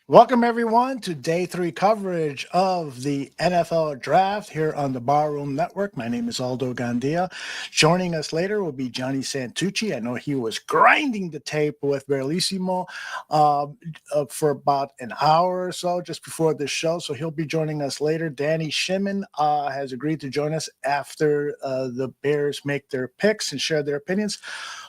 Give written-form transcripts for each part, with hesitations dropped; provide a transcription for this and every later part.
Welcome, everyone, to day three coverage of the NFL draft here on the Barroom Network. My name is Aldo Gandia. Joining us later will be Johnny Santucci. I know he was grinding the tape with Bellissimo for about an hour or so just before the show, so he'll be joining us later. Danny Shimon has agreed to join us after the Bears make their picks and share their opinions.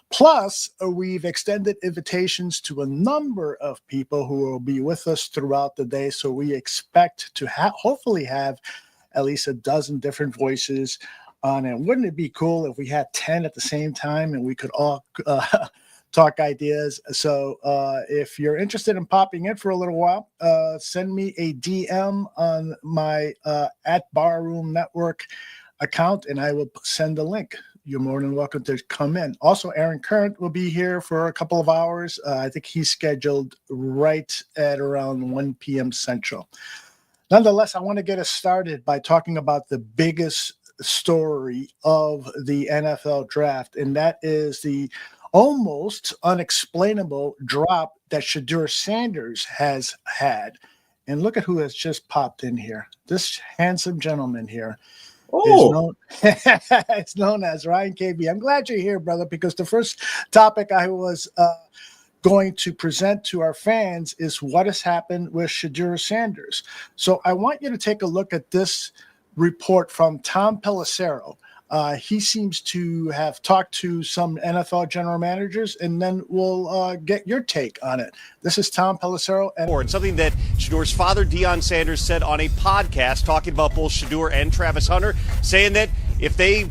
Plus, we've extended invitations to a number of people who will be with us throughout the day. So we expect to hopefully have at least a dozen different voices on it. Wouldn't it be cool if we had 10 at the same time and we could all talk ideas? So if you're interested in popping in for a little while, send me a DM on my at Barroom Network account and I will send a link. You're more than welcome to come in. Also, Aaron Current will be here for a couple of hours. I think he's scheduled right at around 1 p.m. Central. Nonetheless, I want to get us started by talking about the biggest story of the NFL draft, and that is the almost unexplainable drop that Shedeur Sanders has had. And look at who has just popped in here. This handsome gentleman here. It's known as Ryan KB. I'm glad you're here, brother, because the first topic I was going to present to our fans is what has happened with Shedeur Sanders. So I want you to take a look at this report from Tom Pelissero. He seems to have talked to some NFL general managers, and then we'll get your take on it. This is Tom Pelissero. And something that Shedeur's father, Deion Sanders, said on a podcast talking about both Shedeur and Travis Hunter, saying that if they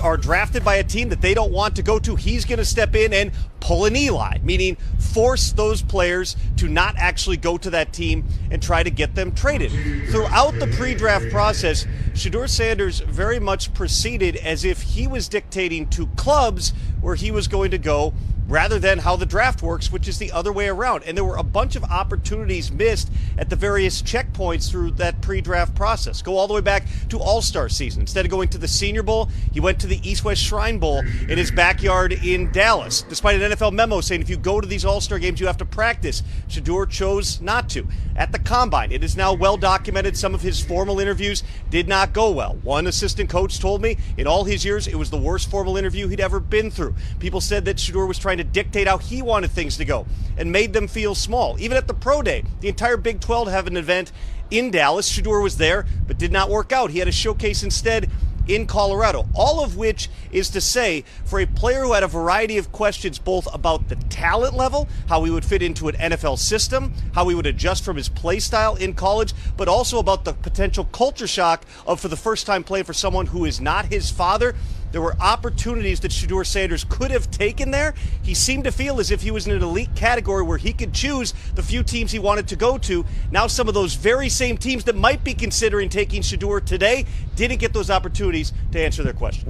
are drafted by a team that they don't want to go to, he's going to step in and pull an Eli, meaning force those players to not actually go to that team and try to get them traded. Throughout the pre-draft process, Shedeur Sanders very much proceeded as if he was dictating to clubs where he was going to go rather than how the draft works, which is the other way around. And there were a bunch of opportunities missed at the various checkpoints through that pre-draft process. Go all the way back to All-Star season. Instead of going to the Senior Bowl, he went to the East-West Shrine Bowl in his backyard in Dallas. Despite an NFL memo saying if you go to these All-Star games, you have to practice, Shedeur chose not to. At the Combine, it is now well documented some of his formal interviews did not go well. One assistant coach told me in all his years, it was the worst formal interview he'd ever been through. People said that Shedeur was trying to dictate how he wanted things to go and made them feel small. Even at the Pro Day, the entire Big 12 have an event in Dallas. Shedeur was there, but did not work out. He had a showcase instead in Colorado. All of which is to say, for a player who had a variety of questions both about the talent level, how he would fit into an NFL system, how he would adjust from his play style in college, but also about the potential culture shock of for the first time playing for someone who is not his father. There were opportunities that Shedeur Sanders could have taken there. He seemed to feel as if he was in an elite category where he could choose the few teams he wanted to go to. Now some of those very same teams that might be considering taking Shedeur today didn't get those opportunities to answer their questions.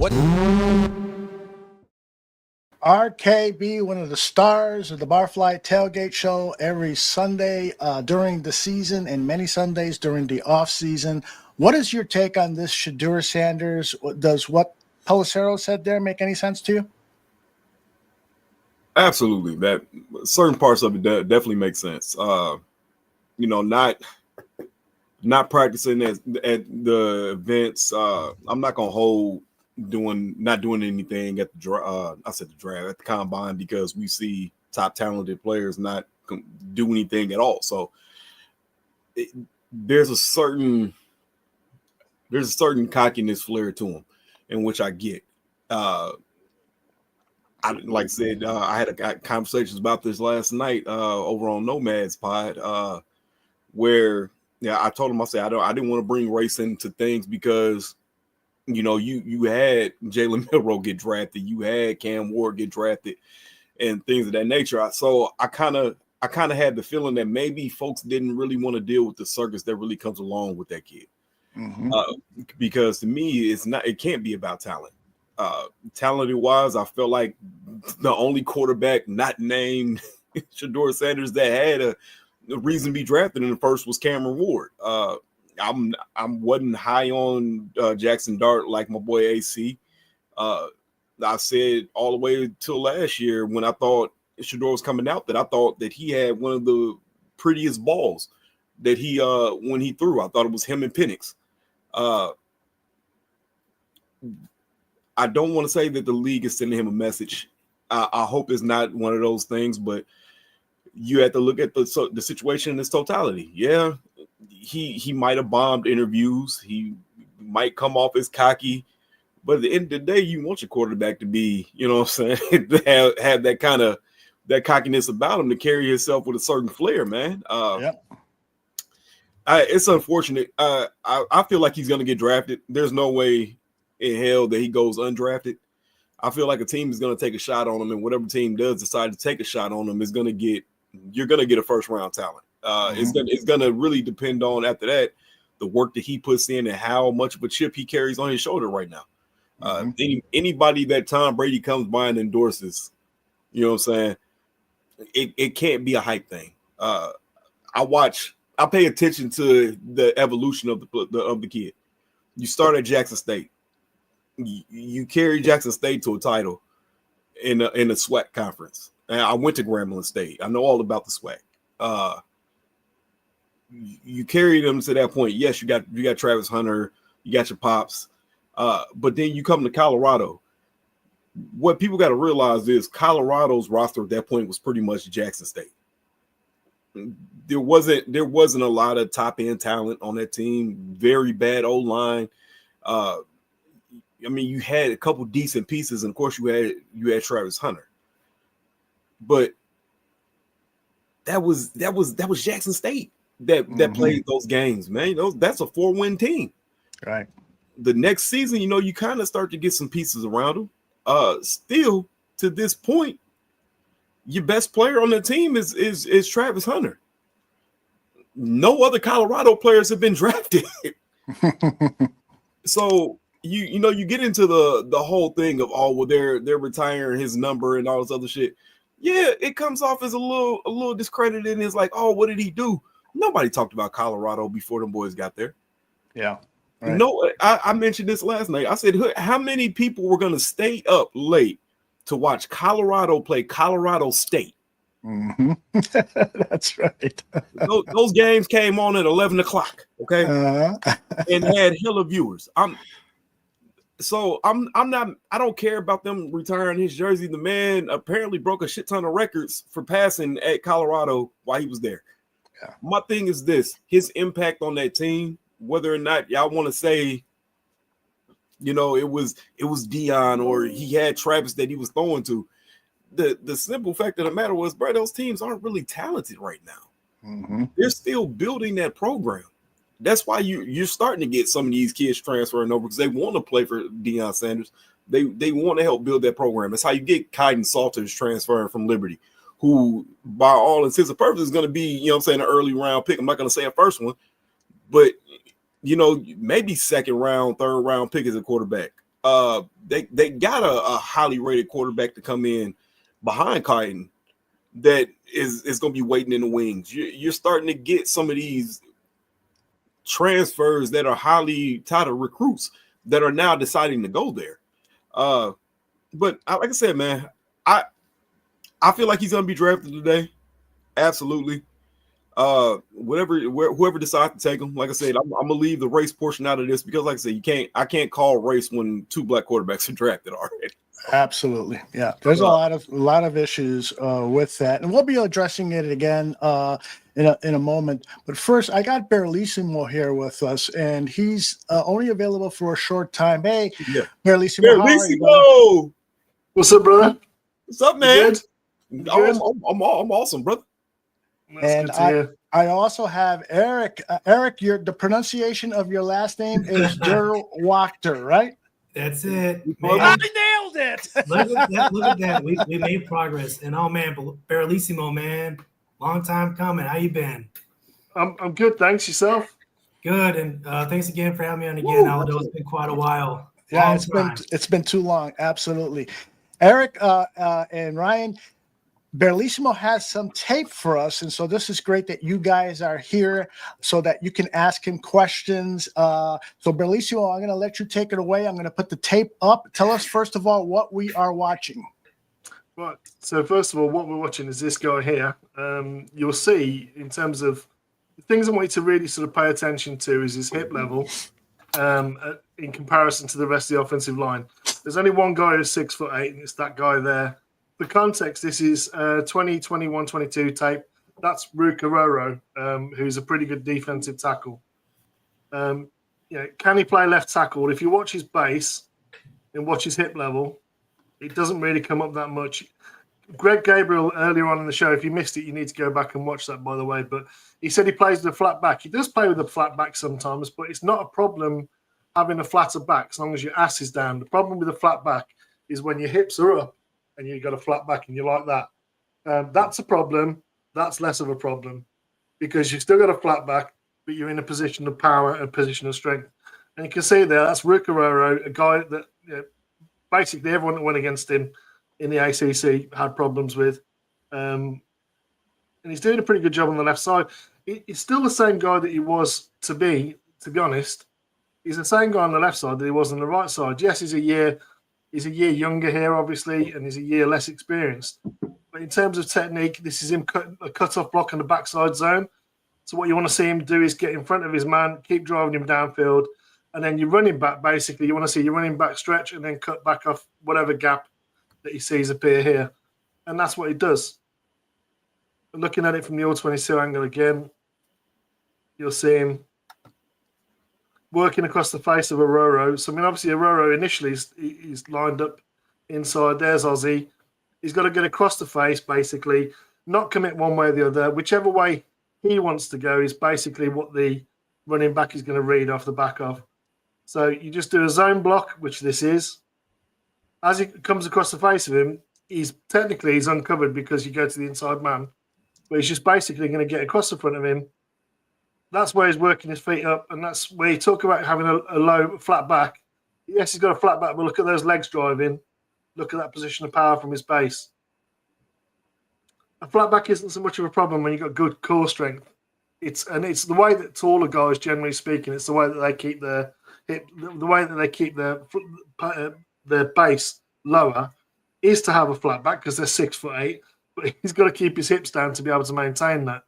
RKB, one of the stars of the Barfly Tailgate Show every Sunday during the season and many Sundays during the off season. What is your take on this Shedeur Sanders? Does what Pelissero said there make any sense to you? Absolutely. That certain parts of it definitely make sense. Not practicing at the events. I'm not gonna hold not doing anything at the draft. I said the draft at the combine because we see top talented players not do anything at all. So there's a certain cockiness flair to him, in which I get. I had conversations about this last night over on Nomad's Pod, where I told him, I said I didn't want to bring race into things because you had Jalen Milroe get drafted, you had Cam Ward get drafted, and things of that nature. So I kind of had the feeling that maybe folks didn't really want to deal with the circus that really comes along with that kid. Mm-hmm. Because to me, it can't be about talent. Talented wise, I felt like the only quarterback not named Shedeur Sanders that had a reason to be drafted in the first was Cameron Ward. I wasn't high on Jackson Dart like my boy AC. I said all the way till last year when I thought Shedeur was coming out that I thought that he had one of the prettiest balls that he when he threw. I thought it was him and Penix. I don't want to say that the league is sending him a message. I hope it's not one of those things, but you have to look at the situation in its totality. Yeah, he might have bombed interviews. He might come off as cocky, but at the end of the day, you want your quarterback to be, you know what I'm saying, to have that kind of that cockiness about him, to carry himself with a certain flair, man. It's unfortunate. I feel like he's going to get drafted. There's no way in hell that he goes undrafted. I feel like a team is going to take a shot on him, and whatever team does decide to take a shot on him is going to get – you're going to get a first-round talent. It's going to really depend on, after that, the work that he puts in and how much of a chip he carries on his shoulder right now. Anybody that Tom Brady comes by and endorses, you know what I'm saying, it can't be a hype thing. I pay attention to the evolution of the kid. You start at Jackson State. You carry Jackson State to a title in a SWAC conference. And I went to Grambling State. I know all about the SWAC. You carry them to that point. Yes, you got Travis Hunter, you got your pops, but then you come to Colorado. What people got to realize is Colorado's roster at that point was pretty much Jackson State. There wasn't a lot of top end talent on that team. Very bad O-line. I mean, you had a couple decent pieces, and of course, you had Travis Hunter. But that was Jackson State that played those games, man. That's a 4-win team. Right. The next season, you kind of start to get some pieces around them. Still, to this point, your best player on the team is Travis Hunter. No other Colorado players have been drafted. So you get into the whole thing of, oh, well, they're retiring his number and all this other shit. Yeah, it comes off as a little discredited, and it's like, oh, what did he do? Nobody talked about Colorado before them boys got there. Yeah. Right. No, I mentioned this last night. I said, how many people were going to stay up late to watch Colorado play Colorado State? Mm-hmm. That's right. Those games came on at 11 o'clock, okay, and had hella viewers. I don't care about them retiring his jersey. The man apparently broke a shit ton of records for passing at Colorado while he was there. Yeah. My thing is this: his impact on that team, whether or not y'all want to say, it was Dion or he had Travis that he was throwing to. The simple fact of the matter was, bro, those teams aren't really talented right now. Mm-hmm. They're still building that program. That's why you're starting to get some of these kids transferring over, because they want to play for Deion Sanders. They want to help build that program. That's how you get Kaiden Salters transferring from Liberty, who, by all intents and purposes, is going to be, an early round pick. I'm not going to say a first one, but maybe second round, third round pick as a quarterback. They got a highly rated quarterback to come in behind Kaiden that is going to be waiting in the wings. You're starting to get some of these transfers that are highly touted recruits that are now deciding to go there. But like I said, man, I feel like he's going to be drafted today. Absolutely. Whoever decides to take him, like I said, I'm gonna leave the race portion out of this, because, like I said, I can't call race when 2 black quarterbacks are drafted already. Absolutely, yeah. There's a lot of issues with that, and we'll be addressing it again in a moment. But first, I got Barrelissimo here with us, and he's only available for a short time. Hey, yeah. Barrelissimo, how are you, what's up, brother? What's up, man? I'm awesome, brother. And I also have Eric. Eric, the pronunciation of your last name is Wachter, right? That's it. I nailed it. Look at that. We made progress. And man, Barrelissimo, man, long time coming. How you been? I'm good, thanks. Yourself? Good, and thanks again for having me on again, Aldo. It's been quite a while. Yeah, it's been too long. Absolutely. Eric and Ryan, Barrelissimo has some tape for us, and so this is great that you guys are here so that you can ask him questions. So Barrelissimo, I'm going to let you take it away. I'm going to put the tape up. Tell us, first of all, what we are watching. Right. So first of all, what we're watching is this guy here. You'll see, in terms of the things I want you to really sort of pay attention to is his hip level in comparison to the rest of the offensive line. There's only one guy who's 6'8", and it's that guy there. For context, this is 2021-22 tape. That's Rukaroro, who's a pretty good defensive tackle. Can he play left tackle? If you watch his base and watch his hip level, it doesn't really come up that much. Greg Gabriel earlier on in the show, if you missed it, you need to go back and watch that, by the way. But he said he plays with a flat back. He does play with a flat back sometimes, but it's not a problem having a flatter back as long as your ass is down. The problem with a flat back is when your hips are up and you've got a flat back and you're like that. That's a problem. That's less of a problem because you've still got a flat back, but you're in a position of power and position of strength. And you can see there, that's Rukaroro, a guy that basically everyone that went against him in the ACC had problems with. And he's doing a pretty good job on the left side. He's still the same guy that he was to be honest. He's the same guy on the left side that he was on the right side. Yes, he's a year younger here, obviously, and he's a year less experienced. But in terms of technique, this is him a cut-off block on the backside zone. So what you want to see him do is get in front of his man, keep driving him downfield, and then you're running back, basically. You want to see your running back stretch and then cut back off whatever gap that he sees appear here. And that's what he does. And looking at it from the All-22 angle again, you'll see him working across the face of Ororo. So, I mean, obviously, Ororo initially he's lined up inside. There's Ozzy. He's got to get across the face, basically, not commit one way or the other. Whichever way he wants to go is basically what the running back is going to read off the back of. So you just do a zone block, which this is. As he comes across the face of him, he's uncovered because you go to the inside man. But he's just basically going to get across the front of him. That's where he's working his feet up, and that's where you talk about having a low, flat back. Yes, he's got a flat back, but look at those legs driving. Look at that position of power from his base. A flat back isn't so much of a problem when you've got good core strength. It's the way that taller guys, generally speaking, it's the way that they keep their hip, the way that they keep their base lower is to have a flat back because they're 6'8", but he's got to keep his hips down to be able to maintain that.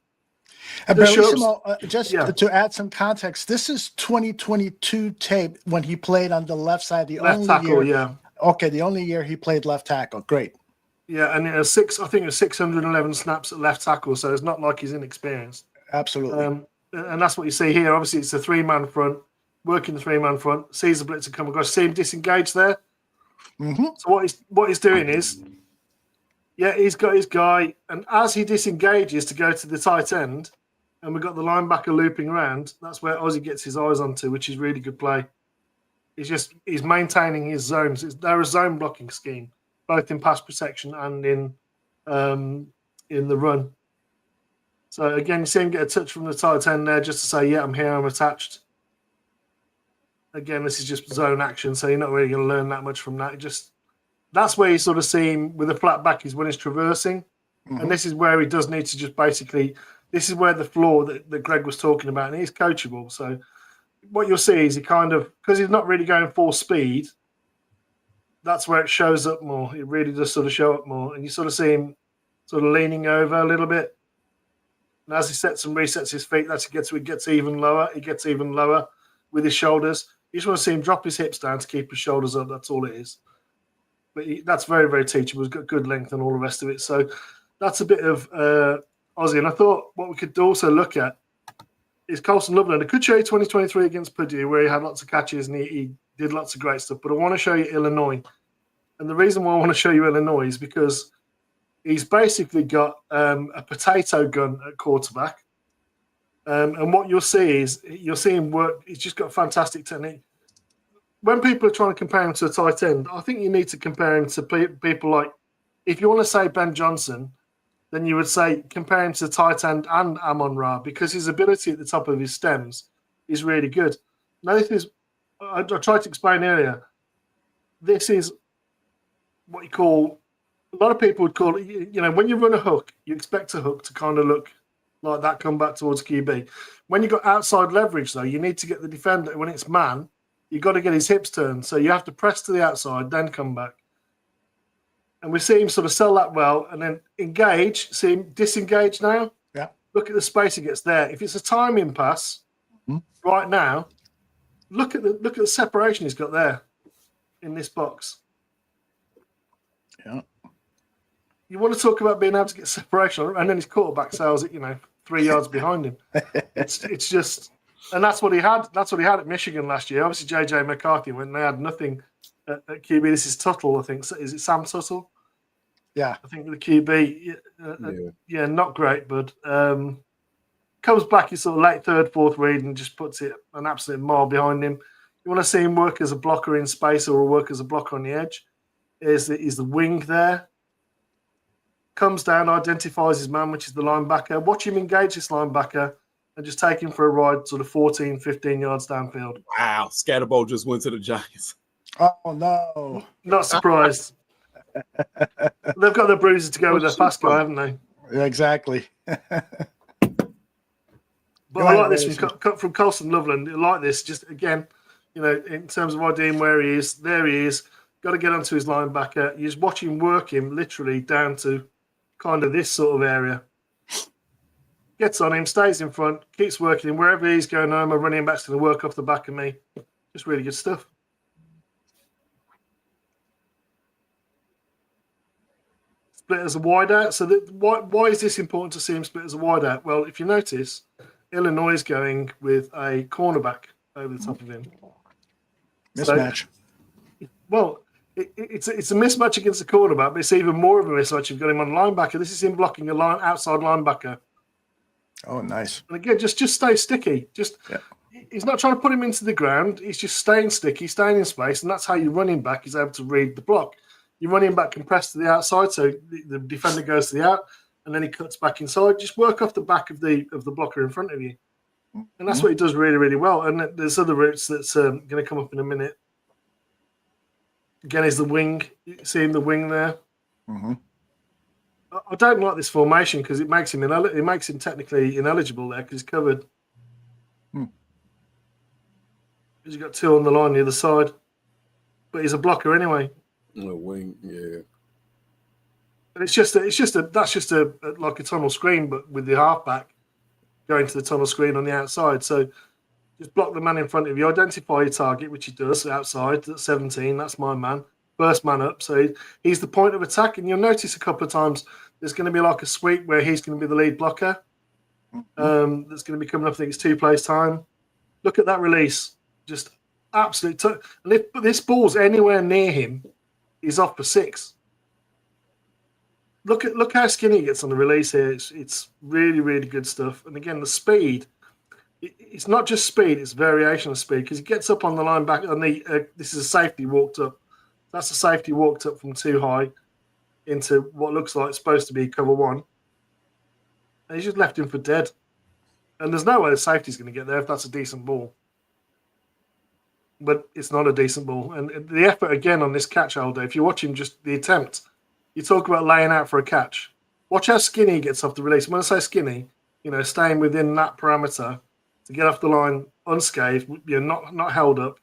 To add some context, this is 2022 tape when he played on the left side. The only year he played left tackle. Great. Yeah, and I think it was 611 snaps at left tackle, so it's not like he's inexperienced. Absolutely. And that's what you see here. Obviously, it's a three-man front, working the three-man front, sees the blitzer come across, see him disengage there. Mm-hmm. So what he's doing is, he's got his guy, and as he disengages to go to the tight end, and we've got the linebacker looping around, that's where Ozzy gets his eyes onto, which is really good play. He's maintaining his zones. They're a zone blocking scheme, both in pass protection and in the run. So again, you see him get a touch from the tight end there just to say, I'm here, I'm attached. Again, this is just zone action, so you're not really going to learn that much from that. That's where you sort of see him with a flat back is when he's traversing. Mm-hmm. And this is where he does need to just basically, this is where the flaw that Greg was talking about, and he's coachable. So what you'll see is he kind of, because he's not really going full speed, that's where it shows up more. It really does sort of show up more. And you sort of see him sort of leaning over a little bit. And as he sets and resets his feet, he gets even lower. He gets even lower with his shoulders. You just want to see him drop his hips down to keep his shoulders up. That's all it is. But that's very, very teachable. He's got good length and all the rest of it. So that's a bit of Ozzy. And I thought what we could also look at is Colson Loveland. I could show you 2023 against Purdue where he had lots of catches and he did lots of great stuff. But I want to show you Illinois. And the reason why I want to show you Illinois is because he's basically got a potato gun at quarterback. And what you'll see is you'll see him work. He's just got fantastic technique. When people are trying to compare him to a tight end, I think you need to compare him to people like, if you want to say Ben Johnson, then you would say compare him to tight end and Amon-Ra because his ability at the top of his stems is really good. Now, this is, I tried to explain earlier, this is what you call, a lot of people would call it, when you run a hook, you expect a hook to kind of look like that, come back towards QB. When you've got outside leverage, though, you need to get the defender, when it's man, you've got to get his hips turned. So you have to press to the outside, then come back. And we see him sort of sell that well and then engage, see him disengage now. Yeah. Look at the space he gets there. If it's a timing pass right now, look at the separation he's got there in this box. Yeah. You want to talk about being able to get separation, and then his quarterback sails it, 3 yards behind him. It's just, and that's what he had. That's what he had at Michigan last year. Obviously, JJ McCarthy when they had nothing at QB. This is Tuttle, I think. Is it Sam Tuttle? Yeah, I think the QB. Yeah, not great, but comes back his sort of late third, fourth read and just puts it an absolute mile behind him. You want to see him work as a blocker in space or work as a blocker on the edge. Is the wing there? Comes down, identifies his man, which is the linebacker. Watch him engage this linebacker and just take him for a ride sort of 14, 15 yards downfield. Wow. Scatterbo just went to the Giants. Oh, no. Not surprised. They've got their bruises to go with their fast guy, haven't they? Yeah, exactly. But I like this from Colson Loveland. I like this. Just, again, in terms of IDing where he is, there he is. Got to get onto his linebacker. You just watch him work him literally down to kind of this sort of area. Gets on him, stays in front, keeps working him. Wherever he's going home, or running back's going to work off the back of me. Just really good stuff. Split as a wideout. So why is this important to see him split as a wideout? Well, if you notice, Illinois is going with a cornerback over the top of him. Mismatch. It's a mismatch against the cornerback, but it's even more of a mismatch. You've got him on linebacker. This is him blocking outside linebacker. Oh, nice. And again, just stay sticky. He's not trying to put him into the ground. He's just staying sticky, staying in space, and that's how your running back is able to read the block. Your running back compressed to the outside, so the defender goes to the out, and then he cuts back inside. Just work off the back of the blocker in front of you, and that's what he does really, really well. And there's other routes that's going to come up in a minute. Again, is the wing. Seeing the wing there. Mm-hmm. I don't like this formation because it makes him technically ineligible there because he's covered. Because you've got two on the line the other side, but he's a blocker anyway. The wing, yeah. But that's just a like a tunnel screen, but with the halfback going to the tunnel screen on the outside. So just block the man in front of you, identify your target, which he does outside at 17. That's my man. First man up. So he's the point of attack. And you'll notice a couple of times there's going to be like a sweep where he's going to be the lead blocker. That's going to be coming up. I think it's 2 plays time. Look at that release. Just absolute. And if this ball's anywhere near him, he's off for 6. Look how skinny he gets on the release here. It's really, really good stuff. And again, the speed. It's not just speed; it's variation of speed because he gets up on the line back. And this is a safety walked up. That's a safety walked up from too high into what looks like it's supposed to be cover 1. And he's just left him for dead. And there's no way the safety's going to get there if that's a decent ball. But it's not a decent ball. And the effort again on this catch, Aldo, if you're watching just the attempt, you talk about laying out for a catch. Watch how skinny he gets off the release. When I say skinny, staying within that parameter to get off the line unscathed, not held up.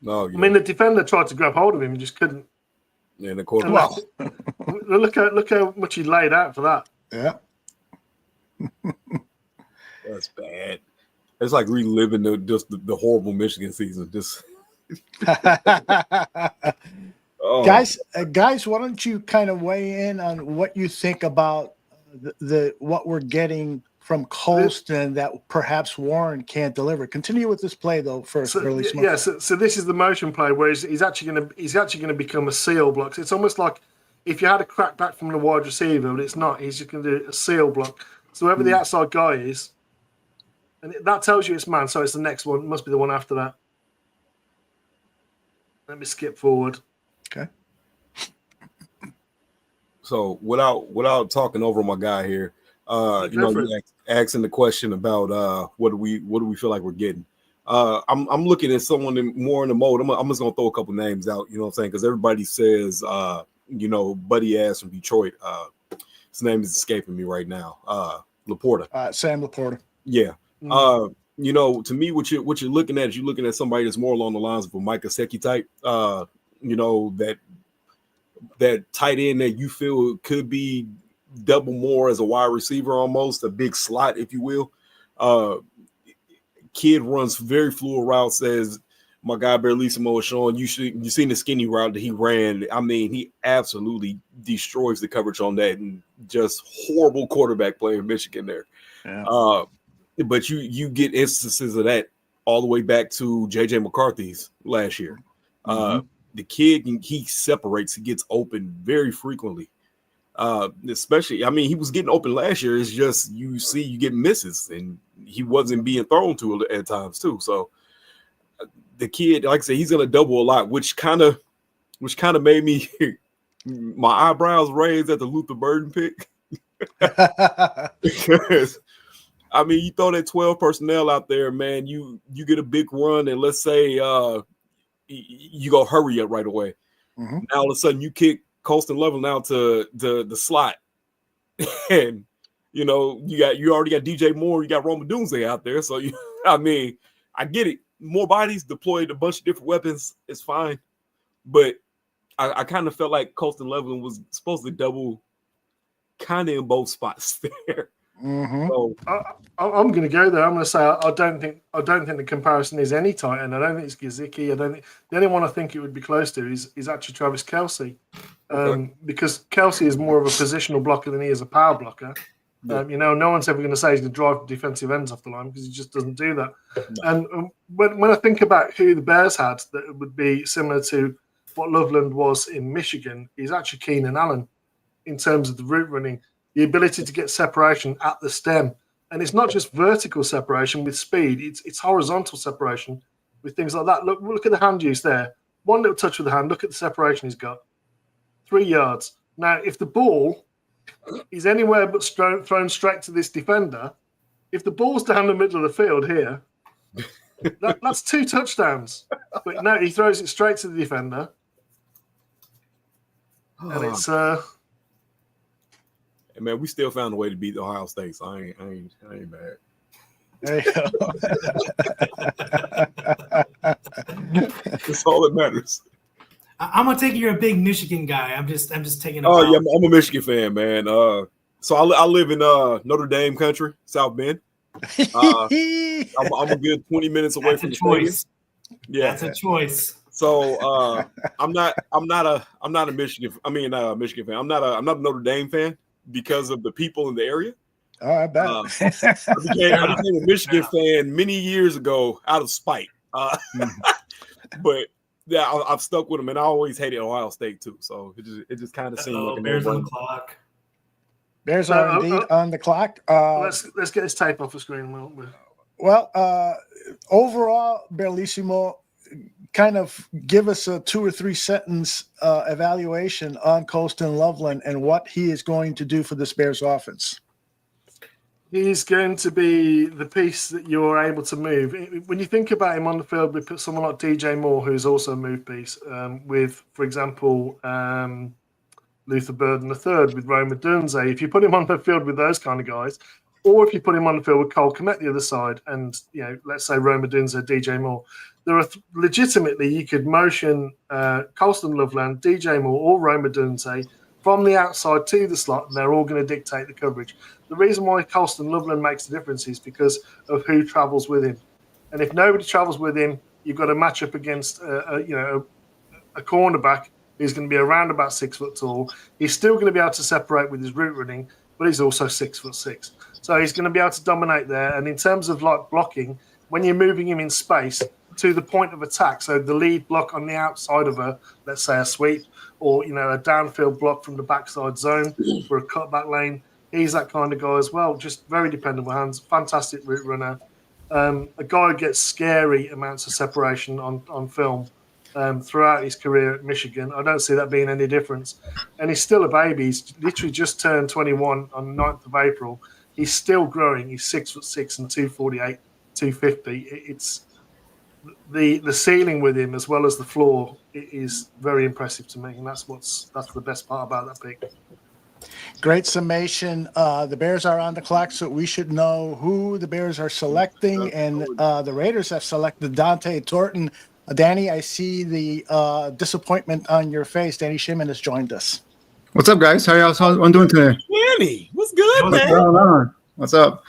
No, yeah. I mean, the defender tried to grab hold of him and just couldn't. Yeah, the quarterback. Look how much he laid out for that. Yeah. That's bad. It's like reliving the horrible Michigan season. Just guys, why don't you kind of weigh in on what you think about the what we're getting from Colston that perhaps Warren can't deliver. Continue with this play though first. So this is the motion play where he's actually going to become a seal block. So it's almost like if you had a crack back from the wide receiver, but it's not. He's just going to do a seal block. So whoever the outside guy is, and that tells you it's man. So it's the next one. It must be the one after that. Let me skip forward. Okay. So without talking over my guy here, you asking the question about what do we feel like we're getting. I'm looking at someone more in the mode. I'm just gonna throw a couple names out. You know what I'm saying? Because everybody says Buddy Ass from Detroit. His name is escaping me right now. Laporta. Sam Laporta. Yeah. To me, what you're looking at is you're looking at somebody that's more along the lines of a Mike Gesicki type. That tight end that you feel could be double more as a wide receiver, almost a big slot, if you will. Kid runs very fluid routes, as my guy Barrelissimo is showing. You seen the skinny route that he ran. I mean, he absolutely destroys the coverage on that, and just horrible quarterback play in Michigan there. Yeah. But you get instances of that all the way back to J.J. McCarthy's last year. The kid, he separates, he gets open very frequently. Especially, I mean, he was getting open last year. It's just you get misses, and he wasn't being thrown to at times too. So the kid, like I said, he's going to double a lot, which kind of made me my eyebrows raised at the Luther Burden pick. Because I mean, you throw that 12 personnel out there, man, you get a big run, and let's say you go hurry up right away. Now all of a sudden you kick Colston Loveland out to the slot, and you already got DJ Moore, you got Roma Dunze out there. So I mean, I get it. More bodies deployed, a bunch of different weapons, it's fine. But I kind of felt like Colston Loveland was supposed to double kind of in both spots there. So, I'm going to go there. I'm going to say I don't think the comparison is any tight end. I don't think it's Gesicki. The only one I think it would be close to is actually Travis Kelce, because Kelce is more of a positional blocker than he is a power blocker. Yeah. No one's ever going to say he's going to drive defensive ends off the line, because he just doesn't do that. No. And when I think about who the Bears had that would be similar to what Loveland was in Michigan, is actually Keenan Allen in terms of the route running. The ability to get separation at the stem. And it's not just vertical separation with speed, it's horizontal separation with things like that. Look at the hand use there. One little touch with the hand, look at the separation he's got. 3 yards. Now, if the ball is anywhere but thrown straight to this defender, if the ball's down the middle of the field here, that's 2 touchdowns. But no, he throws it straight to the defender. And it's... And man, we still found a way to beat Ohio State, so I ain't bad. There you go. That's all that matters. I'm gonna take you're a big Michigan guy. I'm just taking. Oh yeah, I'm a Michigan fan, man. So I live in Notre Dame country, South Bend. I'm a good 20 minutes away from the choice. Yeah, that's a choice. So I'm not a Michigan. I mean, Michigan fan. I'm not a Notre Dame fan, because of the people in the area. Oh, I bet. I became a Michigan fan many years ago out of spite. But yeah, I've stuck with them, and I always hated Ohio State too. So it just kind of seemed like a Bears on the clock. Bears are indeed on the clock. Let's get this tape off the screen. Well, overall, Barrelissimo, kind of give us a 2 or 3 sentence evaluation on Colston Loveland and what he is going to do for this Bears offense. He's going to be the piece that you're able to move. When you think about him on the field, we put someone like DJ Moore, who's also a move piece, with, for example, Luther Burden III, with Roma Dunze. If you put him on the field with those kind of guys, or if you put him on the field with Cole Kmet the other side, and let's say Roma Dunze, DJ Moore, there are legitimately you could motion Colston Loveland, DJ Moore, or Roma Dunze from the outside to the slot, and they're all going to dictate the coverage. The reason why Colston Loveland makes the difference is because of who travels with him. And if nobody travels with him, you've got to match up against a cornerback who's going to be around about 6 foot tall. He's still going to be able to separate with his route running, but he's also 6'6". So he's going to be able to dominate there. And in terms of like blocking, when you're moving him in space to the point of attack, so the lead block on the outside of let's say a sweep, or a downfield block from the backside zone for a cutback lane, he's that kind of guy as well. Just very dependable hands, fantastic route runner. A guy who gets scary amounts of separation on film throughout his career at Michigan. I don't see that being any difference. And he's still a baby. He's literally just turned 21 on the 9th of April. He's still growing. He's 6'6" and 248, 250. It's the ceiling with him as well as the floor is very impressive to me, and that's the best part about that pick. Great summation. The Bears are on the clock, so we should know who the Bears are selecting, and the Raiders have selected Dante Thornton. Danny, I see the disappointment on your face. Danny Shimon has joined us. What's up, guys? How y'all doing today? Danny. What's good, What's man? going on? What's up?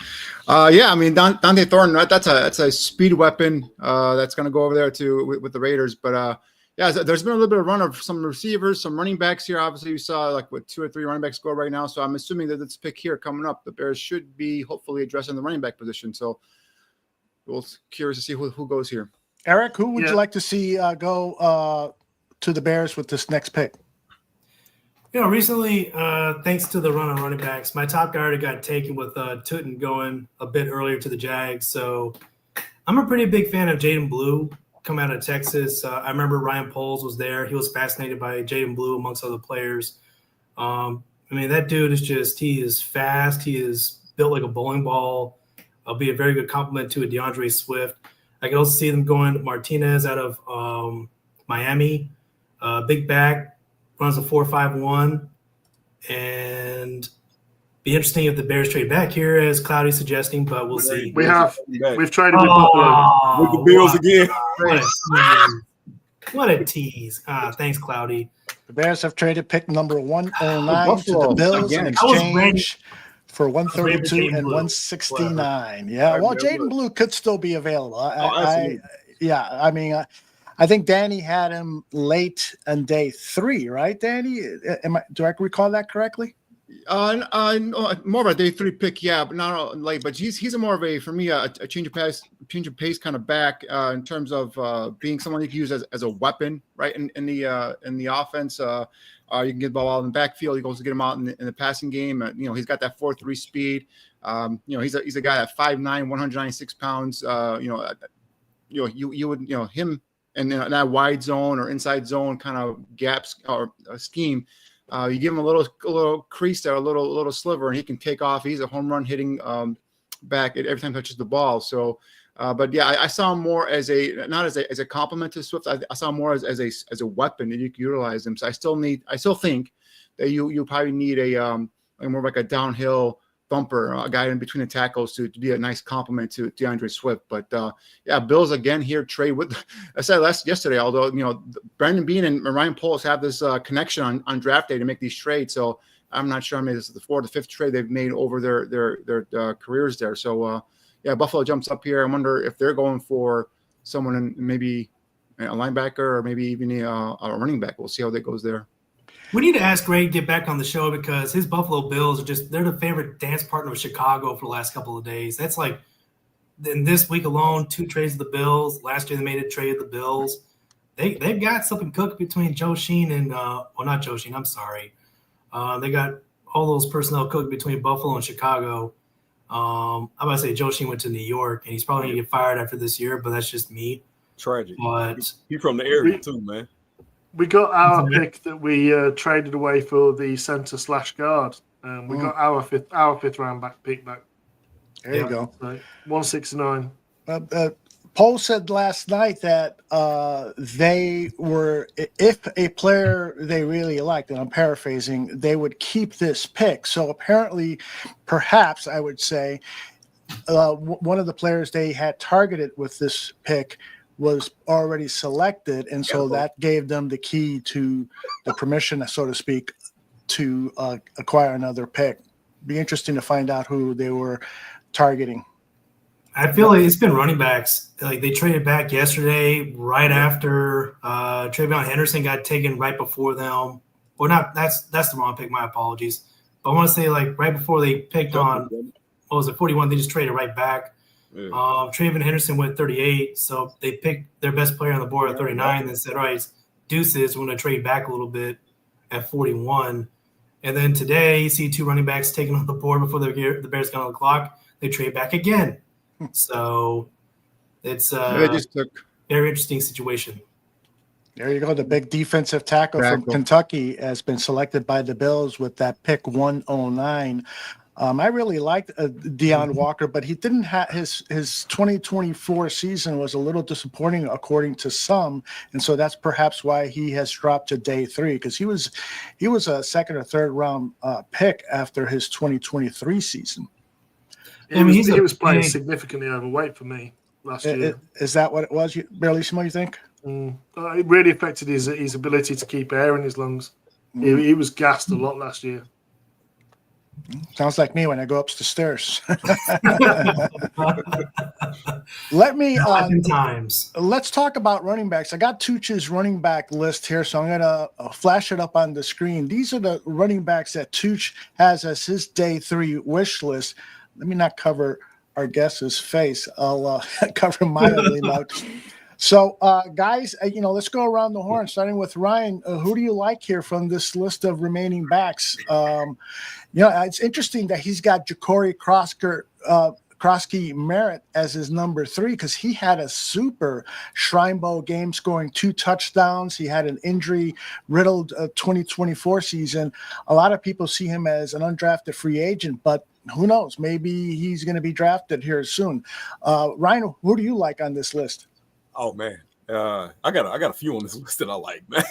Yeah, I mean Dante Thornton, that's a speed weapon that's going to go over there with the Raiders. But yeah, there's been a little bit of run of some receivers, some running backs here. Obviously, you saw like what 2 or 3 running backs go right now. So I'm assuming that this pick here coming up, the Bears should be hopefully addressing the running back position. So we'll curious to see who goes here. Eric, who would you like to see go to the Bears with this next pick? You know, recently, thanks to the run on running backs, my top guy already got taken with Tootin going a bit earlier to the Jags. So I'm a pretty big fan of Jaden Blue coming out of Texas. I remember Ryan Poles was there. He was fascinated by Jaden Blue amongst other players. I mean, that dude is he is fast. He is built like a bowling ball. I'll be a very good compliment to a DeAndre Swift. I can also see them going Martinez out of Miami, big back. Runs a 4.51, and be interesting if the Bears trade back here, as Cloudy's suggesting, but we'll see. We've traded with Buffalo. With the Bills again. What a tease. Thanks, Cloudy. The Bears have traded pick number 109 to the Bills in exchange for 132 and 169. Yeah, well, Jaden Blue could still be available. I think Danny had him late on day 3, right, Danny? Do I recall that correctly? No, more of a day 3 pick, yeah, but not late. But he's a more of a change of pace kind of back in terms of being someone you can use as a weapon, right? In the offense, you can get the ball out in the backfield. You can also get him out in the passing game. He's got that 4.3 speed. He's a guy at 5'9", 196 pounds. You would him. And in that wide zone or inside zone kind of gaps or scheme, you give him a little crease there, a little sliver, and he can take off. He's a home run hitting back every time he touches the ball. So, but yeah, I saw him more as not as a compliment to Swift. I saw him more as a weapon that you can utilize him. So I still think that you probably need a more like a downhill bumper, a guy in between the tackles to be a nice compliment to DeAndre Swift. But yeah, Bills again here trade with. I said yesterday, although Brandon Beane and Ryan Poles have this connection on draft day to make these trades. So I'm not sure. I mean, this is the 4th or 5th trade they've made over their careers there. So yeah, Buffalo jumps up here. I wonder if they're going for someone in maybe a linebacker or maybe even a running back. We'll see how that goes there. We need to ask Ray to get back on the show because his Buffalo Bills they're the favorite dance partner of Chicago for the last couple of days. That's like, in this week alone, 2 trades of the Bills. Last year they made a trade of the Bills. They've got something cooked between Joe Sheen and not Joe Sheen, I'm sorry. They got all those personnel cooked between Buffalo and Chicago. I'm about to say Joe Sheen went to New York, and he's probably going to get fired after this year, but that's just me. Tragic. But he's from the area too, man. We got our pick that we traded away for the center/guard. We got our fifth round pick back. There you go. So 169. Paul said last night that they were, if a player they really liked, and I'm paraphrasing, they would keep this pick. So apparently, perhaps I would say, one of the players they had targeted with this pick was already selected, and so that gave them the key to the permission, so to speak, to acquire another pick. Be interesting to find out who they were targeting. I feel like it's been running backs. Like they traded back yesterday, right after Travion Henderson got taken right before them. Or not, that's the wrong pick. My apologies. But I want to say like right before they picked on, 41, they just traded right back. Yeah. Travion Henderson went 38, so they picked their best player on the board at 39 and then said, all right, deuces, we're going to trade back a little bit at 41. And then today, you see 2 running backs taken on the board before the Bears got on the clock. They trade back again. So it's a very interesting situation. There you go. The big defensive tackle from Kentucky has been selected by the Bills with that pick 109. I really liked Deion Walker, but he didn't have his 2024 season was a little disappointing according to some, and so that's perhaps why he has dropped to day 3 because he was a 2nd or 3rd round pick after his 2023 season. He was playing significantly overweight for me last year. Is that what it was, Barrelissimo, you think? It really affected his ability to keep air in his lungs. He was gassed a lot last year. Sounds like me when I go up the stairs. Let me let's talk about running backs. I got Tooch's running back list here, so I'm gonna flash it up on the screen. These are the running backs that Tooch has as his day 3 wish list. Let me not cover our guest's face. I'll cover mine a little. So, guys, let's go around the horn, starting with Ryan. Who do you like here from this list of remaining backs? It's interesting that he's got Ja'Cory Krosky Merritt as his number 3 because he had a super Shrine Bowl game, scoring 2 touchdowns. He had an injury-riddled 2024 season. A lot of people see him as an undrafted free agent, but who knows? Maybe he's going to be drafted here soon. Ryan, who do you like on this list? Oh man, I got a few on this list that I like, man.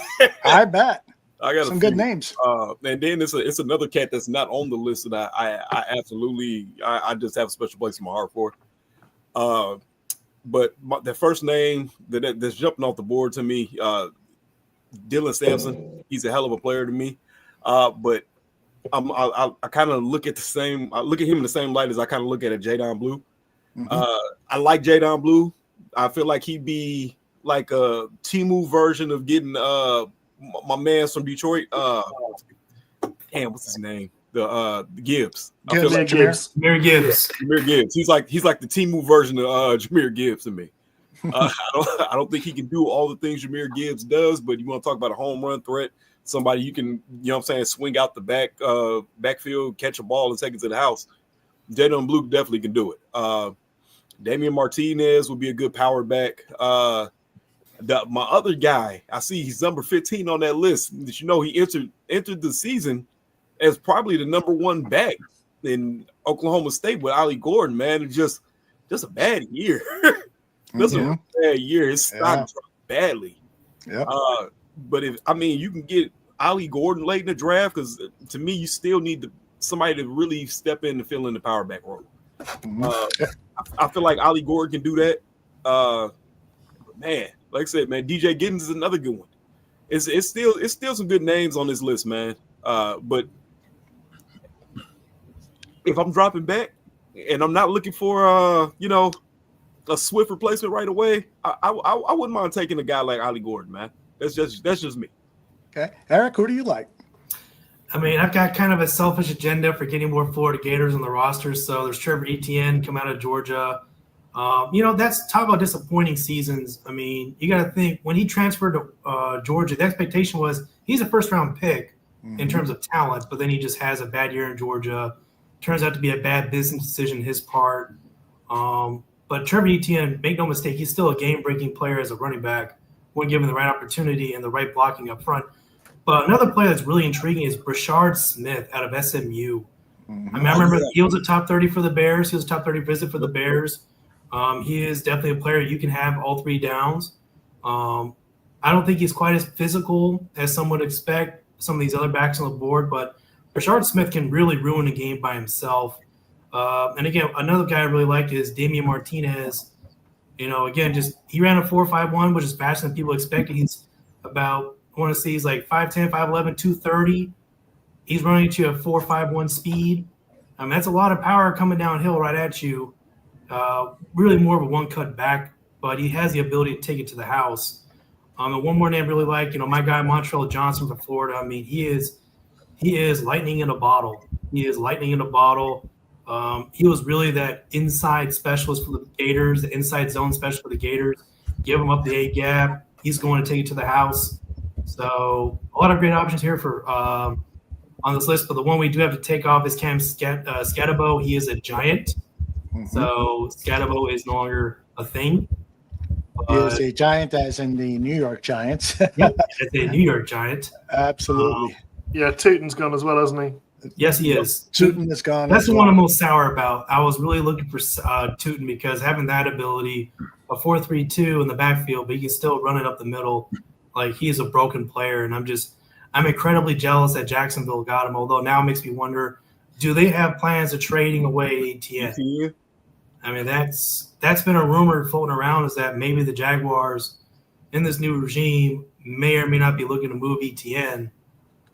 I bet. I got some good names. And then it's another cat that's not on the list that I absolutely I just have a special place in my heart for. But the first name that's jumping off the board to me, Dylan Sampson. He's a hell of a player to me. But I kind of look at him in the same light as I kind of look at Jadon Blue. I like Jadon Blue. I feel like he'd be like a Timu version of getting my man from Detroit. What's his name? The Gibbs. Jahmyr Gibbs. Jahmyr Gibbs. He's like the Timu version of Jahmyr Gibbs to me. I don't think he can do all the things Jahmyr Gibbs does, but you want to talk about a home run threat, somebody you can, swing out the backfield, catch a ball and take it to the house. Jadon Blue definitely can do it. Damian Martinez would be a good power back. My other guy, I see he's number 15 on that list. He entered the season as probably the number 1 back in Oklahoma State with Ollie Gordon. Man, it's just a bad year. That's a bad year. His stock dropped badly. Yeah. But you can get Ollie Gordon late in the draft because to me, you still need somebody to really step in and fill in the power back role. I feel like Ollie Gordon can do that. Man, like I said, man, DJ Giddens is another good one. It's still some good names on this list, man. But if I'm dropping back and I'm not looking for a swift replacement right away, I wouldn't mind taking a guy like Ollie Gordon, man. That's just me. Okay, Eric, who do you like? I've got kind of a selfish agenda for getting more Florida Gators on the roster. So there's Trevor Etienne come out of Georgia. That's talk about disappointing seasons. You got to think when he transferred to Georgia, the expectation was he's a first-round pick in terms of talent, but then he just has a bad year in Georgia. Turns out to be a bad business decision on his part. But Trevor Etienne, make no mistake, he's still a game-breaking player as a running back when given the right opportunity and the right blocking up front. But another player that's really intriguing is Brashard Smith out of SMU. I remember he was a top 30 for the Bears. He was a top 30 visit for the Bears. He is definitely a player you can have all 3 downs. I don't think he's quite as physical as some would expect, some of these other backs on the board, but Brashard Smith can really ruin a game by himself. And again, another guy I really like is Damian Martinez. He ran a 4.51, which is faster than people expected. He's about, he's like 5'10", 5'11", 230. He's running at you at 4.51 speed. That's a lot of power coming downhill right at you. Really more of a one-cut back, but he has the ability to take it to the house. And one more name I really like, my guy Montrell Johnson from Florida. He is lightning in a bottle. He is lightning in a bottle. He was really that inside specialist for the Gators, the inside zone specialist for the Gators. Give him up the A gap. He's going to take it to the house. So a lot of great options here for on this list. But the one we do have to take off is Cam Scatabo. He is a giant. So Scatabo is no longer a thing. He is a giant as in the New York Giants. Yeah, as a New York Giant. Absolutely. Tootin's gone as well, hasn't he? Yes, he is. Tootin is gone. That's the one I'm most sour about. I was really looking for Tootin because having that ability, a 4.32 in the backfield, but he can still run it up the middle. Like, he is a broken player, and I'm incredibly jealous that Jacksonville got him, although now it makes me wonder, do they have plans of trading away Etienne? That's been a rumor floating around, is that maybe the Jaguars in this new regime may or may not be looking to move Etienne,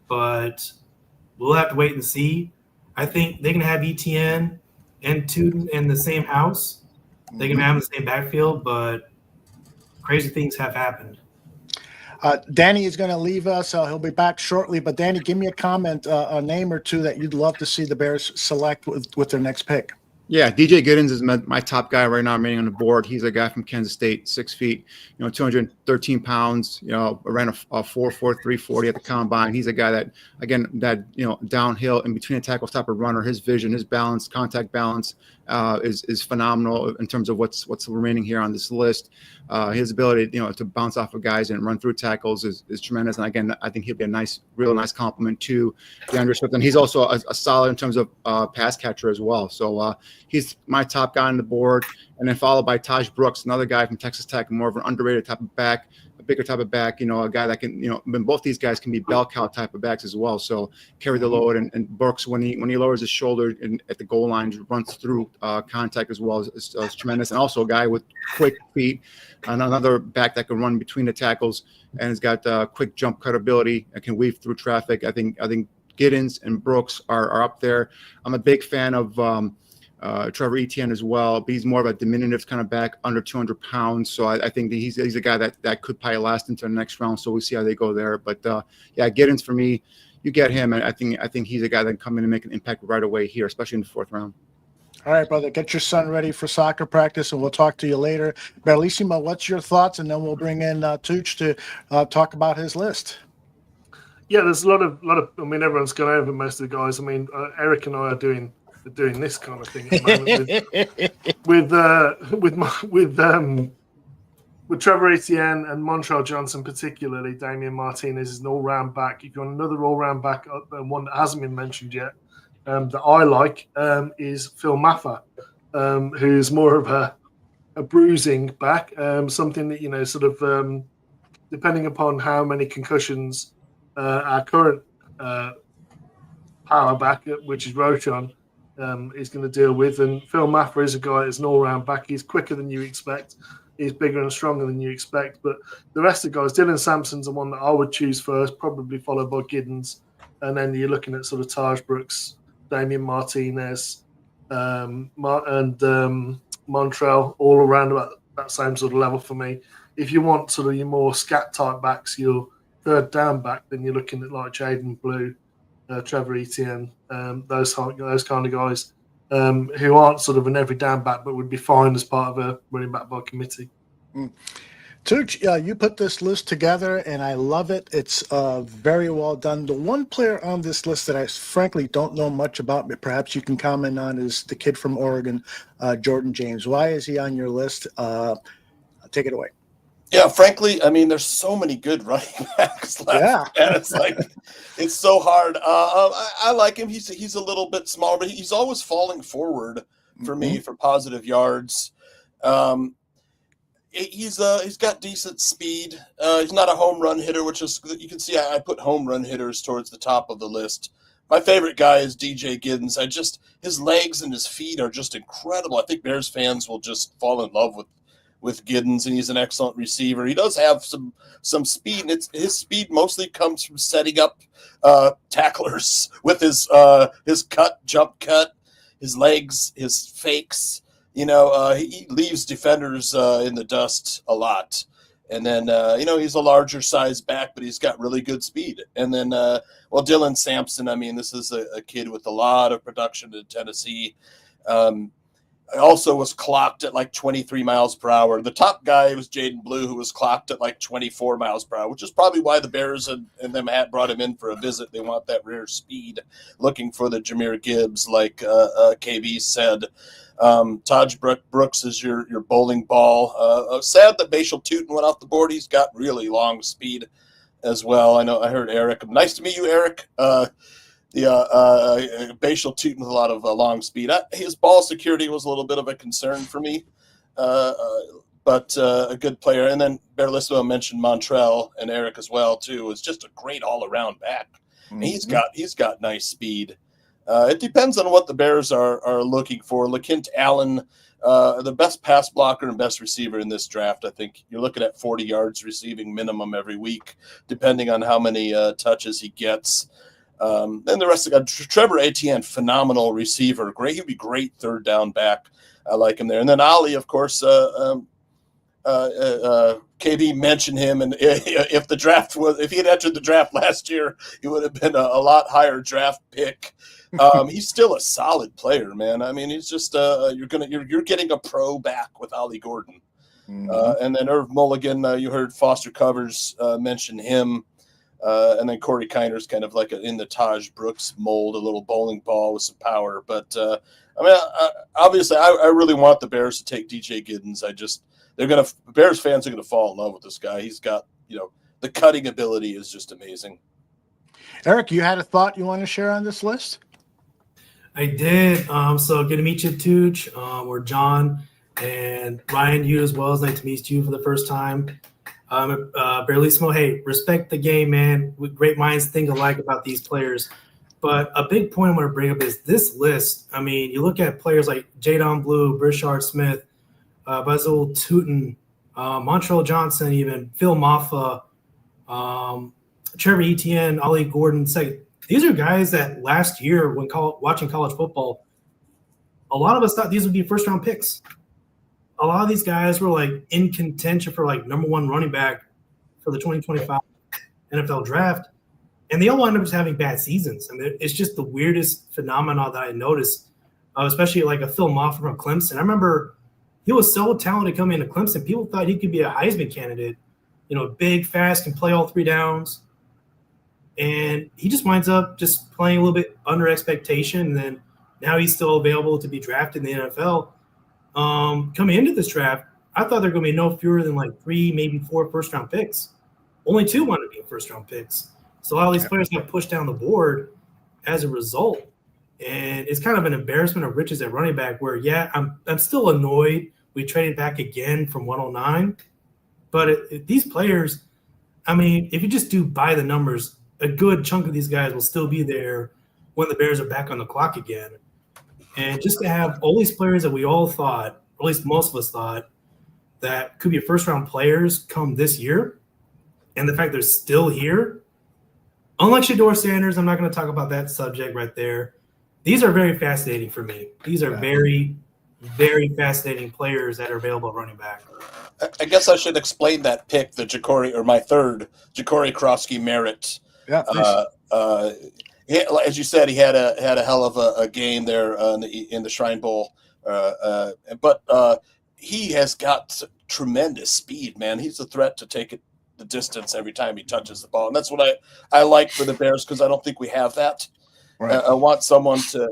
but we'll have to wait and see. I think they can have ETN and Tootin in the same house. They can have them in the same backfield, but crazy things have happened. Danny is going to leave us. He'll be back shortly. But Danny, give me a comment, a name or two that you'd love to see the Bears select with their next pick. Yeah, DJ Giddens is my top guy right now remaining on the board. He's a guy from Kansas State, 6 feet, 213 pounds, ran a 4.43 40 at the combine. He's a guy that, again, downhill in between the tackles type of runner. His vision, his balance, contact balance is phenomenal in terms of what's remaining here on this list. His ability, to bounce off of guys and run through tackles is tremendous. And again, I think he'll be a real nice compliment to DeAndre Swift. And he's also a solid in terms of pass catcher as well. So he's my top guy on the board. And then followed by Taj Brooks, another guy from Texas Tech, more of an underrated type of back, a bigger type of back, a guy that can, both these guys can be bell cow type of backs as well. So carry the load. And Brooks, when he lowers his shoulder at the goal line, runs through contact as well is tremendous. And also a guy with quick feet, and another back that can run between the tackles and has got quick jump cut ability and can weave through traffic. I think Giddens and Brooks are up there. I'm a big fan of Trevor Etienne as well, but he's more of a diminutive kind of back, under 200 pounds. So I think that he's a guy that could probably last into the next round. So we'll see how they go there. But Giddens for me, you get him, and I think he's a guy that can come in and make an impact right away here, especially in the 4th round. All right, brother, get your son ready for soccer practice, and we'll talk to you later. Bellissimo, what's your thoughts? And then we'll bring in Tooch to talk about his list. Yeah, there's a lot of. I mean, everyone's gone over most of the guys. I mean, Eric and I are doing this kind of thing at the moment with Trevor Etienne and Montrell Johnson, particularly. Damian Martinez is an all-round back. If you want another all-round back, and one that hasn't been mentioned yet, that I like is Phil Maffa, who's more of a bruising back, something that depending upon how many concussions our current power back, which is Rochon, is going to deal with. And Phil Maffa is a guy that's an all-round back. He's quicker than you expect. He's bigger and stronger than you expect. But the rest of the guys, Dylan Sampson's the one that I would choose first, probably followed by Giddens. And then you're looking at sort of Taj Brooks, Damian Martinez, and Montrell, all around about that same sort of level for me. If you want sort of your more scat type backs, your third down back, then you're looking at like Jaden Blue, Trevor Etienne, those kind of guys who aren't sort of an every down back, but would be fine as part of a running back by committee. Tooch, you put this list together, and I love it. It's very well done. The one player on this list that I frankly don't know much about, but perhaps you can comment on, is the kid from Oregon, Jordan James. Why is he on your list? Take it away. Yeah, frankly, I mean, there's so many good running backs left. Yeah. And it's like, it's so hard. I like him. He's a little bit smaller, but he's always falling forward for me for positive yards. He's got decent speed. He's not a home run hitter, which is, you can see I put home run hitters towards the top of the list. My favorite guy is DJ Giddens. His legs and his feet are just incredible. I think Bears fans will just fall in love with Giddens, and he's an excellent receiver. He does have some speed, and his speed mostly comes from setting up tacklers with his jump cut, his legs, his fakes. He leaves defenders in the dust a lot. And then, he's a larger size back, but he's got really good speed. And then, Dylan Sampson, I mean, this is a kid with a lot of production in Tennessee. Also was clocked at like 23 miles per hour. The top guy was Jaden Blue, who was clocked at like 24 miles per hour, which is probably why the Bears and them had brought him in for a visit. They want that rare speed, looking for the Jahmyr Gibbs, like KB said. Taj Brooks is your bowling ball. Sad that Bashal Tootin went off the board. He's got really long speed as well. I heard Eric. Nice to meet you, Eric. Bashal Tootin with a lot of long speed. His ball security was a little bit of a concern for me, but a good player. And then Bellissimo mentioned Montrell, and Eric as well too. Is just a great all-around back. Mm-hmm. He's got nice speed. It depends on what the Bears are looking for. LaKent Allen, the best pass blocker and best receiver in this draft. I think you're looking at 40 yards receiving minimum every week, depending on how many touches he gets. Then the rest of the guys, Trevor Etienne, phenomenal receiver. Great. He'd be great third down back. I like him there. And then Ali, of course, KB mentioned him, and if he had entered the draft last year, he would have been a lot higher draft pick. He's still a solid player, man. I mean, he's just you're getting a pro back with Ollie Gordon, and then Irv Mulligan. You heard Foster Covers mention him, and then Corey Kiner's kind of like in the Taj Brooks mold, a little bowling ball with some power. But I mean, obviously, I really want the Bears to take DJ Giddens. Bears fans are gonna fall in love with this guy. He's got, the cutting ability is just amazing. Eric, you had a thought you want to share on this list? I did. So good to meet you, Tooch, or John, and Ryan, you as well. It's nice to meet you for the first time. Barrelissimo, hey, respect the game, man. Great minds think alike about these players. But a big point I want to bring up is this list. I mean, you look at players like Jadon Blue, Brishard Smith, Basil Tootin, Montreal Johnson, even Phil Maffa, Trevor Etienne, Ollie Gordon. These are guys that last year, when watching college football, a lot of us thought these would be first-round picks. A lot of these guys were like in contention for like number one running back for the 2025 NFL draft, and they all wound up just having bad seasons. I mean, it's just the weirdest phenomenon that I noticed, especially like a Phil Maffa from Clemson. I remember he was so talented coming into Clemson. People thought he could be a Heisman candidate, big, fast, can play all three downs. And he just winds up just playing a little bit under expectation. And then now he's still available to be drafted in the NFL. Coming into this draft, I thought there were going to be no fewer than like 3, maybe 4 first-round picks. Only 2 wanted to be first-round picks. So a lot of these players got pushed down the board as a result. And it's kind of an embarrassment of riches at running back where, I'm still annoyed we traded back again from 109. But these players, I mean, if you just do by the numbers, a good chunk of these guys will still be there when the Bears are back on the clock again. And just to have all these players that we all thought, or at least most of us thought, that could be first-round players come this year, and the fact they're still here, unlike Shedeur Sanders, I'm not going to talk about that subject right there. These are very fascinating for me. These are very, very fascinating players that are available at running back. I guess I should explain that pick, my third, Ja'Cory Krosky Merritt. Yeah. As you said, he had a hell of a game there in the Shrine Bowl, but he has got tremendous speed, man. He's a threat to take it the distance every time he touches the ball, and that's what I like for the Bears because I don't think we have that. Right. I want someone to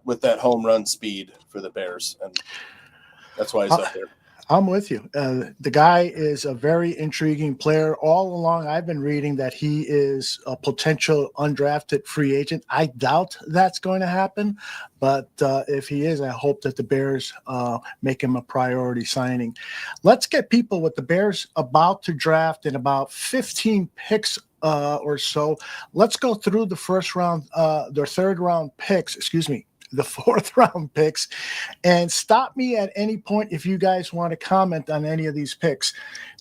with that home run speed for the Bears, and that's why he's up there. I'm with you. The guy is a very intriguing player. All along, I've been reading that he is a potential undrafted free agent. I doubt that's going to happen, but if he is, I hope that the Bears make him a priority signing. Let's get people with the Bears about to draft in about 15 picks or so. Let's go through the first round, their third round picks, the fourth round picks, and stop me at any point if you guys want to comment on any of these picks.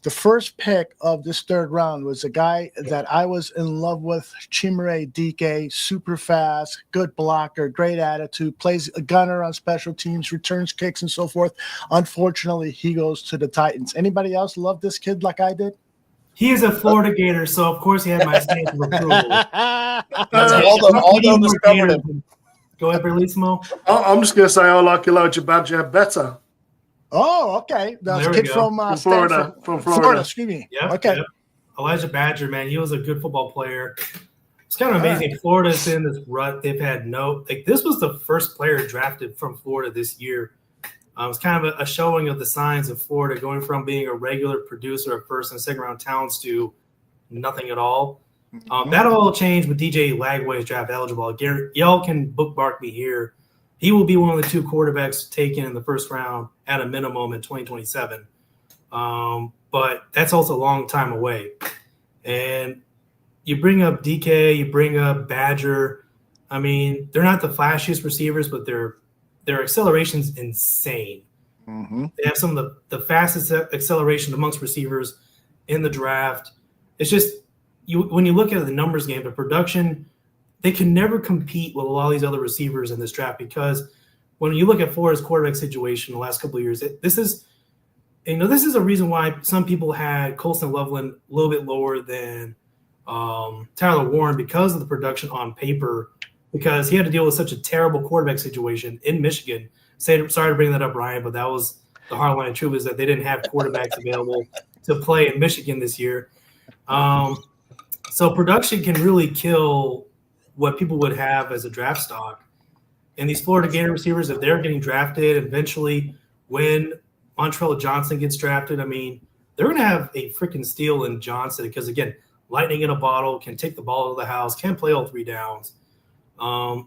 The first pick of this third round was a guy that I was in love with, Chimere Dike, super fast, good blocker, great attitude, plays a gunner on special teams, returns kicks and so forth. Unfortunately, he goes to the Titans. Anybody else love this kid like I did? He is a Florida Gator, so of course he had my stamp of approval. Although discovered him. Go ahead, Berlissimo. I'm just going to say I like Elijah Badger better. Oh, okay. That's a kid from Florida. From Florida. Excuse me. Yep, okay. Yep. Elijah Badger, man, he was a good football player. It's kind of amazing. Right. Florida's in this rut. They've had this was the first player drafted from Florida this year. It's kind of a showing of the signs of Florida going from being a regular producer of first and second round talents to nothing at all. That all changed with DJ Lagway's draft eligible. Y'all can bookmark me here. He will be one of the 2 quarterbacks taken in the first round at a minimum in 2027. But that's also a long time away. And you bring up DK, you bring up Badger. I mean, they're not the flashiest receivers, but their acceleration is insane. They have some of the fastest acceleration amongst receivers in the draft. It's just when you look at the numbers game, the production, they can never compete with a lot of these other receivers in this draft, because when you look at Florida's quarterback situation the last couple of years, this is a reason why some people had Colston Loveland a little bit lower than Tyler Warren, because of the production on paper, because he had to deal with such a terrible quarterback situation in Michigan. Sorry to bring that up, Ryan, but that was the hardline truth, is that they didn't have quarterbacks available to play in Michigan this year. So production can really kill what people would have as a draft stock. And these Florida Gator receivers, if they're getting drafted, eventually when Montrell Johnson gets drafted, I mean, they're going to have a freaking steal in Johnson because, again, lightning in a bottle, can take the ball out of the house, can play all 3 downs.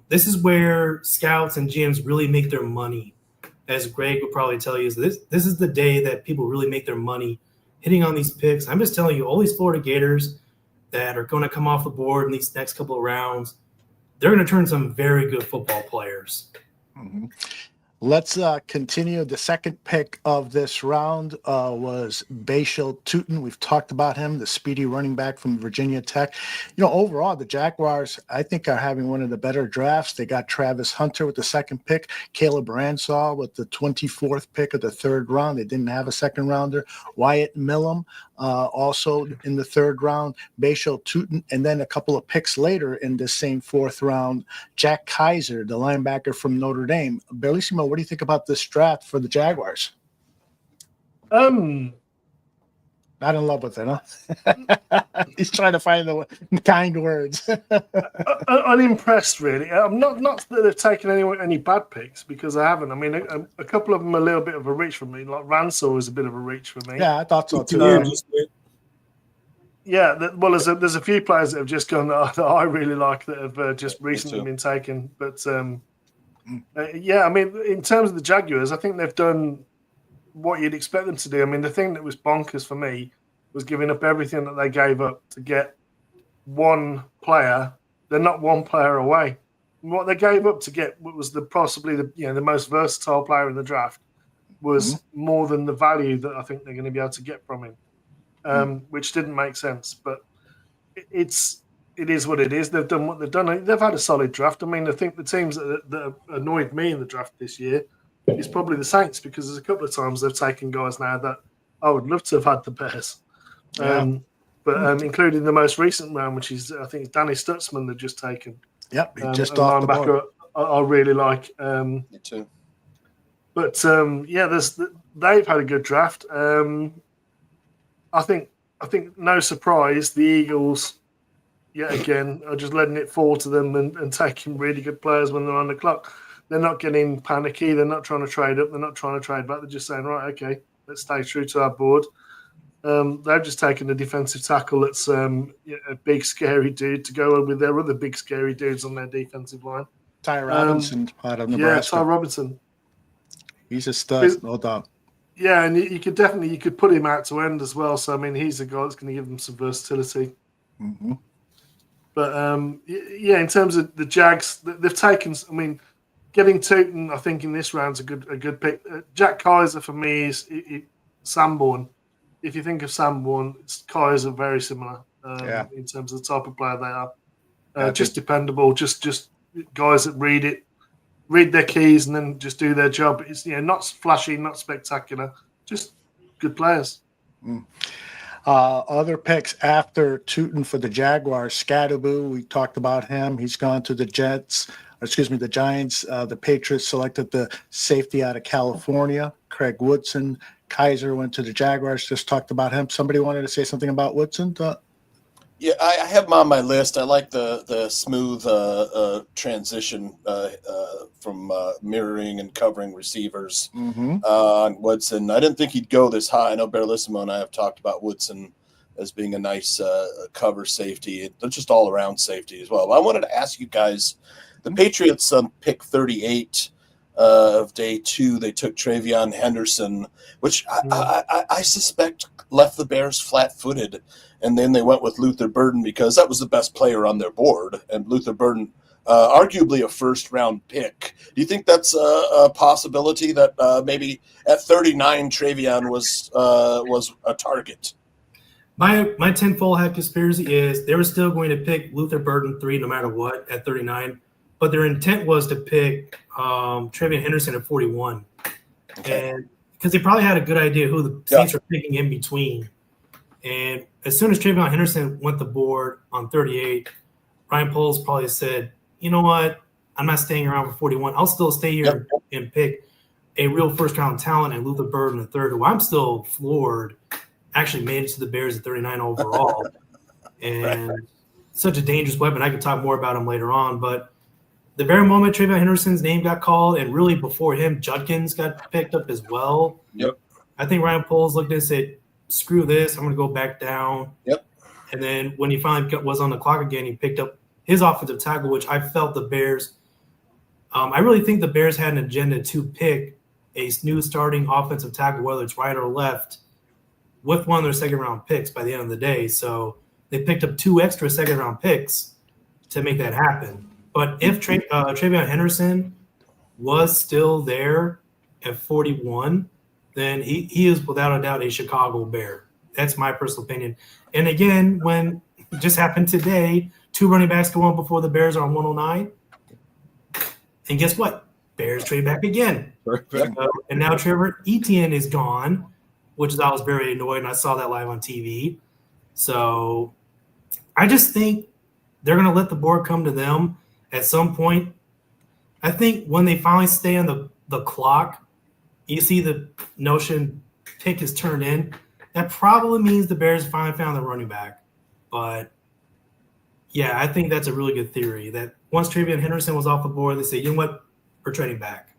This is where scouts and GMs really make their money. As Greg would probably tell you, is this is the day that people really make their money hitting on these picks. I'm just telling you, all these Florida Gators that are going to come off the board in these next couple of rounds, they're going to turn some very good football players. Mm-hmm. Let's continue. The second pick of this round was Bashil Tootin. We've talked about him, the speedy running back from Virginia Tech. Overall, the Jaguars, I think, are having one of the better drafts. They got Travis Hunter with the second pick, Caleb Ransall with the 24th pick of the third round. They didn't have a second rounder. Wyatt Millam also in the third round, Bashil Tootin, and then a couple of picks later in the same fourth round, Jack Kaiser, the linebacker from Notre Dame. Bellissimo, what do you think about this draft for the Jaguars? Not in love with it, huh? He's trying to find the kind words. Unimpressed, really. I'm not that they've taken any bad picks, because I haven't. I mean, a couple of them are a little bit of a reach for me. Like Ransall was a bit of a reach for me. Yeah, I thought so too. There's a few players that have just gone that I really like that have just recently been taken. But I mean, in terms of the Jaguars, I think they've done what you'd expect them to do. I mean, the thing that was bonkers for me was giving up everything that they gave up to get one player. They're not one player away. What they gave up to get was possibly the most versatile player in the draft was more than the value that I think they're going to be able to get from him, which didn't make sense. But it is what it is. They've done what they've done. They've had a solid draft. I mean, I think the teams that annoyed me in the draft this year is probably the Saints, because there's a couple of times they've taken guys now that I would love to have had the Bears. But including the most recent round, which is, I think, Danny Stutzman they've just taken. Yep, just off the board. I really like. Me too. But they've had a good draft. I think no surprise, the Eagles, yet again, are just letting it fall to them and taking really good players when they're on the clock. They're not getting panicky. They're not trying to trade up. They're not trying to trade back. They're just saying, right, okay, let's stay true to our board. They've just taken a defensive tackle that's a big, scary dude to go with their other big, scary dudes on their defensive line. Ty Robinson, part of Nebraska. Yeah, Ty Robinson. He's a stud, no doubt. Yeah, and you could put him out to end as well. So, I mean, he's a guy that's going to give them some versatility. Mm-hmm. But, in terms of the Jags, they've taken – I mean, getting Tootin, I think, in this round's a good pick. Jack Kaiser, for me, is Sanborn. If you think of Sanborn, Kaiser very similar in terms of the type of player they are. Just dependable, just guys that read their keys and then just do their job. It's not flashy, not spectacular, just good players. Other picks after Tootin for the Jaguars, Scadaboo, we talked about him. He's gone to the Giants. The Patriots selected the safety out of California, Craig Woodson. Kaiser went to the Jaguars, just talked about him. Somebody wanted to say something about Woodson? Yeah, I have him on my list. I like the smooth transition from mirroring and covering receivers on Woodson. I didn't think he'd go this high. I know Berlissimo and I have talked about Woodson as being a nice cover safety. They're just all-around safety as well. But I wanted to ask you guys, the Patriots pick 38 of day 2, they took Travion Henderson, which I suspect left the Bears flat-footed. And then they went with Luther Burden because that was the best player on their board. And Luther Burden, arguably a first-round pick. Do you think that's a possibility that maybe at 39 Travion was a target? My tenfold hat conspiracy is they were still going to pick Luther Burden 3 no matter what at 39, but their intent was to pick Travion Henderson at 41. Okay. And because they probably had a good idea who the Saints were picking in between. And as soon as Travion Henderson went the board on 38, Ryan Poles probably said, you know what? I'm not staying around for 41. I'll still stay here and pick a real first-round talent and Luther Burden at 3rd, who I'm still floored actually made it to the Bears at 39 overall. And such a dangerous weapon. I could talk more about him later on. But the very moment Travion Henderson's name got called, and really before him, Judkins got picked up as well. Yep. I think Ryan Poles looked and said, screw this, I'm going to go back down. Yep. And then when he finally was on the clock again, he picked up his offensive tackle, which I felt the Bears I really think the Bears had an agenda to pick a new starting offensive tackle, whether it's right or left, with one of their second-round picks by the end of the day. So they picked up 2 extra second-round picks to make that happen. But if Travion Henderson was still there at 41, then he is without a doubt a Chicago Bear. That's my personal opinion. And again, when it just happened today, 2 running backs go on before the Bears are on 109. And guess what? Bears trade back again. And now Trevor Etienne is gone, which is I was very annoyed, and I saw that live on TV. So I just think they're going to let the board come to them at some point. I think when they finally stay on the clock, you see the notion pick is turned in. That probably means the Bears finally found the running back. But, yeah, I think that's a really good theory, that once Travion Henderson was off the board, they say, you know what, we're trading back.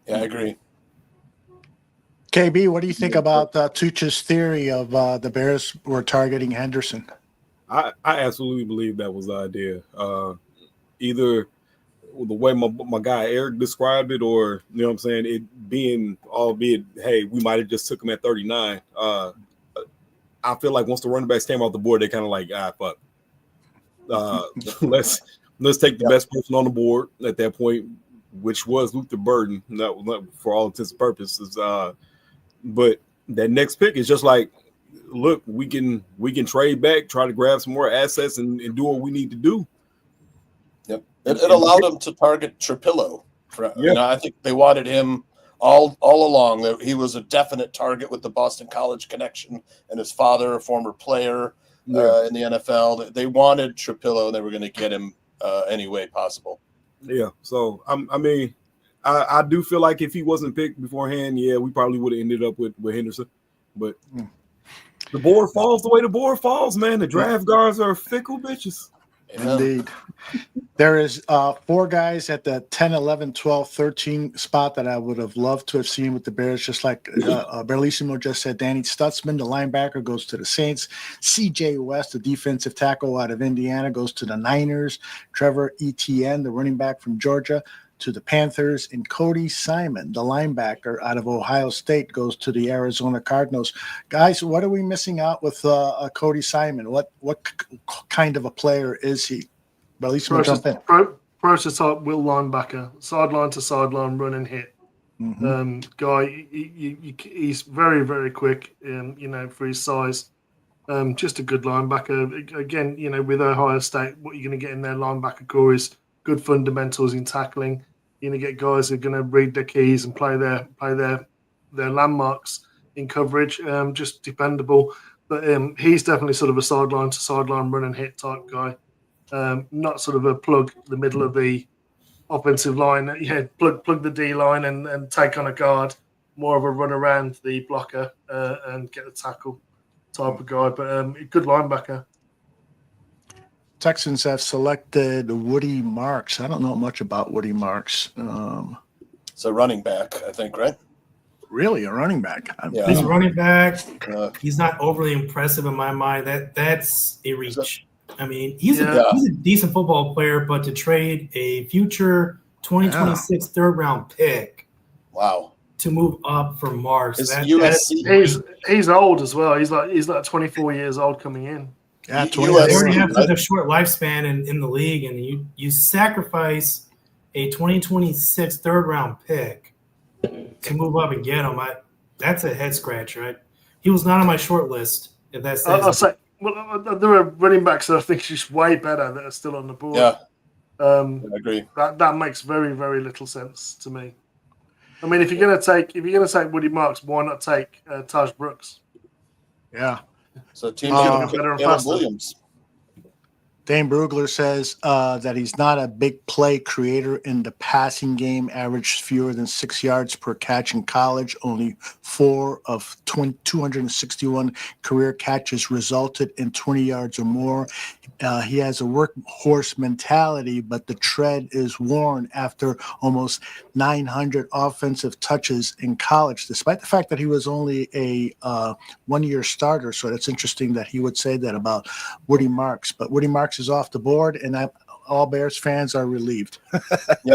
Yeah, I agree. KB, what do you think about Tuch's theory of the Bears were targeting Henderson? I absolutely believe that was the idea. Either the way my guy Eric described it, or, you know what I'm saying, it being, albeit, hey, we might have just took him at 39. I feel like once the running backs came off the board, they kind of like, fuck. Let's take the best person on the board at that point, which was Luther Burden. That was for all intents and purposes. But that next pick is just like, look, we can trade back, try to grab some more assets, and do what we need to do. Yep, it allowed them to target Trapillo. You know, I think they wanted him all along. That he was a definite target with the Boston College connection, and his father, a former player in the NFL. They wanted Trapillo, and they were going to get him any way possible. Yeah. So I do feel like if he wasn't picked beforehand, we probably would have ended up with Henderson. But the board falls the way the board falls, man. The draft guards are fickle bitches. Indeed. There is 4 guys at the 10, 11, 12, 13 spot that I would have loved to have seen with the Bears, just like Bellissimo just said. Danny Stutzman, the linebacker, goes to the Saints. C.J. West, the defensive tackle out of Indiana, goes to the Niners. Trevor Etienne, the running back from Georgia, to the Panthers, and Cody Simon, the linebacker out of Ohio State, goes to the Arizona Cardinals. Guys, what are we missing out with Cody Simon? What kind of a player is he? Bellissimo, jump in. Prototype will linebacker, sideline to sideline, run and hit. Guy, he's very, very quick, for his size. Just a good linebacker. Again, with Ohio State, what you're going to get in their linebacker core is good fundamentals in tackling. You're going to get guys who are going to read their keys and play their landmarks in coverage. Just dependable. But he's definitely sort of a sideline to sideline run and hit type guy. Not sort of a plug the middle of the offensive line. Plug the D line and take on a guard. More of a run around the blocker and get the tackle type of guy. But good linebacker. Texans have selected Woody Marks. I don't know much about Woody Marks. It's a running back, I think, right? Really, a running back? Yeah. He's a running back. He's not overly impressive in my mind. That's a reach. I mean, he's a decent football player, but to trade a future 2026 third-round pick, wow, to move up for Marks. He's old as well. He's like 24 years old coming in. Yeah, they already have such a short lifespan in the league, and you sacrifice a 2026 third-round pick to move up and get him. That's a head scratcher. He was not on my short list. If that's Well, there are running backs that I think is just way better that are still on the board. Yeah, I agree. That makes very, very little sense to me. I mean, if you're gonna take Woody Marks, why not take Taj Brooks? Yeah. So teams should have better and Caleb faster. Williams. Dane Brugler says that he's not a big play creator in the passing game, averaged fewer than 6 yards per catch in college. Only 4 of 261 career catches resulted in 20 yards or more. He has a workhorse mentality, but the tread is worn after almost 900 offensive touches in college, despite the fact that he was only a one-year starter. So that's interesting that he would say that about Woody Marks. But Woody Marks is off the board, and all Bears fans are relieved. Yeah.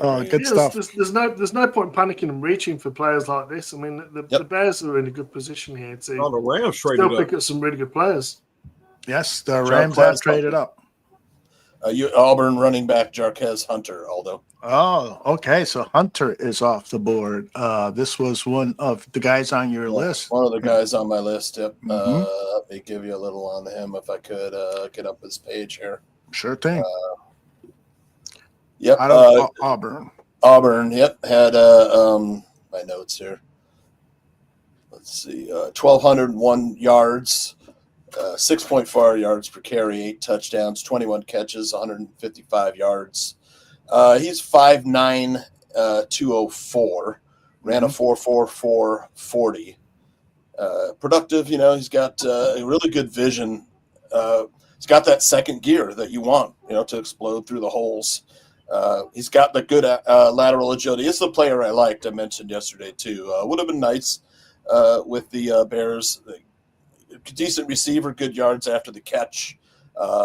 Good stuff. There's no point panicking and reaching for players like this. I mean, the Bears are in a good position here to the Rams traded still up. pick up some really good players. Yes, the Rams have traded up. Auburn running back Jarquez Hunter, Aldo. Oh, okay. So Hunter is off the board. This was one of the guys on your list. One of the guys on my list. Yep. Mhm. Let me give you a little on him if I could get up his page here. Sure thing. Yep. Out of Auburn. Auburn. Yep. Had my notes here. Let's see. 1,201 yards. 6.4 yards per carry, 8 touchdowns, 21 catches, 155 yards. He's 5'9", 204, ran a 4.44 40. Productive, he's got a really good vision. He's got that second gear that you want, to explode through the holes. He's got the good lateral agility. He's the player I liked. I mentioned yesterday too. Would have been nice with the Bears. Decent receiver, good yards after the catch.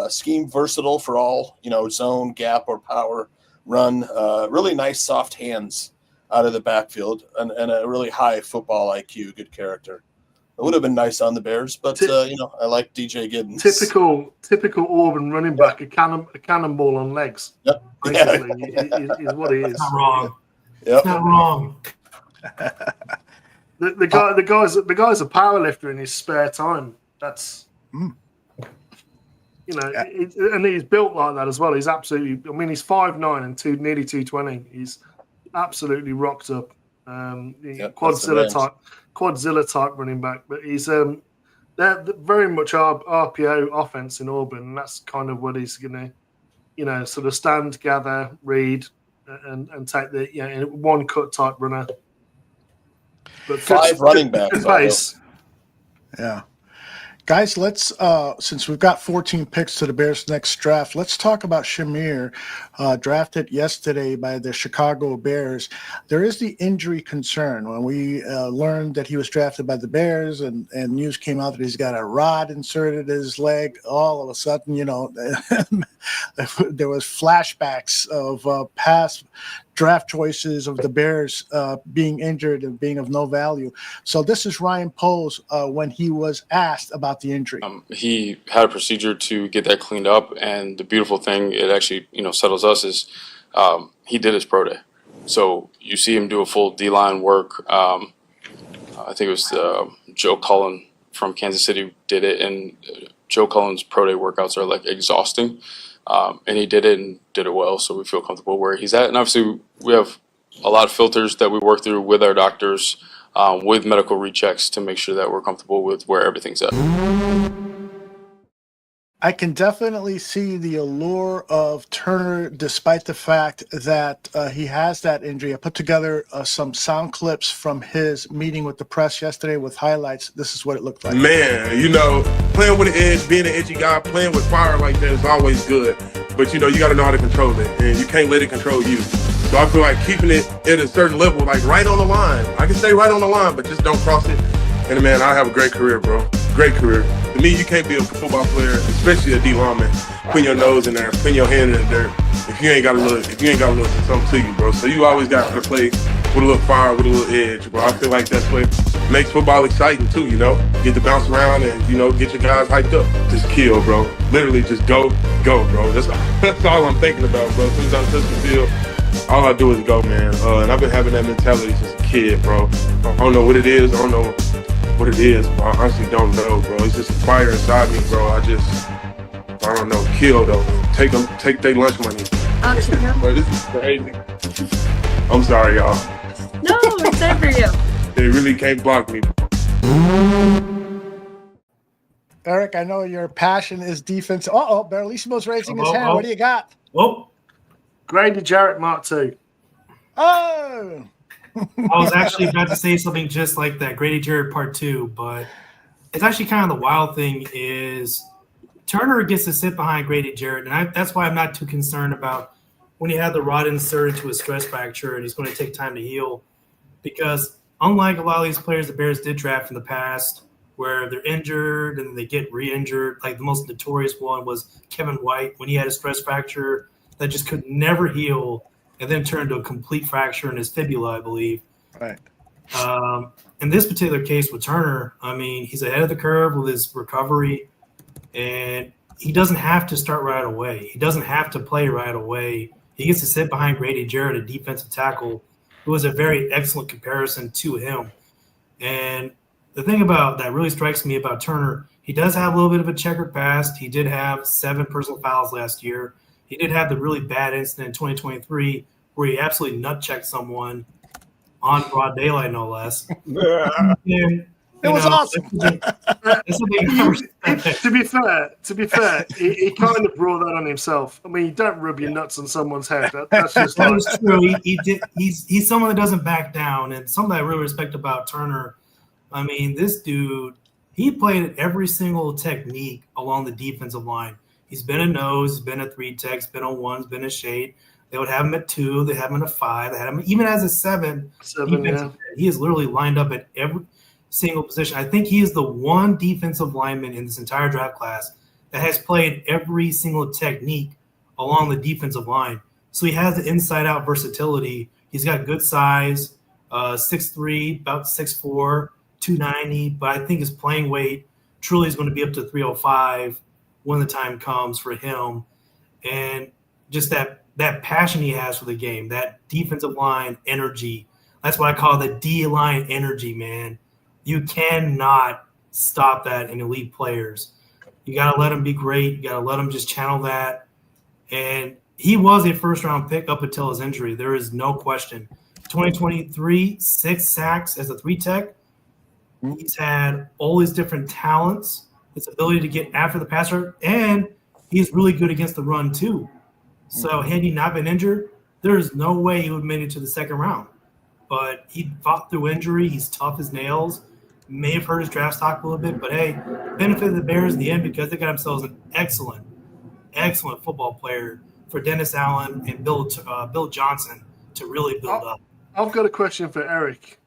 Scheme versatile for all, zone, gap, or power run. Really nice soft hands out of the backfield and a really high football IQ, good character. It would have been nice on the Bears, but I like DJ Giddens. Typical Auburn running back, a cannonball on legs. Yep. Basically, is what he is. Not wrong. Yep. Not wrong. The guy's a power lifter in his spare time. That's and he's built like that as well. He's absolutely. I mean, he's 5'9" and nearly 220. He's absolutely rocked up. Quadzilla type running back, but he's they're very much RPO offense in Auburn, and that's kind of what he's gonna, sort of stand, gather, read, and take the one cut type runner. But 5 running backs. Pace. Yeah. Guys, let's since we've got 14 picks to the Bears' next draft, let's talk about Shamir, drafted yesterday by the Chicago Bears. There is the injury concern. When we learned that he was drafted by the Bears and news came out that he's got a rod inserted in his leg, all of a sudden, there was flashbacks of past draft choices of the Bears being injured and being of no value. So this is Ryan Poles when he was asked about the injury. He had a procedure to get that cleaned up, and the beautiful thing, it actually settles us, is he did his pro day. So you see him do a full D-line work. I think it was Joe Cullen from Kansas City did it, and Joe Cullen's pro day workouts are like exhausting. And he did it and did it well, so we feel comfortable where he's at. And obviously, we have a lot of filters that we work through with our doctors, with medical rechecks to make sure that we're comfortable with where everything's at. I can definitely see the allure of Turner, despite the fact that he has that injury. I put together some sound clips from his meeting with the press yesterday with highlights. This is what it looked like. Man, playing with an edge, being an edgy guy, playing with fire like that is always good. But, you got to know how to control it, and you can't let it control you. So I feel like keeping it at a certain level, like right on the line. I can stay right on the line, but just don't cross it. And, man, I have a great career, bro. Great career. To me, you can't be a football player, especially a D lineman, putting your nose in there, putting your hand in the dirt, if you ain't got a little something to you, bro. So you always got to play with a little fire, with a little edge, bro. I feel like that's what makes football exciting too, Get to bounce around and, get your guys hyped up. Just kill, bro. Literally just go, bro. That's all I'm thinking about, bro. As soon as I touch the field, all I do is go, man. And I've been having that mentality since a kid, bro. I don't know what it is. I don't know what it is, bro. I honestly don't know, bro. It's just a fire inside me, bro. I don't know, kill them. Take their lunch money. Bro, this is crazy. I'm sorry, y'all. No, it's time for you. They really can't block me. Eric, I know your passion is defense. Barrelissimo's raising his hand. What do you got? Oh, Grady Jarrett Mark II. Oh! I was actually about to say something just like that, Grady Jarrett Part 2, but it's actually kind of the wild thing is Turner gets to sit behind Grady Jarrett, and that's why I'm not too concerned about when he had the rod inserted into a stress fracture and he's going to take time to heal, because unlike a lot of these players the Bears did draft in the past where they're injured and they get re-injured, like the most notorious one was Kevin White when he had a stress fracture that just could never heal and then turned to a complete fracture in his fibula, I believe. Right. In this particular case with Turner, I mean, he's ahead of the curve with his recovery, and he doesn't have to start right away. He doesn't have to play right away. He gets to sit behind Grady Jarrett, a defensive tackle, who was a very excellent comparison to him. And the thing about that really strikes me about Turner, he does have a little bit of a checkered past. He did have 7 personal fouls last year. He did have the really bad incident in 2023 where he absolutely nut-checked someone on broad daylight, no less. And, it was awesome. To be fair, he kind of brought that on himself. I mean, you don't rub your nuts on someone's head. That's just that is true. He's someone that doesn't back down, and something I really respect about Turner. I mean, this dude, he played every single technique along the defensive line. He's been a nose, he's been a 3-tech, he's been a 1, he's been a shade. They would have him at 2, they have him at a 5, they had him even as a 7. Yeah. He is literally lined up at every single position. I think he is the one defensive lineman in this entire draft class that has played every single technique along the defensive line. So he has the inside-out versatility. He's got good size, 6'3", about 6'4", 290, but I think his playing weight truly is going to be up to 305 when the time comes for him. And just that passion he has for the game, that defensive line energy, that's what I call the D-line energy, man. You cannot stop that in elite players. You got to let him be great. You got to let him just channel that. And he was a first-round pick up until his injury. There is no question. 2023, 6 sacks as a 3-tech. He's had all his different talents, his ability to get after the passer, and he's really good against the run too. So had he not been injured, there is no way he would have made it to the second round. But he fought through injury. He's tough as nails. May have hurt his draft stock a little bit, but hey, benefited the Bears in the end because they got themselves an excellent football player for Dennis Allen and Bill Johnson to really build up. I've got a question for Eric.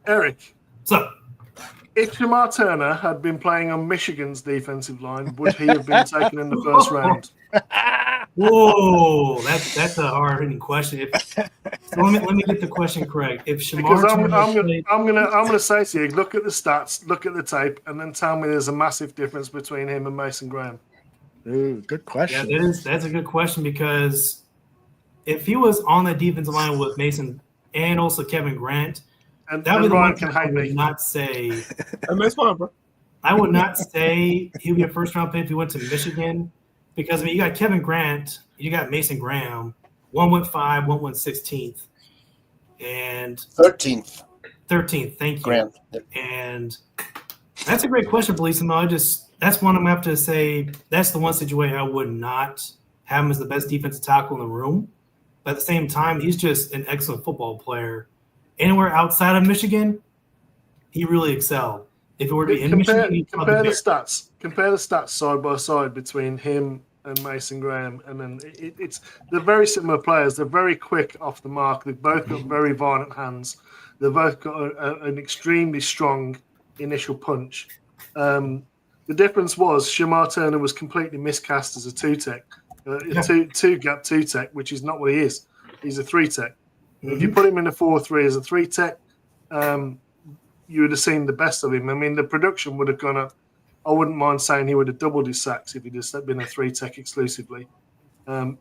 Eric, what's up? If Shamar Turner had been playing on Michigan's defensive line, would he have been taken in the first round? Whoa, that's a hard-hitting question. So let me get the question correct. If Shamar I'm gonna say to you, look at the stats, look at the tape, and then tell me there's a massive difference between him and Mason Graham. Ooh, good question. Yeah, that's a good question because if he was on the defensive line with Mason and also Kevin Grant, and that would Ryan can hate I would me. not say. That's fine, bro. I would not say he would be a first-round pick if he went to Michigan. Because, I mean, you got Kevin Grant, you got Mason Graham. One went 5, one went 16th. And 13th. 13th, thank you. Grant. And that's a great question, Bellissimo. That's one I'm going to have to say that's the one situation I would not have him as the best defensive tackle in the room. But at the same time, he's just an excellent football player. Anywhere outside of Michigan, he really excelled. If it were to be in Michigan, he'd compare the stats. Compare the stats side by side between him and Mason Graham, and then they're very similar players. They're very quick off the mark. They've both got very violent hands. They've both got an extremely strong initial punch. The difference was Shamar Turner was completely miscast as a 2-tech, two-gap 2-tech, which is not what he is. He's a 3-tech. Mm-hmm. If you put him in a 4-3 as a 3-tech, you would have seen the best of him. I mean, the production would have gone up. I wouldn't mind saying he would have doubled his sacks if he'd just been a 3-tech exclusively,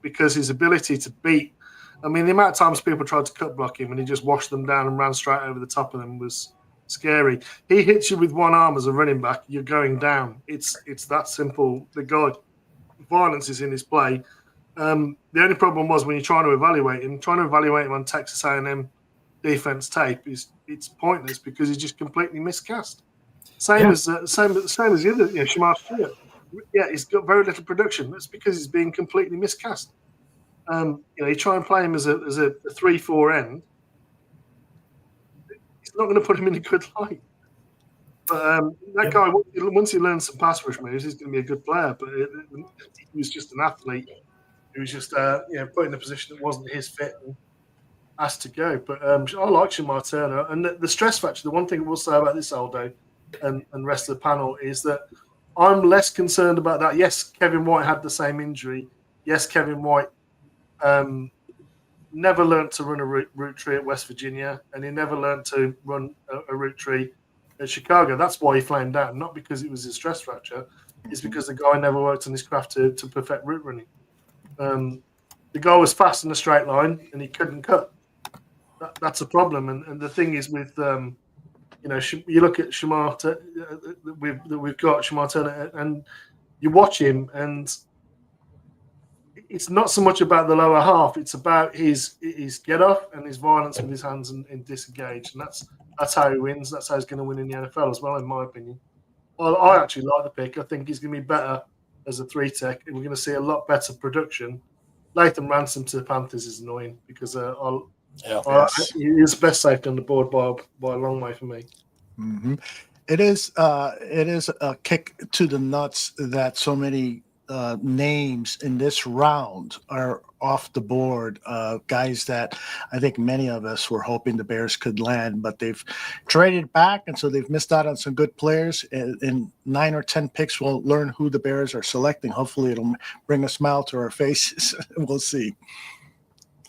because his ability to beat. I mean, the amount of times people tried to cut block him and he just washed them down and ran straight over the top of them was scary. He hits you with one arm as a running back, you're going down. It's that simple. The guy, violence is in his play. The only problem was when you're trying to evaluate him on Texas A&M defense tape it's pointless because he's just completely miscast. Same as the other, Shamar Stewart. Yeah, he's got very little production. That's because he's being completely miscast. You try and play him as a 3-4 end. It's not going to put him in a good light. But that guy, once he learns some pass rush moves, he's going to be a good player. But he was just an athlete. He was just put in a position that wasn't his fit and asked to go. But I like Shamar Turner. And the stress factor, the one thing we'll say about this Aldo and rest of the panel is that I'm less concerned about that. Yes, Kevin White had the same injury. Yes, Kevin White never learned to run a route tree at West Virginia, and he never learned to run a route tree at Chicago. That's why he flamed out, not because it was a stress fracture. It's because the guy never worked on his craft to perfect route running. The guy was fast in a straight line, and he couldn't cut. That's a problem. And the thing is with you look at Shamar that we've got Shamar Turner, and you watch him, and it's not so much about the lower half; it's about his get off and his violence with his hands and disengage, and that's how he wins. That's how he's going to win in the NFL as well, in my opinion. Well, I actually like the pick. I think he's going to be better as a 3-tech, and we're going to see a lot better production. Latham Ransom to the Panthers is annoying because he's the best safety on the board by a long way for me. Mm-hmm. It is a kick to the nuts that so many names in this round are off the board. Guys that I think many of us were hoping the Bears could land, but they've traded back, and so they've missed out on some good players. In 9 or 10 picks, we'll learn who the Bears are selecting. Hopefully, it'll bring a smile to our faces. We'll see.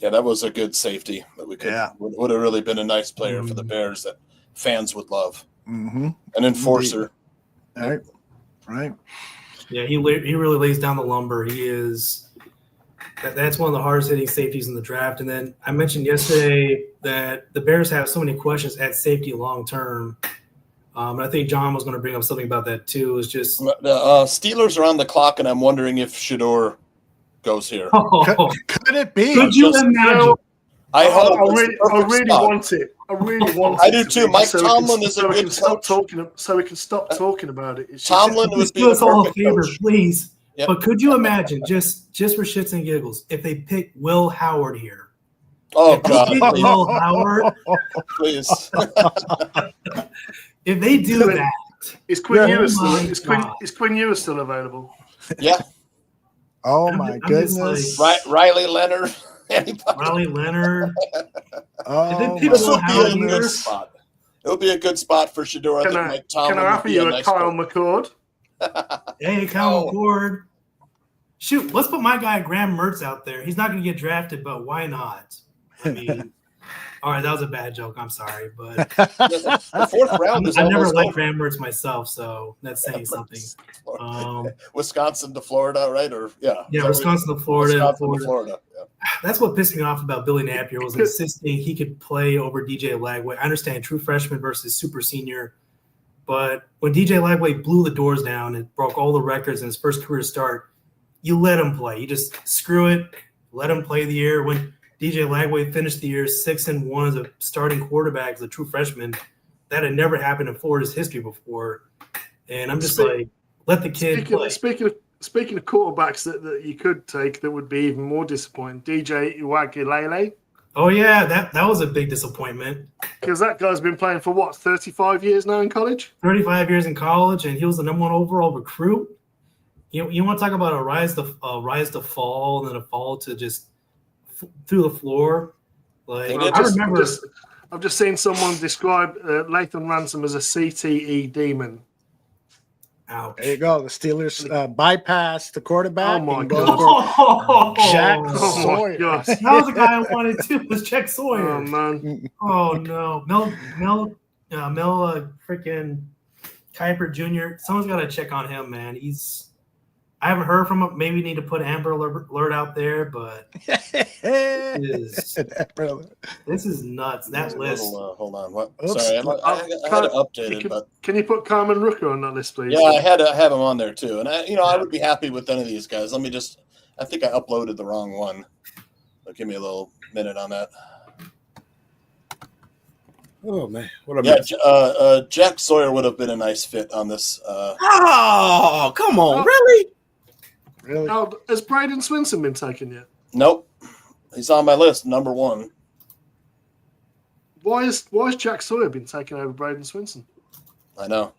Yeah, that was a good safety that we could would have really been a nice player for the Bears that fans would love. Mm-hmm. An enforcer. All right. Yeah, he really lays down the lumber. He is that's one of the hardest hitting safeties in the draft. And then I mentioned yesterday that the Bears have so many questions at safety long term. And I think John was going to bring up something about that too. It's just the Steelers are on the clock, and I'm wondering if Shador goes here. Could it be? Could you imagine? I really want it. I really want it. I do too. Mike Tomlin is a good coach. So we can stop talking about it. Tomlin would be do us all a favor, please. Yep. But could you imagine, just for shits and giggles, if they pick Will Howard here? Oh God, Will Howard, please. If they do that, is Quinn Ewers still available? Yeah. Oh my goodness! Riley Leonard. Riley Leonard. Oh, it would be a good spot for Shador. Can I offer you a Kyle McCord? Hey, Kyle McCord. Shoot, let's put my guy Graham Mertz out there. He's not going to get drafted, but why not? I mean, all right, that was a bad joke. I'm sorry, but the fourth round is I never liked Graham Mertz myself, so that's saying something. Wisconsin to Florida, right? Wisconsin to Florida. Florida. Yeah. That's what pissed me off about Billy Napier was insisting he could play over DJ Lagway. I understand true freshman versus super senior, but when DJ Lagway blew the doors down and broke all the records in his first career start, you let him play. You just screw it, let him play the year. When DJ Lagway finished the year 6-1 as a starting quarterback as a true freshman, that had never happened in Florida's history before. And I'm just let the kid play. Speaking of quarterbacks that you could take that would be even more disappointing, DJ Uiagalelei. Oh, yeah, that was a big disappointment. Because that guy's been playing for, 35 years now in college? 35 years in college, and he was the number 1 overall recruit. You want to talk about a rise to fall and then a fall to just through the floor? I've just seen someone describe Latham Ransom as a CTE demon. Ouch. There you go. The Steelers bypass the quarterback. Oh my God! Jack Sawyer. That was the guy I wanted to. Was Jack Sawyer? Oh man. Oh no, Mel, freaking Kuiper Jr. Someone's got to check on him, man. He's I haven't heard from him. Maybe need to put Amber Alert out there, but this is nuts. That list. Hold on. What? Oops. Sorry, I had it updated, but can you put Carmen Rucker on that list, please? yeah, I had to have him on there too. And I would be happy with any of these guys. Let me just. I think I uploaded the wrong one. So give me a little minute on that. Oh man, what I Yeah, Jack Sawyer would have been a nice fit on this. Oh, come on, really? Really? Now, has Braden Swinson been taken yet? Nope, he's on my list, number 1. Why has Jack Sawyer been taken over Braden Swinson? I know.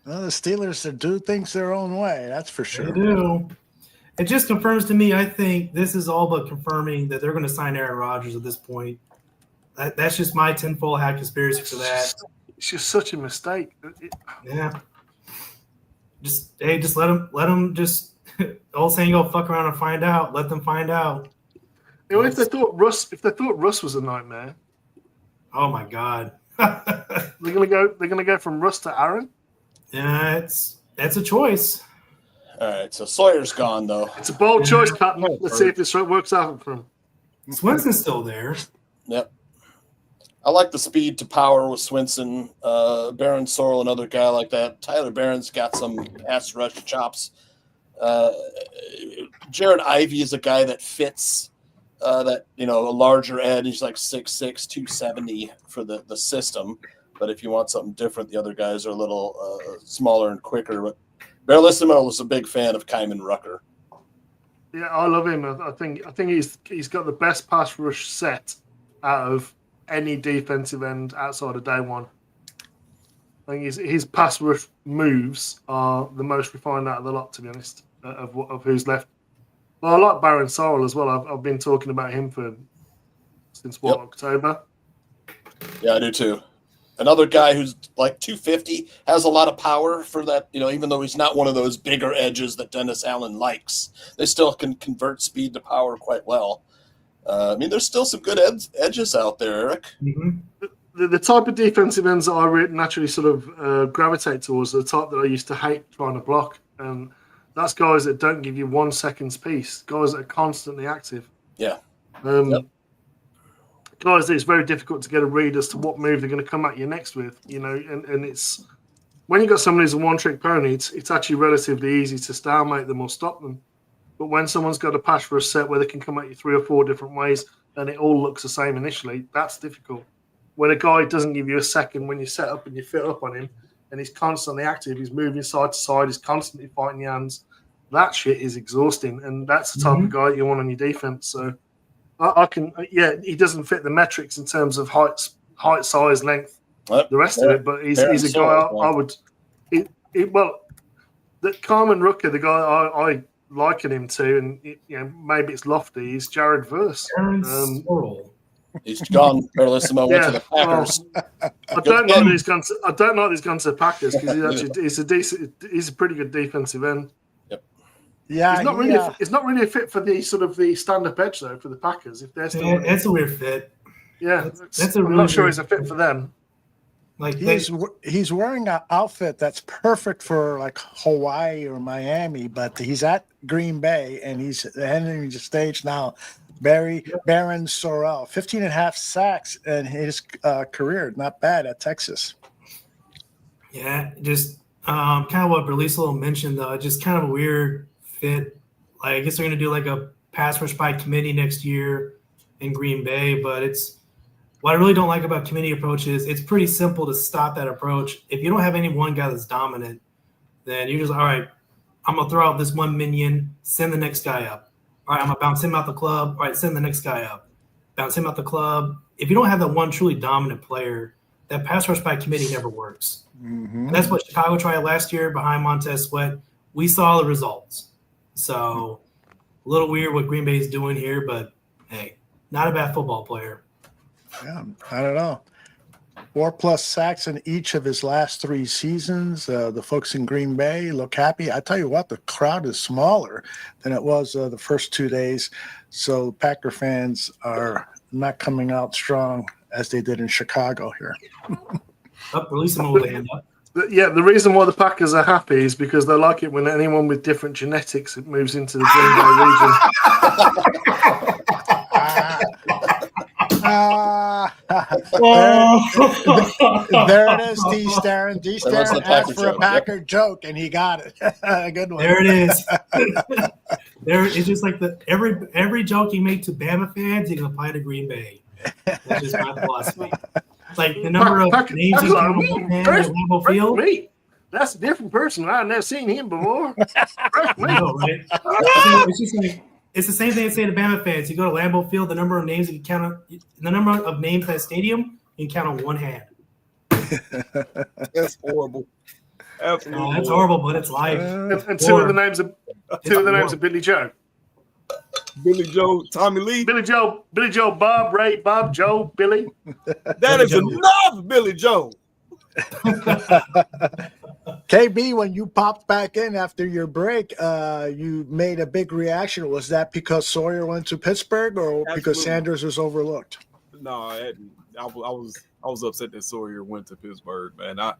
Well, the Steelers do things their own way. That's for sure. They do. It just confirms to me. I think this is all but confirming that they're going to sign Aaron Rodgers at this point. That's just my tinfoil hat conspiracy for that. It's just such a mistake. Yeah. Just let them just old saying go fuck around and find out. Let them find out. If they thought Russ was a nightmare, oh my God. they're gonna go from Russ to Aaron. Yeah, that's a choice. All right, so Sawyer's gone though. It's a bold choice, Captain. Let's see if this works out for him. Swinson's still there. Yep. I like the speed to power with Swinson, Baron Sorrell, another guy like that. Tyler Barron's got some pass rush chops. Jared Ivey is a guy that fits a larger edge. He's like 6'6", 270 for the system. But if you want something different, the other guys are a little smaller and quicker. But Barrelissimo was a big fan of Kyman Rucker. Yeah, I love him. I think he's got the best pass rush set out of any defensive end outside of day one. I think his pass rush moves are the most refined out of the lot, to be honest, of who's left. Well, I like Baron Sorrell as well. I've been talking about him since October. Yeah, I do too. Another guy who's like 250, has a lot of power for that, even though he's not one of those bigger edges that Dennis Allen likes. They still can convert speed to power quite well. There's still some good edges out there, Eric. Mm-hmm. The type of defensive ends that I naturally sort of gravitate towards are the type that I used to hate trying to block. And that's guys that don't give you 1 second's peace, guys that are constantly active. Yeah. Guys that it's very difficult to get a read as to what move they're going to come at you next with, and it's when you've got someone who's a one-trick pony, it's actually relatively easy to stalemate them or stop them. But when someone's got a pass for a set where they can come at you 3 or 4 different ways and it all looks the same initially, that's difficult. When a guy doesn't give you a second when you set up and you fit up on him and he's constantly active, he's moving side to side, he's constantly fighting your hands, that shit is exhausting. And that's the type of guy you want on your defense. So he doesn't fit the metrics in terms of height, size, length, the rest of it, but he's a guy I would that Carmen Rucker, the guy I liken him to, and maybe it's lofty, is Jared Verse. He's gone. Barrelissimo went to the Packers. I don't know that he's gone to the Packers because he's a pretty good defensive end. Yep. Yeah, it's not really a fit for the sort of the stand-up edge though for the Packers. If they're still, that's a weird fit. Yeah, I'm not sure it's a fit for them. Like he's wearing an outfit that's perfect for like Hawaii or Miami, but he's at Green Bay and he's entering the stage now. Baron Sorrell, 15.5 sacks in his career. Not bad at Texas. Yeah, just kind of what Berliso mentioned, though. Just kind of a weird fit. Like, I guess they're going to do like a pass rush by committee next year in Green Bay, but what I really don't like about committee approaches, it's pretty simple to stop that approach. If you don't have any one guy that's dominant, then you're just, all right, I'm going to throw out this one minion, send the next guy up. All right, I'm going to bounce him out the club. All right, send the next guy up. Bounce him out the club. If you don't have that one truly dominant player, that pass rush by committee never works. Mm-hmm. And that's what Chicago tried last year behind Montez Sweat. We saw the results. So a little weird what Green Bay is doing here, but, hey, not a bad football player. Yeah, I don't know. 4+ sacks in each of his last 3 seasons. The folks in Green Bay look happy. I tell you what, the crowd is smaller than it was the first 2 days. So Packer fans are not coming out strong as they did in Chicago here. Release them over the hand up. The reason why the Packers are happy is because they like it when anyone with different genetics moves into the Green There, there it is, D. Starren. D. That was Starren the Packer asked for a joke, Packer joke, and he got it. Good one. There it is. It's just like every joke you make to Bama fans, you can apply to Green Bay. That's just my philosophy. It's like the number of names you count on hand at Lambeau Field. Me. That's a different person. I've never seen him before. I know, right? It's just like it's the same thing I say to Bama fans. You go to Lambeau Field, the number of names you can count on, the number of names at stadium, you can count on one hand. That's horrible. Absolutely. That's horrible, but it's life. And two of the names are Billy Joe. Billy Joe, Tommy Lee. Billy Joe, Bob, Ray, Bob, Joe, Billy. That is enough, Billy Joe. KB, when you popped back in after your break, you made a big reaction. Was that because Sawyer went to Pittsburgh, or because Sanders was overlooked? No, I was upset that Sawyer went to Pittsburgh, man. I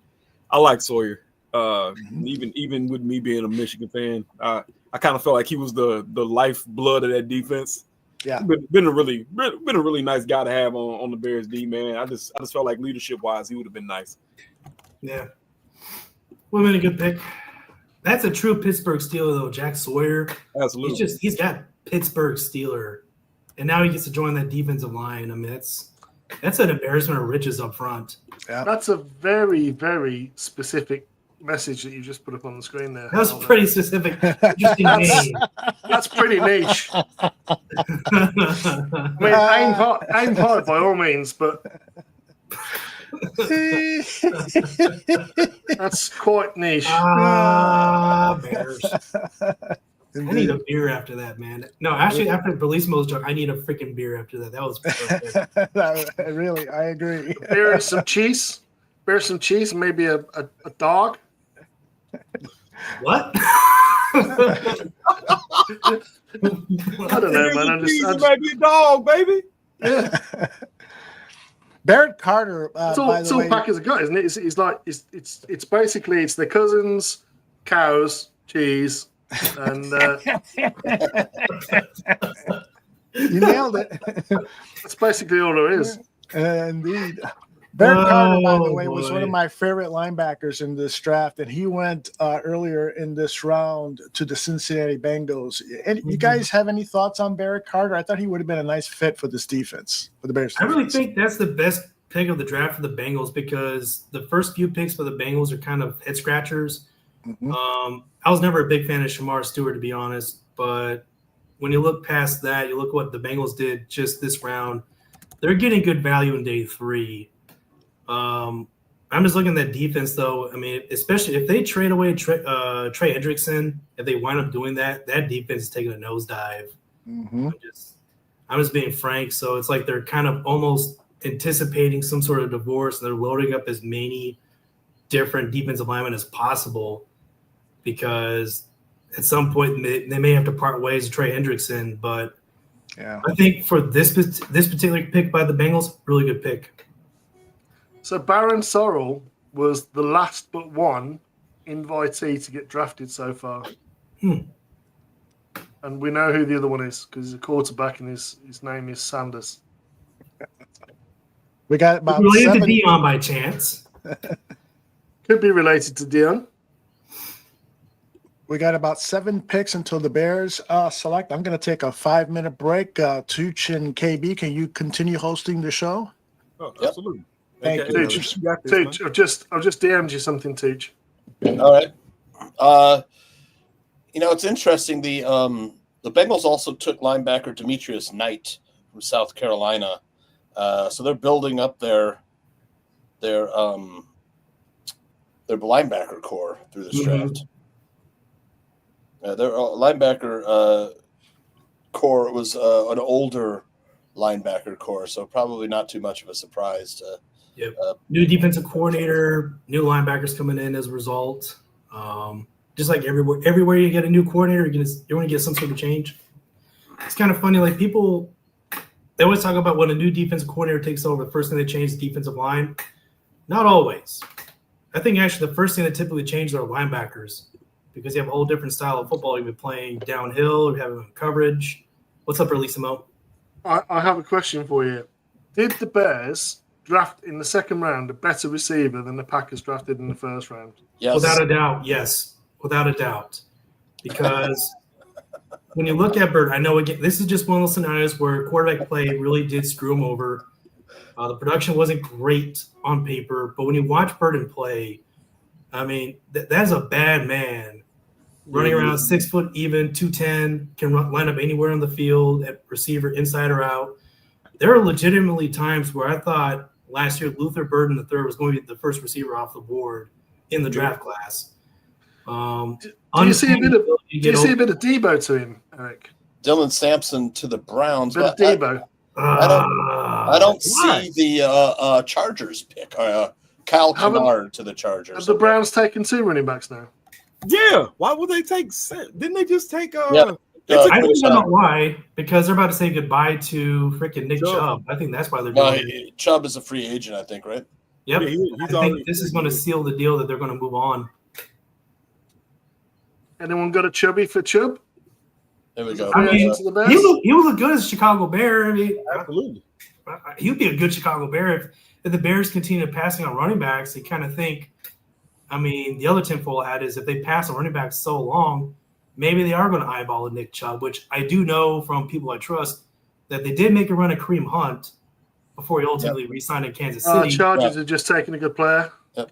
like Sawyer. Even with me being a Michigan fan, I kind of felt like he was the lifeblood of that defense. Yeah, been a really nice guy to have on the Bears D, man. I just felt like leadership wise, he would have been nice. Yeah, would have been a good pick. That's a true Pittsburgh Steeler, though. Jack Sawyer. Absolutely, he's got Pittsburgh Steeler, and now he gets to join that defensive line. I mean, that's an embarrassment of riches up front. Yeah, that's a very, very specific message that you just put up on the screen there. That was pretty specific. That's pretty niche. I mean, aim hard by all means, but that's quite niche. Bears. I need a beer after that, man. No, actually, after Bellissimo's joke, I need a freaking beer after that. That was perfect. Really, I agree. Beer and some cheese. Maybe a dog. What? I don't know, man. I just might be a dog, baby. Yeah. Barrett Carter. It's all Packers have got, isn't it? It's basically the cousins, cows, cheese, and you nailed it. That's basically all there is. Indeed. Barrett Carter, by the way, was one of my favorite linebackers in this draft, and he went earlier in this round to the Cincinnati Bengals. And you guys have any thoughts on Barrett Carter? I thought he would have been a nice fit for this defense, for the Bears. I really think that's the best pick of the draft for the Bengals, because the first few picks for the Bengals are kind of head scratchers. Mm-hmm. I was never a big fan of Shamar Stewart, to be honest, but when you look past that, you look what the Bengals did just this round. They're getting good value in day 3. I'm just looking at that defense, though. I mean, especially if they trade away Trey Hendrickson, if they wind up doing that, that defense is taking a nosedive. Mm-hmm. I'm just being frank. So it's like they're kind of almost anticipating some sort of divorce, and they're loading up as many different defensive linemen as possible, because at some point they may have to part ways with Trey Hendrickson. But yeah, I think for this particular pick by the Bengals, really good pick. So Baron Sorrell was the last but one invitee to get drafted so far. And we know who the other one is, because he's a quarterback and his name is Sanders. We got about related to Dion by chance. Could be related to Dion. We got about 7 picks until the Bears select. I'm going to take a 5-minute break. Tooch and KB, can you continue hosting the show? Oh, absolutely. Thank you. Tooch, I've just DM'd you something, Tooch. All right. It's interesting. The Bengals also took linebacker Demetrius Knight from South Carolina. So they're building up their linebacker core through this draft. Their linebacker core was an older linebacker core, so probably not too much of a surprise. Yep. New defensive coordinator, new linebackers coming in as a result. Just like everywhere you get a new coordinator, you're going to get some sort of change. It's kind of funny. Like people, they always talk about when a new defensive coordinator takes over, the first thing they change is the defensive line. Not always. I think actually the first thing that typically changes are linebackers because you have a whole different style of football. You've been playing downhill, you have coverage. What's up, Earlissimo? I have a question for you. Did the Bears draft in the second round a better receiver than the Packers drafted in the first round? Yes. Without a doubt, yes. Without a doubt. Because when you look at Bird, I know again, this is just one of those scenarios where quarterback play really did screw him over. The production wasn't great on paper, but when you watch Burden play, I mean, that's a bad man. Running around 6 foot even, 210, can line up anywhere on the field at receiver, inside or out. There are legitimately times where I thought last year Luther Burden III was going to be the first receiver off the board in the draft class. Do you see a bit of Debo to him, Eric? Dylan Sampson to the Browns. Bit of Debo. I don't see the Chargers pick. Kyle Kennard to the Chargers. Have the Browns taken 2 running backs now? Yeah. Why would they take? Didn't they just take? I don't know why, because they're about to say goodbye to freaking Nick Chubb. I think that's why they're doing it. Chubb is a free agent, I think, right? Yep. I think this is going to seal the deal that they're going to move on. Anyone got a Chubby for Chubb? There we go. I mean, he would look good as a Chicago Bear. I mean, absolutely. He would be a good Chicago Bear if the Bears continue passing on running backs. They kind of think, I mean, the other tinfoil hat is if they pass on running backs so long, maybe they are going to eyeball a Nick Chubb, which I do know from people I trust that they did make a run at Kareem Hunt before he ultimately re-signed in Kansas City. Chargers are just taking a good player. Yep.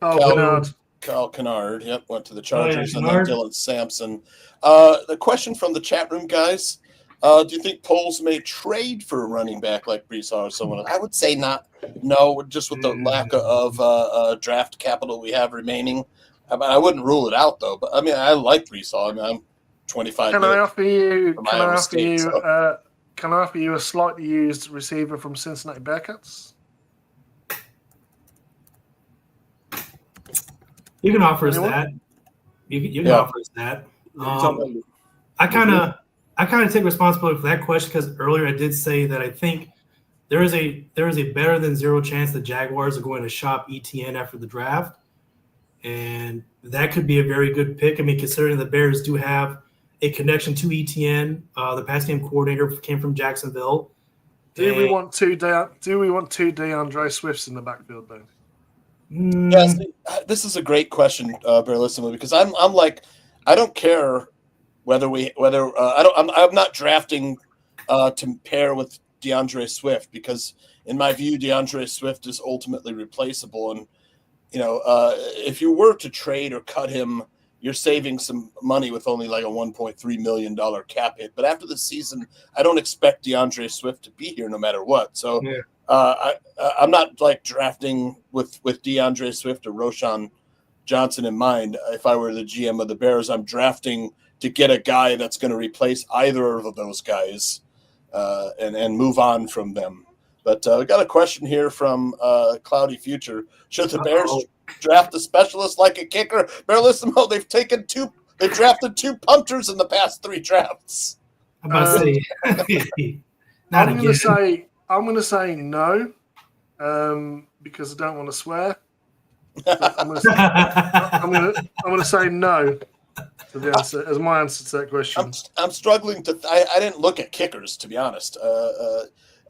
Kyle Kennard, went to the Chargers, and then Dylan Sampson. The question from the chat room, guys, do you think Poles may trade for a running back like Brees Hall or someone else? I would say not. No, just with the lack of draft capital we have remaining. I wouldn't rule it out, though. But, I mean, I like Brees Hall. I mean, I'm 25 Can I offer you a slightly used receiver from Cincinnati Bearcats? You can offer us that. You can offer us that. I kind of take responsibility for that question because earlier I did say that I think there is a better than zero chance the Jaguars are going to shop ETN after the draft, and that could be a very good pick. I mean, considering the Bears do have a connection to ETN, the pass game coordinator came from Jacksonville. Do we want two DeAndre Swifts in the backfield though? Yes, this is a great question, Barroom, because I'm like, I don't care I'm not drafting to pair with DeAndre Swift because in my view DeAndre Swift is ultimately replaceable, and if you were to trade or cut him, you're saving some money with only like a $1.3 million cap hit. But after the season, I don't expect DeAndre Swift to be here no matter what. So. Yeah. I'm not like drafting with DeAndre Swift or Roschon Johnson in mind. If I were the GM of the Bears, I'm drafting to get a guy that's going to replace either of those guys and move on from them. But we got a question here from Cloudy Future. Should the Bears draft a specialist like a kicker? Barroom, they've drafted 2 punters in the past 3 drafts. I'm about to say, I'm going to say no, because I don't want to swear. I'm going to say no to the answer as my answer to that question. I'm struggling to. I didn't look at kickers, to be honest.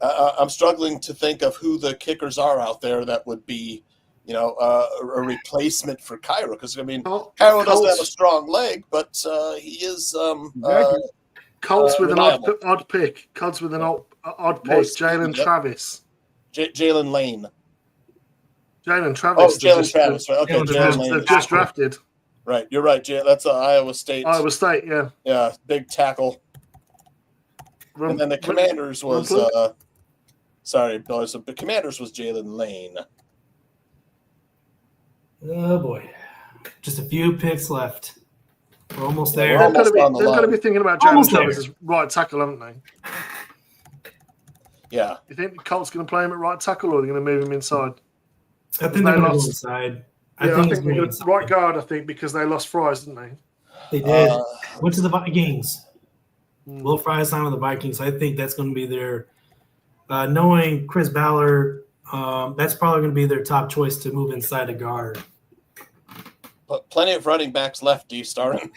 I'm struggling to think of who the kickers are out there that would be, a replacement for Cairo. Because I mean, Cairo doesn't have a strong leg, but he is. Colts with an odd pick. Colts with an odd pick. Jalen Travis. Jalen Lane. Jalen Travis. Jalen Travis. Right. Okay, Jalen Lane. They've just drafted. Right. You're right, Jay. That's Iowa State. Iowa State, yeah. Yeah, big tackle. And then the Commanders was sorry, Bill. The Commanders was Jalen Lane. Oh boy. Just a few picks left. We're almost there. They're going to be thinking about Jalen Travis as right tackle, haven't they? Yeah. You think the Colts going to play him at right tackle, or are they going to move him inside? I think they're going to go inside. I think they're going to right guard. I think because they lost Fries, didn't they? They did. Went to the Vikings. Will Fries signed with the Vikings. I think that's going to be their. Knowing Chris Ballard, that's probably going to be their top choice to move inside a guard. But plenty of running backs left. Do you start him?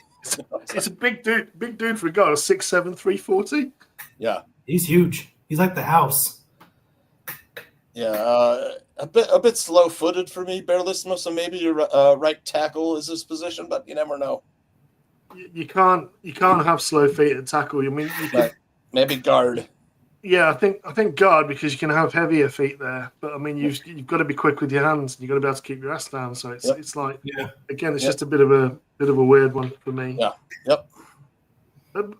It's a big dude for a guy, 6'7", 340. Yeah, He's huge. He's like the house. yeah. A bit slow-footed for me, Berlismo. So maybe your right tackle is his position, but you never know. You can't have slow feet at tackle. I mean, you can, Right. Maybe guard. yeah, I think guard, because you can have heavier feet there. But I mean, you've got to be quick with your hands, and you've got to be able to keep your ass down. So it's like, again, it's just a bit of a weird one for me. Yeah. Yep.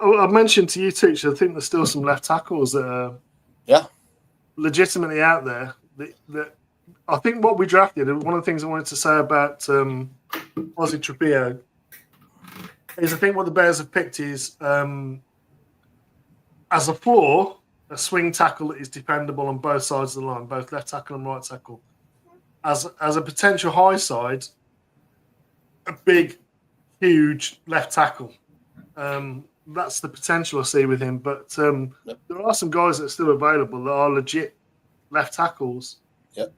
I mentioned to you, Teach, I think there's still some left tackles that are legitimately out there. That I think what we drafted, and one of the things I wanted to say about Ozzy Trapio is I think what the Bears have picked is as a floor, a swing tackle that is dependable on both sides of the line, both left tackle and right tackle. As a potential high side, a big, huge left tackle. That's the potential I see with him. But there are some guys that are still available that are legit left tackles. Yep.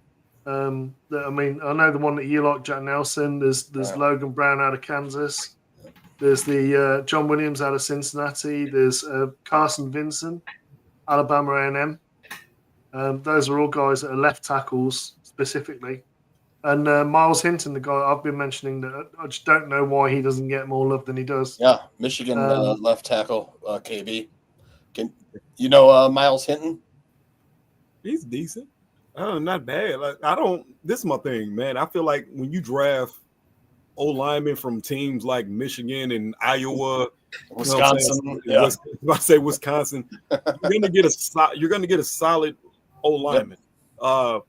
I mean, I know the one that you like, Jack Nelson. There's Logan Brown out of Kansas. There's the John Williams out of Cincinnati. There's Carson Vincent, Alabama A&M. Those are all guys that are left tackles specifically. And Miles Hinton, the guy I've been mentioning, that I just don't know why he doesn't get more love than he does. Yeah, Michigan left tackle, KB. Miles Hinton? He's decent. Oh, not bad. Like, this is my thing, man. I feel like when you draft O-linemen from teams like Michigan and Iowa, Wisconsin, I say Wisconsin, you're gonna get a solid O-lineman. Yep.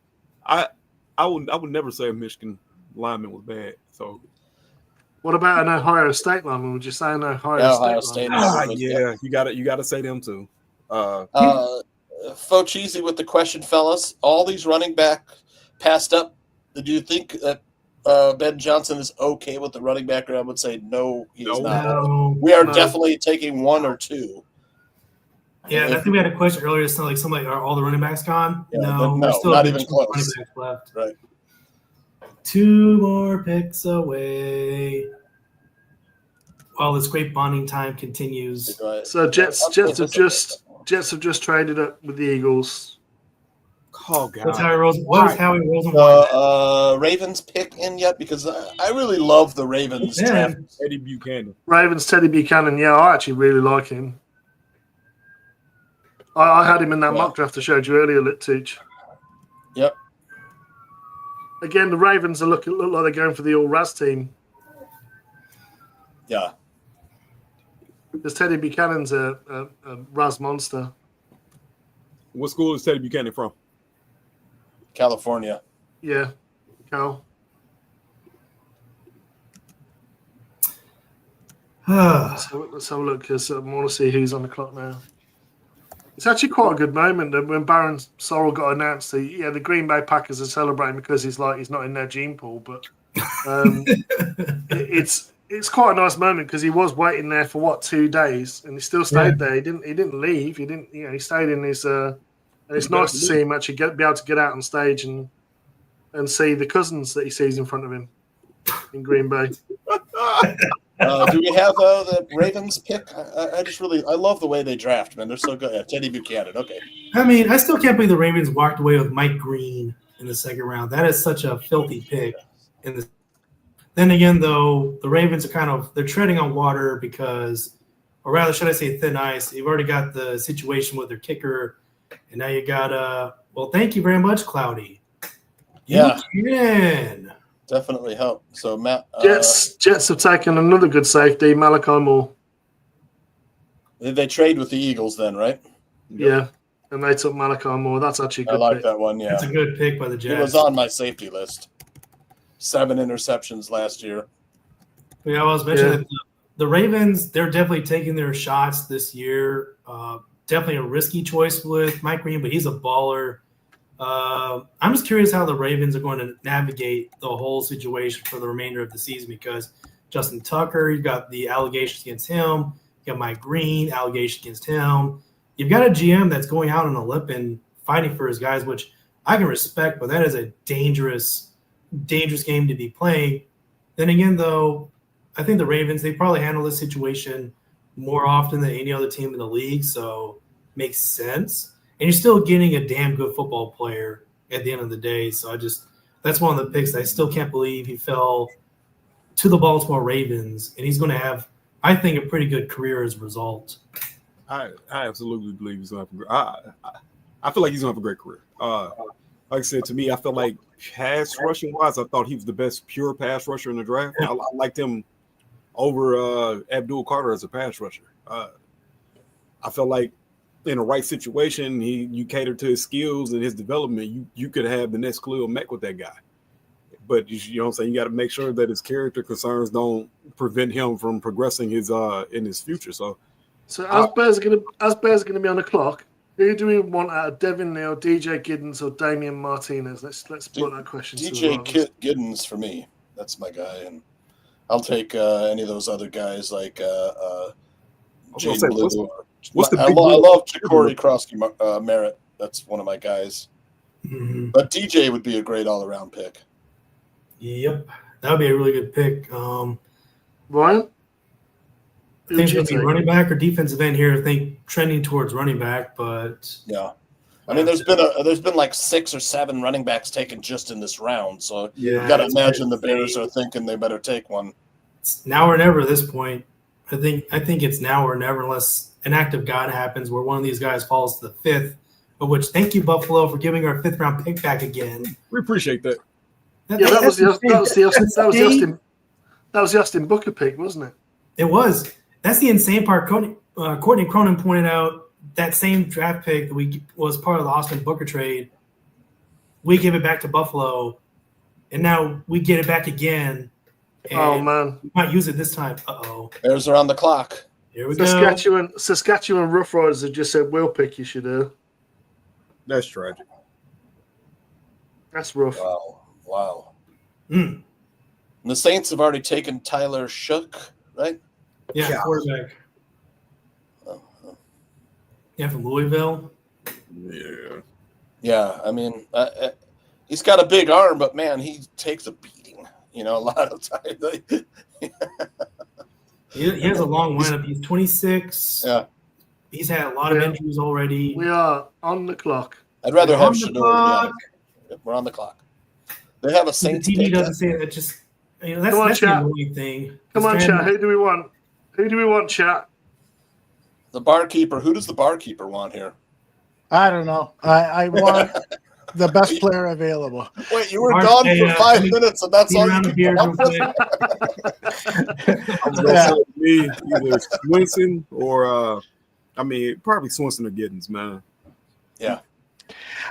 I would never say a Michigan lineman was bad. So, what about an Ohio State lineman? Would you say an Ohio State lineman? Yeah, you got to say them too. Faux cheesy with the question, fellas. All these running back passed up. Do you think that Ben Johnson is okay with the running back? Or I would say no, he's not. No, we are definitely taking one or two. Yeah, and I think we had a question earlier. So like, are all the running backs gone? Yeah, no, we're still not even close. Running backs left. Right. 2 more picks away. While this great bonding time continues. So Jets have just traded up with the Eagles. Oh God! That's how he rolls. What is Howie rolls? Ravens pick in yet? Because I really love the Ravens draft. Teddy Buchanan. Teddy Buchanan. Yeah, I actually really like him. I had him in that mock draft I showed you earlier, Littuch. Yep. Again, the Ravens look like they're going for the all-Raz team. Yeah. Because Teddy Buchanan's a Raz monster. What school is Teddy Buchanan from? California. Yeah, Cal. So let's have a look, because I want to see who's on the clock now. It's actually quite a good moment that when Baron Sorrell got announced. The Green Bay Packers are celebrating because he's not in their gene pool, but it's quite a nice moment because he was waiting there for 2 days and he still stayed there. He didn't leave. He stayed in his. And it's nice to see him actually be able to get out on stage and see the cousins that he sees in front of him in Green Bay. Do we have the Ravens pick? I love the way they draft, man. They're so good. Yeah, Teddy Buchanan. Okay. I mean, I still can't believe the Ravens walked away with Mike Green in the second round. That is such a filthy pick. Then again, though, the Ravens are they're treading on water because, or rather, should I say thin ice? You've already got the situation with their kicker, and now you got thank you very much, Cloudy. Yeah. You can. Definitely help. So Matt, Jets have taken another good safety, Malachi Moore. They trade with the Eagles then, right? Yeah, and they took Malachi Moore. That's actually a good. I like pick. that one. Yeah, that's a good pick by the Jets. It was on my safety list. 7 interceptions last year. Yeah, I was mentioning that the Ravens. They're definitely taking their shots this year. Definitely a risky choice with Mike Green, but he's a baller. I'm just curious how the Ravens are going to navigate the whole situation for the remainder of the season because Justin Tucker, you've got the allegations against him. You got Mike Green, allegations against him. You've got a GM that's going out on a lip and fighting for his guys, which I can respect, but that is a dangerous game to be playing. Then again, though, I think the Ravens, they probably handle this situation more often than any other team in the league, so makes sense. And you're still getting a damn good football player at the end of the day. So that's one of the picks that I still can't believe he fell to the Baltimore Ravens, and he's going to have, I think, a pretty good career as a result. I absolutely believe he's going to have I feel like he's going to have a great career. Like I said, to me, I felt like pass rushing wise, I thought he was the best pure pass rusher in the draft. I liked him over Abdul Carter as a pass rusher. I felt like in the right situation, you cater to his skills and his development, you could have the next Khalil Mack with that guy. But you know what I'm saying? You got to make sure that his character concerns don't prevent him from progressing in his future. So as Bears are gonna be on the clock, who do we want out of Devin Neal, DJ Giddens, or Damian Martinez? Let's put that question. DJ Giddens for me. That's my guy, and I'll take any of those other guys like Jaden Blue. I love Ja'Cory Krosky Merritt. That's one of my guys. Mm-hmm. But DJ would be a great all-around pick. Yep, that would be a really good pick. Ryan? I think it'll be running back or defensive end here. I think trending towards running back, but yeah, I mean, there's been like 6 or 7 running backs taken just in this round. So you got to imagine the Bears are thinking they better take one. It's now or never at this point. I think it's now or never unless an act of God happens where one of these guys falls to the 5th. Of which, thank you, Buffalo, for giving our 5th round pick back again. We appreciate that. That was the Austin Booker pick, wasn't it? It was. That's the insane part. Courtney Cronin pointed out that same draft pick that was part of the Austin Booker trade. We give it back to Buffalo, and now we get it back again. Oh man, we might use it this time. Bears are on the clock. Here we go. Saskatchewan Roughriders have just said we'll pick you, Shadeur. That's tragic. That's rough. Wow. Mm. And the Saints have already taken Tyler Shook, right? Yeah, quarterback. Yeah, from Louisville. Yeah. I mean, he's got a big arm, but man, he takes a beating. A lot of times. He has a long lineup. He's 26. Yeah. He's had a lot of injuries already. We are on the clock. I'd rather have Shador. Yeah. We're on the clock. They have a Saints. The TV doesn't say that. Just that's the annoying thing. Come on, chat. Who do we want? Who do we want, chat? The barkeeper. Who does the barkeeper want here? I don't know. I want the best player available. Wait, you were gone for 5 minutes, and that's all you can come with? I was going to say me, either Swinson or, probably Swinson or Giddens, man. Yeah.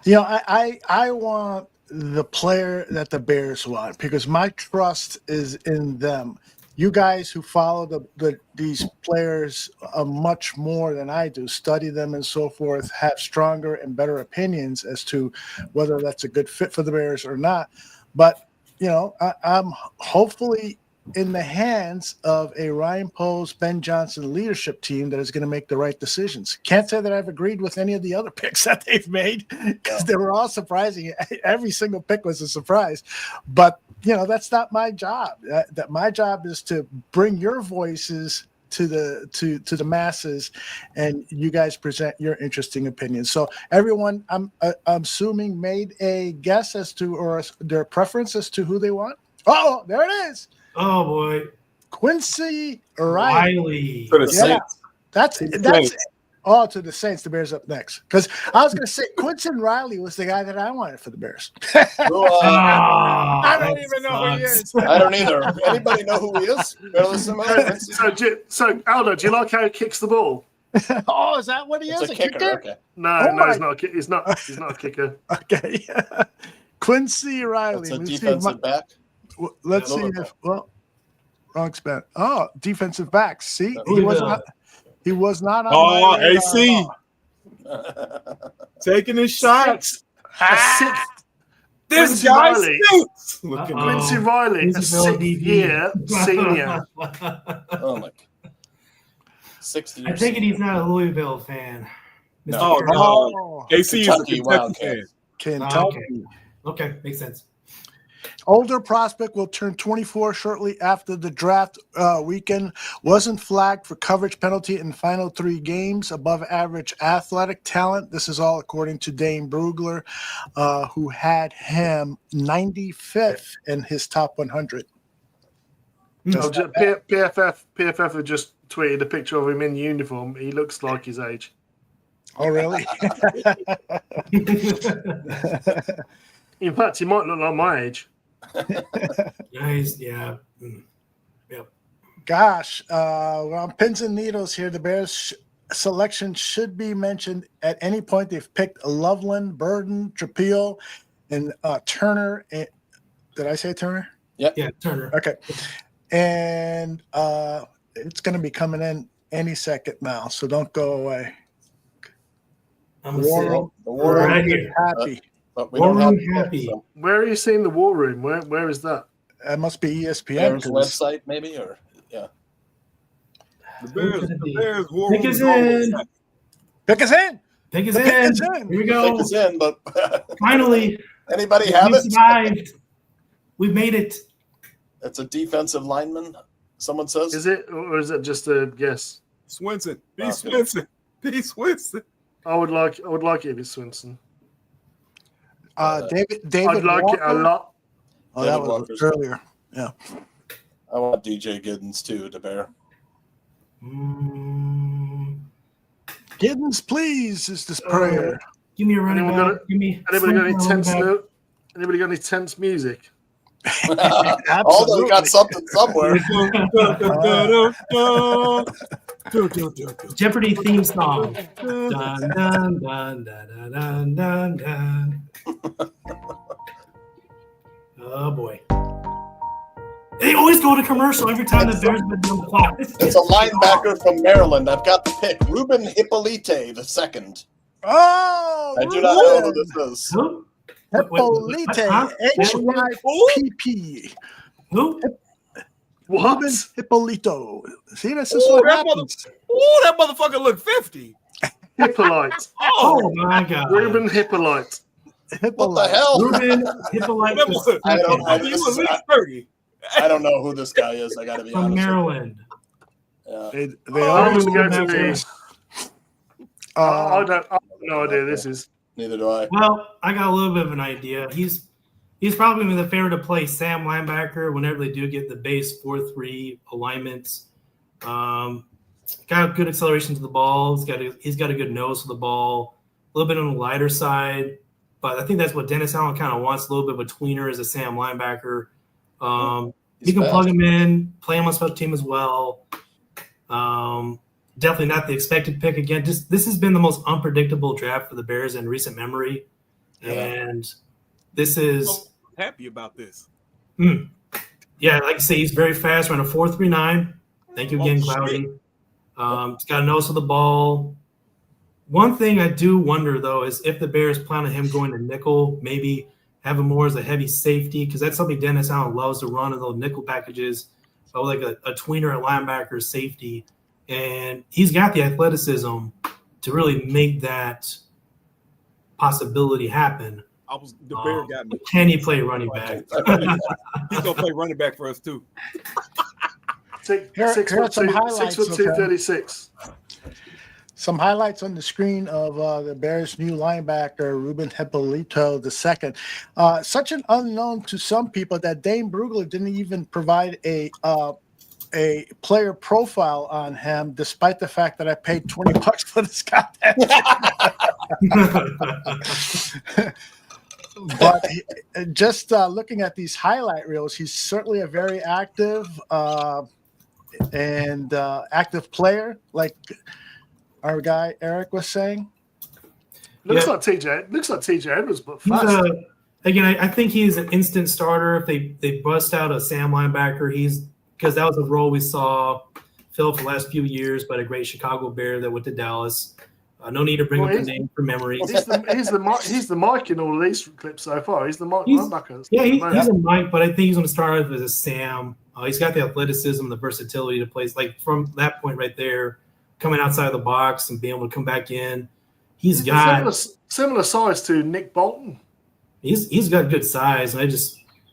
I want the player that the Bears want because my trust is in them. You guys who follow these players much more than I do, study them and so forth, have stronger and better opinions as to whether that's a good fit for the Bears or not. But, I'm hopefully in the hands of a Ryan Poles, Ben Johnson leadership team that is going to make the right decisions. Can't say that I've agreed with any of the other picks that they've made because they were all surprising. Every single pick was a surprise. But, that's not my job. That my job is to bring your voices to the masses, and you guys present your interesting opinions. So everyone, I'm assuming, made a guess as to or their preference as to who they want. Oh, there it is. Oh boy, Quincy Riley. For the Saints. That's it. Oh, to the Saints. The Bears up next. Because I was going to say Quincy Riley was the guy that I wanted for the Bears. I don't even know who he is. I don't either. Anybody know who he is? So Aldo, do you like how he kicks the ball? Oh, is that what he is? A kicker? Okay. No, he's not. He's not a kicker. Okay. Quincy Riley. That's a defensive back. Let's see if wrong spot. Oh, defensive backs. See, he was not on AC taking his shots. This guy stinks. Quincy Riley, a 6th-year senior. Oh my! 60 years. I take it he's not a Louisville fan. No. AC is a Kentucky fan. Kentucky. Okay, makes sense. Older prospect will turn 24 shortly after the draft weekend. Wasn't flagged for coverage penalty in final 3 games. Above average athletic talent. This is all according to Dane Brugler, who had him 95th in his top 100. PFF have just tweeted a picture of him in uniform. He looks like his age. Oh, really? In fact, he might look like my age. Nice, yeah. Yep. Gosh, we're on pins and needles here. The Bears selection should be mentioned at any point. They've picked Loveland, Burden, Trapeel, and Turner. Did I say Turner? Yeah, Turner. Okay. And it's going to be coming in any second now, so don't go away. I'm War right Room here. Happy. But we War don't have Room it yet, happy. so Where are you seeing the War Room? Where is that? That must be ESPN. Bears 'cause- website, maybe, or yeah. The Bears war Pick room us is always in. happy. Pick us in. Take us Pick in. us in. Here we Take go. us in, but Finally, anybody have we it? survived. We've made it. It's a defensive lineman. Someone says. Is it, or is it just a guess? Swinson. B. Okay. Swinson. B. Swinson. I would like it if it's Swinson. David I'd like Walker. it a lot. Oh, that David was Walker's earlier. Yeah. I want DJ Giddens too, to bear. Giddens, please, is this prayer. Give me a running Anyone back. Give me Anybody got any something tense running back. note? Anybody got any tense music? Although got something somewhere. Jeopardy theme song. Dun, dun, dun, dun, dun, dun, dun. Oh boy. They always go to commercial every time the Bears been doing the clock. It's a linebacker from Maryland. I've got the pick. Ruben Hippolyte the second. Oh, I do not know who this is. Who? Hippolyte, Huh? Hypp. Who? What? Ruben Hippolito. See, this is what happens. That motherfucker look 50. Hippolyte. Oh my God. Ruben Hippolyte. What the hell? Ruben Hippolyte That was- I don't, I, He this was is, at least 30. I don't know who this guy is. I got to be from honest. Maryland. Yeah. They I'm always going to go do to that. the. I have no idea this is. Neither do I. Well, I got a little bit of an idea. He's probably been the favorite to play Sam linebacker whenever they do get the base 4-3 alignments. Got good acceleration to the ball. He's got a good nose for the ball. A little bit on the lighter side, but I think that's what Dennis Allen kind of wants, a little bit of a tweener as a Sam linebacker. You can plug him in, play him on special team as well. Definitely not the expected pick again. This has been the most unpredictable draft for the Bears in recent memory, and this is Happy about this. yeah, like I say, he's very fast, running a 4.39. Thank you again, Oh, Cloudy. He's got a nose for the ball. One thing I do wonder though is if the Bears plan on him going to nickel, maybe have him more as a heavy safety, because that's something Dennis Allen loves to run in those nickel packages, like a tweener at linebacker safety. And he's got the athleticism to really make that possibility happen. The Bear got me. Can he play running back? He's gonna play running back for us too. Here are some highlights 6'2", of him. 36. Some highlights on the screen of the Bears' new linebacker, Ruben Hippolito II. Such an unknown to some people that Dane Brugler didn't even provide a player profile on him, despite the fact that I paid $20 for this guy. But just looking at these highlight reels, he's certainly a very active active player, like our guy Eric was saying. Looks like TJ Edwards, but fast. I think he's an instant starter if they bust out a Sam linebacker. Because that was a role we saw fill for the last few years by the great Chicago Bear that went to Dallas. No need to bring up the name for memory. He's the Mike in all of these clips so far. He's the Mike linebacker. Yeah, he's a Mike, but I think he's going to start off as a Sam. He's got the athleticism, the versatility to play. Like from that point right there, coming outside the box and being able to come back in, he's got similar size to Nick Bolton. He's got good size, and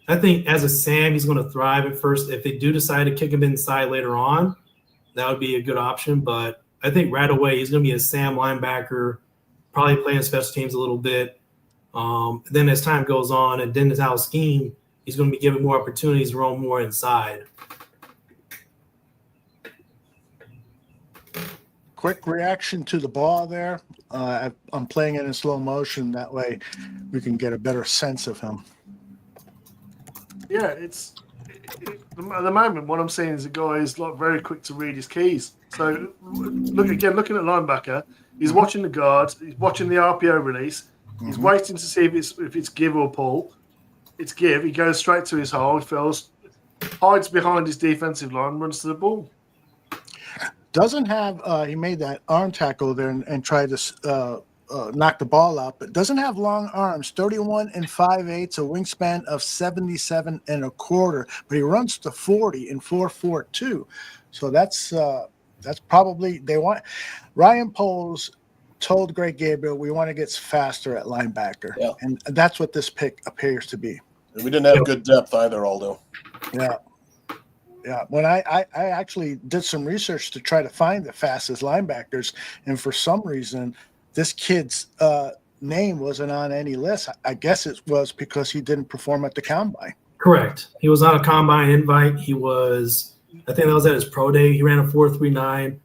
I I think as a Sam, he's going to thrive at first. If they do decide to kick him inside later on, that would be a good option. But I think right away he's going to be a Sam linebacker, probably playing special teams a little bit. Then as time goes on and then his house scheme, he's going to be given more opportunities to roam more inside. Quick reaction to the ball there. I'm playing it in slow motion. That way we can get a better sense of him. Yeah, at the moment, what I'm seeing is a guy who's like very quick to read his keys. So looking at linebacker, he's watching the guard, he's watching the RPO release, he's waiting to see if it's give or pull. It's give. He goes straight to his hole, hides behind his defensive line, runs to the ball. Doesn't have he made that arm tackle there and tried to knock the ball out, but doesn't have long arms. 31 and 5/8, a wingspan of 77 and a quarter. But he runs to 40 in 4.42. So that's probably they want. Ryan Poles told Greg Gabriel we want to get faster at linebacker, and that's what this pick appears to be. We didn't have good depth either, Aldo. Yeah. Yeah, when I actually did some research to try to find the fastest linebackers, and for some reason, this kid's name wasn't on any list. I guess it was because he didn't perform at the combine. Correct. He was on a combine invite. I think that was at his pro day. He ran a 4.39.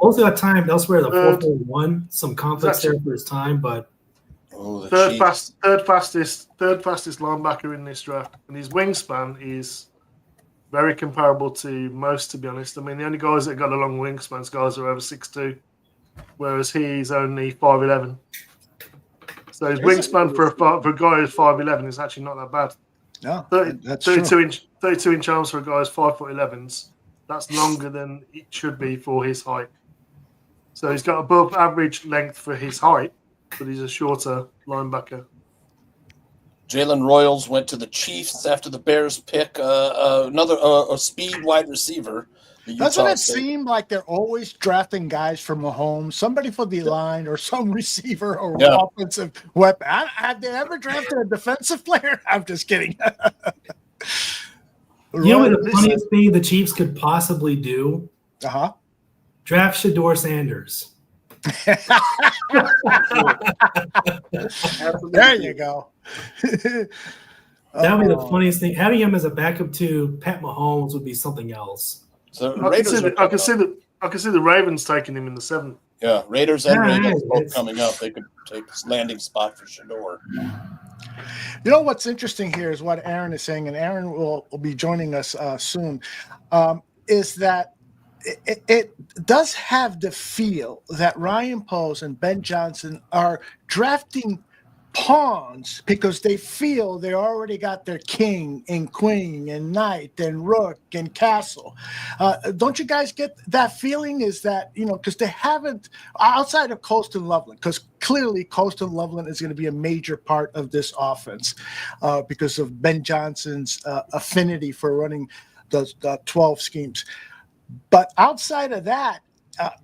Most of that time elsewhere, the 4.41. Some conflicts there for his time, but third fastest linebacker in this draft, and his wingspan is very comparable to most, to be honest. I mean, the only guys that got a long wingspans, guys are over 6'2", whereas he's only 5'11". So his wingspan for a guy who's 5'11" is actually not that bad. No, 32 inch arms for a guy who's 5'11". That's longer than it should be for his height. So he's got above average length for his height, but he's a shorter linebacker. Jalen Royals went to the Chiefs after the Bears pick another speed wide receiver. Doesn't it seem like they're always drafting guys from Mahomes, somebody for the line or some receiver or offensive weapon? Have they ever drafted a defensive player? I'm just kidding. You know what the funniest thing the Chiefs could possibly do? Draft Shedeur Sanders. There you go. That would be the funniest thing. Having him as a backup to Pat Mahomes would be something else. So I can see the Ravens taking him in the 7th. Yeah, Raiders and Ravens both coming up. They could take this landing spot for Shedeur. You know what's interesting here is what Aaron is saying, and Aaron will be joining us soon, is that it does have the feel that Ryan Poles and Ben Johnson are drafting pawns because they feel they already got their king and queen and knight and rook and castle. Don't you guys get that feeling? Is that, because they haven't, outside of Colston Loveland, because clearly Colston Loveland is going to be a major part of this offense because of Ben Johnson's affinity for running the 12 schemes. But outside of that,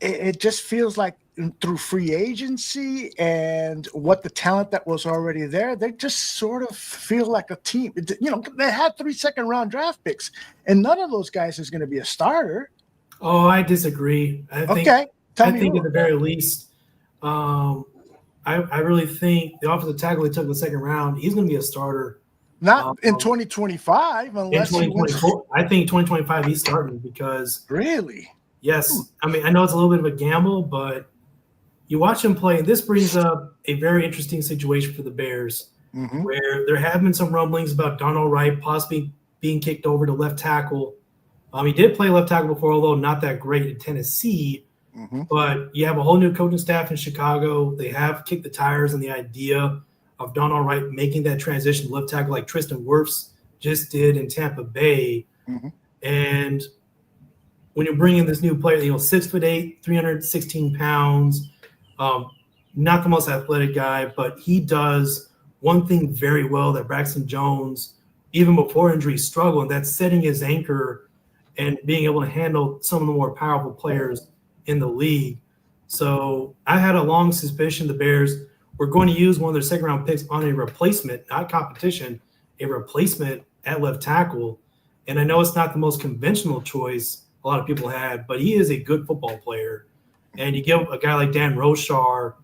it just feels like through free agency and what the talent that was already there, they just sort of feel like a team. They had 3 second-round draft picks, and none of those guys is going to be a starter. Oh, I disagree. I think at the very least, I really think the offensive tackle they took in the second round, he's going to be a starter. Not in 2025, unless in 2024. I think 2025 he's starting because really, yes. I mean, I know it's a little bit of a gamble, but you watch him play, and this brings up a very interesting situation for the Bears, where there have been some rumblings about Darnell Wright possibly being kicked over to left tackle. He did play left tackle before, although not that great in Tennessee. But you have a whole new coaching staff in Chicago. They have kicked the tires on the idea of Darnell Wright making that transition to left tackle like Tristan Wirfs just did in Tampa Bay. And when you're bringing this new player, 6'8", 316 pounds, not the most athletic guy, but he does one thing very well that Braxton Jones, even before injury, struggled, and that's setting his anchor and being able to handle some of the more powerful players in the league. So I had a long suspicion the Bears were going to use one of their second-round picks on a replacement, not competition, a replacement at left tackle. And I know it's not the most conventional choice a lot of people had, but he is a good football player. And you give a guy like Dan Rochar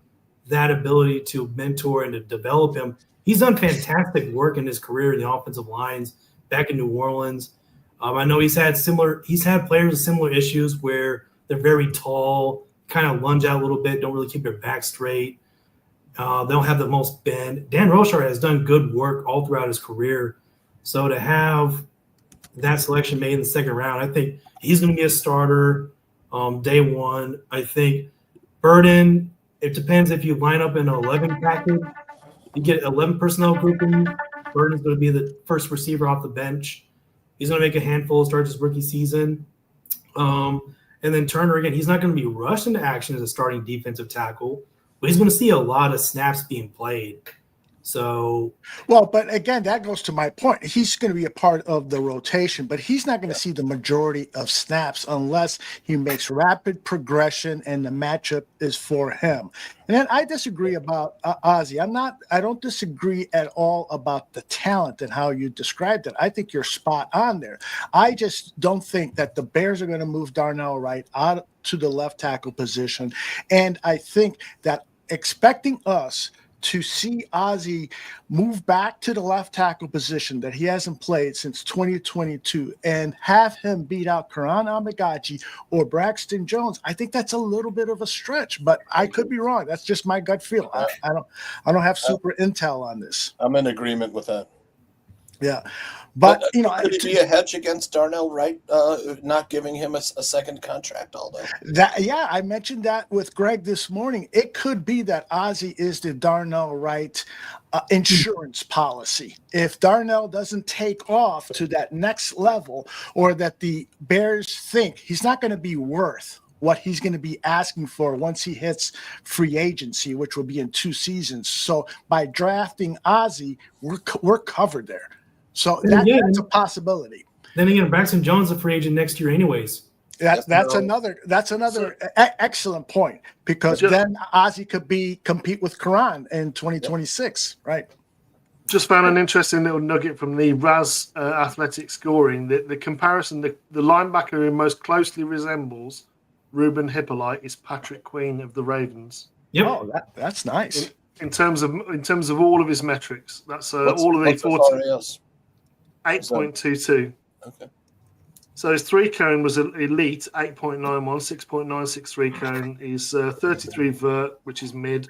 that ability to mentor and to develop him. He's done fantastic work in his career in the offensive lines back in New Orleans. I know he's had players with similar issues where they're very tall, kind of lunge out a little bit, don't really keep their back straight. They don't have the most bend. Dan Rochar has done good work all throughout his career. So to have that selection made in the second round, I think he's going to be a starter day one. I think Burden, it depends if you line up in an 11 package. You get 11 personnel grouping. Burden's going to be the first receiver off the bench. He's going to make a handful of starts his rookie season. And then Turner, again, he's not going to be rushed into action as a starting defensive tackle, but he's going to see a lot of snaps being played. So, well, but again, that goes to my point. He's going to be a part of the rotation, but he's not going to see the majority of snaps unless he makes rapid progression and the matchup is for him. And then I disagree about Ozzie. I don't disagree at all about the talent and how you described it. I think you're spot on there. I just don't think that the Bears are going to move Darnell Wright out to the left tackle position. And I think that expecting us to see Ozzie move back to the left tackle position that he hasn't played since 2022 and have him beat out Karan Amagachi or Braxton Jones, I think that's a little bit of a stretch, but I could be wrong. That's just my gut feel. I don't have super intel on this. I'm in agreement with that. Yeah. But could it be a hedge against Darnell Wright, not giving him a second contract, Aldo? I mentioned that with Greg this morning. It could be that Ozzie is the Darnell Wright insurance policy. If Darnell doesn't take off to that next level, or that the Bears think he's not going to be worth what he's going to be asking for once he hits free agency, which will be in 2 seasons. So by drafting Ozzie, we're covered there. So that's a possibility. Then again, Braxton Jones is a free agent next year anyways. That's another excellent point, because then Ozzie could compete with Karan in 2026, right? Just found an interesting little nugget from the RAS athletic scoring. The comparison, the linebacker who most closely resembles Ruben Hippolyte is Patrick Queen of the Ravens. Yep. Oh, that's nice. In terms of all of his metrics, that's all of the 8.22. Okay. So his 3-cone was elite, 8.91, 6.963 cone. His 33 vert, which is mid.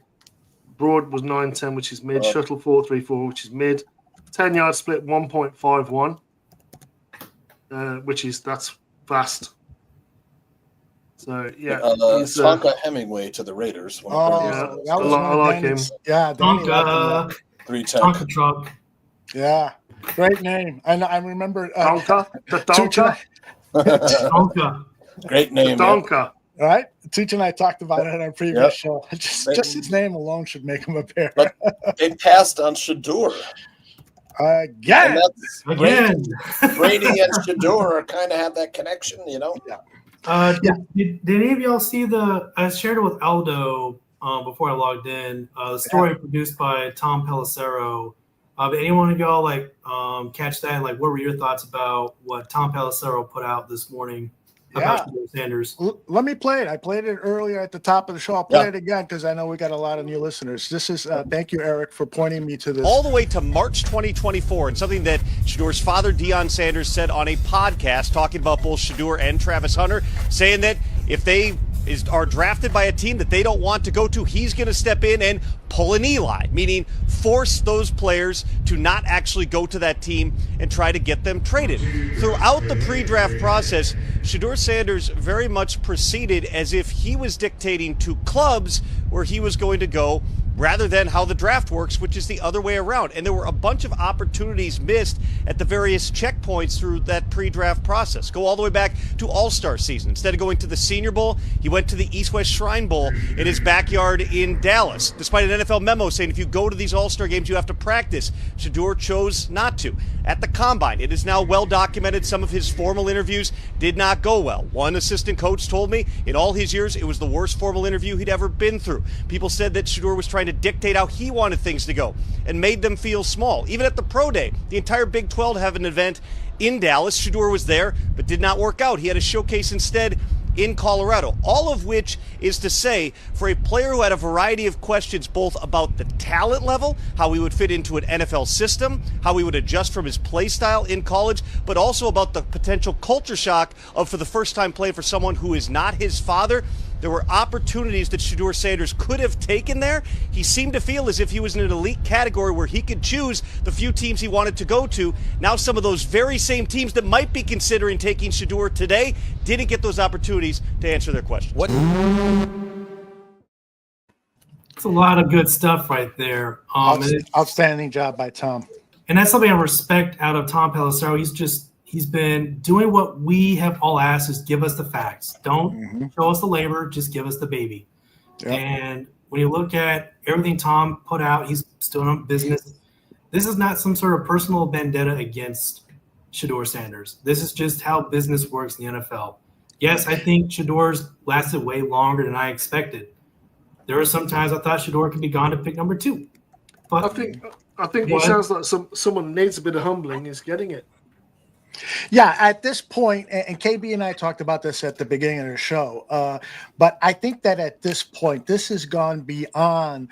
Broad was 9.10, which is mid. Shuttle 4.34, which is mid. 10-yard split 1.51, that's fast. So yeah, Tonka Hemingway to the Raiders. I like him. Yeah, Tonka. 310. Tonka truck. Yeah, great name. I remember Tonka. The Tonka. Tonka. Great name. Tonka. All right, Tucci and I talked about it on our previous show. Just his name alone should make him a Bear. But they passed on Shador. Again. Brady and Shador kind of have that connection, Yeah. Did any of y'all see I shared it with Aldo before I logged in, the story produced by Tom Pelissero. Did anyone of y'all catch that? What were your thoughts about what Tom Pelissero put out this morning about Shador Sanders? Let me play it. I played it earlier at the top of the show. I'll play it again because I know we got a lot of new listeners. This is thank you, Eric, for pointing me to this. All the way to March 2024, and something that Shador's father, Deion Sanders, said on a podcast talking about both Shador and Travis Hunter, saying that if they are drafted by a team that they don't want to go to, he's going to step in and pull an Eli, meaning force those players to not actually go to that team and try to get them traded. Throughout the pre-draft process, Shador Sanders very much proceeded as if he was dictating to clubs where he was going to go, rather than how the draft works, which is the other way around. And there were a bunch of opportunities missed at the various checkpoints through that pre-draft process. Go all the way back to All-Star season. Instead of going to the Senior Bowl, he went to the East-West Shrine Bowl in his backyard in Dallas. Despite an NFL memo saying if you go to these All-Star games, you have to practice, Shador chose not to. At the Combine, it is now well documented some of his formal interviews did not go well. One assistant coach told me in all his years, it was the worst formal interview he'd ever been through. People said that Shador was trying trying to dictate how he wanted things to go and made them feel small. Even at the Pro Day, the entire Big 12 have an event in Dallas. Shedeur was there, but did not work out. He had a showcase instead in Colorado. All of which is to say, for a player who had a variety of questions both about the talent level, how he would fit into an NFL system, how he would adjust from his play style in college, but also about the potential culture shock of, for the first time, playing for someone who is not his father. There were opportunities that Shedeur Sanders could have taken there. He seemed to feel as if he was in an elite category where he could choose the few teams he wanted to go to. Now some of those very same teams that might be considering taking Shedeur today didn't get those opportunities to answer their questions. It's a lot of good stuff right there. Outstanding job by Tom. And that's something I respect out of Tom Pelissero. He's been doing what we have all asked, is give us the facts. Don't show us the labor, just give us the baby. Yep. And when you look at everything Tom put out, he's still in business. This is not some sort of personal vendetta against Shedeur Sanders. This is just how business works in the NFL. Yes, I think Shedeur's lasted way longer than I expected. There were some times I thought Shedeur could be gone to pick number 2. But I think it sounds like someone needs a bit of humbling is getting it. Yeah, at this point, and KB and I talked about this at the beginning of the show, but I think that at this point, this has gone beyond,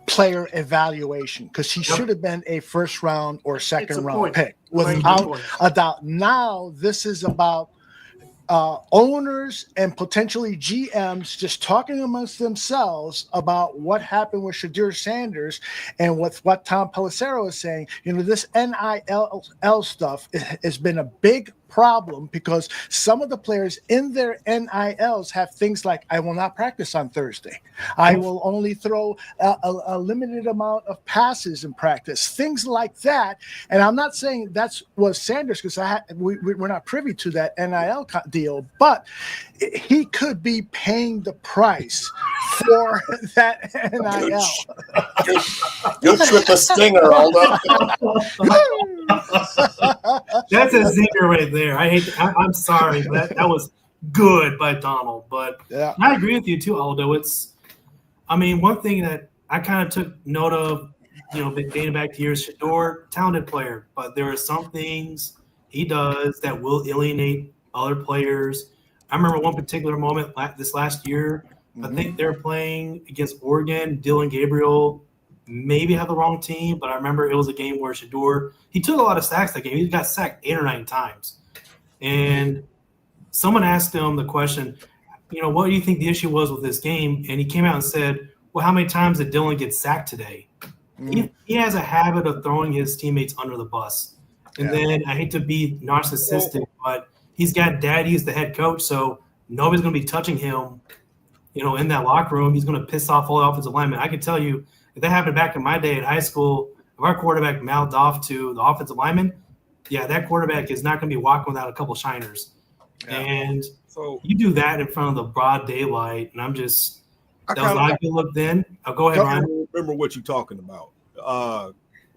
player evaluation, because he should have been a first round or second round pick without a doubt. Now this is about owners and potentially GMs just talking amongst themselves about what happened with Shedeur Sanders, and with what Tom Pelissero is saying. This NIL stuff has been a big problem, because some of the players in their NILs have things like, I will not practice on Thursday. I will only throw a limited amount of passes in practice, things like that. And I'm not saying that's was Sanders, because we're not privy to that NIL deal, but he could be paying the price for that NIL. You'll trip a stinger, Aldo. That's a zinger right there. I'm sorry, but that was good by Donald. But yeah. I agree with you too, Aldo. One thing that I kind of took note of, dating back to years, Shedeur, talented player, but there are some things he does that will alienate other players. I remember one particular moment this last year. I think they're playing against Oregon. Dylan Gabriel maybe had the wrong team, but I remember it was a game where Shedeur, he took a lot of sacks that game. He got sacked 8 or 9 times. And someone asked him the question, what do you think the issue was with this game? And he came out and said, well, how many times did Dylan get sacked today? He has a habit of throwing his teammates under the bus. And then I hate to be narcissistic, but he's got daddy as the head coach, so nobody's going to be touching him, in that locker room. He's going to piss off all the offensive linemen. I can tell you, if that happened back in my day in high school, if our quarterback mouthed off to the offensive lineman, that quarterback is not going to be walking without a couple shiners. Yeah. And so you do that in front of the broad daylight, and that was not a good look then. Go ahead, Ryan. I remember what you're talking about.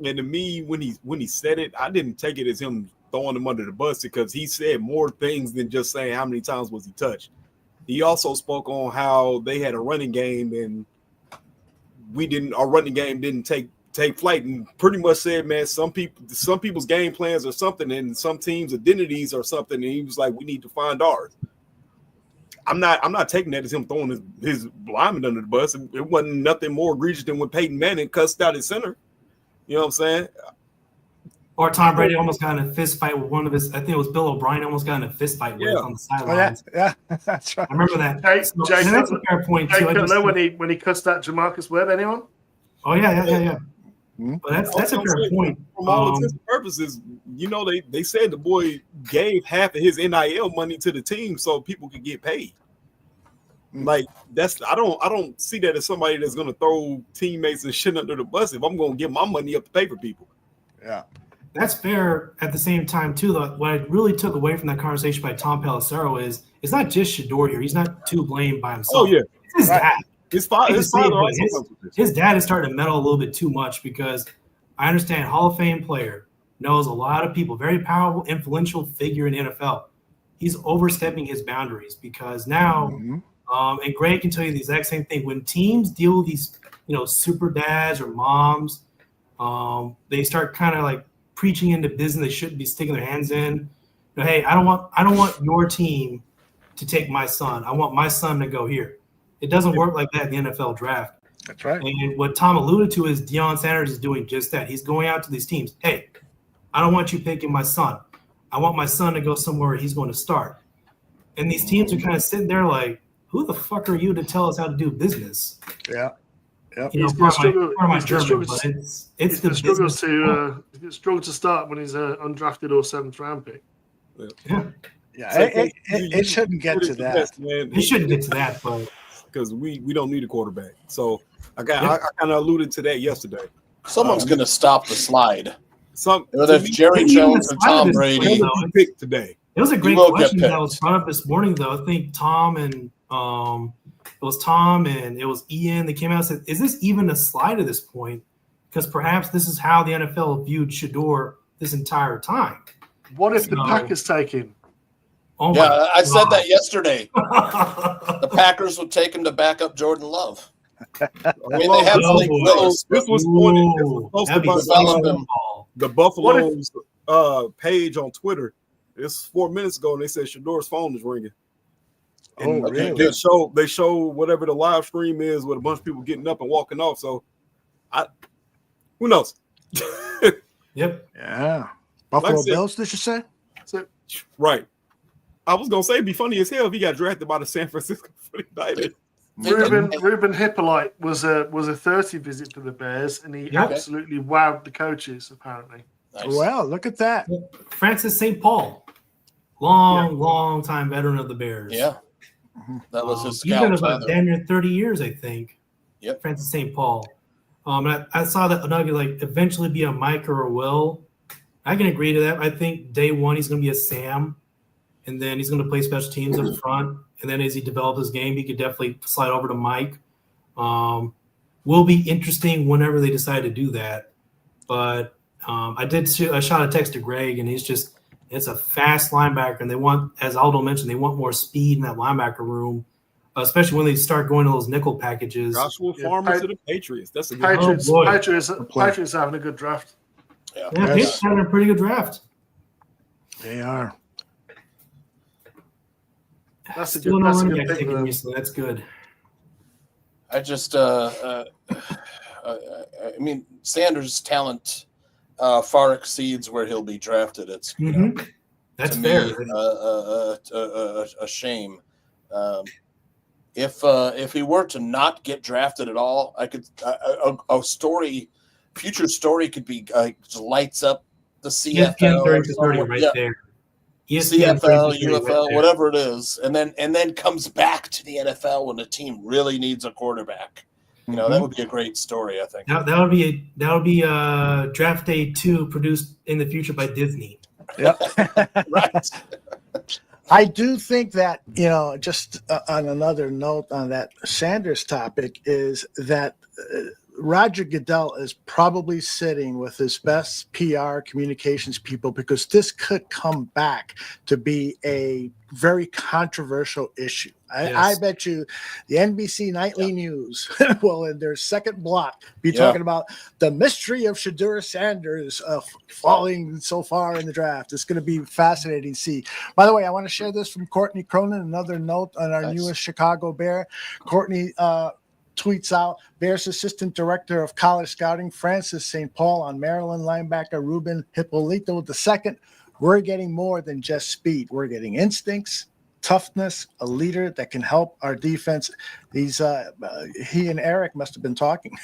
And to me, when he said it, I didn't take it as him throwing him under the bus, because he said more things than just saying how many times was he touched. He also spoke on how they had a running game, and our running game didn't take flight, and pretty much said, man, some people's game plans are something, and some teams' identities are something. And he was like, we need to find ours. I'm not taking that as him throwing his lineman under the bus. It wasn't nothing more egregious than when Peyton Manning cussed out his center. You know what I'm saying? Or Tom Brady almost got in a fist fight with one of his, I think it was Bill O'Brien, almost got in a fist fight with on the sidelines. Yeah, that's right. I remember that. That's a fair point too. When he cussed out Jamarcus Webb, anyone? Oh yeah. But that's a fair point. From all intents and purposes, they said the boy gave half of his NIL money to the team so people could get paid. Like I don't see that as somebody that's gonna throw teammates and shit under the bus if I'm gonna give my money up to pay for people. Yeah. That's fair. At the same time, too, though, what I really took away from that conversation by Tom Pelissero is it's not just Shedeur here. He's not to blame by himself. Oh, yeah. It's his dad. His dad is starting to meddle a little bit too much, because I understand Hall of Fame player, knows a lot of people, very powerful, influential figure in the NFL. He's overstepping his boundaries, because now And Greg can tell you the exact same thing. When teams deal with these, super dads or moms, they start kind of like preaching into business they shouldn't be sticking their hands in. Hey, I don't want your team to take my son. I want my son to go here. It doesn't work like that in the NFL draft. That's right. And what Tom alluded to is Deion Sanders is doing just that. He's going out to these teams. Hey, I don't want you picking my son. I want my son to go somewhere he's going to start. And these teams are kind of sitting there like, who the fuck are you to tell us how to do business? Yeah. Yep. He's going to struggle to start when he's an undrafted or 7th round pick. Yeah, it shouldn't get to that. It shouldn't get to that, but because we don't need a quarterback. So I kind of alluded to that yesterday. Someone's going to stop the slide. Whether it's me, Jerry Jones or Tom Brady. Pick today. It was a great question that was brought up this morning, though. I think Tom and it was Ian that came out and said, is this even a slide at this point? Because perhaps this is how the NFL viewed Shedeur this entire time. What if the Packers take him? Oh yeah, I said that yesterday. The Packers would take him to back up Jordan Love. I mean, they have Blake Willis. This was posted by the Buffalo's page on Twitter. It's 4 minutes ago, and they said Shadeur's phone is ringing. And really? They show whatever the live stream is with a bunch of people getting up and walking off. So, who knows? Yep. Yeah. Buffalo Bills, did you say? Right. I was gonna say it'd be funny as hell if he got drafted by the San Francisco 49ers. Ruben Hippolyte was a 30 visit to the Bears, and he absolutely wowed the coaches. Apparently. Nice. Well, look at that. Francis St. Paul, long time veteran of the Bears. Yeah, that was his scout. He's been about damn near 30 years, I think. Yep. Francis St. Paul. I saw that Unagi like eventually be a Mike or a Will. I can agree to that. I think day one he's going to be a Sam, and then he's going to play special teams up front. And then as he develops his game, he could definitely slide over to Mike. Will be interesting whenever they decide to do that. But I shot a text to Greg, and it's a fast linebacker, and they want, as Aldo mentioned, they want more speed in that linebacker room, especially when they start going to those nickel packages. Joshua Farmer to the Patriots. That's a good Patriots having a good draft. Yeah, Patriots having a pretty good draft. They are. That's a good pick. So that's good. I just, I mean, Sanders' talent far exceeds where he'll be drafted. It's that's to fair. Me, a shame. If he were to not get drafted at all, I could future story could be just lights up the CFL, there. CFL, UFL, whatever it is, and then comes back to the NFL when the team really needs a quarterback. You know, that would be a great story, I think. That would be Draft Day 2 produced in the future by Disney. Yep. Right. I do think that, just on another note on that Sanders topic is that Roger Goodell is probably sitting with his best PR communications people because this could come back to be a very controversial issue. I bet you the NBC Nightly News will, in their second block, be talking about the mystery of Shedeur Sanders falling so far in the draft. It's going to be fascinating to see. By the way, I want to share this from Courtney Cronin, another note on our newest Chicago Bear. Courtney tweets out, Bears Assistant Director of College Scouting, Francis St. Paul, on Maryland linebacker Ruben Hippolyto II. We're getting more than just speed. We're getting instincts, toughness, a leader that can help our defense. These he and Eric must have been talking.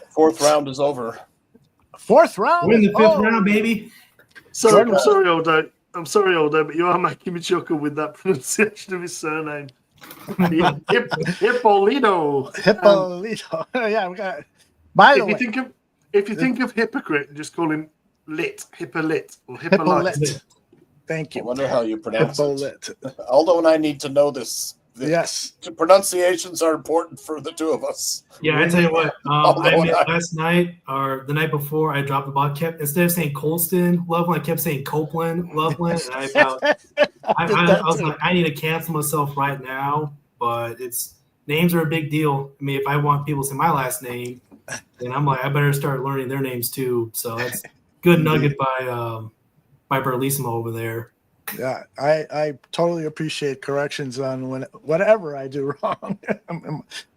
Fourth round is over. Fourth round? We're in the fifth round, baby. Sorry, I'm sorry, Aldo, but you are making me chuckle with that pronunciation of his surname. Hippolyto. Yeah, we got. By the way, if you think of hypocrite, just call him Hippolyte or Hippolyte. Thank you. I wonder how you pronounce it. Aldo and I need to know this. Yes. Pronunciations are important for the two of us. Yeah, I tell you what. Last night or the night before, I dropped the ball. Instead of saying Colston Loveland, I kept saying Copeland Loveland. And I was like, I need to cancel myself right now. but names are a big deal. I mean, if I want people to say my last name, then I'm like, I better start learning their names too. So that's good nugget by Barlissimo over there. Yeah, I totally appreciate corrections on whatever I do wrong,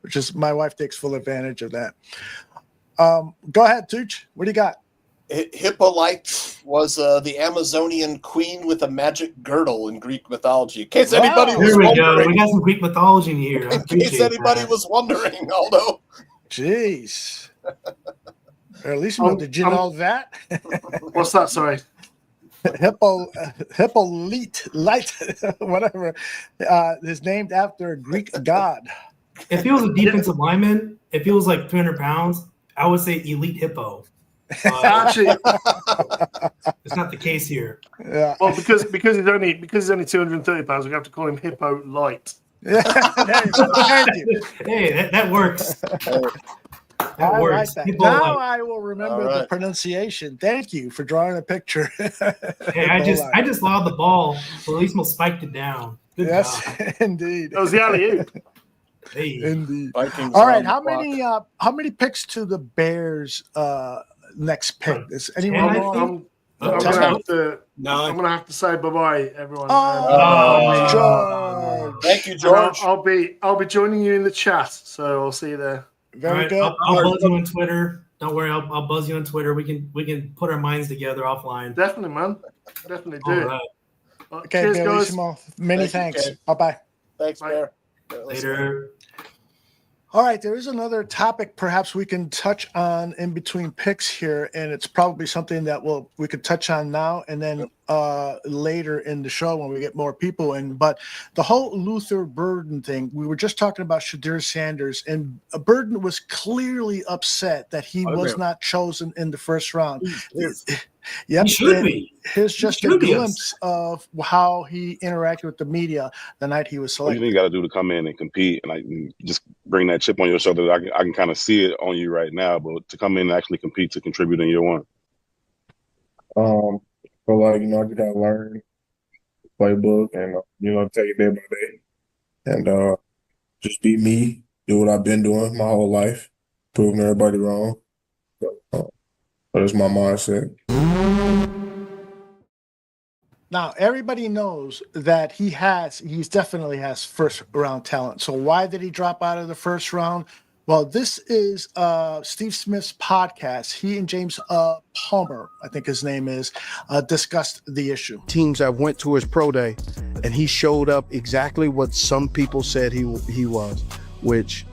which is my wife takes full advantage of that. Go ahead, Tooch. What do you got? Hippolyte was the Amazonian queen with a magic girdle in Greek mythology. In case anybody was Here we go. wondering. We got some Greek mythology in here. In case anybody was wondering, Aldo. Jeez. Barlissimo, did you know that? What's that? Sorry. Hippolyte, whatever, is named after a Greek god. If he was a defensive lineman, if he was like 300 pounds, I would say elite hippo. Actually, it's not the case here. Yeah. Well, because he's only 230 pounds, we have to call him Hippo Light. Thank you. Hey, that works. That I works. like that. Now I will remember the pronunciation. Thank you for drawing a picture. Hey, I just lobbed the ball. Barlissimo spiked it down. Good job. Indeed. That was the alley-oop. Hey. Indeed. Vikings All right, on the how many picks to the Bears next pick? Is anyone I wrong? I'm gonna have to say bye-bye, everyone. George. Thank you, George. I'll be joining you in the chat, so I'll see you there. Very good. I'll buzz you on Twitter. Don't worry, I'll buzz you on Twitter. We can put our minds together offline. Definitely, man. Definitely do it. Right. Okay, cheers, Barlissimo. guys. Many thanks. Bye-bye. Thanks, Bye. Bear. Later. All right, there is another topic perhaps we can touch on in between picks here, and it's probably something that we could touch on now and then later in the show when we get more people in. But the whole Luther Burden thing, we were just talking about Shadir Sanders, and Burden was clearly upset that he was not chosen in the first round. Yep, He should be. Here's just a glimpse of how he interacted with the media the night he was What selected. you got to do to come in and compete and just bring that chip on your shoulder? I can kind of see it on you right now, but to come in and actually compete to contribute in year one. So I just gotta learn the playbook and take it day by day, and just be me, do what I've been doing my whole life, proving everybody wrong. So that's my mindset. Now, everybody knows that he definitely has first round talent. So why did he drop out of the first round? Well, this is Steve Smith's podcast. He and James Palmer, I think his name is, discussed the issue. Teams that went to his pro day, and he showed up exactly what some people said he was, which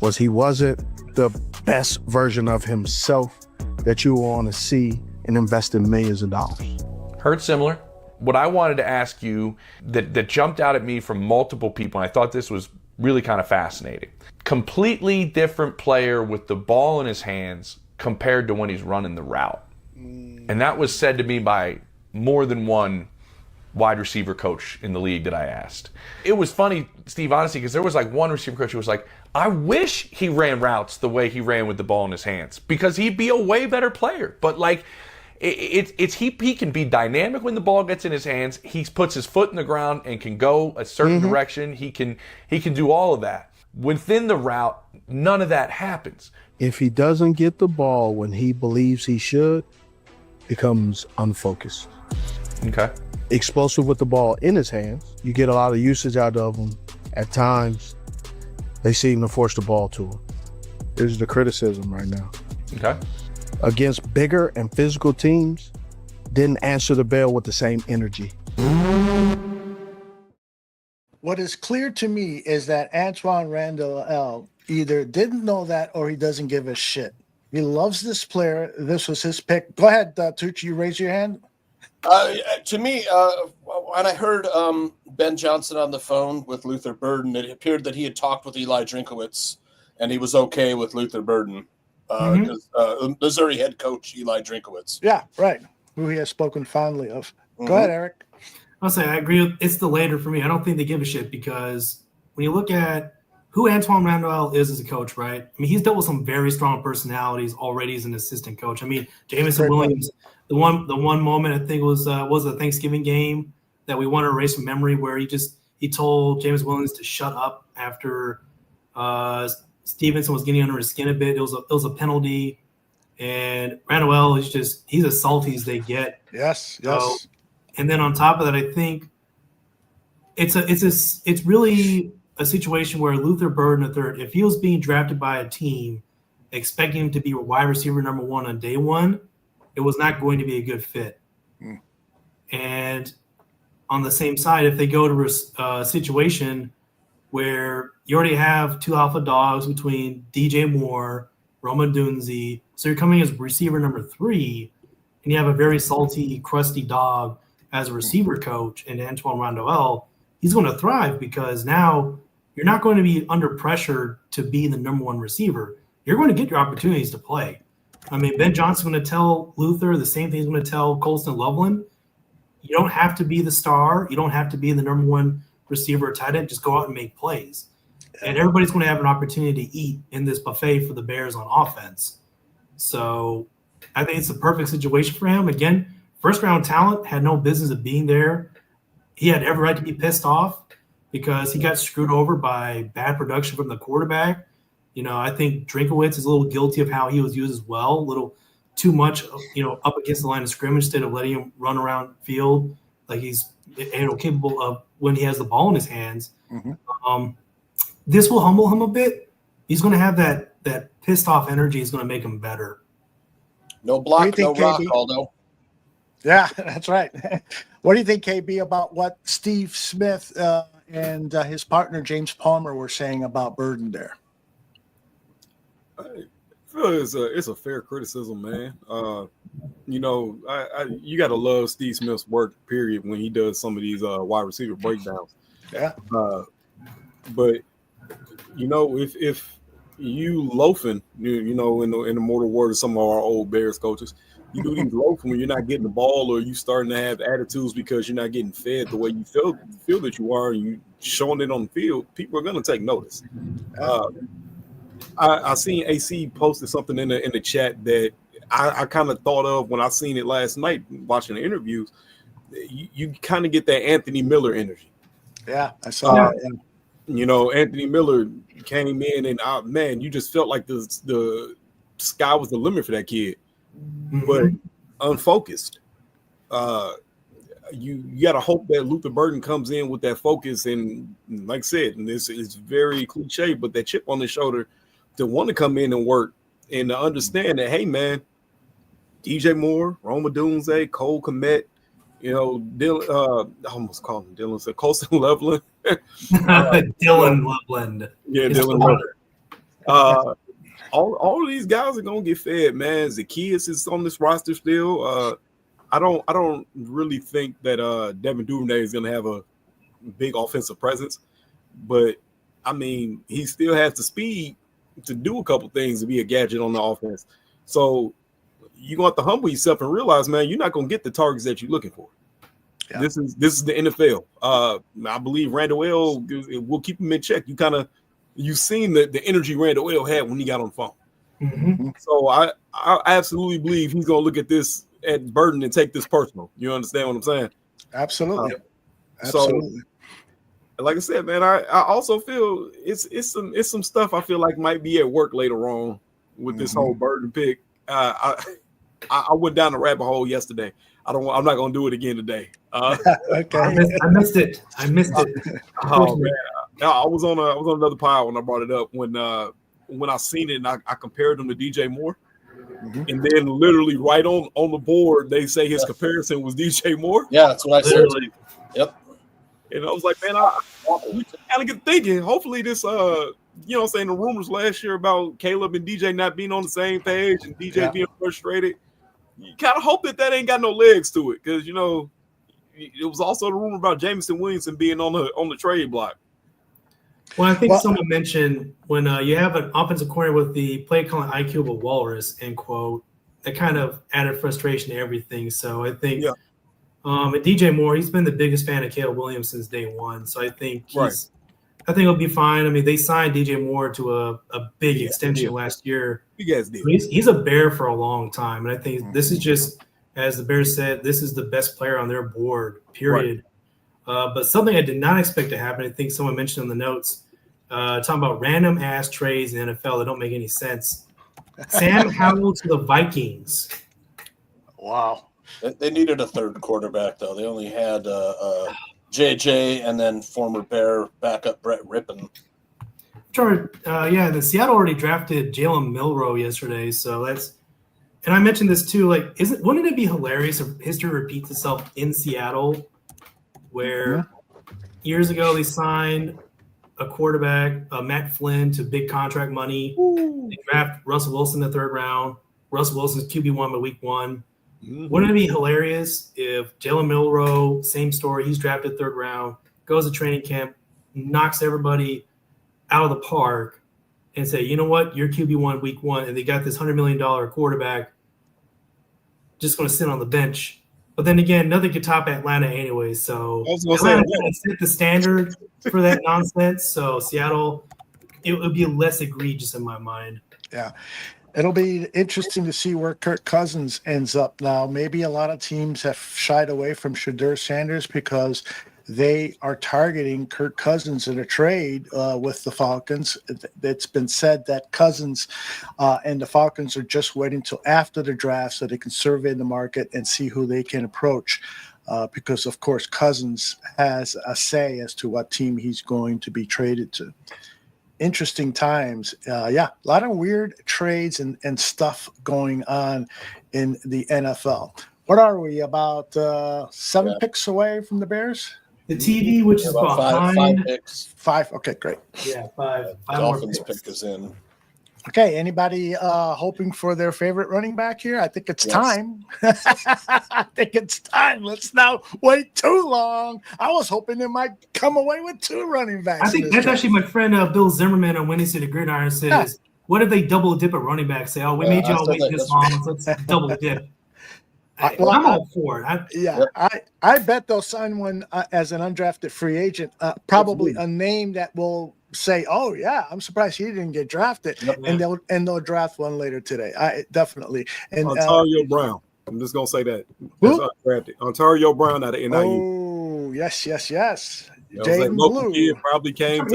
was he wasn't the best version of himself that you want to see and invest in millions of dollars. Heard similar. What I wanted to ask you that jumped out at me from multiple people, and I thought this was really kind of fascinating. Completely different player with the ball in his hands compared to when he's running the route. And that was said to me by more than one wide receiver coach in the league that I asked. It was funny, Steve, honestly, because there was like one receiver coach who was like, I wish he ran routes the way he ran with the ball in his hands because he'd be a way better player. But like, he can be dynamic when the ball gets in his hands. He puts his foot in the ground and can go a certain direction. He can do all of that. Within the route, none of that happens. If he doesn't get the ball when he believes he should, becomes unfocused. Okay. Explosive with the ball in his hands. You get a lot of usage out of him. At times, they seem to force the ball to him. There's the criticism right now. Okay. Against bigger and physical teams, didn't answer the bell with the same energy. What is clear to me is that Antoine Randall either didn't know that or he doesn't give a shit. He loves this player. This was his pick. Go ahead, Tucci, you raise your hand. To me, when I heard Ben Johnson on the phone with Luther Burden, it appeared that he had talked with Eli Drinkowitz, and he was okay with Luther Burden. Missouri head coach Eli Drinkowitz. Yeah, right. Who he has spoken fondly of. Go ahead, Eric. I'll say I agree. It's the later for me. I don't think they give a shit because when you look at who Antoine Randall is as a coach, right? I mean, he's dealt with some very strong personalities already as an assistant coach. I mean, Jameson Williams, the one moment I think was a Thanksgiving game that we want to erase from memory where he he told James Williams to shut up after Stevenson was getting under his skin a bit. It was a penalty, and Randall is he's as salty as they get. Yes. So, and then on top of that, I think it's really a situation where Luther Burden III, if he was being drafted by a team expecting him to be wide receiver number 1 on day one, it was not going to be a good fit. And on the same side, if they go to a situation where you already have 2 alpha dogs between DJ Moore, Roma Dunze, so you're coming as receiver number 3, and you have a very salty, crusty dog as a receiver coach in Antoine Rondeau, he's going to thrive because now you're not going to be under pressure to be the number 1 receiver. You're going to get your opportunities to play. I mean, Ben Johnson's going to tell Luther the same thing he's going to tell Colston Loveland. You don't have to be the star. You don't have to be the number 1 receiver or tight end. Just go out and make plays. And everybody's going to have an opportunity to eat in this buffet for the Bears on offense. So I think it's a perfect situation for him. Again, first-round talent, had no business of being there. He had every right to be pissed off because he got screwed over by bad production from the quarterback. I think Drinkowitz is a little guilty of how he was used as well, a little too much, up against the line of scrimmage instead of letting him run around field like he's capable of when he has the ball in his hands. This will humble him a bit. He's going to have that pissed off energy. Is going to make him better. No block, no rock, Aldo. Yeah, that's right. What do you think, KB, about what Steve Smith and his partner James Palmer were saying about Burden there? I feel it's a fair criticism, man. You got to love Steve Smith's work, period, when he does some of these wide receiver breakdowns. Yeah. But if you loafing, in the mortal word of some of our old Bears coaches, you do these loafing when you're not getting the ball or you starting to have attitudes because you're not getting fed the way you feel that you are, and you showing it on the field, people are going to take notice. I seen AC posted something in the chat that I kind of thought of when I seen it last night watching the interviews. You kind of get that Anthony Miller energy. Yeah, I saw that. Anthony Miller came in and man, you just felt like the sky was the limit for that kid, but unfocused. You got to hope that Luther Burden comes in with that focus and, like I said, and this is very cliche, but that chip on his shoulder to want to come in and work and to understand that, hey, man, DJ Moore, Roma Dunze, Cole Kmet, Dylan, I almost called him Dylan, said Colston Loveland. Dylan Loveland. Yeah, Dylan Loveland. All of these guys are gonna get fed, man. Zacchaeus is on this roster still. I don't really think that Devin Duvernay is gonna have a big offensive presence, but I mean he still has the speed to do a couple things to be a gadget on the offense. So you're gonna have to humble yourself and realize, man, you're not gonna get the targets that you're looking for. Yeah. This is the NFL. I believe Randall L will keep him in check. You've seen the energy Randall L had when he got on the phone. So I absolutely believe he's gonna look at this at Burden and take this personal. You understand what I'm saying? Absolutely. Absolutely. So, like I said, man, I also feel it's some stuff I feel like might be at work later on with this whole Burden pick. I went down the rabbit hole yesterday. I'm not gonna do it again today. Okay. I missed it. Oh man, I was on another pile when I brought it up when I seen it and I compared him to DJ Moore, and then literally right on the board they say his comparison was DJ Moore. Yeah, that's what I said. Yep. And I was like, man, we kind of get thinking. Hopefully, this, the rumors last year about Caleb and DJ not being on the same page and DJ being frustrated. You kind of hope that ain't got no legs to it, because it was also the rumor about Jameson Williamson being on the trade block. Well, I think someone mentioned when you have an offensive coordinator with the play calling IQ of a walrus, end quote, that kind of added frustration to everything. So I think. Yeah. And DJ Moore, he's been the biggest fan of Caleb Williams since day one. So I think I think he'll be fine. I mean, they signed DJ Moore to a big extension last year. He's a Bear for a long time. And I think this is just, as the Bears said, this is the best player on their board, period. But something I did not expect to happen, I think someone mentioned in the notes, talking about random ass trades in the NFL that don't make any sense. Sam Howell to the Vikings. Wow. They needed a third quarterback, though. They only had JJ and then former Bear backup Brett Rippon. The Seattle already drafted Jalen Milroe yesterday, so that's. And I mentioned this too. Like, wouldn't it be hilarious if history repeats itself in Seattle, where years ago they signed a quarterback, Matt Flynn, to big contract money. They draft Russell Wilson in the 3rd round. Russell Wilson's QB1 by week 1. Wouldn't it be hilarious if Jalen Milroe, same story, he's drafted 3rd round, goes to training camp, knocks everybody out of the park, and say, you know what, you're QB1 week 1, and they got this $100 million quarterback just going to sit on the bench. But then again, nothing could top Atlanta anyway. So Atlanta set the standard for that nonsense. So Seattle, it would be less egregious in my mind. Yeah. It'll be interesting to see where Kirk Cousins ends up now. Maybe a lot of teams have shied away from Shedeur Sanders because they are targeting Kirk Cousins in a trade with the Falcons. It's been said that Cousins and the Falcons are just waiting till after the draft so they can survey the market and see who they can approach because, of course, Cousins has a say as to what team he's going to be traded to. Interesting times. A lot of weird trades and stuff going on in the NFL. What are we, about 7 picks away from the Bears? The TV, which is behind. 5 picks. 5. Okay, great. Yeah, 5. Dolphins pick is in. Okay, anybody hoping for their favorite running back here? I think it's time. I think it's time. Let's not wait too long. I was hoping they might come away with 2 running backs. I think that's actually my friend Bill Zimmerman on Wednesday the Gridiron says, what if they double dip at running back? Say, we made y'all wait this long. Let's double dip. I'm all for it. I bet they'll sign one as an undrafted free agent, probably a name that will say, "Oh yeah, I'm surprised he didn't get drafted," and they'll draft one later today. I definitely. And Ontario Brown. I'm just gonna say that. Ontario Brown out of NIU. Oh yes. Jaden Blue kid probably came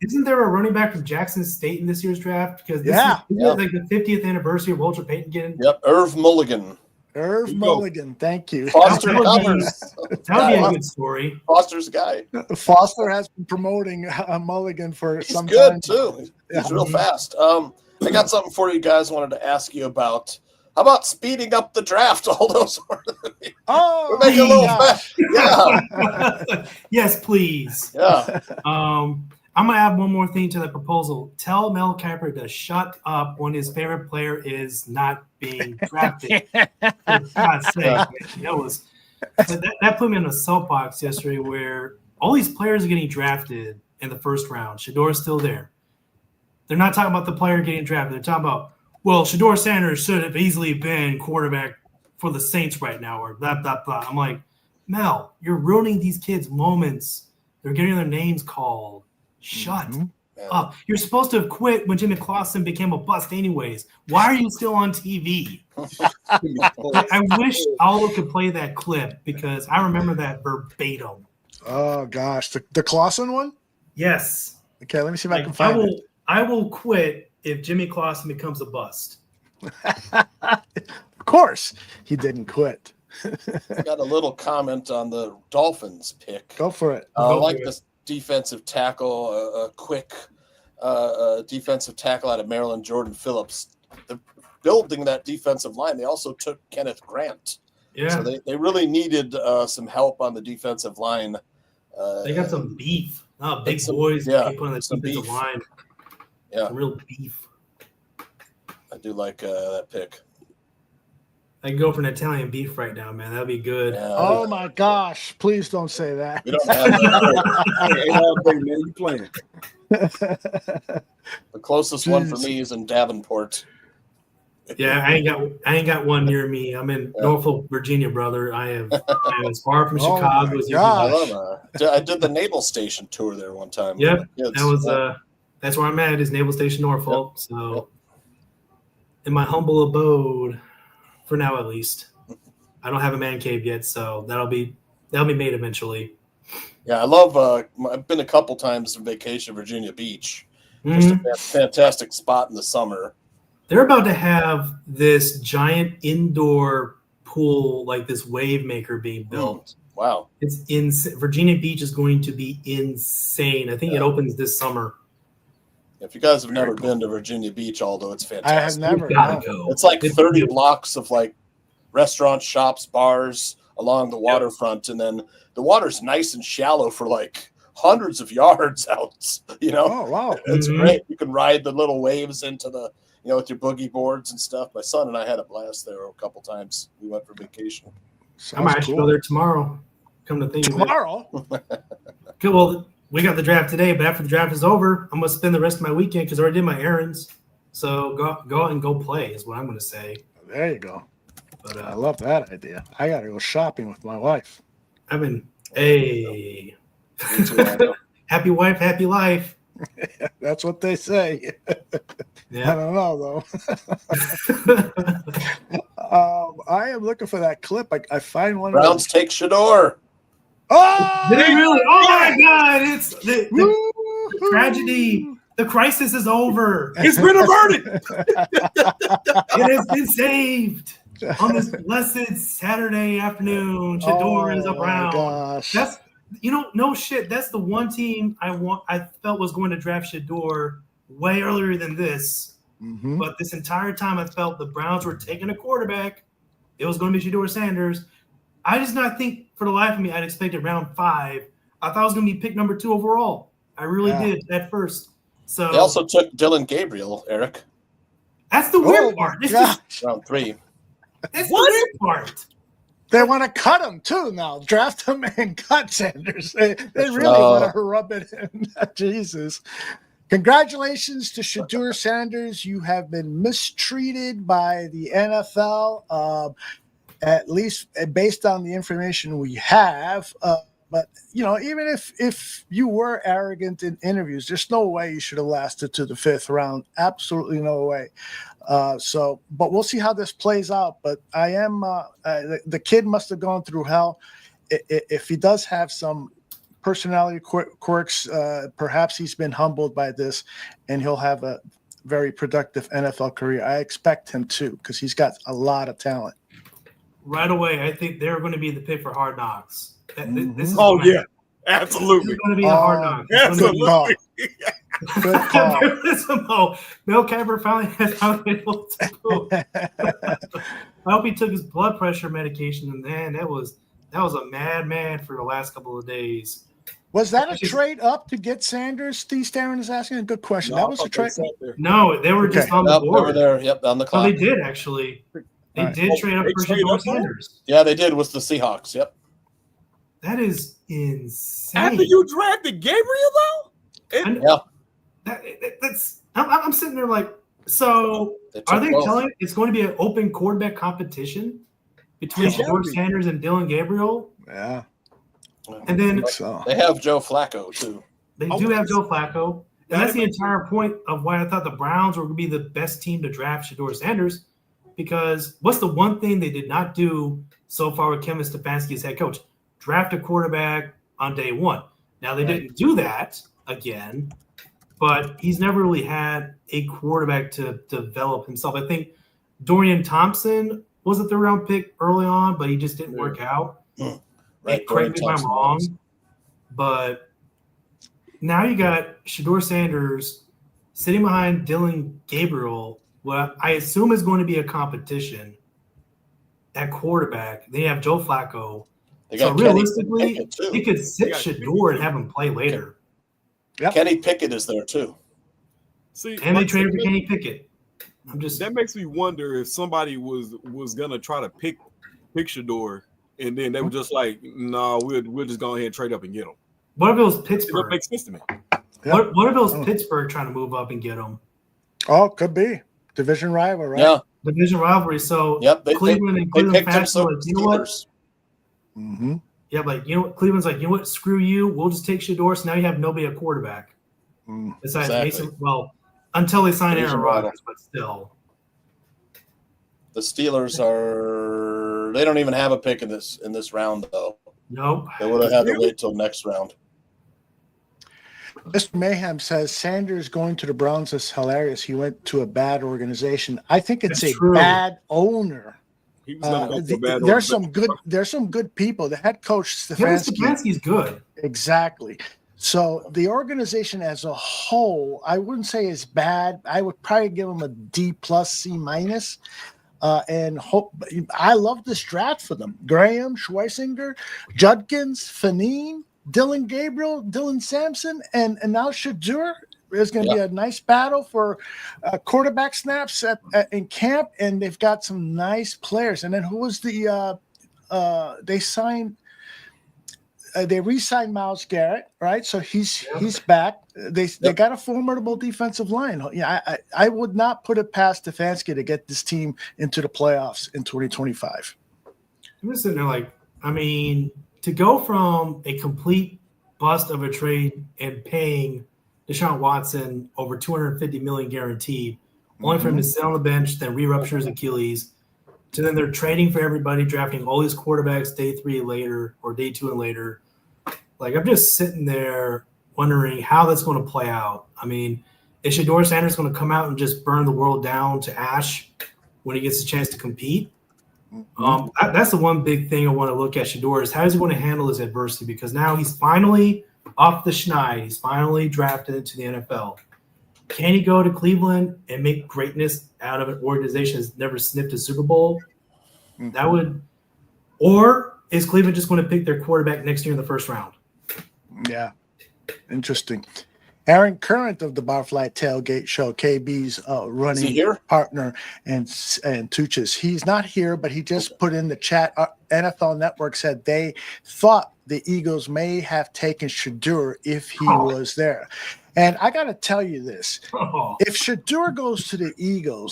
Isn't there a running back from Jackson State in this year's draft? Because this is like the 50th anniversary of Walter Payton getting. Yep, Irv Mulligan. Mulligan, thank you. Foster covers. That would be a good story. Foster's guy. Foster has been promoting Mulligan for some time. He's good, too. Yeah. He's real fast. I got something for you guys wanted to ask you about. How about speeding up the draft? All those we're making a little fast. Yeah. Yes, please. Yeah. I'm going to add one more thing to the proposal. Tell Mel Kiper to shut up when his favorite player is not being drafted. For God's sake. That put me in a soapbox yesterday where all these players are getting drafted in the 1st round. Shedor's still there. They're not talking about the player getting drafted. They're talking about, Shedeur Sanders should have easily been quarterback for the Saints right now, or blah, blah, blah. I'm like, Mel, you're ruining these kids' moments. They're getting their names called. Shut up. You're supposed to have quit when Jimmy Clausen became a bust anyways. Why are you still on TV? I wish Aldo could play that clip because I remember that verbatim. Oh, gosh. The Clausen one? Yes. Okay, let me see if I can find it. I will quit if Jimmy Clausen becomes a bust. Of course, he didn't quit. Got a little comment on the Dolphins pick. Go for it. I like this defensive tackle, a quick defensive tackle out of Maryland, Jordan Phillips. They're building that defensive line. They also took Kenneth Grant. Yeah. So they really needed some help on the defensive line. They got some beef. Big boys. People on the defensive line. Yeah. Some real beef. I do like that pick. I can go for an Italian beef right now, man. That'd be good. Yeah. Oh my gosh! Please don't say that. We don't have that. Man, you playing? The closest one for me is in Davenport. Yeah, I ain't got one near me. I'm in Norfolk, Virginia, brother. I am as far from Chicago as you can. I did the naval station tour there one time. Yep, that was that's where I'm at. Is Naval Station Norfolk. Yep. So, in my humble abode. For now, at least, I don't have a man cave yet, so that'll be made eventually. Yeah, I love. I've been a couple times on vacation, Virginia Beach. Just a fantastic spot in the summer. They're about to have this giant indoor pool, like this wave maker, being built. Wow, it's insane. Virginia Beach is going to be insane. I think it opens this summer. If you guys have never been to Virginia Beach, although it's fantastic, I have never. Go. It's like 30 blocks of like restaurants, shops, bars along the waterfront, and then the water's nice and shallow for like hundreds of yards out. Oh wow, it's great. You can ride the little waves into the, with your boogie boards and stuff. My son and I had a blast there a couple times. We went for vacation. I might actually go there tomorrow. Come to think tomorrow. Okay, well, we got the draft today, but after the draft is over, I'm gonna spend the rest of my weekend because I already did my errands. So go out and go play is what I'm gonna say. There you go. But I love that idea. I gotta go shopping with my wife. Happy wife, happy life. That's what they say. Yeah. I don't know though. I am looking for that clip. I find one. Browns take Shador. Oh, did they really? Oh my God! It's the tragedy. The crisis is over. It's been averted. It has been saved on this blessed Saturday afternoon. Shador is a Brown. Gosh. That's no shit. That's the one team I felt was going to draft Shador way earlier than this. Mm-hmm. But this entire time, I felt the Browns were taking a quarterback. It was going to be Shador Sanders. I just not think for the life of me I'd expected round 5. I thought it was going to be pick number 2 overall. I really did at first. So they also took Dylan Gabriel, Eric. That's the weird part. It's just round 3. That's the weird part. They want to cut him too now. Draft him and cut Sanders. They really want to rub it in. Jesus. Congratulations to Shador Sanders. You have been mistreated by the NFL, at least based on the information we have. But, even if you were arrogant in interviews, there's no way you should have lasted to the 5th round. Absolutely no way. But we'll see how this plays out. But I am the kid must have gone through hell. If he does have some personality quirks, perhaps he's been humbled by this, and he'll have a very productive NFL career. I expect him to, because he's got a lot of talent. Right away, I think they're going to be the pick for Hard Knocks. This is absolutely. This is going to be a Hard Knocks. Absolutely. Good call. Mel Kiper finally has found able to go. I hope he took his blood pressure medication, and man, that was a madman for the last couple of days. Was that a trade up to get Sanders? Steve Starren is asking a good question. That was a trade. No, they were just on the board. They were there. Yep, on the clock. Oh, they did actually. They did trade up for Shador Sanders. Yeah, they did with the Seahawks. Yep. That is insane. After you drafted Gabriel, though? That's. I'm sitting there like, so are they telling it's going to be an open quarterback competition between Shador Sanders and Dylan Gabriel? Yeah. And then they have Joe Flacco too. They do have Joe Flacco. And that's the entire point of why I thought the Browns were going to be the best team to draft Shador Sanders, because what's the one thing they did not do so far with Kevin Stefanski as head coach? Draft a quarterback on day 1. Now, they didn't do that again, but he's never really had a quarterback to develop himself. I think Dorian Thompson was a 3rd-round pick early on, but he just didn't work out. Right, correct me if I'm wrong, but now you got Shador Sanders sitting behind Dylan Gabriel, what I assume is going to be a competition at quarterback. They have Joe Flacco. So realistically, he could sit Shador and have him play later. Yep. Kenny Pickett is there too. See, and they traded for Kenny Pickett. That makes me wonder if somebody was gonna try to pick Shador, and then they were just like, "No, we'll just go ahead and trade up and get him." What if it was Pittsburgh? That makes sense to me. What if it was Pittsburgh trying to move up and get him? Oh, could be division rival, right? Yeah, division rivalry. So Cleveland and Cleveland fans are like, you know what? Mm-hmm. Yeah, like Cleveland's like, you know what? Screw you. We'll just take Shador. So now you have nobody at quarterback besides Mason. Well, until they sign Aaron Rodgers, but still. The Steelers they don't even have a pick in this round though. Nope. They would have had to wait till next round. Mr. Mayhem says Sanders going to the Browns is hilarious. He went to a bad organization. I think it's That's a true. bad owner. He was gonna go to a bad There's organization. there's some good people. The head coach Kevin Stefanski. Stefanski's good. Exactly. So the organization as a whole, I wouldn't say is bad. I would probably give them a D+, C-. And hope I love this draft for them. Graham, Schweisinger, Judkins, Fanine, Dylan Gabriel, Dylan Sampson, and now Shadur. There's going to be a nice battle for quarterback snaps in camp, and they've got some nice players. And then who was they signed? They re-signed Myles Garrett, right? So he's back. They got a formidable defensive line. Yeah, I would not put it past Stefanski to get this team into the playoffs in 2025. I'm just sitting there like, I mean, to go from a complete bust of a trade and paying Deshaun Watson over $250 million guaranteed, only for him to sit on the bench, then re-rupture his Achilles, to then they're trading for everybody, drafting all these quarterbacks day 3 later or day 2 and later. Like, I'm just sitting there wondering how that's going to play out. I mean, is Shedeur Sanders going to come out and just burn the world down to ash when he gets a chance to compete? That's the one big thing I want to look at Shedeur is how is he going to handle this adversity? Because now he's finally off the schneid. He's finally drafted into the NFL. Can he go to Cleveland and make greatness out of an organization that's never sniffed a Super Bowl? That would – or is Cleveland just going to pick their quarterback next year in the first round? Yeah, interesting. Aaron Current of the Barfly Tailgate Show, KB's running partner and Tuch's. He's not here, but he just put in the chat. NFL Network said they thought the Eagles may have taken Shadur if he was there. And I got to tell you this. If Shadur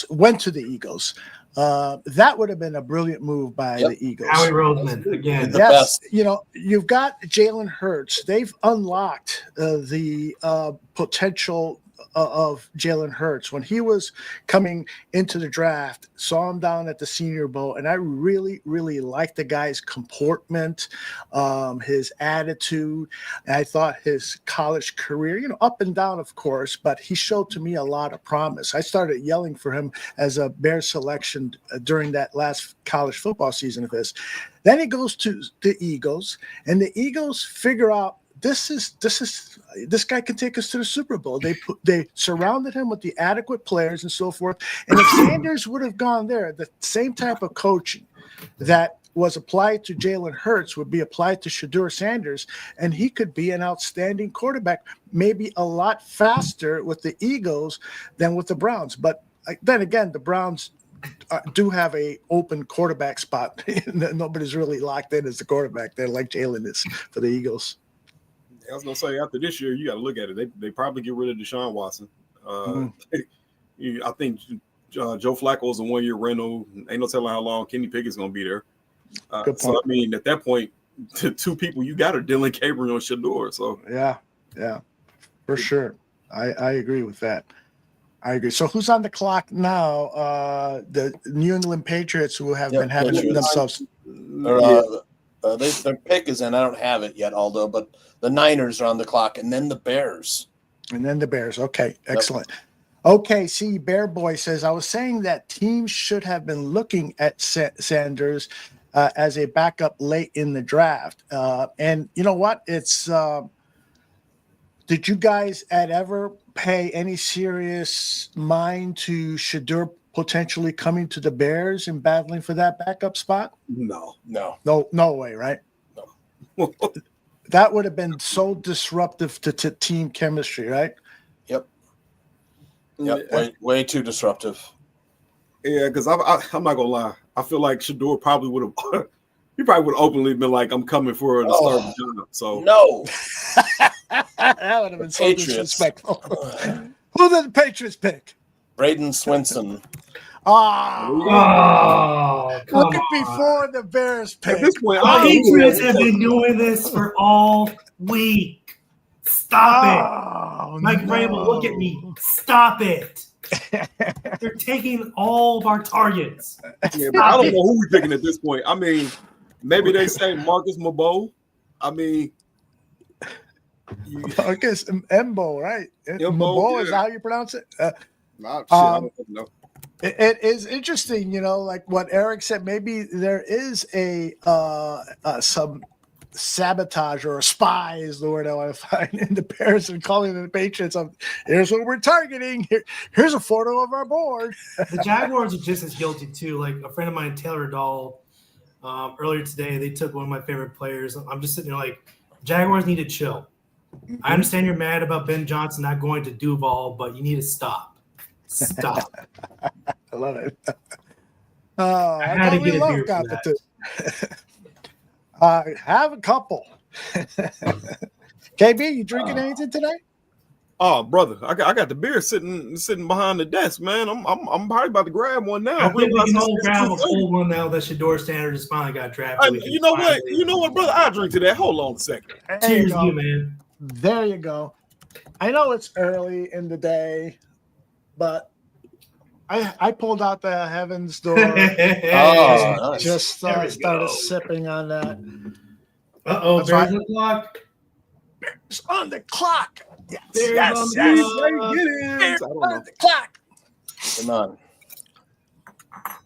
went to the Eagles, that would have been a brilliant move by the Eagles. Howie Roseman, again. Yes, you've got Jalen Hurts. They've unlocked the potential of Jalen Hurts. When he was coming into the draft, saw him down at the Senior Bowl, and I really, really liked the guy's comportment, his attitude. And I thought his college career, up and down, of course, but he showed to me a lot of promise. I started yelling for him as a Bears selection during that last college football season of his. Then he goes to the Eagles, and the Eagles figure out this guy can take us to the Super Bowl. They surrounded him with the adequate players and so forth. And if Sanders would have gone there, the same type of coaching that was applied to Jalen Hurts would be applied to Shadur Sanders, and he could be an outstanding quarterback, maybe a lot faster with the Eagles than with the Browns. But then again, the Browns do have a open quarterback spot. Nobody's really locked in as the quarterback there like Jalen is for the Eagles. I was gonna say after this year, you got to look at it. They probably get rid of Deshaun Watson. I think Joe Flacco is a 1-year rental. Ain't no telling how long Kenny Pickett's gonna be there. So I mean, at that point, the two people you got are Dylan Gabriel and Shadur. So yeah, for sure. I agree with that. I agree. So who's on the clock now? The New England Patriots, who have been having themselves. Their pick is in. I don't have it yet, Aldo, but the Niners are on the clock, and then the Bears. Okay, excellent. Yep. Okay, see, Bear Boy says, I was saying that teams should have been looking at Sanders as a backup late in the draft. And you know what? It's did you guys ever pay any serious mind to Shadur potentially coming to the Bears and battling for that backup spot? No way, right? No. That would have been so disruptive to team chemistry, right? Yep. Way too disruptive. Yeah, because I'm not gonna lie. I feel like Shadur probably would have. He probably would have openly been like, "I'm coming for the starting job." So no, that would have been so disrespectful. Who did the Patriots pick? Braden Swinson. Look at before the Bears pick. The Patriots have been doing this for all week. Stop it. Mike Vrabel, look at me. Stop it. They're taking all of our targets. Yeah, but I don't know who we're picking at this point. I mean, maybe they say Marcus Mabeau. I mean, I guess Mbo, right? Mbo, is yeah. how you pronounce it. I don't know. It is interesting, like what Eric said. Maybe there is some sabotage or a spy is the word I want to find in the Bears and calling the Patriots. Here's what we're targeting. Here's a photo of our board. The Jaguars are just as guilty too. Like a friend of mine, Taylor Dahl, earlier today, they took one of my favorite players. I'm just sitting there like, Jaguars need to chill. I understand you're mad about Ben Johnson not going to Duval, but you need to stop. Stop. I love it. I had to get a beer for that. Have a couple. KB, you drinking anything today? Oh, brother, I got the beer sitting behind the desk, man. I'm probably about to grab one now. I think we can all grab a cold one now that Shador Sanders finally got drafted. You know what? You know what, brother? I'll drink to that. Hold on a second. Cheers to you, man. There you go. I know it's early in the day, but I pulled out the Heaven's Door. Nice. Just started sipping on that. Uh-oh, Bears on the clock. Bears on the clock. Yes, Bears yes, on the yes. clock. Bears on the clock. Come on.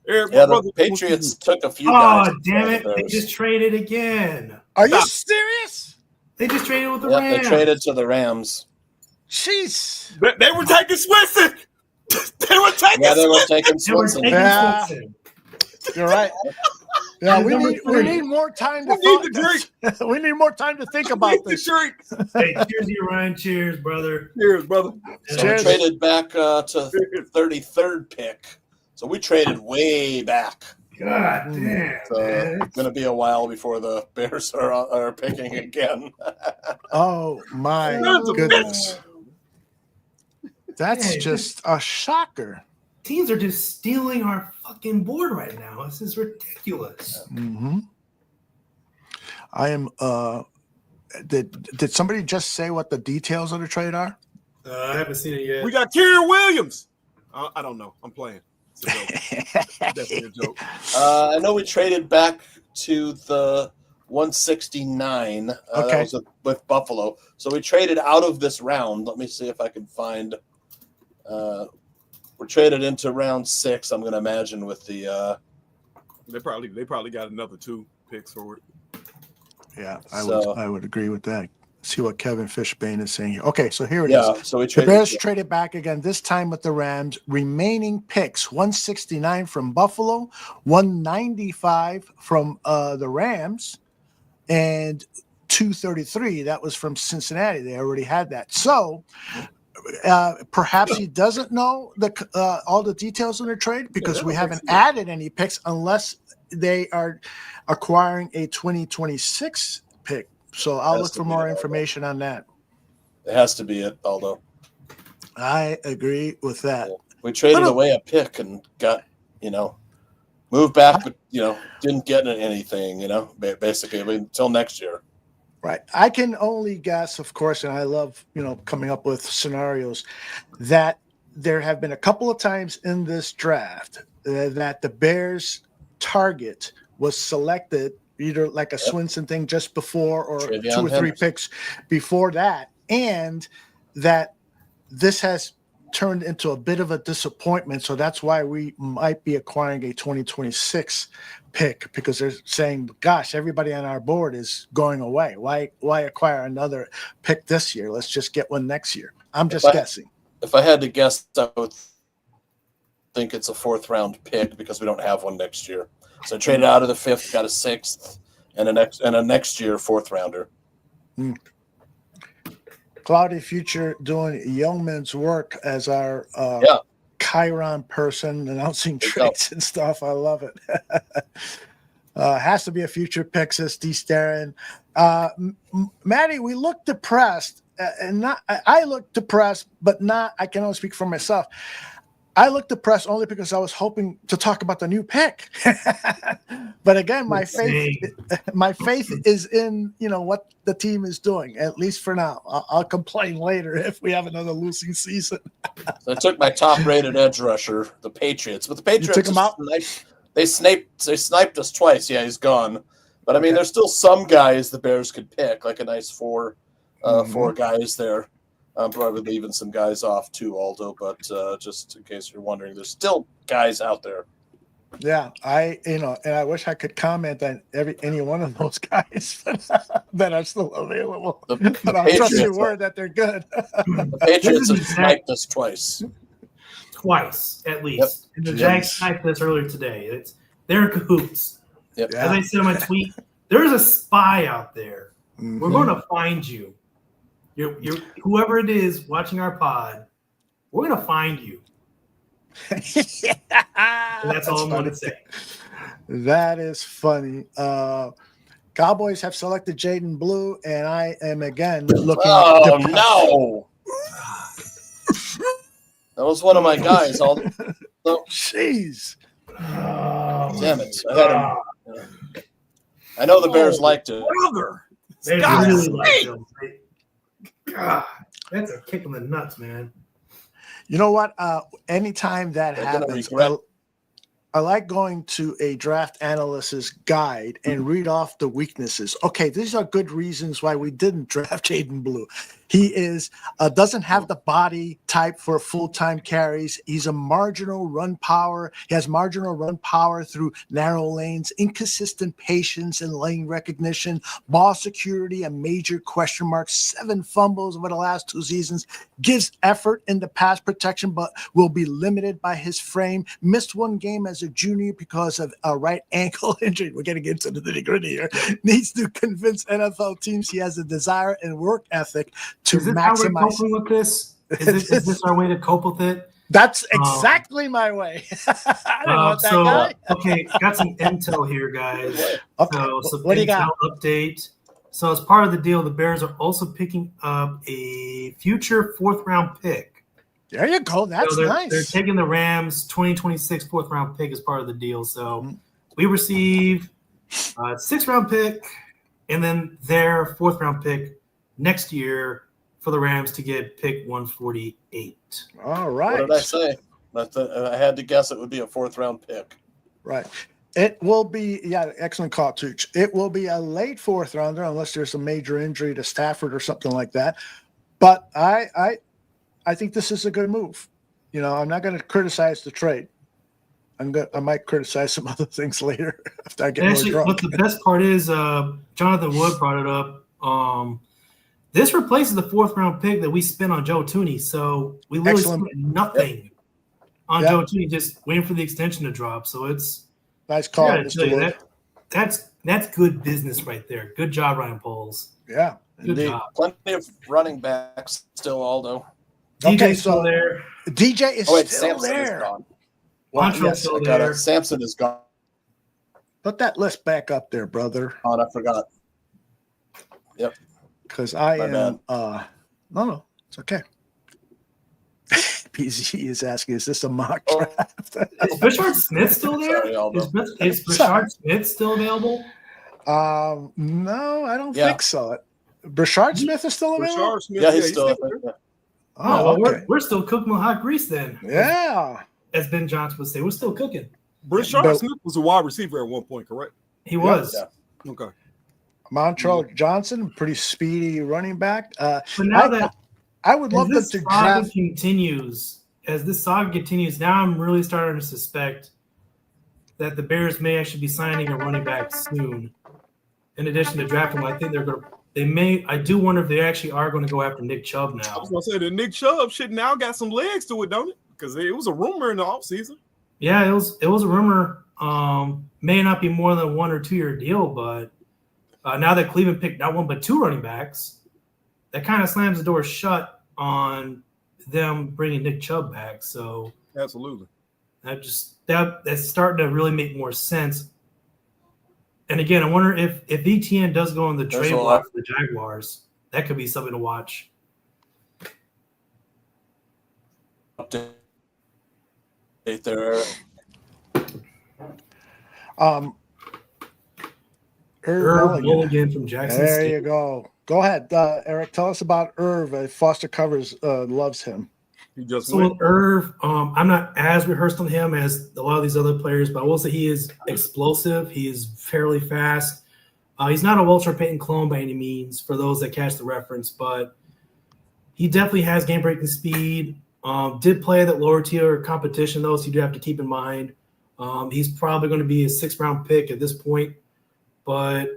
Eric, Yeah, the Patriots took a few guys. Oh, damn it. They just traded again. Are you serious? They just traded with the Yep, Rams. they traded to the Rams. Jeez. They were taking Swinson. They were taking Swinson. You're right. Yeah, we need more time to drink. We need more time to think about this. Hey, cheers to you, Ryan. Cheers, brother. Cheers, brother. So we traded back to 33rd pick. So we traded way back. God damn. So it's going to be a while before the Bears are picking again. Oh, my goodness. That's just a shocker. Teams are just stealing our fucking board right now. This is ridiculous. Mm-hmm. I am. Did somebody just say what the details of the trade are? I haven't seen it yet. We got Kieran Williams. I don't know. I'm playing. Definitely a joke. I know we traded back to the 169. Okay. That was with Buffalo. So we traded out of this round. Let me see if I can find. We're traded into round 6. I'm going to imagine with the. They probably got another 2 picks for it. Yeah, I would agree with that. See what Kevin Fishbane is saying here. Okay, so here it is. Yeah, so we traded. The Bears traded back again, this time with the Rams. Remaining picks, 169 from Buffalo, 195 from the Rams, and 233. That was from Cincinnati. They already had that. So perhaps he doesn't know all the details in the trade because we haven't added any picks unless they are acquiring a 2026 pick. So I'll look for more information on that. It has to be it, Aldo. I agree with that. We traded away a pick and got, moved back, but, didn't get anything, basically until next year. Right. I can only guess, of course, and I love, coming up with scenarios, that there have been a couple of times in this draft that the Bears target was selected either like a Swinson thing just before or Travion 2 or 3 picks before that, and that this has turned into a bit of a disappointment. So that's why we might be acquiring a 2026 pick because they're saying, gosh, everybody on our board is going away. Why acquire another pick this year? Let's just get one next year. I'm just guessing. If I had to guess, I would think it's a 4th round pick because we don't have one next year. So I traded out of the 5th, got a 6th, and a next year 4th rounder. Cloudy Future doing yeoman's work as our Chiron person announcing trades and stuff. I love it. Has to be a future pick, says D. Starin. Maddie, we look depressed, I look depressed, but not. I can only speak for myself. I looked depressed only because I was hoping to talk about the new pick. But again, my faith is in, what the team is doing, at least for now. I'll complain later if we have another losing season. So I took my top-rated edge rusher, the Patriots. But the Patriots took him out? They sniped us twice. Yeah, he's gone. But I mean, there's still some guys the Bears could pick, like a nice four guys there. I'm probably leaving some guys off too, Aldo. But just in case you're wondering, there's still guys out there. Yeah, and I wish I could comment on any one of those guys that are still available. But I'll trust your word that they're good. The Patriots have sniped us twice. Twice, at least. And the Jags sniped us earlier today. They're in cahoots. Yep. As I said in my tweet, there's a spy out there. Mm-hmm. We're going to find you. You're whoever it is watching our pod, we're going to find you. That's all I'm going to say. That is funny. Cowboys have selected Jaden Blue, and I am again looking. Oh no! That was one of my guys. Jeez! Damn it! I had him. I know the Bears liked it. Brother, they really liked him. God, that's a kick in the nuts, man. You know what? Anytime that happens, I like going to a draft analyst's guide and read off the weaknesses. Okay, these are good reasons why we didn't draft Jaden Blue. He doesn't have the body type for full-time carries. He's a marginal run power. He has marginal run power through narrow lanes, inconsistent patience and lane recognition, ball security, a major question mark, 7 fumbles over the last 2 seasons, gives effort in the pass protection, but will be limited by his frame. Missed 1 game as a junior because of a right ankle injury. We're getting into the nitty-gritty here. Needs to convince NFL teams he has a desire and work ethic to maximize. How we're coping with this? Is this our way to cope with it? That's exactly my way. I don't want that guy. Okay, got some intel here, guys. Okay. So what do you got? Update. So as part of the deal, the Bears are also picking up a future 4th-round pick. There you go. That's nice. They're taking the Rams 2026 4th-round pick as part of the deal. So we receive a 6th-round pick and then their 4th-round pick next year for the Rams to get pick 148. All right. What did I say? I had to guess it would be a 4th-round pick. Right. It will be, excellent call, Tooch. It will be a late 4th rounder unless there's a major injury to Stafford or something like that. But I think this is a good move. I'm not going to criticize the trade. I might criticize some other things later after I get more drunk. What the best part is, Jonathan Wood brought it up. This replaces the 4th-round pick that we spent on Joe Tooney. So we literally spent nothing on Joe Tooney, just waiting for the extension to drop. So it's nice call, Mr. Wood. That's good business right there. Good job, Ryan Poles. Yeah, good job. Plenty of running backs still, Aldo. DJ's still there. DJ is still Samson there. Is gone. Yes, still there. Samson is gone. Put that list back up there, brother. Oh, I forgot. Yep. Because I am no, it's okay. PZ is asking, is this a mock draft? Is Brashard Smith still there? Is Brashard Smith still available? No, I don't think so. Brashard Smith is still available? Smith, he's still available. Oh, well, we're still cooking with hot grease then. Yeah. As Ben Johnson would say, we're still cooking. Brashard Smith was a wide receiver at one point, correct? He was. Yeah. Okay. Montrell Johnson, pretty speedy running back. But now I would love them to draft. As this saga continues, now I'm really starting to suspect that the Bears may actually be signing a running back soon. In addition to drafting, I think I do wonder if they actually are going to go after Nick Chubb now. I was going to say the Nick Chubb shit now got some legs to it, don't it? Because it was a rumor in the offseason. Yeah, it was a rumor. May not be more than a 1 or 2 year deal, but now that Cleveland picked not 1 but 2 running backs, that kind of slams the door shut on them bringing Nick Chubb back. So absolutely, that's starting to really make more sense. And again, I wonder if ETN does go on the trade block for the Jaguars, that could be something to watch. Update there. Irv Mulligan from Jackson There State. you go. Go ahead, Eric. Tell us about Irv. Foster Covers loves him. With Irv, I'm not as rehearsed on him as a lot of these other players, but I will say he is explosive. He is fairly fast. He's not a Walter Payton clone by any means, for those that catch the reference, but he definitely has game-breaking speed. Did play that lower tier competition, though, so you do have to keep in mind. He's probably going to be a 6th-round pick at this point, but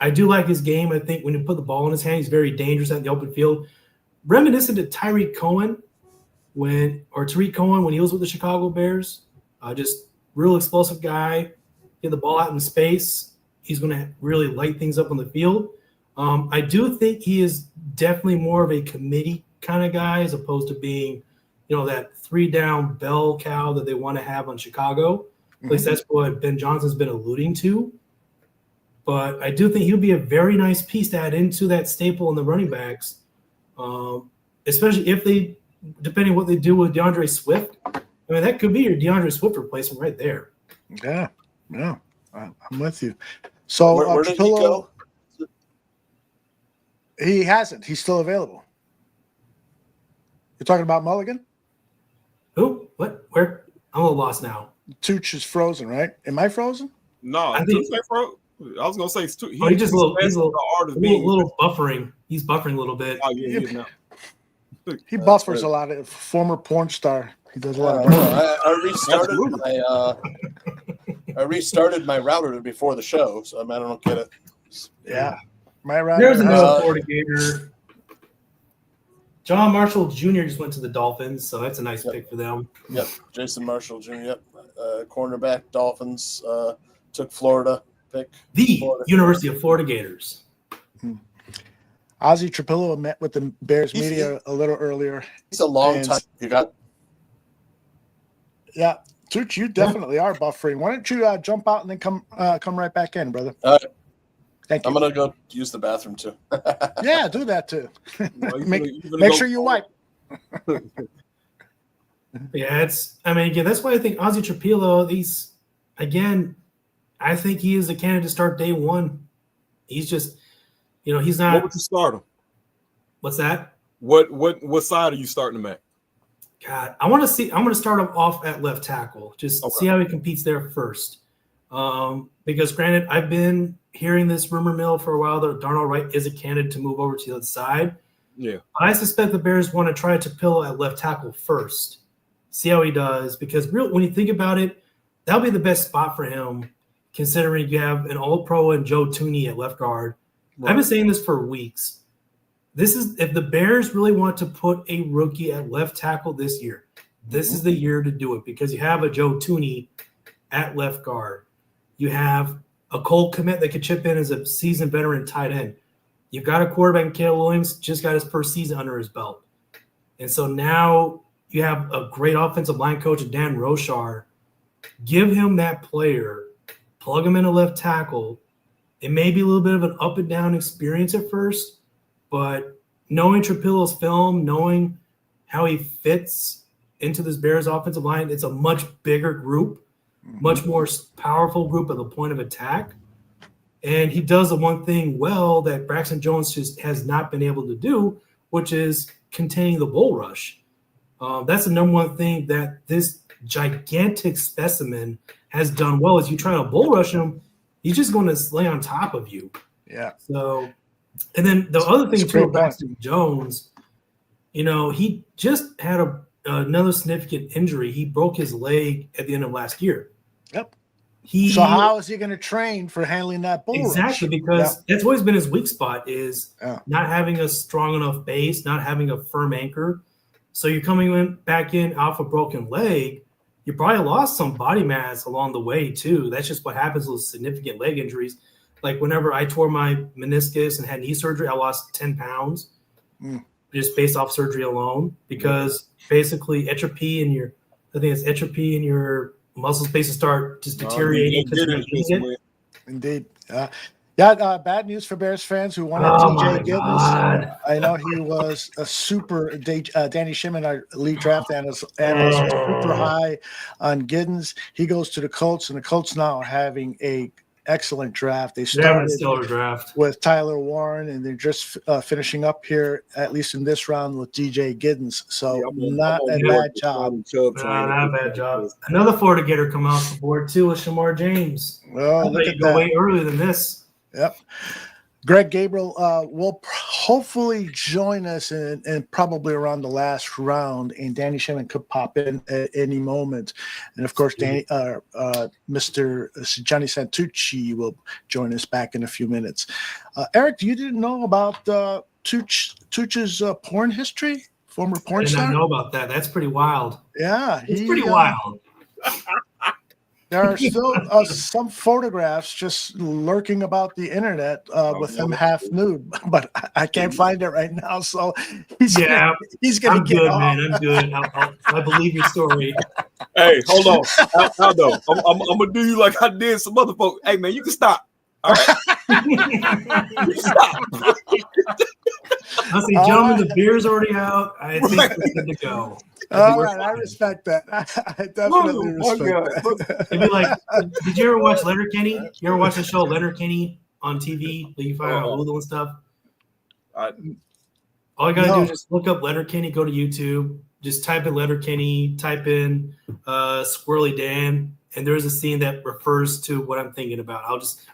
I do like his game. I think when you put the ball in his hand, he's very dangerous at the open field. Reminiscent of Tariq Cohen when he was with the Chicago Bears. Just real explosive guy. Get the ball out in space. He's going to really light things up on the field. I do think he is definitely more of a committee kind of guy as opposed to being, that 3-down bell cow that they want to have on Chicago. At least that's what Ben Johnson's been alluding to. But I do think he'll be a very nice piece to add into that staple in the running backs, especially if they, depending on what they do with DeAndre Swift. I mean, that could be your DeAndre Swift replacement right there. Yeah, I'm with you. So Where did he go? He hasn't. He's still available. You're talking about Mulligan? Who? What? Where? I'm a little lost now. Tooch is frozen, right? Am I frozen? No, I think- I was gonna say he's just a little buffering. He's buffering a little bit. Oh yeah. He buffers a lot. Of former porn star. He does a lot of I restarted my router before the show, so I don't get it. Yeah, my router. There's another Florida Gator. John Marshall Jr. just went to the Dolphins, so that's a nice pick for them. Yep, Jason Marshall Jr. Yep, cornerback, Dolphins. Took Florida pick. Florida. University of Florida Gators. Ozzie Trapillo met with the Bears media a little earlier. He's a long time. You got. Yeah, Tooch, you definitely are buffering. Why don't you jump out and then come right back in, brother? All right. Thank you. I'm gonna go use the bathroom too. Yeah, do that too. Well, make sure you wipe. Yeah, again, that's why I think Ozzie Trapillo, I think he is a candidate to start day one. He's just, he's not. What would you start him? What's that? What side are you starting him at? God, I'm going to start him off at left tackle. Just see how he competes there first. Because granted, I've been hearing this rumor mill for a while that Darnell Wright is a candidate to move over to the other side. Yeah. I suspect the Bears want to try to pillow at left tackle first. See how he does. Because when you think about it, that'll be the best spot for him, considering you have an All-Pro and Joe Thuney at left guard. Right. I've been saying this for weeks. This is if the Bears really want to put a rookie at left tackle this year, this is the year to do it because you have a Joe Thuney at left guard. You have a Cole Kmet that could chip in as a seasoned veteran tight end. You've got a quarterback, Caleb Williams, just got his first season under his belt. And so now you have a great offensive line coach, Dan Rochar. Give him that player, plug him in a left tackle. It may be a little bit of an up and down experience at first, but knowing Trapillo's film, knowing how he fits into this Bears offensive line, it's a much bigger group, much more powerful group at the point of attack. And he does the one thing well that Braxton Jones just has not been able to do, which is containing the bull rush. That's the number one thing that this gigantic specimen has done well. Is you try to bull rush him, he's just going to lay on top of you. Yeah. So, and then the other thing too, Braxton Jones, he just had another significant injury. He broke his leg at the end of last year. Yep. So how is he going to train for handling that bull Exactly, rush? because that's always been his weak spot is not having a strong enough base, not having a firm anchor. So you're coming back in off a broken leg. You probably lost some body mass along the way too. That's just what happens with significant leg injuries. Like whenever I tore my meniscus and had knee surgery, I lost 10 pounds just based off surgery alone because basically entropy in your muscle spaces start just deteriorating. Indeed. Bad news for Bears fans who wanted TJ Giddens. I know he was a super Danny Shimon, our lead draft analyst, was super high on Giddens. He goes to the Colts, and the Colts now are having a excellent draft. They started stellar draft with Tyler Warren, and they're just finishing up here, at least in this round, with DJ Giddens. So not a bad job. Not a bad job. Another Florida Gator come off the board too with Shamar James. Well, look at that. Way earlier than this. Yep. Greg Gabriel will hopefully join us in probably around the last round, and Danny Sherman could pop in at any moment. And of course, Mr. Johnny Santucci will join us back in a few minutes. Eric, you didn't know about Tucci's porn history? Former porn I did star? not know about that. That's pretty wild. Yeah. It's pretty wild. There are still some photographs just lurking about the internet with him half nude, but I can't find it right now. So he's gonna I'm get good, off. man. I'm good. I believe your story. Hey, hold on, Aldo. I'm gonna do you like I did some other folks. Hey, man, you can stop. All right, you can stop. I say, gentlemen, the beer's already out. I think we're good to go. All right, I respect that. I definitely respect that. It'd be like, did you ever watch Letterkenny? You ever watch the show Letterkenny on TV that you find on Hulu and stuff? All you gotta do is just look up Letterkenny, go to YouTube, just type in Letterkenny, type in Squirrely Dan, and there's a scene that refers to what I'm thinking about.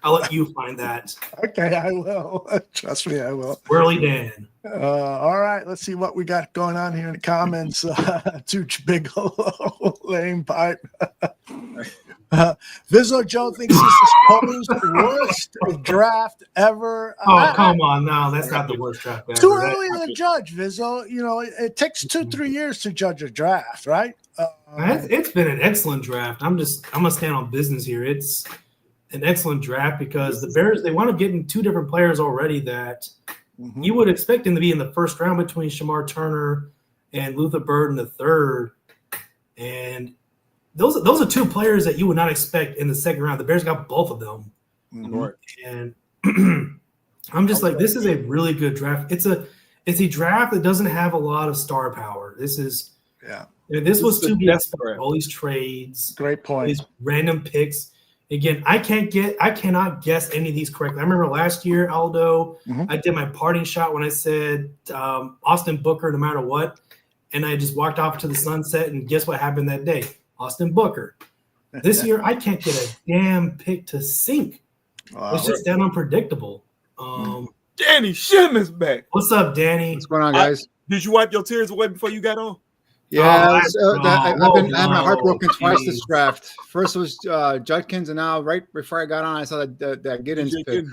I'll let you find that. Okay, I will. Trust me, I will. Squirrely Dan. All right, let's see what we got going on here in the comments. Tooch Bigelow, lame pipe. Vizzo Joe thinks this is supposed worst draft ever. Oh, come on. No, that's not the worst draft ever. Too early to judge, Vizzo. You know, it takes 2-3 years to judge a draft, right? It's been an excellent draft. I'm gonna stand on business here. It's an excellent draft because the Bears, they wound up getting two different players already that you would expect them to be in the first round between Shamar Turner and Luther Bird in the third. And those are two players that you would not expect in the second round. The Bears got both of them. And I'm just like, this is a really good draft. It's a draft that doesn't have a lot of star power. This was to be expected. All these trades, great point. These random picks. Again, I cannot guess any of these correctly. I remember last year, Aldo, I did my parting shot when I said Austin Booker no matter what, and I just walked off to the sunset, and guess what happened that day? Austin Booker. This year, I can't get a damn pick to sink. Wow. It's just that unpredictable. Danny Sherman's back. What's up, Danny? What's going on, guys? Did you wipe your tears away before you got on? Yeah, I've been my heart broken twice this draft. First was Judkins, and now right before I got on, I saw that Giddens pick.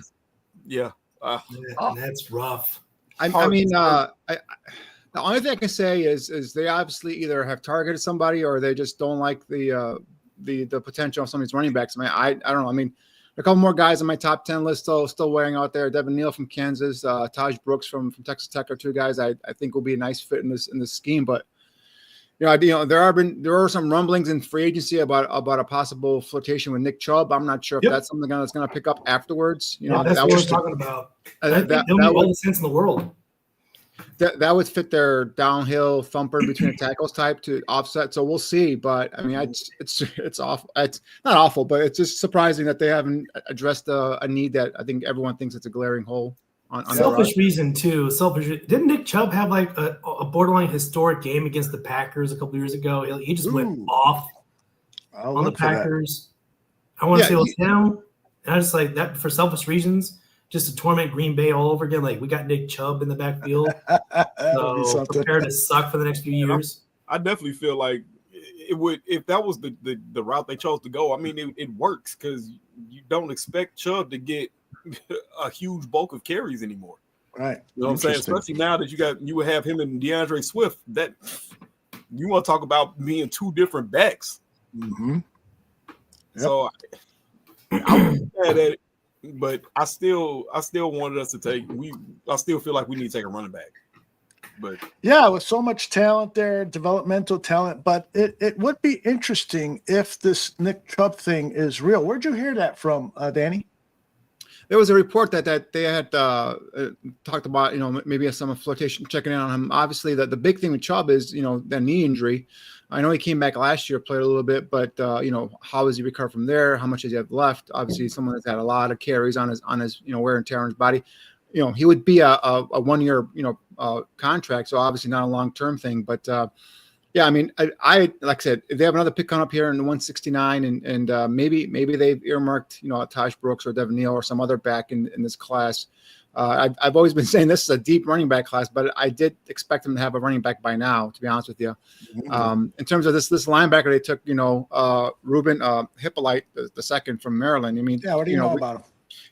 Yeah, that's rough. I mean, the only thing I can say is they obviously either have targeted somebody or they just don't like the potential of some of these running backs. I don't know. I mean, a couple more guys on my top 10 list still wearing out there. Devin Neal from Kansas, Taj Brooks from Texas Tech are two guys I think will be a nice fit in this scheme, but. There are some rumblings in free agency about a possible flirtation with Nick Chubb. I'm not sure if that's something that's going to pick up afterwards. That's what we're talking about. I think that would make all the sense in the world. That would fit their downhill thumper between the tackles type to offset. So we'll see. But I mean, it's awful. It's not awful, but it's just surprising that they haven't addressed a need that I think everyone thinks it's a glaring hole. On selfish reason too. Didn't Nick Chubb have like a borderline historic game against the Packers a couple years ago? He just went off on the Packers. I want to say it was him. And I just like that for selfish reasons, just to torment Green Bay all over again. Like we got Nick Chubb in the backfield, so prepare to suck for the next few years. I definitely feel like it would if that was the route they chose to go. I mean, it works because you don't expect Chubb to get a huge bulk of carries anymore. Right. You know what I'm saying? Especially now that you would have him and DeAndre Swift, that you want to talk about being two different backs. Yep. So I was mad at it, but I still wanted us to take I still feel like we need to take a running back. But yeah, with so much talent there, developmental talent, but it would be interesting if this Nick Chubb thing is real. Where'd you hear that from, Danny? There was a report that they had talked about, maybe some flirtation, checking in on him. Obviously, the big thing with Chubb is, the knee injury. I know he came back last year, played a little bit, but how has he recovered from there? How much does he have left? Obviously, someone that's had a lot of carries on his wear and tear on his body. He would be a 1 year contract, so obviously not a long term thing. But Yeah, I mean, I like I said, if they have another pick coming up here in the 169, and maybe they've earmarked, Taj Brooks or Devin Neal or some other back in this class. I've always been saying this is a deep running back class, but I did expect them to have a running back by now, to be honest with you. In terms of this linebacker, they took, Ruben Hippolyte, the second from Maryland. I mean, Yeah, what do you know about him?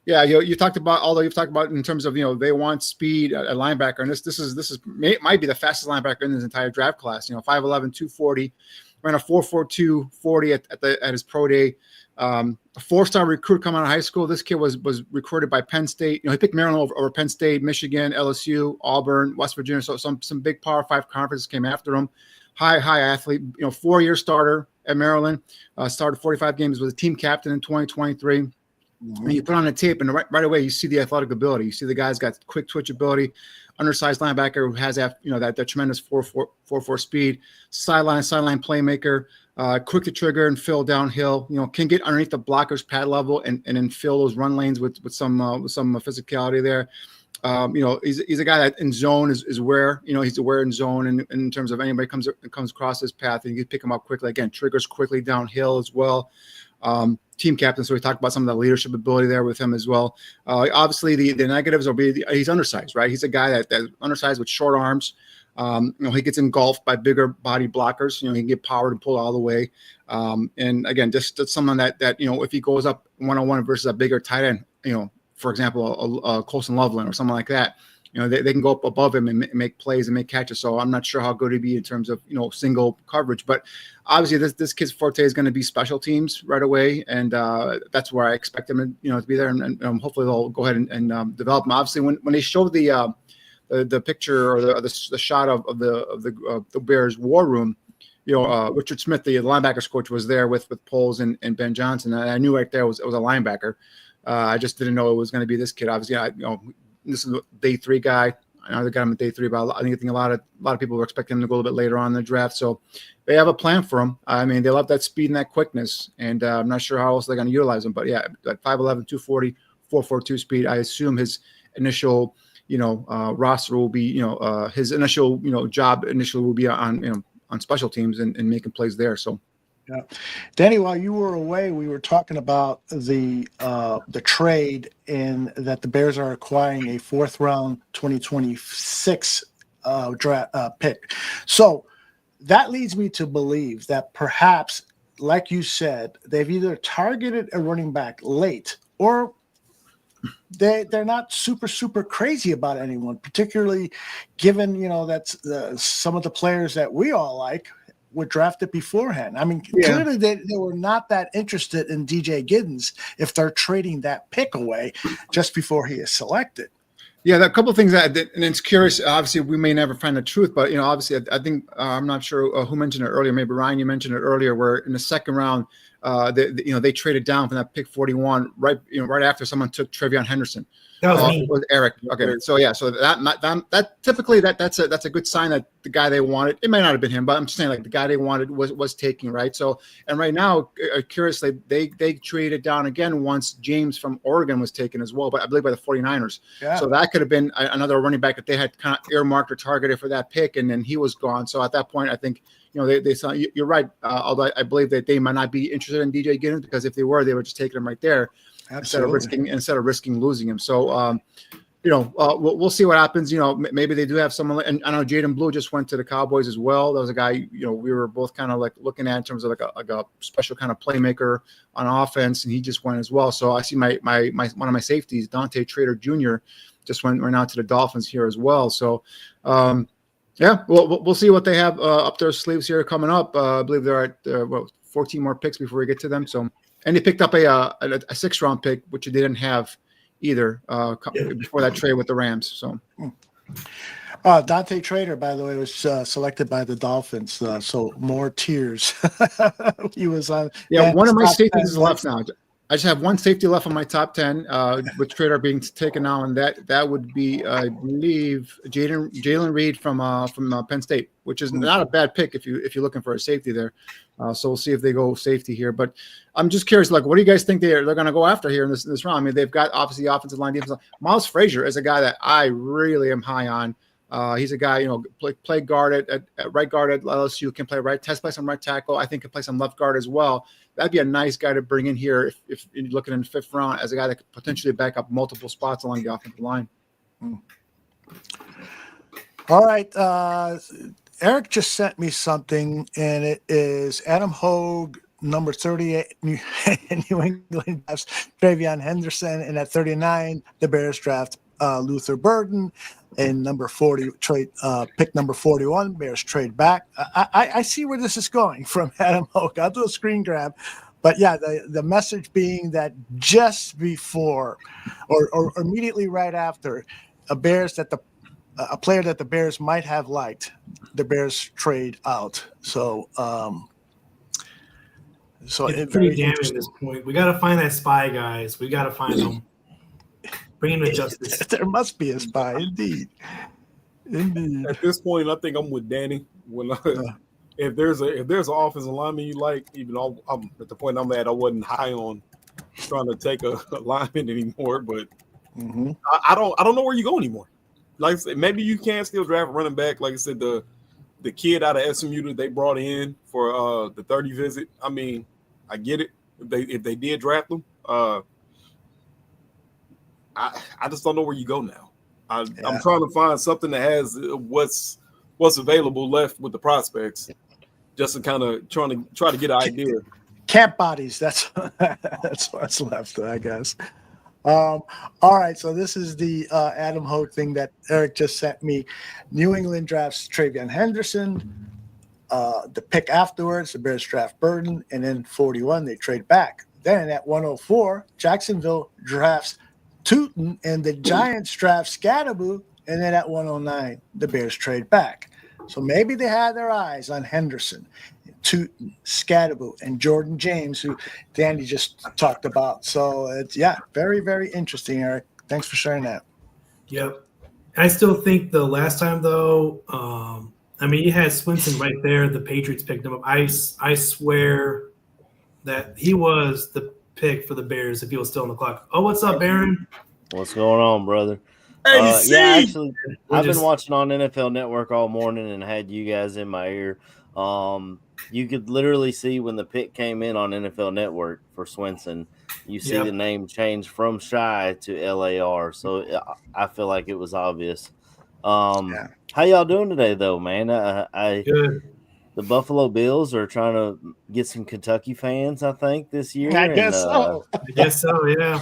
Yeah, you talked about, although you've talked about in terms of, they want speed at linebacker, and this might be the fastest linebacker in this entire draft class. 5'11", 240, ran a 4.42 40 at his pro day. A 4-star recruit coming out of high school. This kid was recruited by Penn State. He picked Maryland over Penn State, Michigan, LSU, Auburn, West Virginia. So some big Power 5 conferences came after him. High athlete. 4-year starter at Maryland. Started 45 games. Was a team captain in 2023. And you put on the tape, and right away you see the athletic ability. You see the guy's got quick twitch ability, undersized linebacker who has that tremendous 4.4 speed, sideline playmaker, quick to trigger and fill downhill. Can get underneath the blocker's pad level and then fill those run lanes with some physicality there. He's a guy that in zone is where he's aware in zone, and in terms of anybody comes across his path, and you can pick him up quickly. Again, triggers quickly downhill as well. Team captain, so we talked about some of the leadership ability there with him as well. Obviously, the negatives will be he's undersized, right? He's a guy that's undersized with short arms. He gets engulfed by bigger body blockers. He can get powered and pulled all the way. And again, just someone that if he goes up 1-on-1 versus a bigger tight end, for example, a Colson Loveland or something like that, they can go up above him and make plays and make catches. So I'm not sure how good he'd be in terms of, single coverage. But obviously this kid's forte is going to be special teams right away. And that's where I expect him to be there. And hopefully they'll go ahead and develop him. Obviously, when they showed the picture or the shot of the Bears war room, Richard Smith, the linebackers coach, was there with Poles and Ben Johnson. And I knew right there it was a linebacker. I just didn't know it was going to be this kid. Obviously, this is a day 3 guy. I know they got him at day 3, but I think a lot of people were expecting him to go a little bit later on in the draft. So they have a plan for him. I mean, they love that speed and that quickness, and I'm not sure how else they're going to utilize him. But yeah, at 5'11", 240, 4.42 speed, I assume his initial, roster will be, his initial, job initially will be on special teams and making plays there. So. Yeah, Danny, while you were away, we were talking about the trade in that the Bears are acquiring a 4th round 2026 draft pick. So that leads me to believe that perhaps, like you said, they've either targeted a running back late or they're not super crazy about anyone, particularly given that's some of the players that we all like were drafted beforehand. I mean, clearly they were not that interested in DJ Giddens if they're trading that pick away just before he is selected. Yeah, there are a couple of things and it's curious. Obviously, we may never find the truth, but obviously, I think I'm not sure who mentioned it earlier. Maybe Ryan, you mentioned it earlier, where in the second round, they traded down from that pick 41 right after someone took Trevion Henderson. That was me. It was Eric. Okay, so yeah, so that typically that's a good sign that the guy they wanted, it may not have been him, but I'm just saying, like, the guy they wanted was taking, right? So, and right now, curiously, they traded down again once James from Oregon was taken as well, but I believe by the 49ers. Yeah. So that could have been another running back that they had kind of earmarked or targeted for that pick, and then he was gone. So at that point, I think they saw, you're right. Although I believe that they might not be interested in DJ Giddens, because if they were just taking him right there. Absolutely. Instead of risking losing him. So, we'll see what happens. Maybe they do have someone, and I know Jaden Blue just went to the Cowboys as well. That was a guy, we were both kind of like looking at in terms of like a special kind of playmaker on offense, and he just went as well. So I see my one of my safeties, Dante Trader Jr., just went right now to the Dolphins here as well. So, we'll see what they have up their sleeves here coming up. I believe they're at 14 more picks before we get to them. So. And they picked up a 6th round pick, which they didn't have either before that trade with the Rams. So, Dante Trader, by the way, was selected by the Dolphins. So more tears. He was on. Yeah, one of my safeties is left now. I just have one safety left on my top 10, with Trader being taken now, and that would be, I believe, Jalen Reed from Penn State, which is not a bad pick if you're looking for a safety there. So we'll see if they go safety here. But I'm just curious, like, what do you guys think they're going to go after here in this round? I mean, they've got obviously the offensive line, defensive line. Miles Frazier is a guy that I really am high on. He's a guy, play guard at right guard at LSU, can play play some right tackle. I think can play some left guard as well. That'd be a nice guy to bring in here if you're looking in the 5th round as a guy that could potentially back up multiple spots along the offensive line. All right. Eric just sent me something, and it is Adam Hogue, number 38, New England drafts Travion Henderson, and at 39, the Bears draft Luther Burden, and number 40 trade pick number 41. Bears trade back. I see where this is going from Adam Hogue. I'll do a screen grab, but yeah, the message being that just before or immediately right after a player that the Bears might have liked, the Bears trade out. So it's pretty damning at this point. We got to find that spy, guys. We got to find them. Bring him to justice. There must be a spy, indeed. At this point, I think I'm with Danny. If there's an offensive lineman you like, even though I'm at the point I'm at, I wasn't high on trying to take a lineman anymore. But I don't know where you go anymore. Like I said, maybe you can still draft a running back. Like I said, the kid out of SMU that they brought in for the 30 visit. I mean, I get it. If they did draft them, I just don't know where you go now. I'm trying to find something that has what's available left with the prospects, just to kind of try to get an idea. Camp bodies. That's what's left, I guess. All right, so this is the Adam Hogue thing that Eric just sent me. New England drafts Travion Henderson. The pick afterwards, the Bears draft Burden, and then 41 they trade back. Then at 104, Jacksonville drafts Tootin, and the Giants draft Scadaboo, and then at 109 the Bears trade back. So maybe they had their eyes on Henderson, Tootin, Scadaboo, and Jordan James, who Danny just talked about. So it's very, very interesting, Eric. Thanks for sharing that. Yep. I still think the last time though, you had Swinson right there. The Patriots picked him up. I swear that he was the pick for the Bears if he was still on the clock. Oh, what's up, Aaron? What's going on, brother? Actually, I've been watching on NFL Network all morning and had you guys in my ear. You could literally see when the pick came in on NFL Network for Swinson, you see the name change from Shy to LAR. So I feel like it was obvious. How y'all doing today, though, man? Good. The Buffalo Bills are trying to get some Kentucky fans, I think, this year. I guess so. Yeah.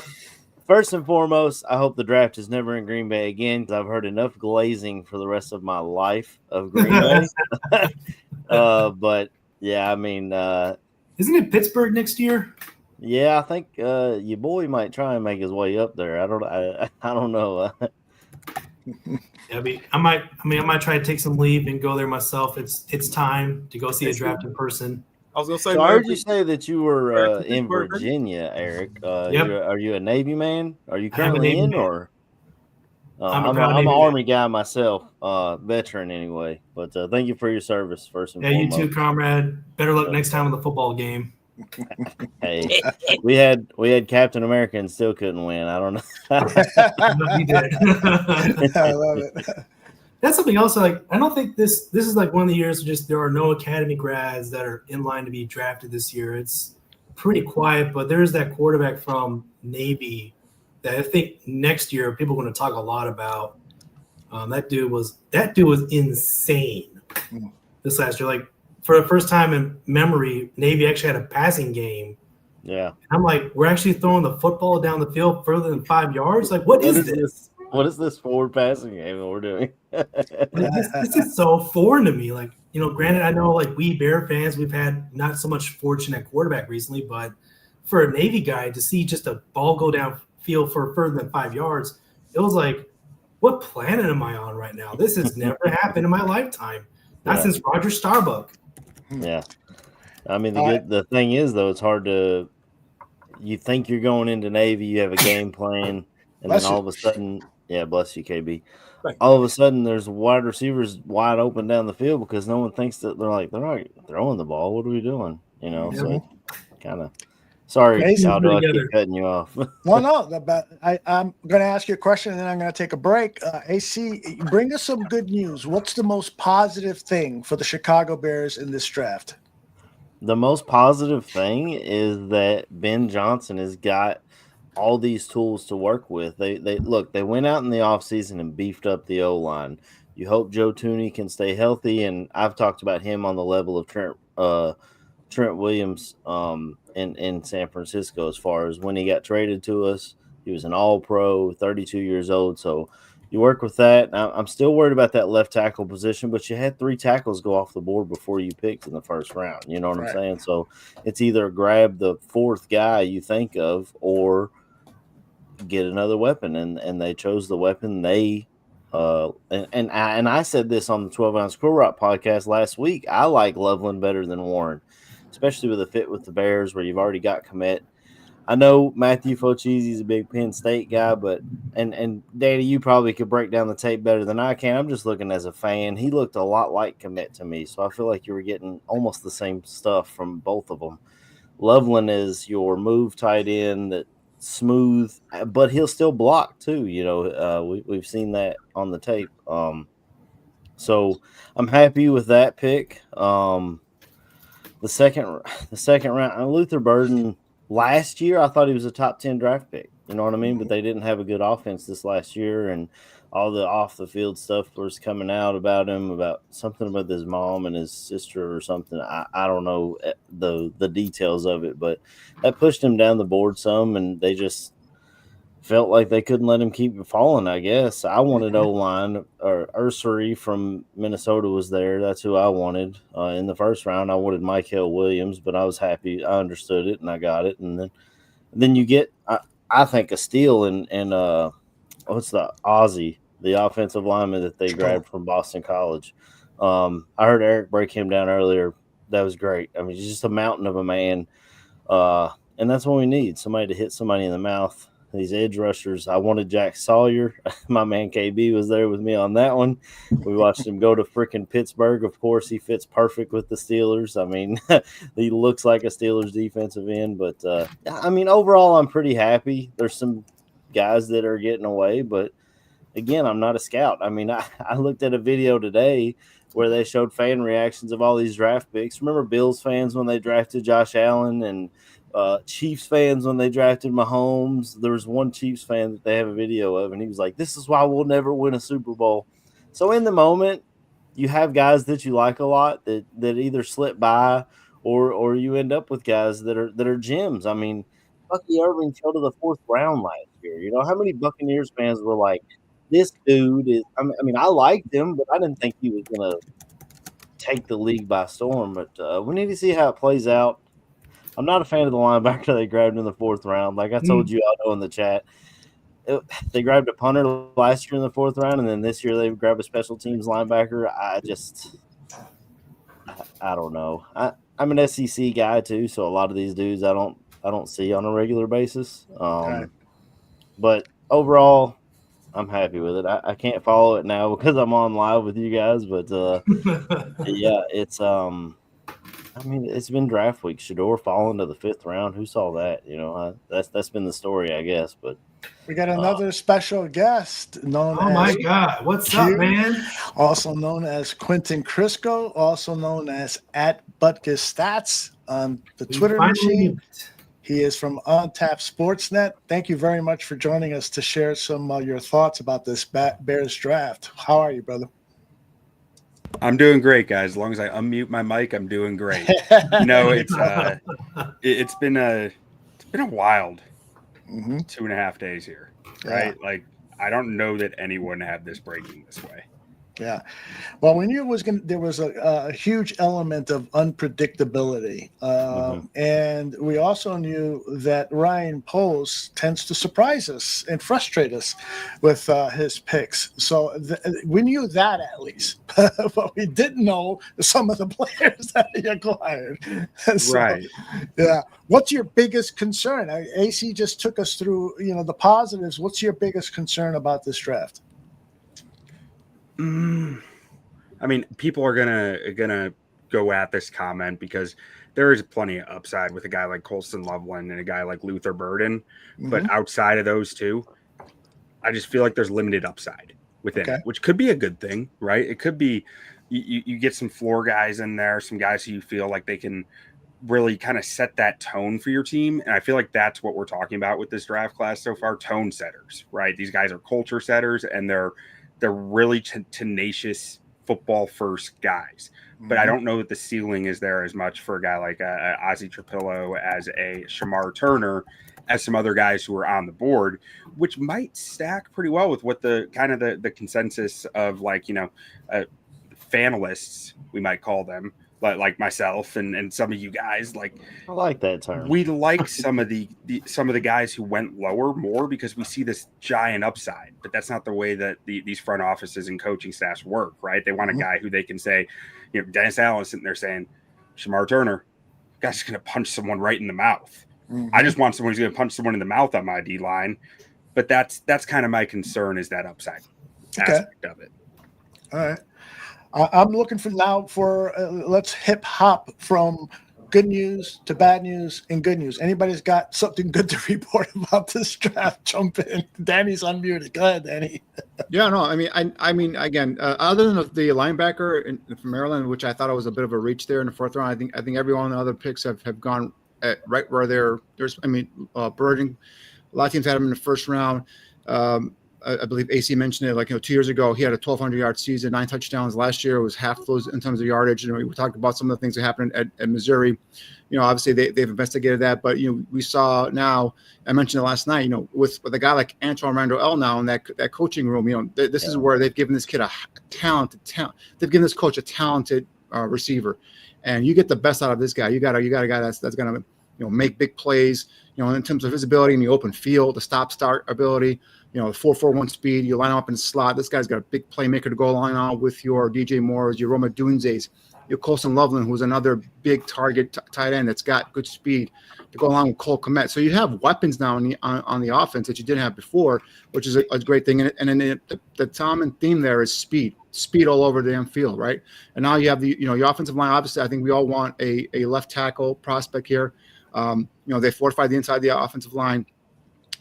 First and foremost, I hope the draft is never in Green Bay again because I've heard enough glazing for the rest of my life of Green Bay. But, yeah, isn't it Pittsburgh next year? Yeah, I think your boy might try and make his way up there. I don't know. I might try to take some leave and go there myself. It's time to go see a draft in person. I was gonna say. So I heard you say that you were in Virginia, Eric. Yep. Are you a Navy man? Are you currently in, or? I'm an Army guy myself, veteran anyway. But thank you for your service, first and foremost. You too, comrade. Better luck next time in the football game. Hey, we had Captain America and still couldn't win. I don't know. No, he did. I love it. That's something else. I don't think this is like one of the years where just there are no academy grads that are in line to be drafted this year. It's pretty quiet, but there's that quarterback from Navy that I think next year people are going to talk a lot about. That dude was insane this last year. Like for the first time in memory, Navy actually had a passing game. Yeah, I'm like, we're actually throwing the football down the field further than 5 yards. Like, what is this? What is this forward passing game that we're doing? This is so foreign to me. Like, granted, I know like we Bear fans, we've had not so much fortune at quarterback recently, but for a Navy guy to see just a ball go downfield for further than 5 yards, it was like, what planet am I on right now? This has never happened in my lifetime. Not since Roger Starbuck. Yeah. The thing is, though, it's hard to – you think you're going into Navy, you have a game plan, and then all of a sudden – yeah, bless you, KB. All of a sudden, there's wide receivers wide open down the field because no one thinks that they're not throwing the ball. What are we doing? So kind of Sorry, Amazing. Aldo, I keep cutting you off. No, but I'm going to ask you a question and then I'm going to take a break. AC, bring us some good news. What's the most positive thing for the Chicago Bears in this draft? The most positive thing is that Ben Johnson has got all these tools to work with. They went out in the offseason and beefed up the O-line. You hope Joe Tooney can stay healthy, and I've talked about him on the level of Trent Williams in San Francisco. As far as when he got traded to us, he was an all-pro, 32 years old. So you work with that. I'm still worried about that left tackle position, but you had 3 tackles go off the board before you picked in the first round. You know what I'm saying? So it's either grab the 4th guy you think of or get another weapon, and they chose the weapon. They and I said this on the 12-ounce Squirrel Rock podcast last week. I like Loveland better than Warren, especially with a fit with the Bears where you've already got Kmet. I know Matthew Fochese's a big Penn State guy, but and Danny, you probably could break down the tape better than I can. I'm just looking as a fan. He looked a lot like Kmet to me, so I feel like you were getting almost the same stuff from both of them. Loveland is your move tight end that smooth, but he'll still block too. You know, we've seen that on the tape. So I'm happy with that pick. The second round, Luther Burden. Last year, I thought he was a top 10 draft pick. You know what I mean? But they didn't have a good offense this last year, and all the off the field stuff was coming out about him, about something about his mom and his sister or something. I don't know the details of it, but that pushed him down the board some, and they just felt like they couldn't let him keep falling, I guess. I wanted O-line, or Ursary from Minnesota was there. That's who I wanted. In the first round, I wanted McMichael Williams, but I was happy. I understood it, and I got it. And then you get, I think, a steal in what's the Aussie, the offensive lineman that they grabbed from Boston College. I heard Eric break him down earlier. That was great. I mean, he's just a mountain of a man. And that's what we need, somebody to hit somebody in the mouth. These edge rushers. I wanted Jack Sawyer. My man KB was there with me on that one. We watched him go to freaking Pittsburgh. Of course, he fits perfect with the Steelers. I mean, he looks like a Steelers defensive end. But, I mean, overall, I'm pretty happy. There's some guys that are getting away. But, again, I'm not a scout. I mean, I looked at a video today where they showed fan reactions of all these draft picks. Remember Bills fans when they drafted Josh Allen, and Chiefs fans when they drafted Mahomes? There was one Chiefs fan that they have a video of, and he was like, "This is why we'll never win a Super Bowl." So in the moment, you have guys that you like a lot that either slip by, or you end up with guys that are gems. I mean, Bucky Irving fell to the 4th round last year. You know, how many Buccaneers fans were like, "This dude is"? I mean, I liked him, but I didn't think he was gonna take the league by storm. But we need to see how it plays out. I'm not a fan of the linebacker they grabbed in the 4th round. Like I told you, Aldo, in the chat, they grabbed a punter last year in the 4th round, and then this year they grabbed a special teams linebacker. I don't know. I'm an SEC guy too, so a lot of these dudes I don't see on a regular basis. But overall, I'm happy with it. I can't follow it now because I'm on live with you guys, but yeah, it's I mean, it's been draft week. Shador falling to the 5th round. Who saw that? You know, that's been the story, I guess. But we got another special guest known as. Oh my God! What's up, man? Also known as Quentin Crisco, also known as @ButkusStats on the Twitter machine. He is from Untapped Sportsnet. Thank you very much for joining us to share some of your thoughts about this Bears draft. How are you, brother? I'm doing great, guys. As long as I unmute my mic, I'm doing great. No, it's been a wild 2.5 days here, right? Yeah. Like, I don't know that anyone had this breaking this way. Yeah. Well, we knew there was a huge element of unpredictability. And we also knew that Ryan Poles tends to surprise us and frustrate us with his picks. So we knew that at least. But we didn't know some of the players that he acquired. So, right. Yeah. What's your biggest concern? AC just took us through, the positives. What's your biggest concern about this draft? I mean, people are gonna go at this comment because there is plenty of upside with a guy like Colston Loveland and a guy like Luther Burden. But Mhm. outside of those two, I just feel like there's limited upside within Okay. it, which could be a good thing, right? It could be you get some floor guys in there, some guys who you feel like they can really kind of set that tone for your team. And I feel like that's what we're talking about with this draft class so far, tone setters, right? These guys are culture setters, and they're really tenacious football first guys. But I don't know that the ceiling is there as much for a guy like Ozzie Trapillo, as a Shamar Turner, as some other guys who are on the board, which might stack pretty well with what the kind of the consensus of, like, fanalists, we might call them, like myself and some of you guys. Like, I like that term. We like some of the guys who went lower more because we see this giant upside, but that's not the way that these front offices and coaching staffs work, right? They want a guy who they can say, Dennis Allen sitting there saying, Shamar Turner, guy's going to punch someone right in the mouth. I just want someone who's going to punch someone in the mouth on my D line. But that's kind of my concern, is that upside aspect of it. All right. I'm looking for let's hip hop from good news to bad news and good news. Anybody's got something good to report about this draft? Jump in. Danny's unmuted. Go ahead, Danny. Yeah, no, I mean, again, other than the linebacker from Maryland, which I thought it was a bit of a reach there in the fourth round, I think every one of the other picks have gone right where there's. I mean, Birding, a lot of teams had him in the first round. I believe AC mentioned it, 2 years ago, he had a 1,200-yard season, 9 touchdowns. Last year, it was half those in terms of yardage. We talked about some of the things that happened at Missouri. Obviously they've investigated that, but we saw now. I mentioned it last night. With a guy like Antoine Randall now in that coaching room, this is where they've given this kid a talented talent. They've given this coach a talented receiver, and you get the best out of this guy. You got a guy that's going to make big plays. In terms of his ability in the open field, the stop-start ability. The 4.41 speed, you line him up in the slot. This guy's got a big playmaker to go along on with your DJ Moores, your Roma Dunzes, your Colston Loveland, who's another big target tight end that's got good speed to go along with Cole Kmet. So you have weapons now on the offense that you didn't have before, which is a great thing. And then the common theme there is speed all over the damn field, right? And now you have your offensive line. Obviously, I think we all want a left tackle prospect here. They fortified the inside of the offensive line.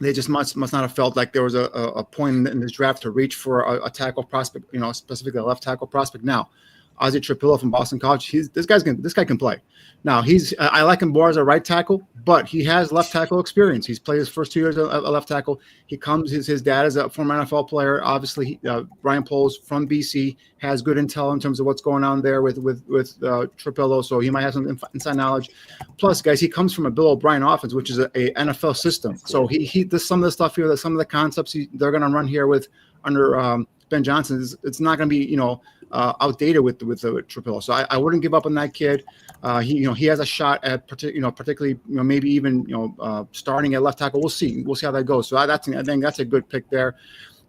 They just must not have felt like there was a point in this draft to reach for a tackle prospect, specifically a left tackle prospect. Now, Ozzie Trapillo from Boston College, this guy can play. Now I like him more as a right tackle, but he has left tackle experience. He's played his first 2 years a left tackle. His dad is a former NFL player. Obviously, Brian Poles from BC has good intel in terms of what's going on there with Trapillo, so he might have some inside knowledge. Plus, guys, he comes from a Bill O'Brien offense, which is a NFL system. So he does some of the stuff here, some of the concepts they're going to run here with under Ben Johnson. It's not going to be outdated with Trapillo. So I wouldn't give up on that kid. He has a shot at particularly maybe even starting at left tackle. We'll see how that goes. So I think that's a good pick there.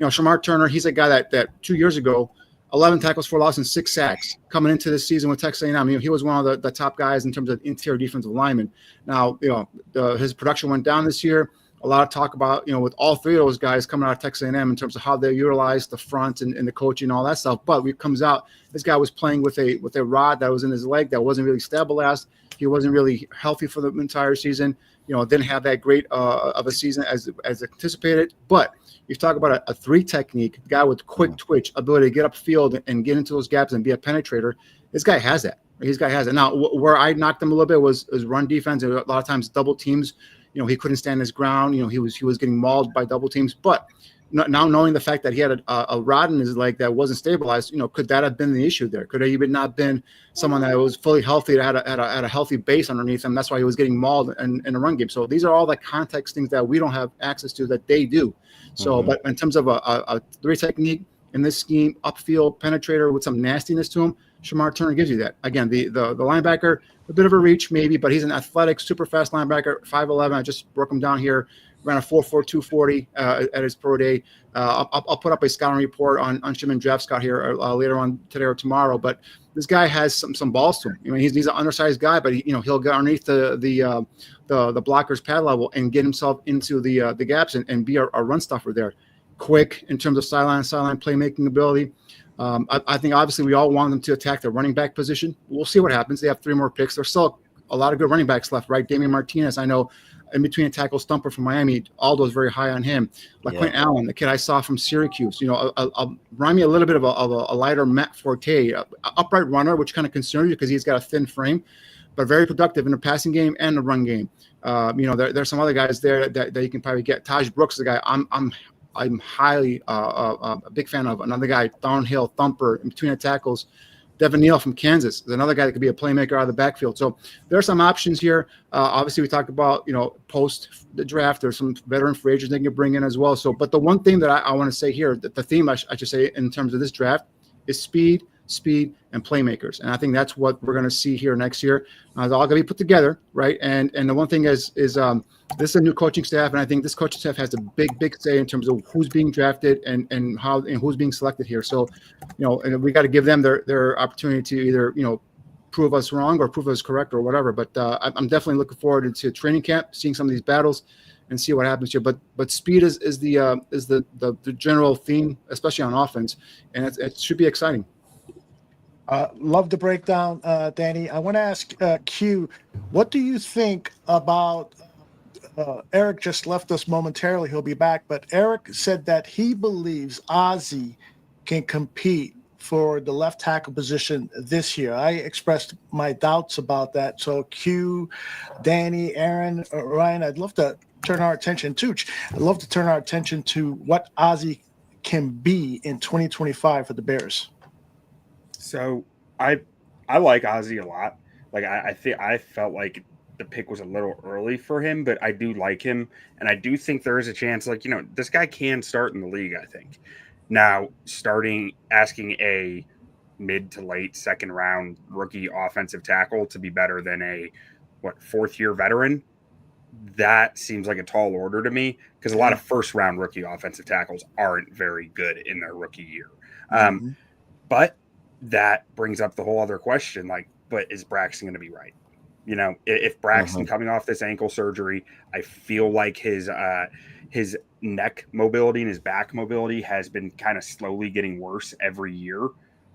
Shamar Turner, he's a guy that 2 years ago, 11 tackles for loss and 6 sacks coming into this season with Texas A&M. He was one of the top guys in terms of interior defensive linemen. Now his production went down this year. A lot of talk about, with all three of those guys coming out of Texas A&M in terms of how they utilize the front and the coaching and all that stuff. But it comes out, this guy was playing with a rod that was in his leg that wasn't really stabilized. He wasn't really healthy for the entire season. Didn't have that great of a season as anticipated. But you talk about a 3 technique, a guy with quick twitch, ability to get upfield and get into those gaps and be a penetrator. This guy has that. Now, where I knocked him a little bit was run defense. A lot of times double teams. He couldn't stand his ground. He was getting mauled by double teams. But now knowing the fact that he had a rod in his leg that wasn't stabilized, could that have been the issue there? Could he not been someone that was fully healthy, that had a healthy base underneath him? That's why he was getting mauled in a run game. So these are all the context things that we don't have access to that they do. So, but in terms of a 3 technique in this scheme, upfield penetrator with some nastiness to him, Shamar Turner gives you that. Again, the linebacker, a bit of a reach maybe, but he's an athletic, super fast linebacker, 5'11". I just broke him down here, ran a 4.4 240 at his pro day. I'll put up a scouting report on Shimon Draft Scout here later on today or tomorrow. But this guy has some balls to him. He's an undersized guy, but he'll get underneath the blocker's pad level and get himself into the gaps and be a run stuffer there. Quick in terms of sideline playmaking ability. I think obviously we all want them to attack the running back position. We'll see what happens. They have 3 more picks. They're still a lot of good running backs left, right? Damian Martinez, I know, in between tackle Stumper from Miami, Aldo's very high on him. Like Quentin Allen, the kid I saw from Syracuse, remind me a little bit of a lighter Matt Forte, upright runner, which kind of concerns you because he's got a thin frame, but very productive in the passing game and the run game. There's some other guys there that you can probably get. Taj Brooks, the guy I'm highly a big fan of. Another guy, Thornhill, Thumper, in between the tackles. Devin Neal from Kansas is another guy that could be a playmaker out of the backfield. So there are some options here. Obviously, we talked about, post the draft, there's some veteran free agents they can bring in as well. So, but the one thing that I want to say here, that the theme I should say in terms of this draft is speed, and playmakers. And I think that's what we're going to see here next year. It's all going to be put together, right? And the one thing is this is a new coaching staff, and I think this coaching staff has a big say in terms of who's being drafted and who's being selected here. So, and we got to give them their opportunity to either prove us wrong or prove us correct or whatever. But I'm definitely looking forward to training camp, seeing some of these battles, and see what happens here. But speed is the general theme, especially on offense, and it should be exciting. Love the breakdown, Danny. I want to ask Q, what do you think about Eric just left us momentarily. He'll be back. But Eric said that he believes Ozzie can compete for the left tackle position this year. I expressed my doubts about that. So Q, Danny, Aaron, Ryan, I'd love to turn our attention to what Ozzie can be in 2025 for the Bears. So I like Ozzie a lot. Like I felt like the pick was a little early for him, but I do like him, and I do think there is a chance. Like, this guy can start in the league. I think now asking a mid to late second round rookie offensive tackle to be better than a fourth year veteran, that seems like a tall order to me, because a lot of first round rookie offensive tackles aren't very good in their rookie year. But that brings up the whole other question, but is Braxton going to be right? If Braxton coming off this ankle surgery, I feel like his neck mobility and his back mobility has been kind of slowly getting worse every year,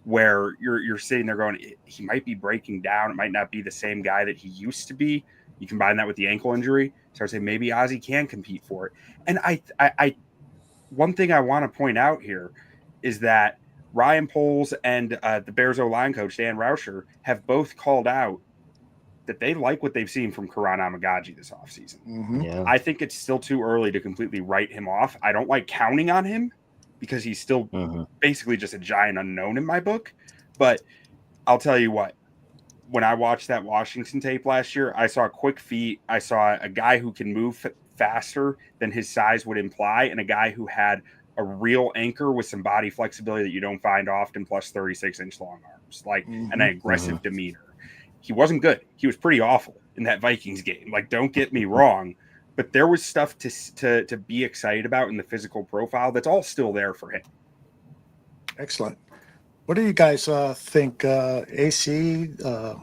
where you're sitting there going, he might be breaking down. It might not be the same guy that he used to be. You combine that with the ankle injury, start saying maybe Ozzie can compete for it. And I one thing I want to point out here is that Ryan Poles and the Bears O-line coach, Dan Rauscher, have both called out that they like what they've seen from Karan Amagaji this offseason. Yeah. I think it's still too early to completely write him off. I don't like counting on him because he's still basically just a giant unknown in my book. But I'll tell you what, when I watched that Washington tape last year, I saw quick feet. I saw a guy who can move faster than his size would imply, and a guy who had a real anchor with some body flexibility that you don't find often, plus 36-inch long arms, an aggressive demeanor. He wasn't good. He was pretty awful in that Vikings game. Don't get me wrong, but there was stuff to be excited about in the physical profile that's all still there for him. Excellent. What do you guys think? AC, I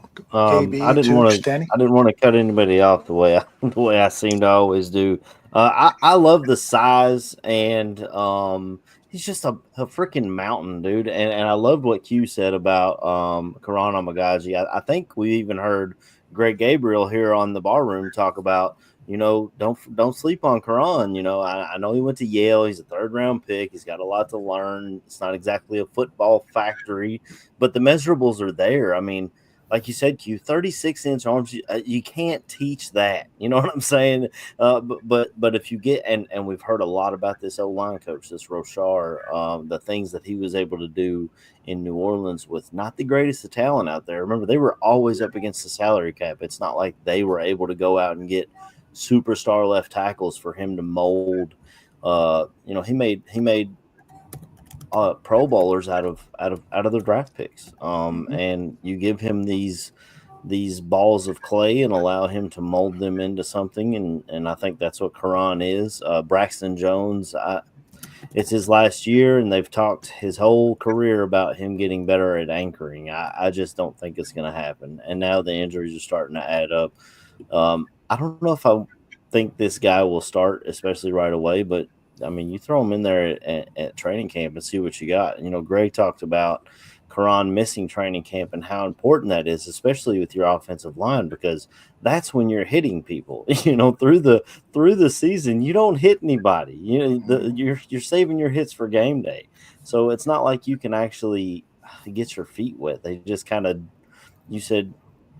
didn't want to cut anybody off the way I seem to always do. I love the size, and he's just a freaking mountain, dude. And I loved what Q said about Karan Amagaji. I think we even heard Greg Gabriel here on the Barroom talk about, don't sleep on Karan. I know he went to Yale. He's a third-round pick. He's got a lot to learn. It's not exactly a football factory, but the measurables are there. I mean, like you said, Q, 36-inch arms, you can't teach that. You know what I'm saying? But if you get, and we've heard a lot about this O-line coach, this Rochar, the things that he was able to do in New Orleans with not the greatest of talent out there. Remember, they were always up against the salary cap. It's not like they were able to go out and get superstar left tackles for him to mold. He made Pro Bowlers out of their draft picks. And you give him these balls of clay and allow him to mold them into something. And I think that's what Karan is. Braxton Jones, it's his last year, and they've talked his whole career about him getting better at anchoring. I just don't think it's going to happen. And now the injuries are starting to add up. I don't know if I think this guy will start, especially right away, but I mean, you throw him in there at training camp and see what you got. Greg talked about Karan missing training camp and how important that is, especially with your offensive line, because that's when you're hitting people. Through the season, you don't hit anybody. You're saving your hits for game day, so it's not like you can actually get your feet wet. They just kind of, you said,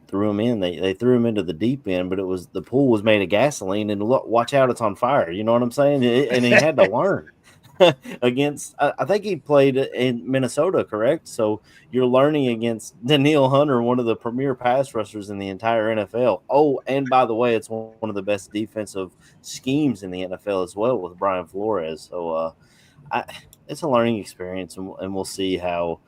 threw him in. They threw him into the deep end, but the pool was made of gasoline, and look, watch out, it's on fire. You know what I'm saying? And he had to learn against. I think he played in Minnesota, correct? So you're learning against Daniil Hunter, one of the premier pass rushers in the entire NFL. Oh, and by the way, it's one of the best defensive schemes in the NFL as well with Brian Flores. So it's a learning experience, and we'll see how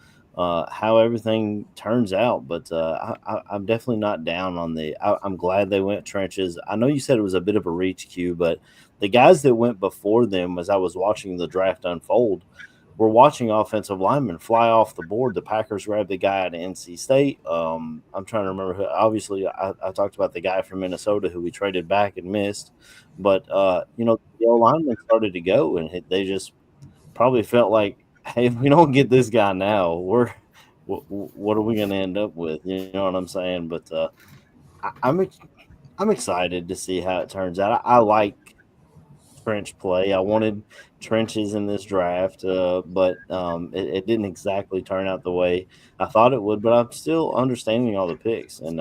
everything turns out. But I'm definitely not down on I'm glad they went trenches. I know you said it was a bit of a reach, Q, but the guys that went before them, as I was watching the draft unfold, were watching offensive linemen fly off the board. The Packers grabbed the guy at NC State. I'm trying to remember who. Obviously, I talked about the guy from Minnesota who we traded back and missed. But, the O-linemen started to go, and they just probably felt like, hey, if we don't get this guy now, what are we going to end up with? You know what I'm saying? But I'm excited to see how it turns out. I like trench play. I wanted trenches in this draft, but it didn't exactly turn out the way I thought it would. But I'm still understanding all the picks. And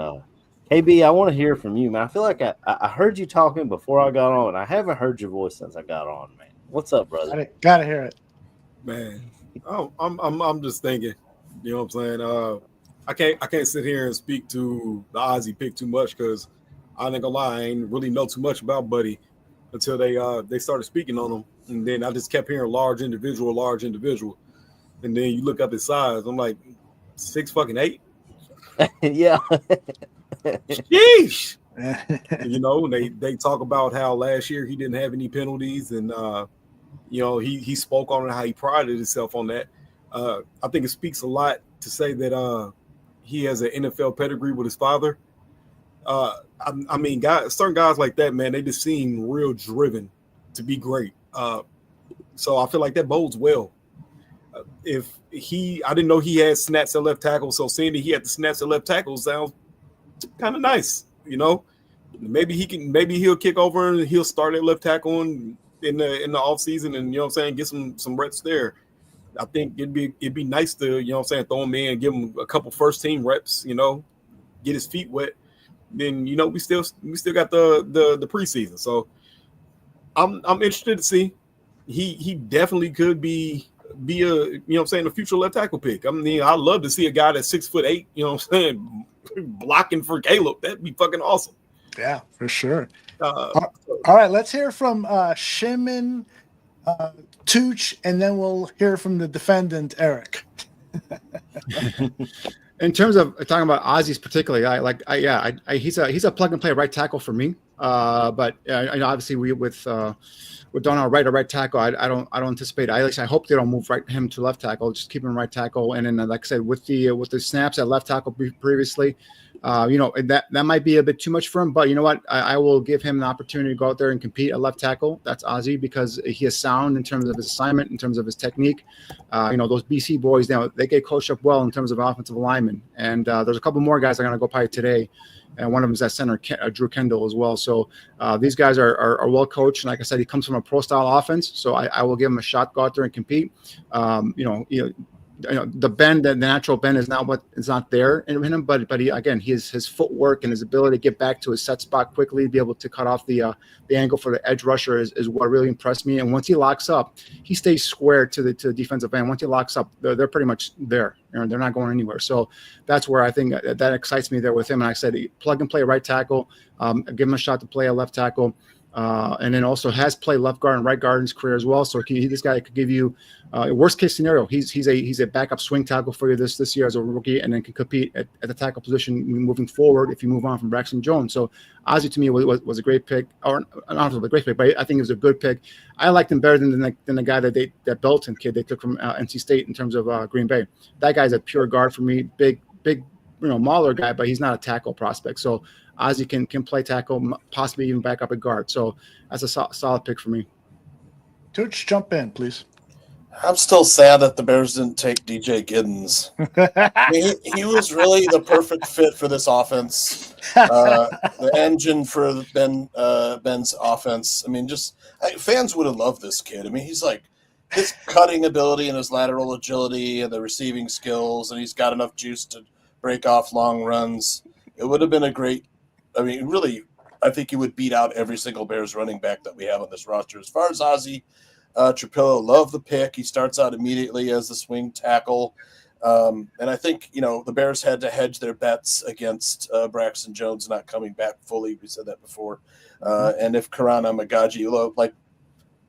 KB, I want to hear from you, man. I feel like I heard you talking before I got on. I haven't heard your voice since I got on, man. What's up, brother? Gotta hear it, man. I'm just thinking. You know what I'm saying? I can't sit here and speak to the Ozzy pick too much because I ain't gonna lie, I ain't really know too much about Buddy until they started speaking on him, and then I just kept hearing large individual, and then you look up his size. I'm like 6'8". Yeah. Sheesh. They talk about how last year he didn't have any penalties, and he spoke on how he prided himself on that. I think it speaks a lot to say that he has an NFL pedigree with his father. I mean, certain guys like that, man, they just seem real driven to be great. So I feel like that bodes well. I didn't know he had snaps at left tackle, so seeing that he had the snaps at left tackle sounds kind of nice. Maybe he'll kick over and he'll start at left tackle in the off season, and get some reps there. I think it'd be nice to throw him in, give him a couple first team reps, get his feet wet. Then we still got the preseason, so I'm interested to see. He definitely could be a future left tackle pick. I mean, I'd love to see a guy that's 6'8", blocking for Caleb. That'd be fucking awesome. Yeah, for sure. All right, let's hear from Shimon, Tooch, and then we'll hear from the defendant, Eric. In terms of talking about Ozzy's particularly, he's a plug and play right tackle for me. But obviously with Donald right tackle, I don't anticipate. At least I hope they don't move him to left tackle. Just keep him right tackle. And then, like I said, with the snaps at left tackle previously, that might be a bit too much for him. But you know what? I will give him an opportunity to go out there and compete at left tackle. That's Ozzy, because he is sound in terms of his assignment, in terms of his technique. Those BC boys, they get coached up well in terms of offensive linemen. And there's a couple more guys that are going to go probably today. And one of them is that center, Drew Kendall, as well. So these guys are well coached. And like I said, he comes from a pro-style offense. So I will give him a shot, go out there and compete. The bend, the natural bend is not there in him. But his footwork and his ability to get back to his set spot quickly, be able to cut off the angle for the edge rusher is what really impressed me. And once he locks up, he stays square to the defensive end. Once he locks up, they're pretty much there. They're not going anywhere. So that's where I think that excites me there with him. And I said, plug and play right tackle, give him a shot to play a left tackle. And then also has played left guard and right guard in his career as well. So this guy could give you worst case scenario. He's a backup swing tackle for you this year as a rookie, and then can compete at the tackle position moving forward if you move on from Braxton Jones. So Ozzy to me was a great pick, or not a great pick, but I think it was a good pick. I liked him better than the guy that Belton kid they took from NC State in terms of Green Bay. That guy's a pure guard for me, big mauler guy, but he's not a tackle prospect. So Ozzy can play tackle, possibly even back up at guard. So that's a solid pick for me. Tooch, jump in, please. I'm still sad that the Bears didn't take DJ Giddens. I mean, he was really the perfect fit for this offense. The engine for Ben's offense. I mean, fans would have loved this kid. I mean, he's like his cutting ability and his lateral agility and the receiving skills, and he's got enough juice to break off long runs. It would have been a great. I mean, really, I think he would beat out every single Bears running back that we have on this roster. As far as Ozzie Trapillo, love the pick. He starts out immediately as the swing tackle. And I think, the Bears had to hedge their bets against Braxton Jones not coming back fully. We said that before. And if Karana Magaji,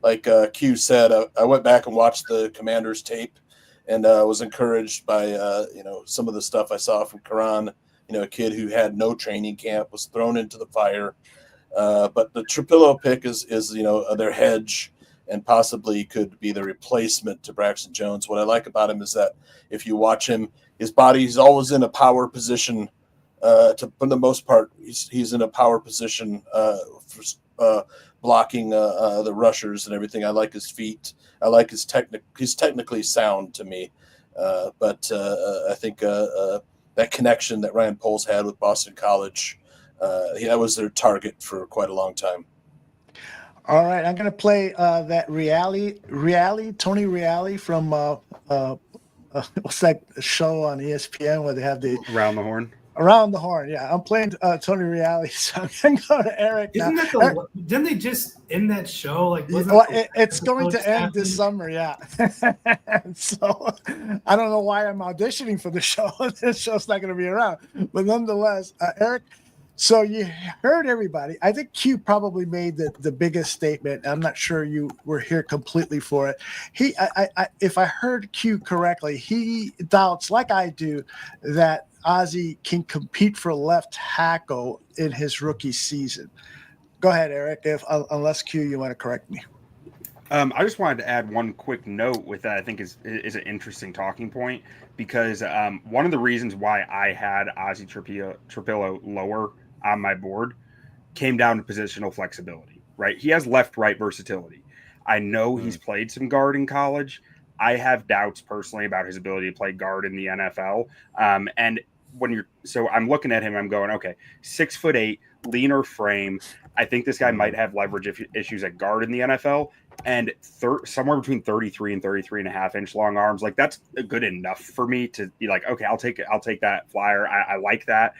like Q said, I went back and watched the Commanders tape and was encouraged by, some of the stuff I saw from Karan, a kid who had no training camp, was thrown into the fire. But the Trapillo pick is their hedge and possibly could be the replacement to Braxton Jones. What I like about him is that if you watch him, his body's always in a power position. For the most part, he's in a power position for blocking the rushers and everything. I like his feet. I like his he's technically sound to me. But I think that connection that Ryan Poles had with Boston College, that was their target for quite a long time. All right, I'm going to play that Tony Reale from what's that show on ESPN where they have the Around the Horn? Around the Horn, yeah. I'm playing Tony Reale, so I'm going to go to Eric now. Didn't they just end that show? It's going to end this summer, yeah. So I don't know why I'm auditioning for the show. This show's not going to be around. But nonetheless, Eric, so you heard everybody. I think Q probably made the biggest statement. I'm not sure you were here completely for it. If I heard Q correctly, he doubts, like I do, that Ozzie can compete for left tackle in his rookie season. Go ahead, Eric. Unless Q, you want to correct me. I just wanted to add one quick note with that. I think is an interesting talking point because one of the reasons why I had Ozzie Trapillo lower on my board came down to positional flexibility, right? He has left-right versatility. I know he's played some guard in college. I have doubts personally about his ability to play guard in the NFL. And so I'm looking at him, I'm going, okay, 6'8", leaner frame. I think this guy might have leverage issues at guard in the NFL, and somewhere between 33 and 33 and a half inch long arms. Like that's good enough for me to be like, okay, I'll take that flyer. I like that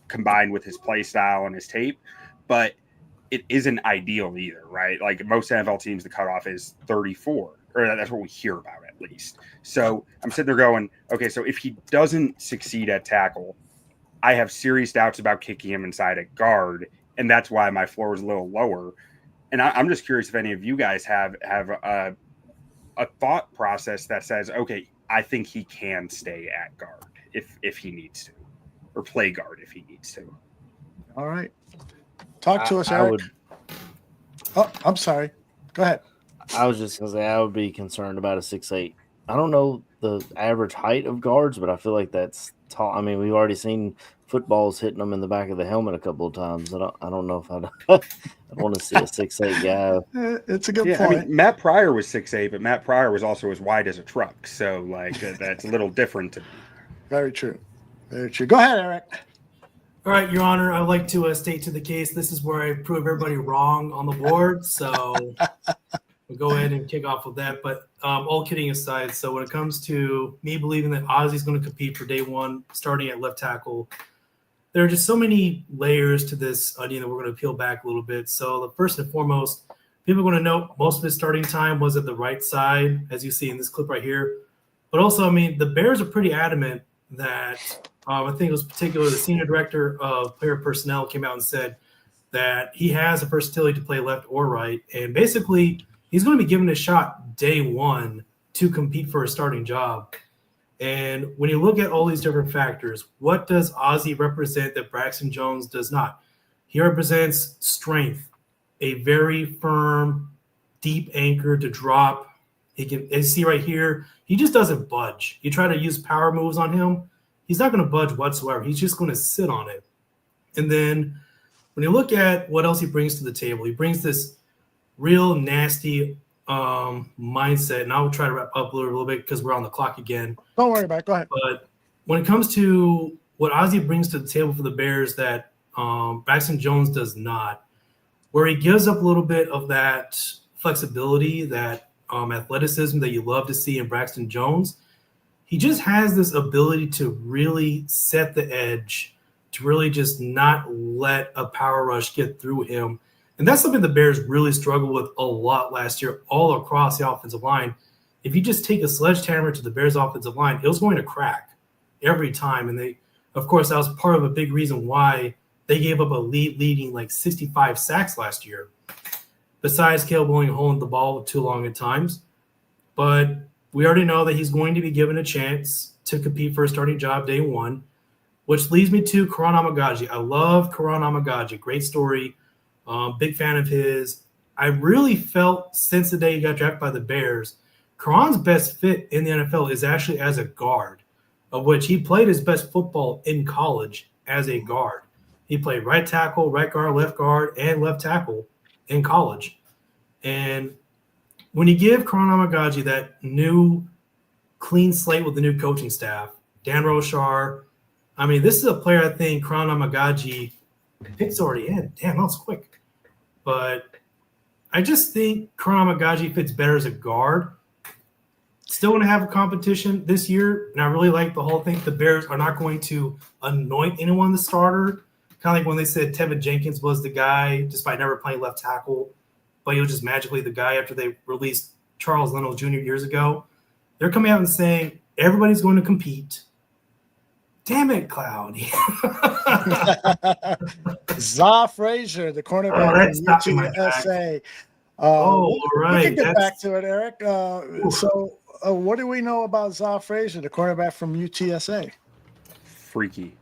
combined with his play style and his tape, but it isn't ideal either, right? Like most NFL teams, the cutoff is 34, or that's what we hear about at least. So I'm sitting there going, okay, so if he doesn't succeed at tackle, I have serious doubts about kicking him inside at guard, and that's why my floor is a little lower. And I'm just curious if any of you guys have a thought process that says, okay, I think he can stay at guard if he needs to, or play guard if he needs to. All right. Talk to us, Eric. Oh, I'm sorry. Go ahead. I was just going to say I would be concerned about a 6'8". I don't know the average height of guards, but I feel like that's tall. I mean, we've already seen footballs hitting them in the back of the helmet a couple of times. I don't know if I want to see a 6'8" guy. It's a good point. I mean, Matt Pryor was 6'8", but Matt Pryor was also as wide as a truck. So, like, that's a little different to me. Very true. Very true. Go ahead, Eric. All right, Your Honor, I'd like to state to the case, this is where I prove everybody wrong on the board. So we'll go ahead and kick off with that. But all kidding aside, so when it comes to me believing that Ozzie's going to compete for day one, starting at left tackle, there are just so many layers to this onion that we're going to peel back a little bit. So the first and foremost, people are going to note most of his starting time was at the right side, as you see in this clip right here. But also, I mean, the Bears are pretty adamant that I think it was particularly the senior director of player personnel came out and said that he has the versatility to play left or right. And basically, he's going to be given a shot day one to compete for a starting job. And when you look at all these different factors, what does Ozzie represent that Braxton Jones does not? He represents strength, a very firm, deep anchor to drop. He can, as you see right here, he just doesn't budge. You try to use power moves on him, he's not going to budge whatsoever. He's just going to sit on it. And then when you look at what else he brings to the table, he brings this real nasty mindset, and I'll try to wrap up a little bit because we're on the clock again. Don't worry about it. Go ahead. But when it comes to what Ozzie brings to the table for the Bears that Braxton Jones does not, where he gives up a little bit of that flexibility, that athleticism that you love to see in Braxton Jones, he just has this ability to really set the edge, to really just not let a power rush get through him. And that's something the Bears really struggled with a lot last year, all across the offensive line. If you just take a sledgehammer to the Bears offensive line, it was going to crack every time. And they, of course, that was part of a big reason why they gave up a leading like 65 sacks last year. Besides Caleb Williams holding the ball too long at times. But we already know that he's going to be given a chance to compete for a starting job day one, which leads me to Karan Amagaji. I love Karan Amagaji. Great story. Big fan of his. I really felt since the day he got drafted by the Bears, Karan's best fit in the NFL is actually as a guard, of which he played his best football in college as a guard. He played right tackle, right guard, and left tackle in college. And when you give Karan Amagaji that new clean slate with the new coaching staff, Dan Rochar, I mean, this is a player I think Karan Amagaji, pick's already in. Damn, that was quick. But I just think Karan Amagaji fits better as a guard. Still going to have a competition this year, and I really like the whole thing. The Bears are not going to anoint anyone the starter. Kind of like when they said Tevin Jenkins was the guy, despite never playing left tackle, but he was just magically the guy after they released Charles Leno Jr. years ago. They're coming out and saying everybody's going to compete. Damn it, Cloud. Za Frazier, the cornerback from UTSA. All right. We can get back to it, Eric. So what do we know about Za Frazier, the cornerback from UTSA? Freaky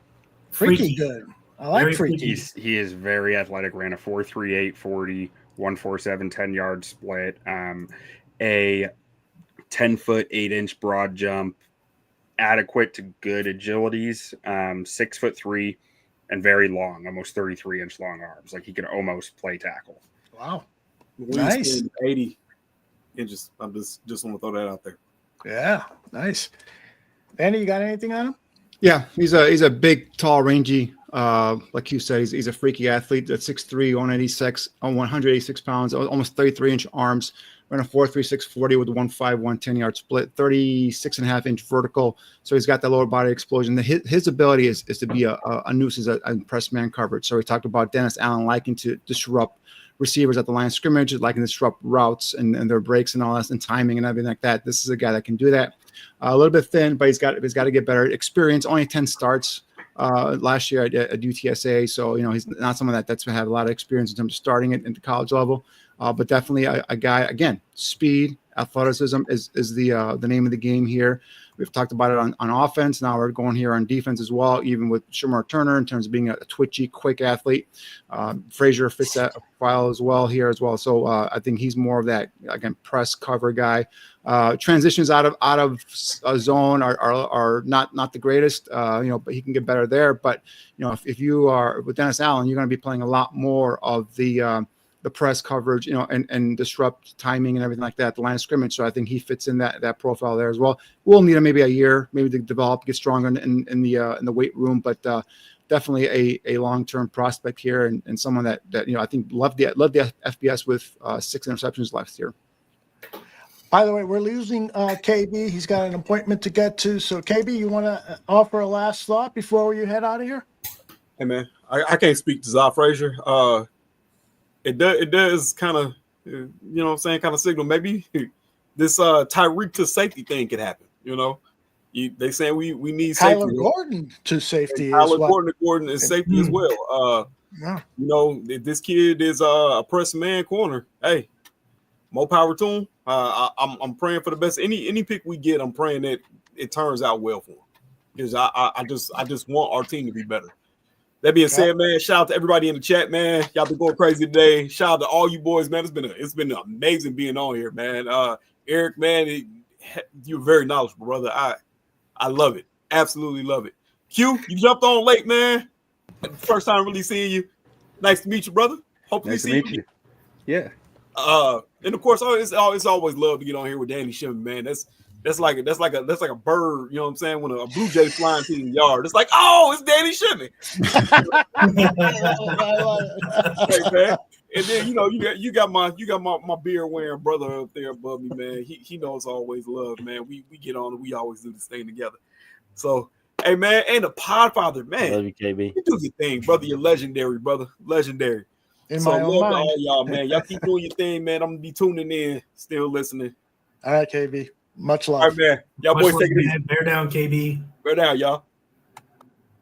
Good. I like very freaky. He is very athletic, ran a 4.38 40, 1.47 10-yard split, a 10-foot 8-inch broad jump, adequate to good agilities, 6'3", and very long, almost 33-inch long arms. Like he can almost play tackle. Wow. Nice. 80 inches. I'm just want to throw that out there. Yeah, nice. Danny, you got anything on him? Yeah, he's a big, tall, rangy. Like you said, he's a freaky athlete. That's 6'3", 186 pounds, almost 33-inch arms. Ran a 4.36 40 with a 1.5 10-yard split, 36.5-inch vertical. So he's got that lower body explosion. His ability is to be a nuisance at press man coverage. So we talked about Dennis Allen liking to disrupt receivers at the line of scrimmage, liking to disrupt routes and their breaks and all that and timing and everything like that. This is a guy that can do that. A little bit thin, but he's got to get better. Experience, only 10 starts last year at UTSA. So, he's not someone that's had a lot of experience in terms of starting at the college level. But definitely a guy, again, speed, athleticism is the name of the game here. We've talked about it on offense. Now we're going here on defense as well, even with Shamar Turner in terms of being a twitchy, quick athlete. Frazier fits that file as well here as well. So I think he's more of that, again, press cover guy. Transitions out of a zone are not the greatest, but he can get better there. But, if you are with Dennis Allen, you're going to be playing a lot more of the press coverage, and disrupt timing and everything like that, the line of scrimmage. So I think he fits in that profile there as well. We'll need him maybe a year, maybe to develop, get stronger in the weight room, but definitely a long-term prospect here and someone that I think loved the FBS with 6 interceptions last year. By the way, we're losing KB. He's got an appointment to get to. So KB, you want to offer a last thought before you head out of here? Hey man, I can't speak to Za Frazier. It does kind of, what I'm saying, kind of signal maybe this Tyreek to safety thing could happen. They saying we need safety. Tyler Gordon to safety. Tyler Gordon is safety as well. This kid is a press man corner. Hey, more power to him. I'm praying for the best. Any pick we get, I'm praying that it turns out well for him. Because I just want our team to be better. That being said, man, shout out to everybody in the chat, man. Y'all been going crazy today. Shout out to all you boys, man. It's been amazing being on here, man. Eric, man, you're very knowledgeable, brother. I love it. Absolutely love it. Q, you jumped on late, man. First time really seeing you. Nice to meet you, brother. Hopefully Nice to see meet you. Yeah. And of course, it's always love to get on here with Danny Shimmy, man. That's like a bird, you know what I'm saying? When a blue jay flying through the yard, it's like, oh, it's Danny Shimmy. Hey, man. And then you got my beer wearing brother up there above me, man. He knows always love, man. We get on and we always do this thing together. So hey, man, and the Podfather, man. Love you, KB. You do your thing, brother. You're legendary, brother. Legendary. In So my love own to mind. all y'all, man. Y'all keep doing your thing, man. I'm gonna be tuning in, still listening. All right, KB. Much love. All right, man. Y'all boys take it easy. Bear down, KB. Bear down, y'all.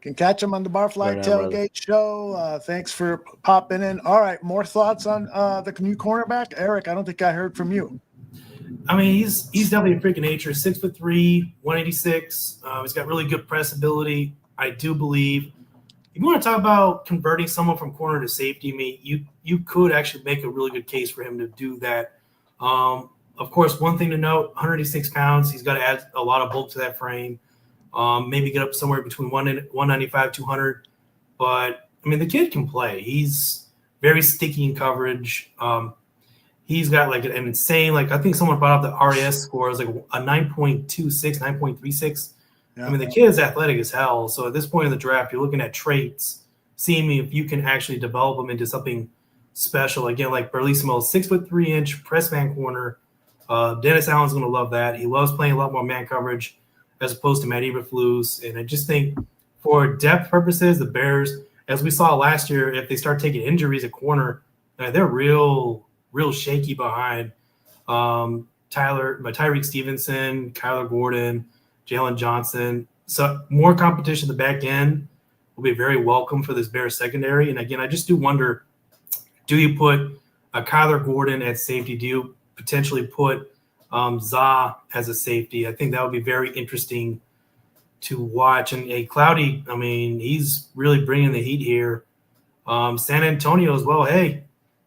Can catch him on the Barfly Bear down, Tailgate Show. Thanks for popping in. All right, more thoughts on the new cornerback, Eric? I don't think I heard from you. I mean, he's definitely a freak of nature. 6'3", 186. He's got really good press ability. I do believe. If you want to talk about converting someone from corner to safety, I mean, you could actually make a really good case for him to do that. Of course, one thing to note: 186 pounds. He's got to add a lot of bulk to that frame. Maybe get up somewhere between 195, 200. But I mean, the kid can play. He's very sticky in coverage. He's got like an insane, I think someone brought up the RAS score is like a 9.26, 9.36. Yeah. I mean, the kid is athletic as hell. So at this point in the draft, you're looking at traits, seeing if you can actually develop them into something special. Again, like Barlissimo, 6'3" press man corner. Dennis Allen's going to love that. He loves playing a lot more man coverage as opposed to Matt Eberflus. And I just think for depth purposes, the Bears, as we saw last year, if they start taking injuries at corner, they're real shaky behind Tyreek Stevenson, Kyler Gordon, Jalen Johnson. So more competition at the back end will be very welcome for this Bears secondary. And again, I just do wonder, do you put Kyler Gordon at safety? Do you potentially put Za as a safety? I think that would be very interesting to watch. And Cloudy, I mean, he's really bringing the heat here. San Antonio as well. Hey,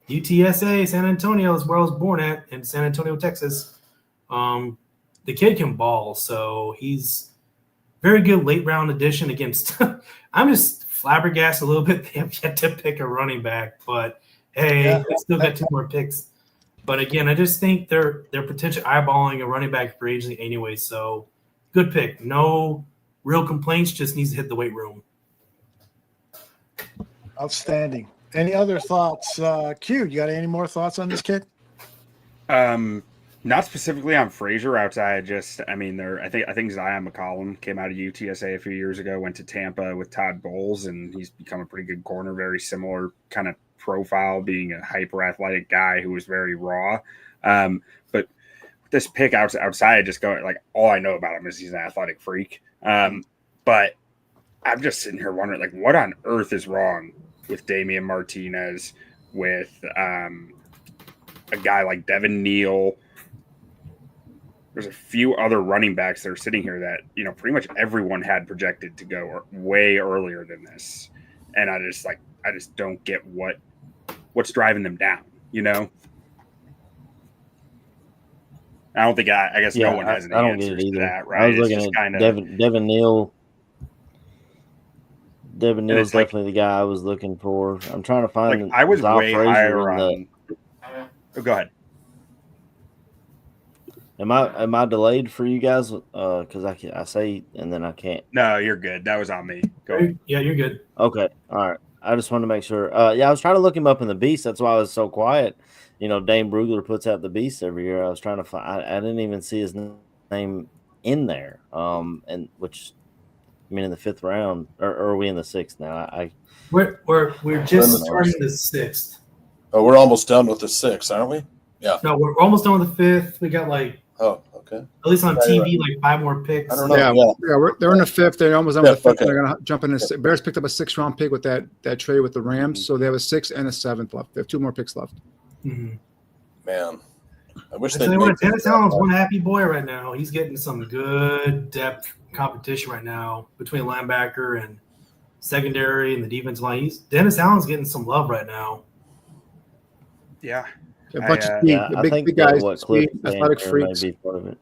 UTSA, San Antonio is where I was born at, in San Antonio, Texas. The kid can ball, so he's very good late round addition against. I'm just flabbergasted a little bit. They have yet to pick a running back, but hey, they still got 2 more picks. But again, I just think they're potentially eyeballing a running back for agency anyway. So good pick. No real complaints. Just needs to hit the weight room. Outstanding. Any other thoughts? Q, you got any more thoughts on this kid? Not specifically on Frazier outside. I think Zion McCollum came out of UTSA a few years ago, went to Tampa with Todd Bowles, and he's become a pretty good corner. Very similar kind of profile, being a hyper athletic guy who was very raw. But this pick outside, just going all I know about him is he's an athletic freak. But I'm just sitting here wondering, what on earth is wrong with Damian Martinez, with a guy like Devin Neal. There's a few other running backs that are sitting here that, pretty much everyone had projected to go way earlier than this. And I just don't get what's driving them down, I don't think I guess no one has any answers to that, right? I was looking at Devin Neal. Devin Neal is definitely the guy I was looking for. I'm trying to find. I was way higher on. Go ahead. Am I delayed for you guys? Because I say and then I can't. No, you're good. That was on me. Go ahead. Yeah, you're good. Okay, all right. I just wanted to make sure. I was trying to look him up in the Beast. That's why I was so quiet. Dane Brugler puts out the Beast every year. I was trying to find. I didn't even see his name in there. And which, in the 5th round, or are we in the 6th now? We're just starting the 6th. Oh, we're almost done with the 6th, aren't we? Yeah. No, we're almost done with the 5th. We got Oh, okay. At least on TV, 5 more picks. I don't know. Yeah, they're in the 5th. They're almost done with the 5th. Okay. They're going to jump in. Bears picked up a 6th-round pick with that trade with the Rams, so they have a 6th and a 7th left. They have 2 more picks left. Mm-hmm. Man, I wish they. Dennis Allen's one happy boy right now. He's getting some good depth competition right now between linebacker and secondary and the defensive line. Dennis Allen's getting some love right now. Yeah. A bunch of speed, big guys, speed, athletic freaks. Be part of it.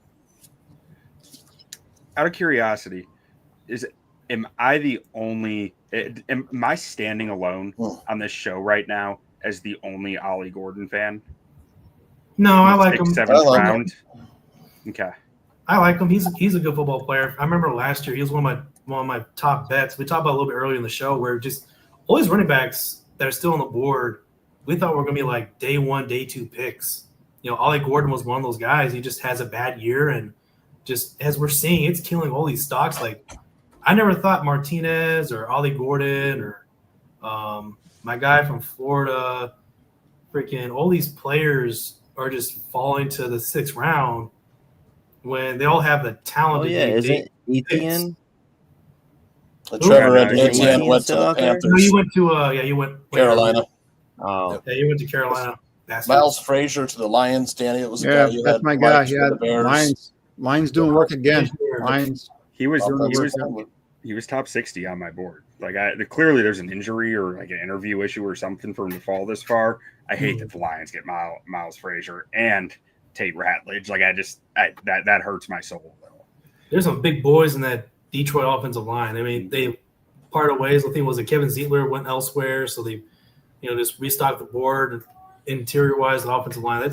Out of curiosity, am I the only? Am I standing alone on this show right now as the only Ollie Gordon fan? No, I like him. 7th round. Okay. I like him. He's a good football player. I remember last year he was one of my top bets. We talked about a little bit earlier in the show where just all these running backs that are still on the board, we thought were going to be like day 1, day 2 picks. Ollie Gordon was one of those guys. He just has a bad year, and just as we're seeing, it's killing all these stocks. Like I never thought Martinez or Ollie Gordon or my guy from Florida, freaking all these players are just falling to the 6th round when they all have the talent. Oh yeah, is it Etienne? Trevor Etienne went to the Panthers. No, you went to you went Carolina. Oh, yeah, you went to Carolina. Miles Frazier to the Lions. Danny, it was a guy you that's had my guy. liked for the Bears. Lions doing work again. Lions. He was top 60 on my board. Like clearly there's an injury or like an interview issue or something for him to fall this far. I hate that the Lions get Miles Frazier and Tate Ratledge. Like that hurts my soul. There's some big boys in that Detroit offensive line. I mean, they parted ways. I think it was Kevin Ziegler went elsewhere, so they, just restocked the board interior wise. The offensive line.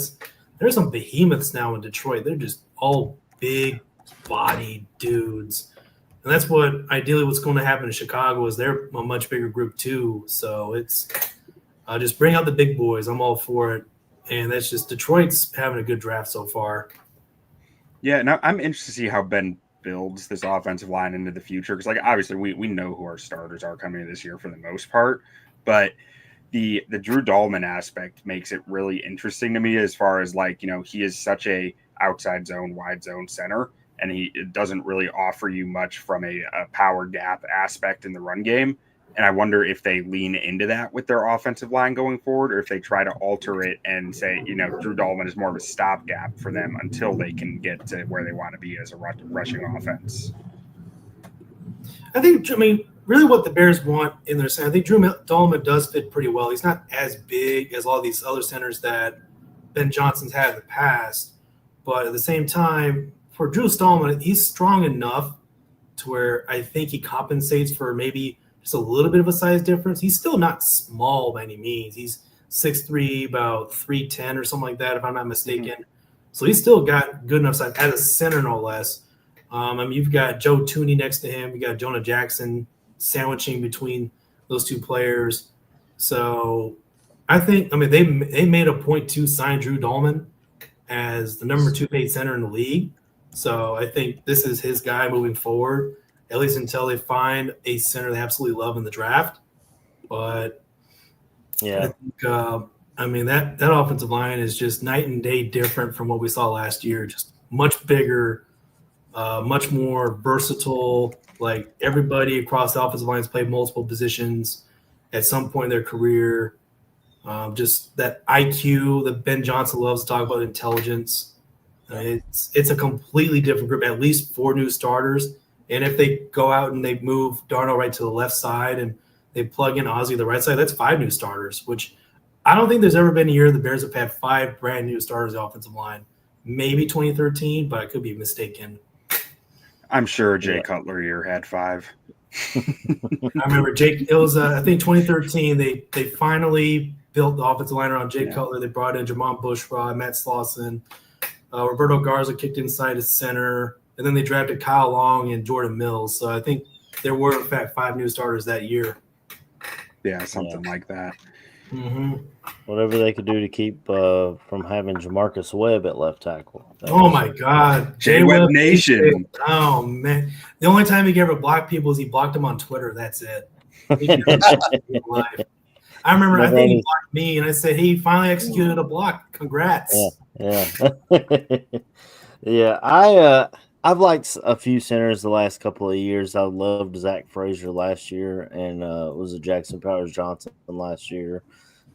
There's some behemoths now in Detroit. They're just all big body dudes, and that's what ideally what's going to happen in Chicago is they're a much bigger group too. So it's just bring out the big boys. I'm all for it, and that's just Detroit's having a good draft so far. Yeah, now I'm interested to see how Ben builds this offensive line into the future because, obviously we know who our starters are coming this year for the most part, but the Drew Dahlman aspect makes it really interesting to me as far as he is such a outside zone, wide zone center, and it doesn't really offer you much from a power gap aspect in the run game. And I wonder if they lean into that with their offensive line going forward, or if they try to alter it and say, Drew Dahlman is more of a stopgap for them until they can get to where they want to be as a rushing offense. Really what the Bears want in their center, I think Drew Dahlman does fit pretty well. He's not as big as all these other centers that Ben Johnson's had in the past. But at the same time, for Drew Dahlman, he's strong enough to where I think he compensates for maybe just a little bit of a size difference. He's still not small by any means. He's 6'3", about 310 or something like that, if I'm not mistaken. Mm-hmm. So he's still got good enough size as a center, no less. You've got Joe Tooney next to him. You got Jonah Jackson sandwiching between those two players. So I think, they made a point to sign Drew Dahlman as the number 2 paid center in the league. So I think this is his guy moving forward, at least until they find a center they absolutely love in the draft. But yeah, I think, that offensive line is just night and day different from what we saw last year. Just much bigger, much more versatile. Like everybody across the offensive lines played multiple positions at some point in their career. Just that IQ that Ben Johnson loves to talk about, intelligence. It's a completely different group, at least 4 new starters. And if they go out and they move Darnold right to the left side and they plug in Ozzie to the right side, that's 5 new starters, which I don't think there's ever been a year the Bears have had 5 brand new starters on the offensive line. Maybe 2013, but I could be mistaken. I'm sure Jay Cutler year had 5. I remember it was, I think 2013, they finally built the offensive line around Jay Cutler. They brought in Jamon Bushrod, Matt Slauson, Roberto Garza kicked inside his center, and then they drafted Kyle Long and Jordan Mills. So I think there were, in fact, 5 new starters that year. Yeah, something like that. Mm-hmm. Whatever they could do to keep from having Jamarcus Webb at left tackle. My God. J-Webb Nation. Oh, man. The only time he ever blocked people is he blocked them on Twitter. That's it. I remember, I think he blocked me, and I said, he finally executed a block. Congrats. Yeah. Yeah, I've liked a few centers the last couple of years. I loved Zach Frazier last year, and was it Jackson Powers Johnson last year?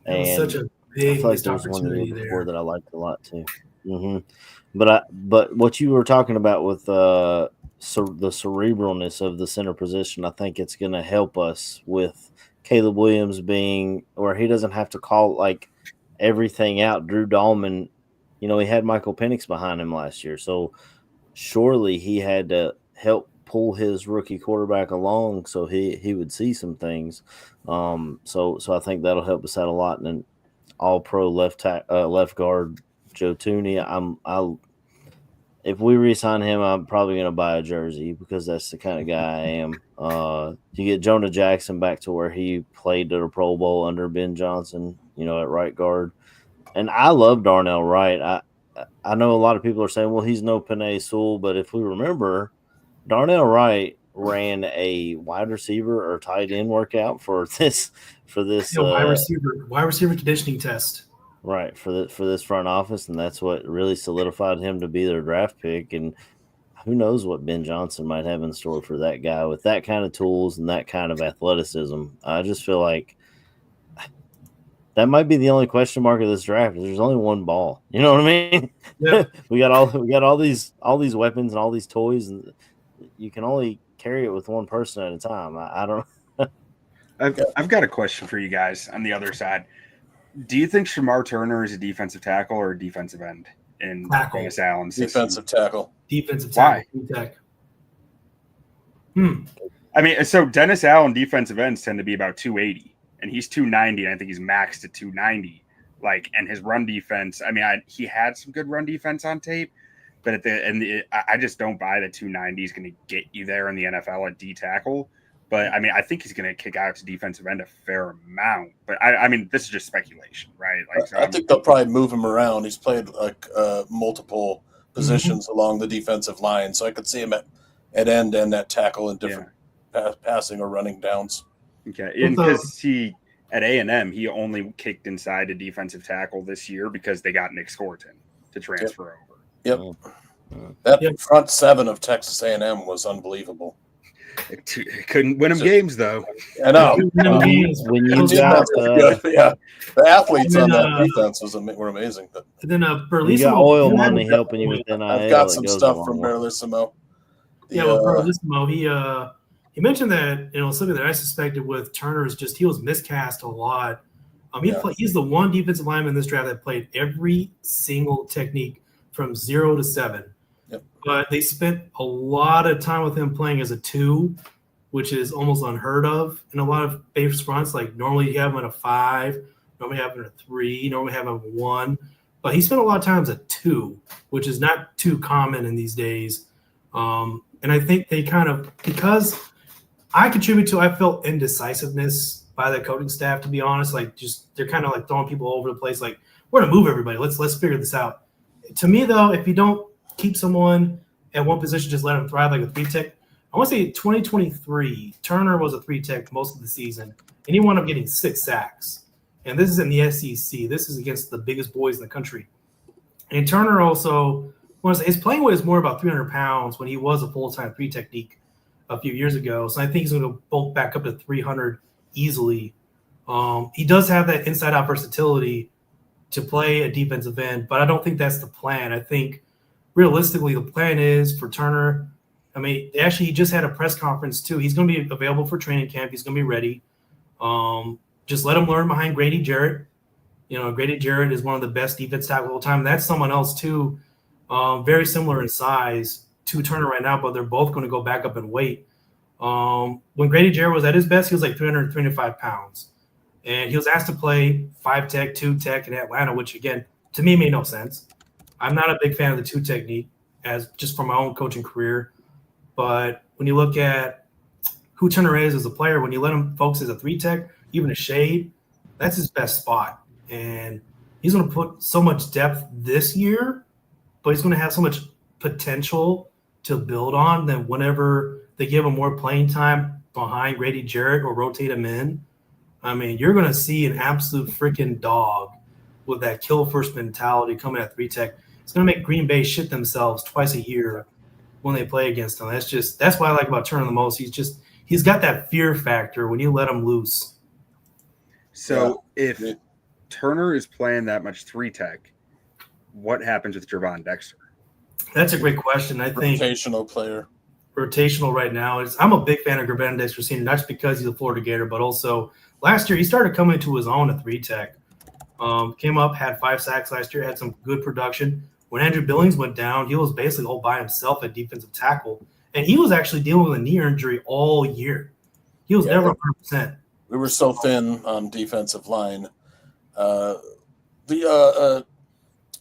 It was such a big missed opportunity there that I liked a lot too. Mm-hmm. But what you were talking about with the cerebralness of the center position, I think it's going to help us with Caleb Williams being where he doesn't have to call everything out. Drew Dahlman, he had Michael Penix behind him last year, so surely he had to help pull his rookie quarterback along so he would see some things. So I think that'll help us out a lot. And an all-pro left guard Joe Tooney. If we re-sign him, I'm probably going to buy a jersey because that's the kind of guy I am. You get Jonah Jackson back to where he played at a Pro Bowl under Ben Johnson, at right guard. And I love Darnell Wright. I know a lot of people are saying, well, he's no Penei Sewell, but if we remember, Darnell Wright ran a wide receiver or tight end workout for this wide receiver conditioning test. Right, for this front office, and that's what really solidified him to be their draft pick. And who knows what Ben Johnson might have in store for that guy with that kind of tools and that kind of athleticism. I just feel like that might be the only question mark of this draft. There's only one ball. You know what I mean? Yeah. we got all these weapons and all these toys, and you can only carry it with one person at a time. I don't. I've got a question for you guys on the other side. Do you think Shamar Turner is a defensive tackle or a defensive end in Dennis Allen's defensive tackle? Defensive tackle. Why? I mean, so Dennis Allen defensive ends tend to be about 280, and he's 290, and I think he's maxed at 290. And his run defense. I mean, he had some good run defense on tape, but I just don't buy that 290 is going to get you there in the NFL at D tackle. But, I mean, I think he's going to kick out to defensive end a fair amount. But, I mean, this is just speculation, right? I think they'll probably move him around. He's played, multiple positions along the defensive line. So I could see him at end and at tackle in different passing or running downs. Okay. And because at A&M, he only kicked inside a defensive tackle this year because they got Nick Scorton to transfer over. Yep. That front seven of Texas A&M was unbelievable. It couldn't win them games, though. I know. When you got the athletes on that defense were amazing. But and then you got oil money helping you with NIL. I've got some stuff from Berlissimo. Berlissimo, he mentioned that something that I suspected with Turner is just he was miscast a lot. He's the one defensive lineman in this draft that played every single technique from 0 to 7. But they spent a lot of time with him playing as a 2, which is almost unheard of in a lot of base fronts. Like normally you have him at a 5, normally you have him at a 3, normally you have him at a 1. But he spent a lot of times at 2, which is not too common in these days. And I think they because I felt indecisiveness by the coaching staff, to be honest. They're kind of throwing people over the place. Like, we're going to move everybody. Let's figure this out. To me, though, if you don't keep someone at one position, just let them thrive like a 3-tech. I want to say 2023, Turner was a 3-tech most of the season, and he wound up getting 6 sacks. And this is in the SEC. This is against the biggest boys in the country. And Turner also, his playing weight is more about 300 pounds when he was a full-time 3 technique a few years ago. So I think he's going to bulk back up to 300 easily. He does have that inside-out versatility to play a defensive end, but I don't think that's the plan. I think realistically, the plan is for Turner. I mean, actually, he just had a press conference too. He's going to be available for training camp. He's going to be ready. Just let him learn behind Grady Jarrett. Grady Jarrett is one of the best defense tackles of all time. That's someone else too, very similar in size to Turner right now, but they're both going to go back up in weight. When Grady Jarrett was at his best, he was like 325 pounds. And he was asked to play 5-tech, 2-tech in Atlanta, which, again, to me made no sense. I'm not a big fan of the 2 technique as just from my own coaching career. But when you look at who Turner is as a player, when you let him focus as a 3-tech, even a shade, that's his best spot. And he's going to put so much depth this year, but he's going to have so much potential to build on that whenever they give him more playing time behind Grady Jarrett or rotate him in, I mean, you're going to see an absolute freaking dog with that kill first mentality coming at 3-tech. It's going to make Green Bay shit themselves twice a year when they play against him. That's what I like about Turner the most. He's got that fear factor when you let him loose. So if Turner is playing that much 3-tech, what happens with Javon Dexter? That's a great question. I think rotational player. Rotational right now. I'm a big fan of Javon Dexter Sr., not just because he's a Florida Gator, but also last year he started coming into his own at 3-tech. Came up, had 5 sacks last year, had some good production. When Andrew Billings went down, he was basically all by himself at defensive tackle. And he was actually dealing with a knee injury all year. He was never 100%. We were so thin on defensive line.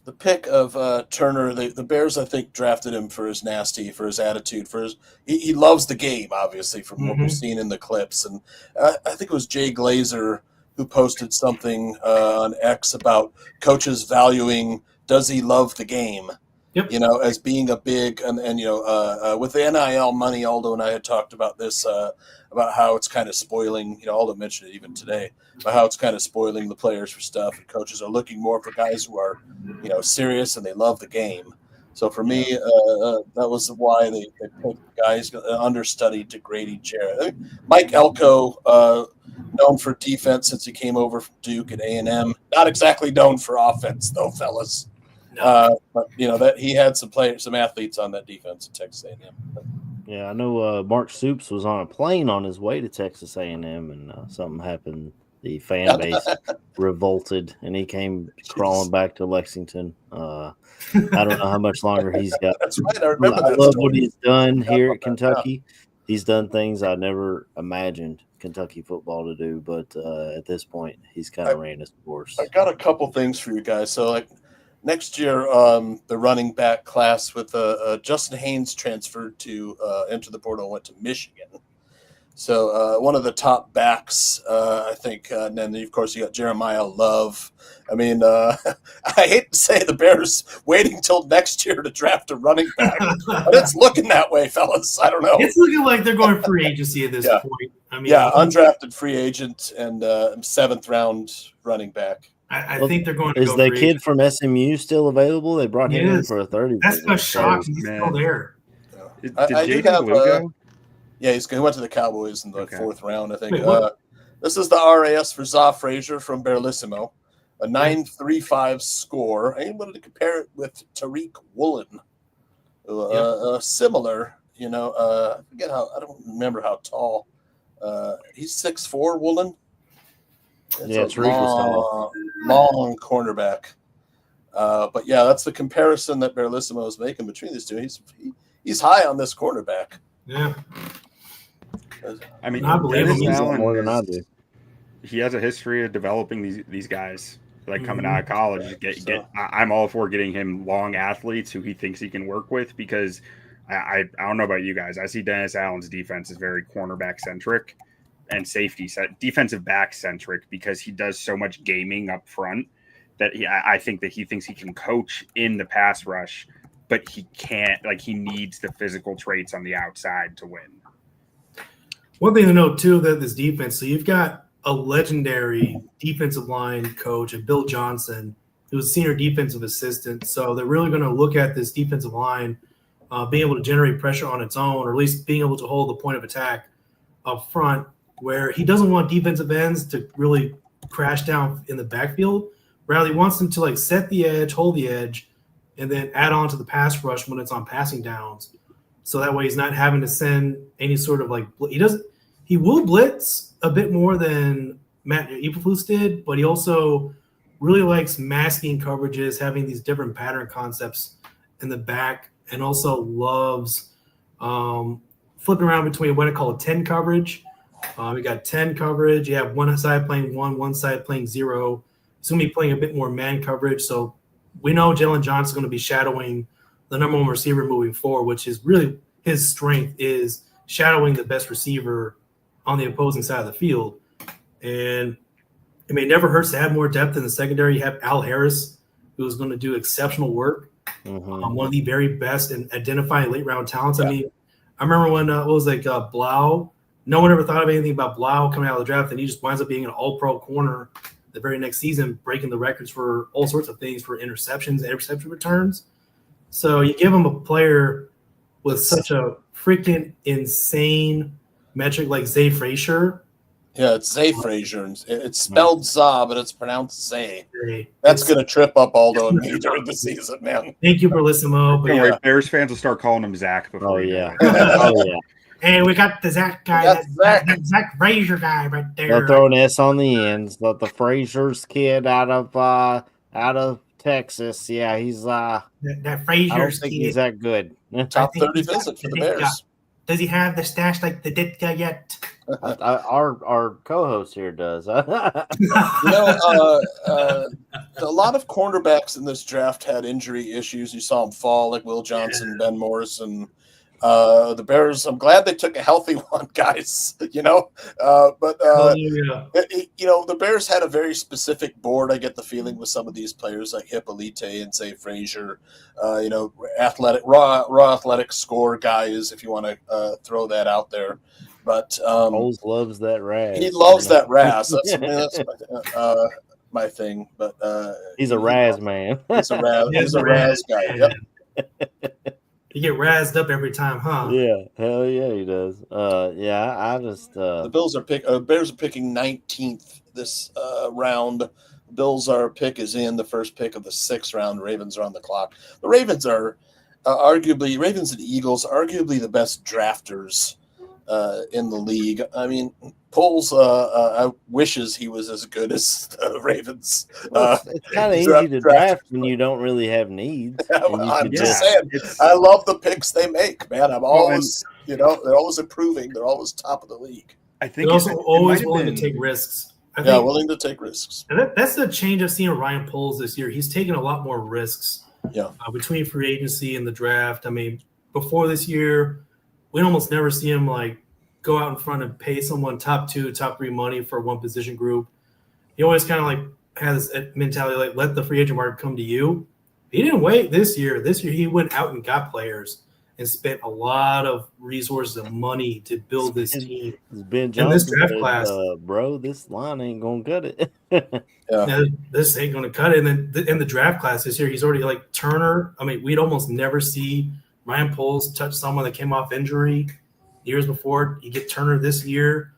the pick of Turner, the Bears, I think, drafted him for his nasty, for his attitude, for his he loves the game, obviously, from what we've seen in the clips. And I think it was Jay Glazer who posted something on X about coaches valuing, does he love the game? Yep. You know, as being a big, and you know, with the NIL money, Aldo and I had talked about this, about how it's kind of spoiling, you know, Aldo mentioned it even today, about how it's kind of spoiling the players for stuff, and coaches are looking more for guys who are, you know, serious and they love the game. So for me, that was why they picked guys understudied to Grady Jarrett. I mean, Mike Elko, known for defense since he came over from Duke and A&M, not exactly known for offense though, fellas. But you know that he had some athletes on that defense at Texas A&M. Yeah, I know Mark Supes was on a plane on his way to Texas A&M, and something happened. The fan base revolted, and he came crawling back to Lexington. I don't know how much longer he's got. That's right. I remember I that love story. what he's done here at Kentucky. He's done things I never imagined Kentucky football to do, but at this point, he's kind of ran his course. I got a couple things for you guys. So, like next year, the running back class with Justin Haynes transferred to enter the portal and went to Michigan. So one of the top backs, I think, and then of course you got Jeremiah Love. I mean, I hate to say the Bears waiting till next year to draft a running back, but it's looking that way, fellas. I don't know. It's looking like they're going free agency at this point. I mean, undrafted free agent and 7th round running back. I think they're going to Is go the free kid from SMU still available? They brought him in Yes. for a 30. That's a shock. He's still there. Did I do Jaden have, Blue go? Yeah, he went to the Cowboys in the 4th round, I think. Wait, what? This is the RAS for Za Frazier from Barrelissimo, a 9.35 score. I wanted to compare it with Tariq Woolen, similar. You know, I don't remember how tall. He's 6'4", Woolen. Yeah, Tariq was tall. Long cornerback. But yeah, that's the comparison that Barrelissimo is making between these two. He's high on this cornerback. Yeah. I mean, I believe Dennis him. He's Allen more than I do. He has a history of developing these guys. Like coming out of college, I'm all for getting him long athletes who he thinks he can work with, because I don't know about you guys. I see Dennis Allen's defense is very cornerback centric and defensive back centric, because he does so much gaming up front that I think that he thinks he can coach in the pass rush, but he can't. Like, he needs the physical traits on the outside to win. One thing to note too, that this defense, so you've got a legendary defensive line coach and Bill Johnson, who was senior defensive assistant. So they're really going to look at this defensive line being able to generate pressure on its own, or at least being able to hold the point of attack up front, where he doesn't want defensive ends to really crash down in the backfield. Rather, he wants them to like set the edge, hold the edge, and then add on to the pass rush when it's on passing downs. So that way he's not having to send any sort of like he will blitz a bit more than Matt Eberflus did, but he also really likes masking coverages, having these different pattern concepts in the back, and also loves flipping around between what I call a 10 coverage. We got 10 coverage. You have one side playing one side playing 0. It's going to be playing a bit more man coverage. So we know Jalen Johnson's going to be shadowing the number one receiver moving forward, which is really his strength, is shadowing the best receiver on the opposing side of the field. And it may never hurt to have more depth in the secondary. You have Al Harris, who is going to do exceptional work. One of the very best in identifying late round talents. I mean, I remember when Blau. No one ever thought of anything about Blau coming out of the draft, and he just winds up being an all-pro corner the very next season, breaking the records for all sorts of things, for interceptions and interception returns. So you give him a player with such a freaking insane metric like Zay Frazier. Yeah, it's Zay Frazier. It's spelled Za, but it's pronounced Zay. That's going to trip up Aldo and me during the season, man. Thank you, Barrelissimo. Don't worry, Bears fans will start calling him Zach before. Oh, yeah. Hey, we got the Zach guy, that Zach Frazier guy right there. They'll throw an S on the ends. The Frazier's kid out of Texas. Yeah, he's that I Frazier's don't think kid. he's that good. Top 30 visit for the Bears. Does he have the stash like the Ditka yet? Our co-host here does. A lot of cornerbacks in this draft had injury issues. You saw them fall, like Will Johnson, Ben Morrison. The Bears, I'm glad they took a healthy one, guys. The Bears had a very specific board. I get the feeling with some of these players like Hippolyte and say Frazier, raw athletic score guys, if you want to throw that out there. But Foles loves that Raz. He loves that Raz. That's my thing. But he's a Raz man. He's a Raz guy. Yep. You get razzed up every time, huh? Yeah, hell yeah, he does. I just the Bears are picking 19th this round. Bills pick is in the first pick of the 6th round. Ravens are on the clock. The Ravens are Ravens and Eagles, arguably the best drafters in the league. I mean, Poles wishes he was as good as the Ravens. It's kind of easy to draft when you don't really have needs. I'm just saying, I love the picks they make, man. I'm always, they're always improving. They're always top of the league. I think they're also always willing to take risks. Willing to take risks. And that's the change I've seen in Ryan Poles this year. He's taken a lot more risks. Between free agency and the draft. I mean, before this year, we almost never see him go out in front and pay someone top 2, top 3 money for one position group. He always kind of has a mentality let the free agent market come to you. He didn't wait this year. This year he went out and got players and spent a lot of resources and money to build this team. Ben Johnson, in this draft class, bro, this line ain't gonna cut it. This ain't gonna cut it. And then in the draft class this year, he's already Turner. I mean, we'd almost never see Ryan Poles touch someone that came off injury. Years before, you get Turner this year.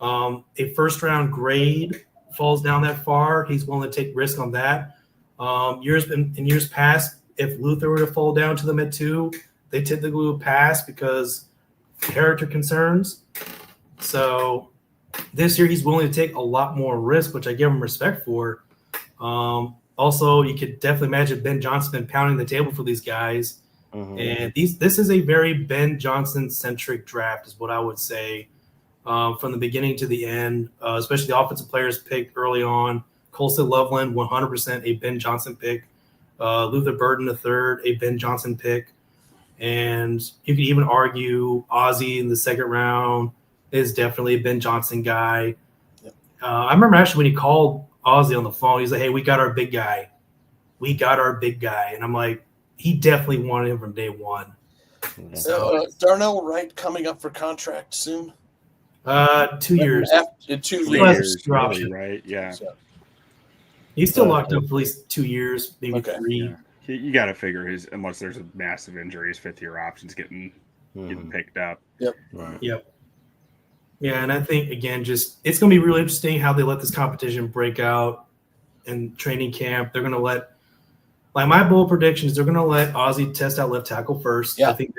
A first-round grade falls down that far. He's willing to take risk on that. In years past, if Luther were to fall down to them at 2, they typically would pass because character concerns. So this year, he's willing to take a lot more risk, which I give him respect for. Also, you could definitely imagine Ben Johnson pounding the table for these guys. Mm-hmm. And this is a very Ben Johnson-centric draft is what I would say from the beginning to the end, especially the offensive players picked early on. Colston Loveland, 100% a Ben Johnson pick. Luther Burden, III, a Ben Johnson pick. And you could even argue Ozzie in the 2nd round is definitely a Ben Johnson guy. Yep. I remember actually when he called Ozzie on the phone, he's like, hey, we got our big guy. And I'm like, he definitely wanted him from day one. So Darnell Wright coming up for contract soon. 2 years. After 2 years, really, right? Yeah. So, He's still locked up for at least 2 years, maybe 3. Yeah. You got to figure unless there's a massive injury, his 5th-year options getting picked up. Yep. Right. Yep. Yeah, and I think again, it's going to be really interesting how they let this competition break out in training camp. They're going to let. My bold prediction is they're going to let Ozzie test out left tackle first. Yeah. I think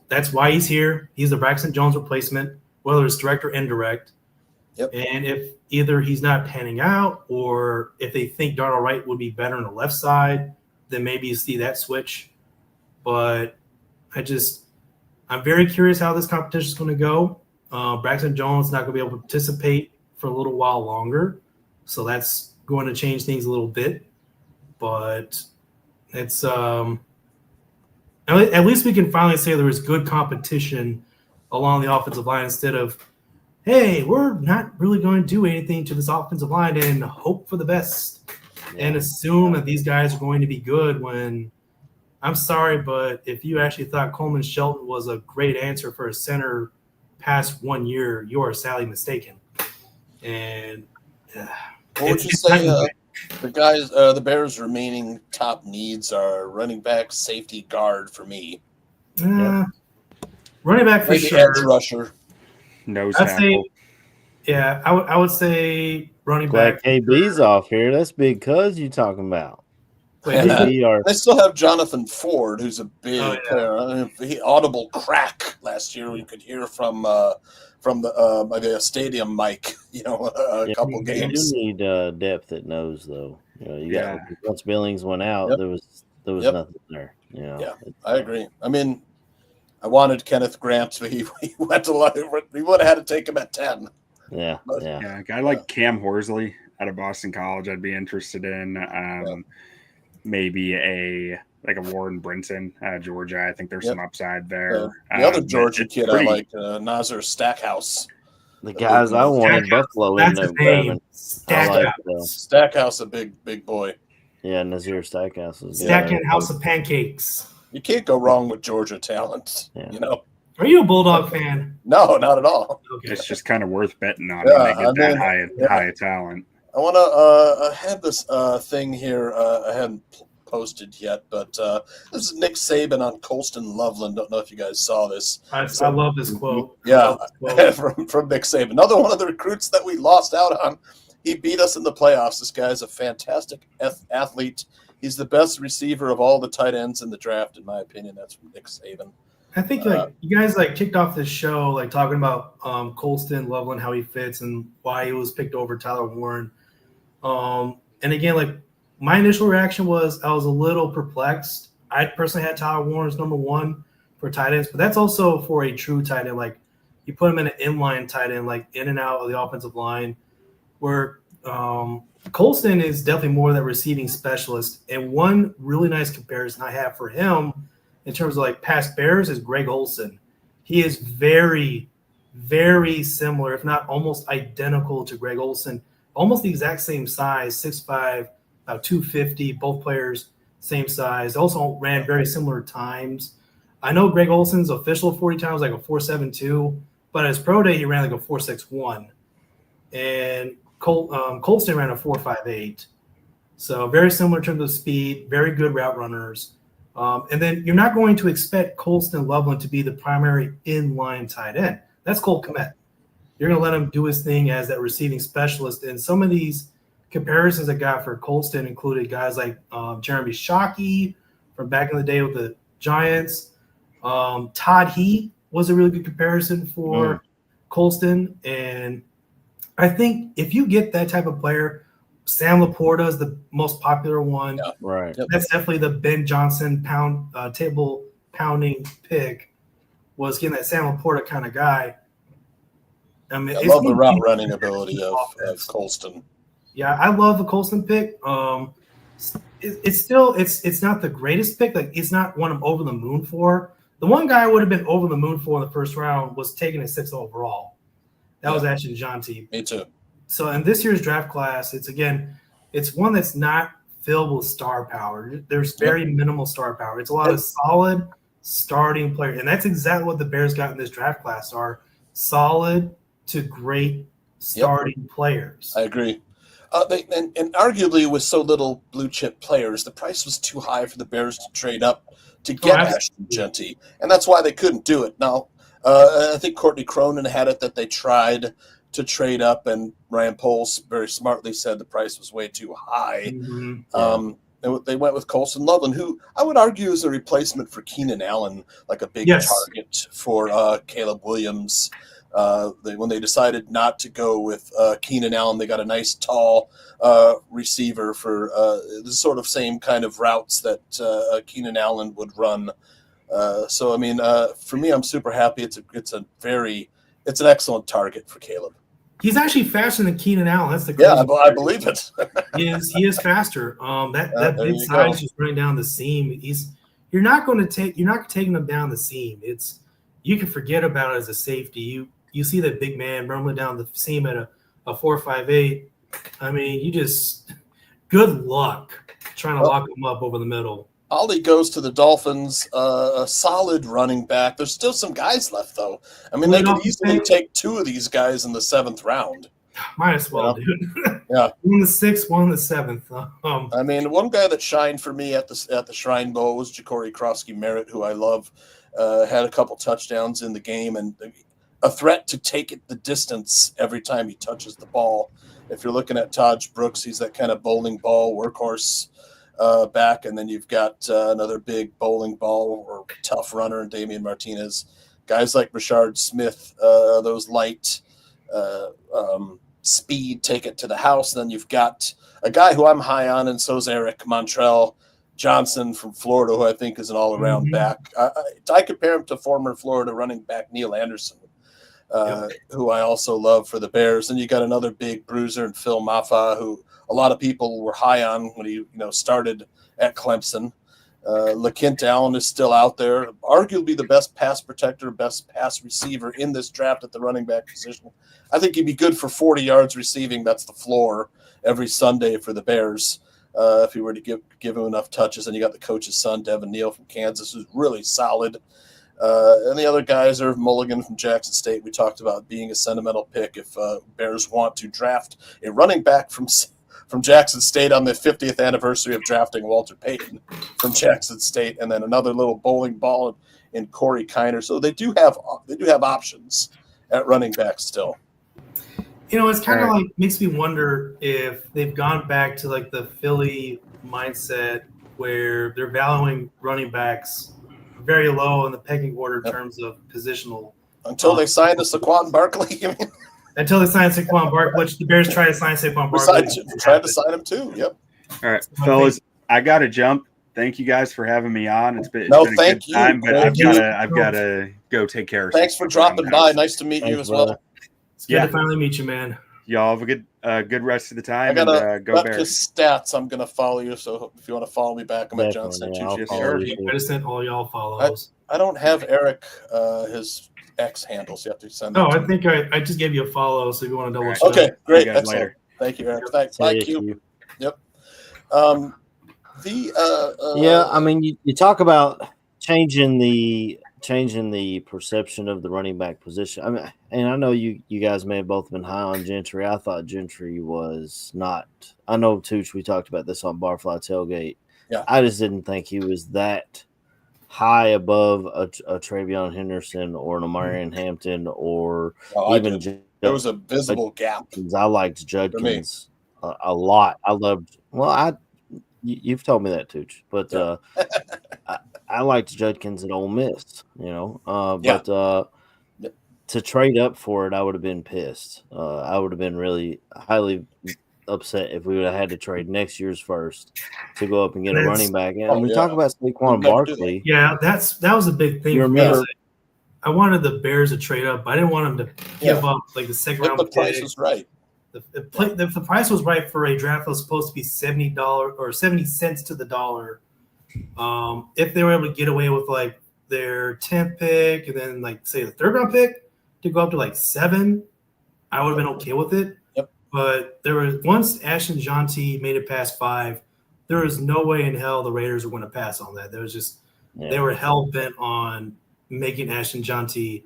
that's why he's here. He's the Braxton Jones replacement, whether it's direct or indirect. Yep. And if either he's not panning out or if they think Darnell Wright would be better on the left side, then maybe you see that switch. But I'm very curious how this competition is going to go. Braxton Jones is not going to be able to participate for a little while longer. So that's going to change things a little bit. But it's at least we can finally say there was good competition along the offensive line instead of, hey, we're not really going to do anything to this offensive line and hope for the best and assume that these guys are going to be good when I'm sorry, but if you actually thought Coleman Shelton was a great answer for a center past 1 year, you are sadly mistaken. And what would you say? The Bears' remaining top needs are running back, safety, guard for me. Running back for maybe sure. Edge rusher. Nose I'd tackle. say, I would say running back. KB's off here. That's big cuz you talking about. They still have Jonathan Ford, who's a big player. I mean, he audible crack last year. We could hear from the stadium mic. A couple games. You do need depth at nose, though. You got once Billings went out, there was nothing there. Yeah, I agree. I mean, I wanted Kenneth Grant, but he went a lot. We would have had to take him at 10. Yeah, Yeah, a guy like Cam Horsley out of Boston College, I'd be interested in. Maybe a Warren Brinson out of Georgia. I think there's some upside there. The other Georgia it's kid pretty- I like, Nazir Stackhouse. The guys I wanted Buffalo in there, Brevin. Stackhouse, a big boy. Yeah, Nazir Stackhouse is Stacking House of Pancakes. You can't go wrong with Georgia talent. You know. Are you a Bulldog fan? No, not at all. Okay. It's just kind of worth betting on Yeah, when they get I that mean, high talent. I want to. I had this thing here. I hadn't posted yet, but this is Nick Saban on Colston Loveland. Don't know if you guys saw this. I love this quote. Yeah, from Nick Saban. Another one of the recruits that we lost out on. He beat us in the playoffs. This guy's a fantastic athlete. He's the best receiver of all the tight ends in the draft, in my opinion. That's from Nick Saban. I think you guys kicked off this show talking about Colston Loveland, how he fits and why he was picked over Tyler Warren. And again, my initial reaction was I was a little perplexed. I personally had Tyler Warren as number 1 for tight ends, but that's also for a true tight end. You put him in an inline tight end, in and out of the offensive line, where Colston is definitely more of that receiving specialist. And one really nice comparison I have for him in terms of past Bears is Greg Olsen. He is very, very similar, if not almost identical to Greg Olsen. Almost the exact same size, 6'5", about 250, both players same size. Also ran very similar times. I know Greg Olsen's official 40 times a 4.72, but at his pro day he ran a 4.61. And Colston ran a 4.58. So very similar in terms of speed, very good route runners. And then you're not going to expect Colston Loveland to be the primary inline tight end. That's Cole Kmet. You're going to let him do his thing as that receiving specialist. And some of these comparisons I got for Colston included guys like Jeremy Shockey from back in the day with the Giants. Todd He was a really good comparison for Colston. And I think if you get that type of player, Sam Laporta is the most popular one. Yeah, right. That's definitely the Ben Johnson table pounding pick, was getting that Sam Laporta kind of guy. I love the route running ability of Colston. Yeah, I love the Colston pick. It's still not the greatest pick. It's not one I'm over the moon for. The one guy I would have been over the moon for in the first round was taking a 6th overall. That was actually Jonte. Me too. So in this year's draft class, it's one that's not filled with star power. There's very minimal star power. It's a lot of solid starting players, and that's exactly what the Bears got in this draft class are solid to great starting players. I agree. And arguably with so little blue chip players, the price was too high for the Bears to trade up to get Ashton Jeanty, and that's why they couldn't do it. Now, I think Courtney Cronin had it that they tried to trade up, and Ryan Poles very smartly said the price was way too high. They went with Colston Loveland, who I would argue is a replacement for Keenan Allen, a big target for Caleb Williams. When they decided not to go with Keenan Allen, they got a nice tall receiver for the sort of same kind of routes that Keenan Allen would run. For me, I'm super happy. It's an excellent target for Caleb. He's actually faster than Keenan Allen. That's the I believe it. he is faster. That big size just running down the seam. You're not taking him down the seam. You can forget about it as a safety. You see that big man rumbling down the seam at a 4.58. I mean, good luck trying to lock him up over the middle. Ollie goes to the Dolphins, a solid running back. There's still some guys left, though. I mean, they could easily take 2 of these guys in the 7th round. Might as well, dude. Yeah. One in the 6th, one in the 7th. I mean, one guy that shined for me at the Shrine Bowl was Ja'Cory Krosky-Merritt, who I love. Had a couple touchdowns in the game and a threat to take it the distance every time he touches the ball. If you're looking at Taj Brooks, he's that kind of bowling ball workhorse back, and then you've got another big bowling ball or tough runner in Damian Martinez. Guys like Rashard Smith, those light speed take it to the house. And then you've got a guy who I'm high on, and so is Eric Montrell, Johnson from Florida, who I think is an all-around back. I compare him to former Florida running back Neil Anderson, who I also love for the Bears. And you got another big bruiser in Phil Maffa, who a lot of people were high on when he started at Clemson. LaKent Allen is still out there, arguably the best pass protector, best pass receiver in this draft at the running back position. I think he'd be good for 40 yards receiving. That's the floor every Sunday for the Bears. If he were to give him enough touches. And you got the coach's son, Devin Neal from Kansas, who's really solid. And the other guys are Mulligan from Jackson State. We talked about being a sentimental pick if Bears want to draft a running back from Jackson State on the 50th anniversary of drafting Walter Payton from Jackson State, and then another little bowling ball in Corey Kiner. So they do have options at running back still. It's kind of like makes me wonder if they've gone back to like the Philly mindset where they're valuing running backs very low in the pecking order in terms of positional. Until they sign the Saquon Barkley. Until they sign Saquon Barkley, which the Bears try to sign Saquon Barkley. Tried to sign him too. Yep. All right, fellas, I got to jump. Thank you guys for having me on. It's been a good time, but I've got to go take care of. Thanks for dropping by. Nice to meet you as well. It's good to finally meet you, man. Y'all have a good rest of the time. I got go Bears. Stats. I'm gonna follow you. So if you want to follow me back, I'm at John Santucci. I just sent all y'all follows. I don't have Eric his X handles. You have to send. I think I just gave you a follow. So if you want to double check. Okay, great. Excellent. Thank you, Eric. Thank you. Yep. I mean, you talk about changing the perception of the running back position. I mean, and I know you guys may have both been high on Gentry. I thought Gentry was not. I know, Tooch, we talked about this on Barfly Tailgate. Yeah. I just didn't think he was that high above a Travion Henderson or an Amarian Hampton or even there was a visible gap. I liked Judkins a lot. I loved. Well, you've told me that, Tooch, but I liked Judkins at Ole Miss, but to trade up for it, I would have been pissed. I would have been really highly upset if we would have had to trade next year's first to go up and get a running back. And we talk about Saquon Barkley. Yeah, that was a big thing. You remember? I wanted the Bears to trade up, but I didn't want them to give up like the second round. The price was right. The price was right for a draft that was supposed to be $70 or 70 cents to the dollar. If they were able to get away with like their 10th pick and then like say the third round pick to go up to like 7, I would have been okay with it. Yep. But there was once Ashton Jonty made it past 5, there was no way in hell the Raiders were going to pass on that. There was just they were hell bent on making Ashton Jonty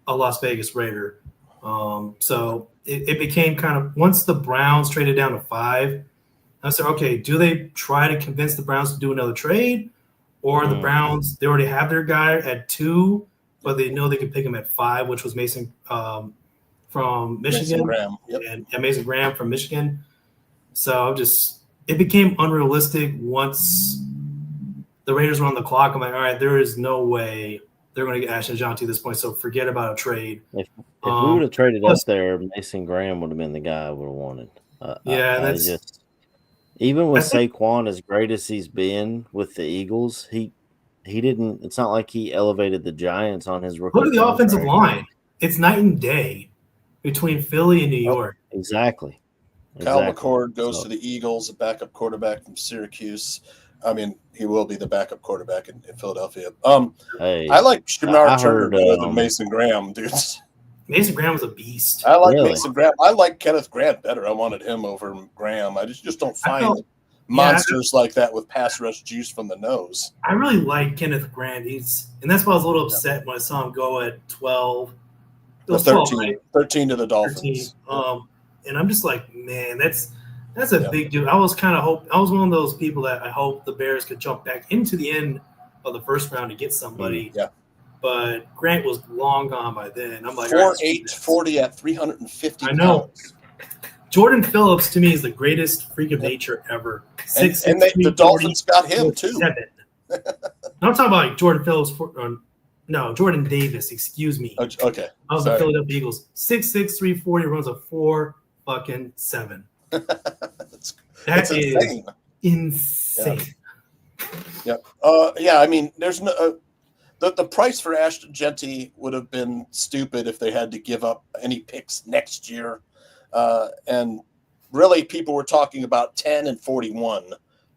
a Las Vegas Raider. So it became kind of once the Browns traded down to 5. I said, okay, do they try to convince the Browns to do another trade? Or the Browns, they already have their guy at 2, but they know they can pick him at 5, which was Mason from Michigan. Mason Graham. Yep. And Mason Graham from Michigan. So it became unrealistic once the Raiders were on the clock. I'm like, all right, there is no way they're going to get Ashton Jonty at this point, so forget about a trade. If we would have traded up there, Mason Graham would have been the guy I would have wanted. Even with Saquon, as great as he's been with the Eagles, he didn't. It's not like he elevated the Giants on his rookie. Look at the offensive line; it's night and day between Philly and New York. Exactly. Kyle McCord goes to the Eagles, a backup quarterback from Syracuse. I mean, he will be the backup quarterback in Philadelphia. I like Shamar Turner better than Mason Graham, dude. Mason Graham was a beast. I like Mason Graham. I like Kenneth Grant better. I wanted him over Graham. I just don't find monsters like that with pass rush juice from the nose. I really like Kenneth Grant. And that's why I was a little upset when I saw him go at 12. It was 13, 12, right? 13 to the Dolphins. 13. And I'm just like, man, that's a big dude. I was one of those people that I hope the Bears could jump back into the end of the first round to get somebody. Yeah. But Grant was long gone by then. I'm like 4'8", 40 at 350 I know. pounds. Jordan Phillips to me is the greatest freak of nature ever. The Dolphins got him too. I'm talking about like Jordan Phillips. Jordan Davis. Excuse me. Okay. I was the Philadelphia Eagles. 6'6", 340, runs a 4.7. That's insane. Insane. Yep. Yeah. I mean, there's no the price for Ashton Genty would have been stupid if they had to give up any picks next year, and really people were talking about 10 and 41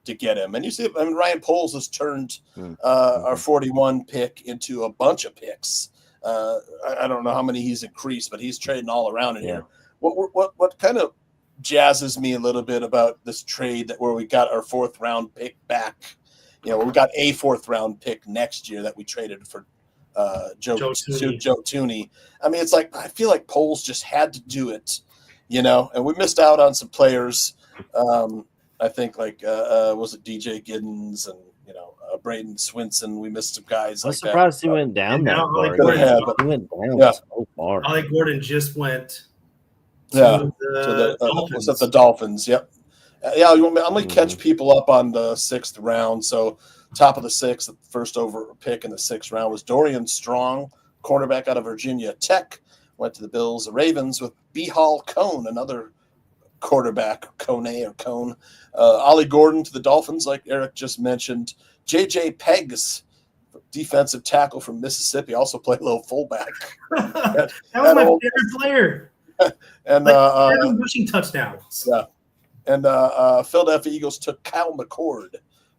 to get him. And you see, I mean, Ryan Poles has turned our 41 pick into a bunch of picks. I don't know how many he's increased, but he's trading all around in here. What kind of jazzes me a little bit about this trade where we got our 4th round pick back? You know, we got a 4th round pick next year that we traded for Joe Tooney. I mean, it's like I feel like Poles just had to do it, you know, and we missed out on some players. I think like was it DJ Giddens and Braden Swinson. We missed some guys. I'm surprised he went down that far. He went down so far. Ollie Gordon just went to the Dolphins. Was it the Dolphins? Yep. Yeah, I'm going to catch people up on the 6th round. So top of the 6th, the first over pick in the 6th round was Dorian Strong, cornerback out of Virginia Tech. Went to the Bills, the Ravens with B-Hall Cone, another quarterback, Cone. Ollie Gordon to the Dolphins, like Eric just mentioned. J.J. Peggs, defensive tackle from Mississippi, also played a little fullback. That was my favorite player. And rushing touchdowns. Yeah. And Philadelphia Eagles took Kyle McCord,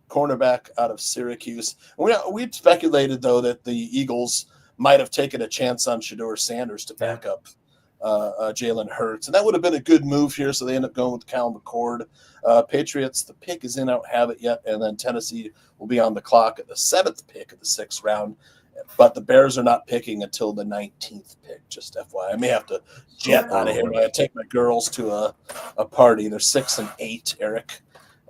cornerback out of Syracuse. We speculated, though, that the Eagles might have taken a chance on Shedeur Sanders to back up Jalen Hurts. And that would have been a good move here, so they end up going with Kyle McCord. Patriots, the pick is in. I don't have it yet. And then Tennessee will be on the clock at the 7th pick of the 6th round. But the Bears are not picking until the 19th pick, just FYI. I may have to jet out of here. I take my girls to a party. They're 6 and 8, Eric.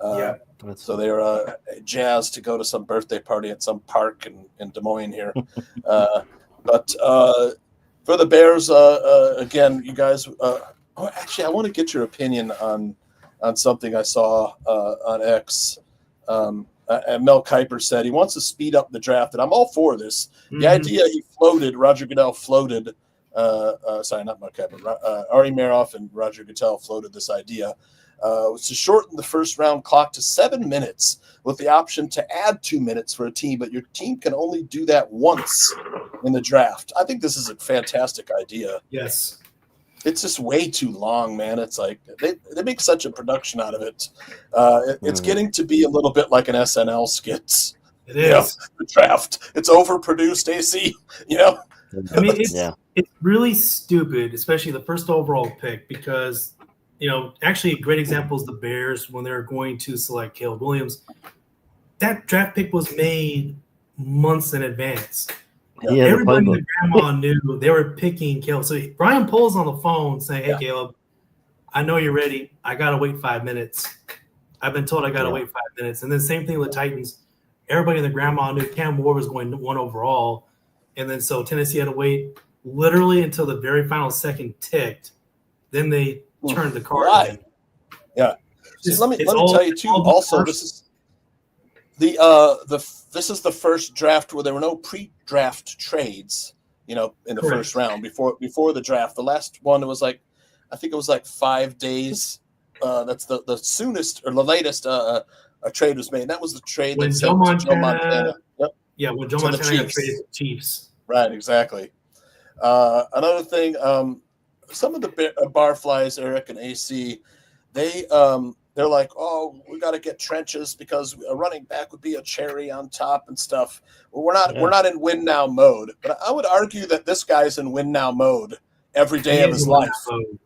So they're jazzed to go to some birthday party at some park in Des Moines here. But for the Bears, again, you guys actually, I want to get your opinion on something I saw on X. Mel Kiper said he wants to speed up the draft, and I'm all for this. The idea Roger Goodell floated, sorry, not Mel Kiper, Ari Meroff and Roger Goodell floated this idea, was to shorten the first round clock to 7 minutes with the option to add 2 minutes for a team, but your team can only do that once in the draft. I think this is a fantastic idea. Yes. It's just way too long, man. It's like they make such a production out of it. It's getting to be a little bit like an SNL skit. It is. The draft. It's overproduced, AC. I mean, it's really stupid, especially the first overall pick, because actually a great example is the Bears when they're going to select Caleb Williams. That draft pick was made months in advance. Yeah, everybody in the grandma knew they were picking Caleb. So Brian Poles on the phone saying, "Hey, Caleb, I know you're ready. I gotta wait 5 minutes. I've been told I gotta wait 5 minutes." And then same thing with the Titans. Everybody in the grandma knew Cam Ward was going 1 overall, and then so Tennessee had to wait literally until the very final second ticked. Then they turned the card. Right. Yeah. Let me tell you too. Also, this is this is the first draft where there were no pre-draft trades, in the first round before the draft. The last one was I think it was 5 days. That's the soonest or the latest a trade was made. And that was the trade when that Joe Montana. Yep. Yeah, when Joe Montana got traded to the Chiefs. Right, exactly. Another thing, some of the barflies, Eric and AC, they're like, oh, we got to get trenches because a running back would be a cherry on top and stuff. Well, we're not in win now mode. But I would argue that this guy's in win now mode every day of his life.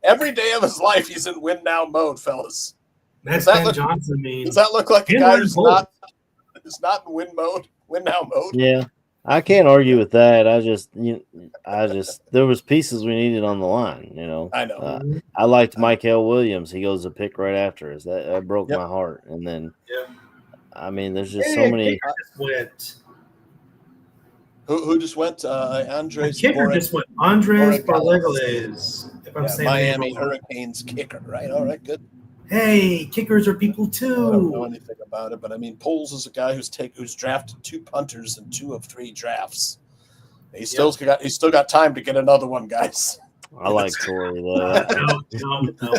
Every day of his life, he's in win now mode, fellas. Does that look like a guy who's not in win now mode? Yeah. I can't argue with that. I just there was pieces we needed on the line. I know. I liked McMichael Williams. He goes a pick right after us. That broke my heart. And then, I mean, there's just so many. Who just went? Andres. Kicker just went. Andres Barlegales. If I'm saying Miami Hurricanes kicker, right? All right, good. Hey, kickers are people too. I don't know anything about it, but I mean, Poles is a guy who's drafted 2 punters in 2 of 3 drafts. He's still got time to get another one, guys. I like Torrey though. No.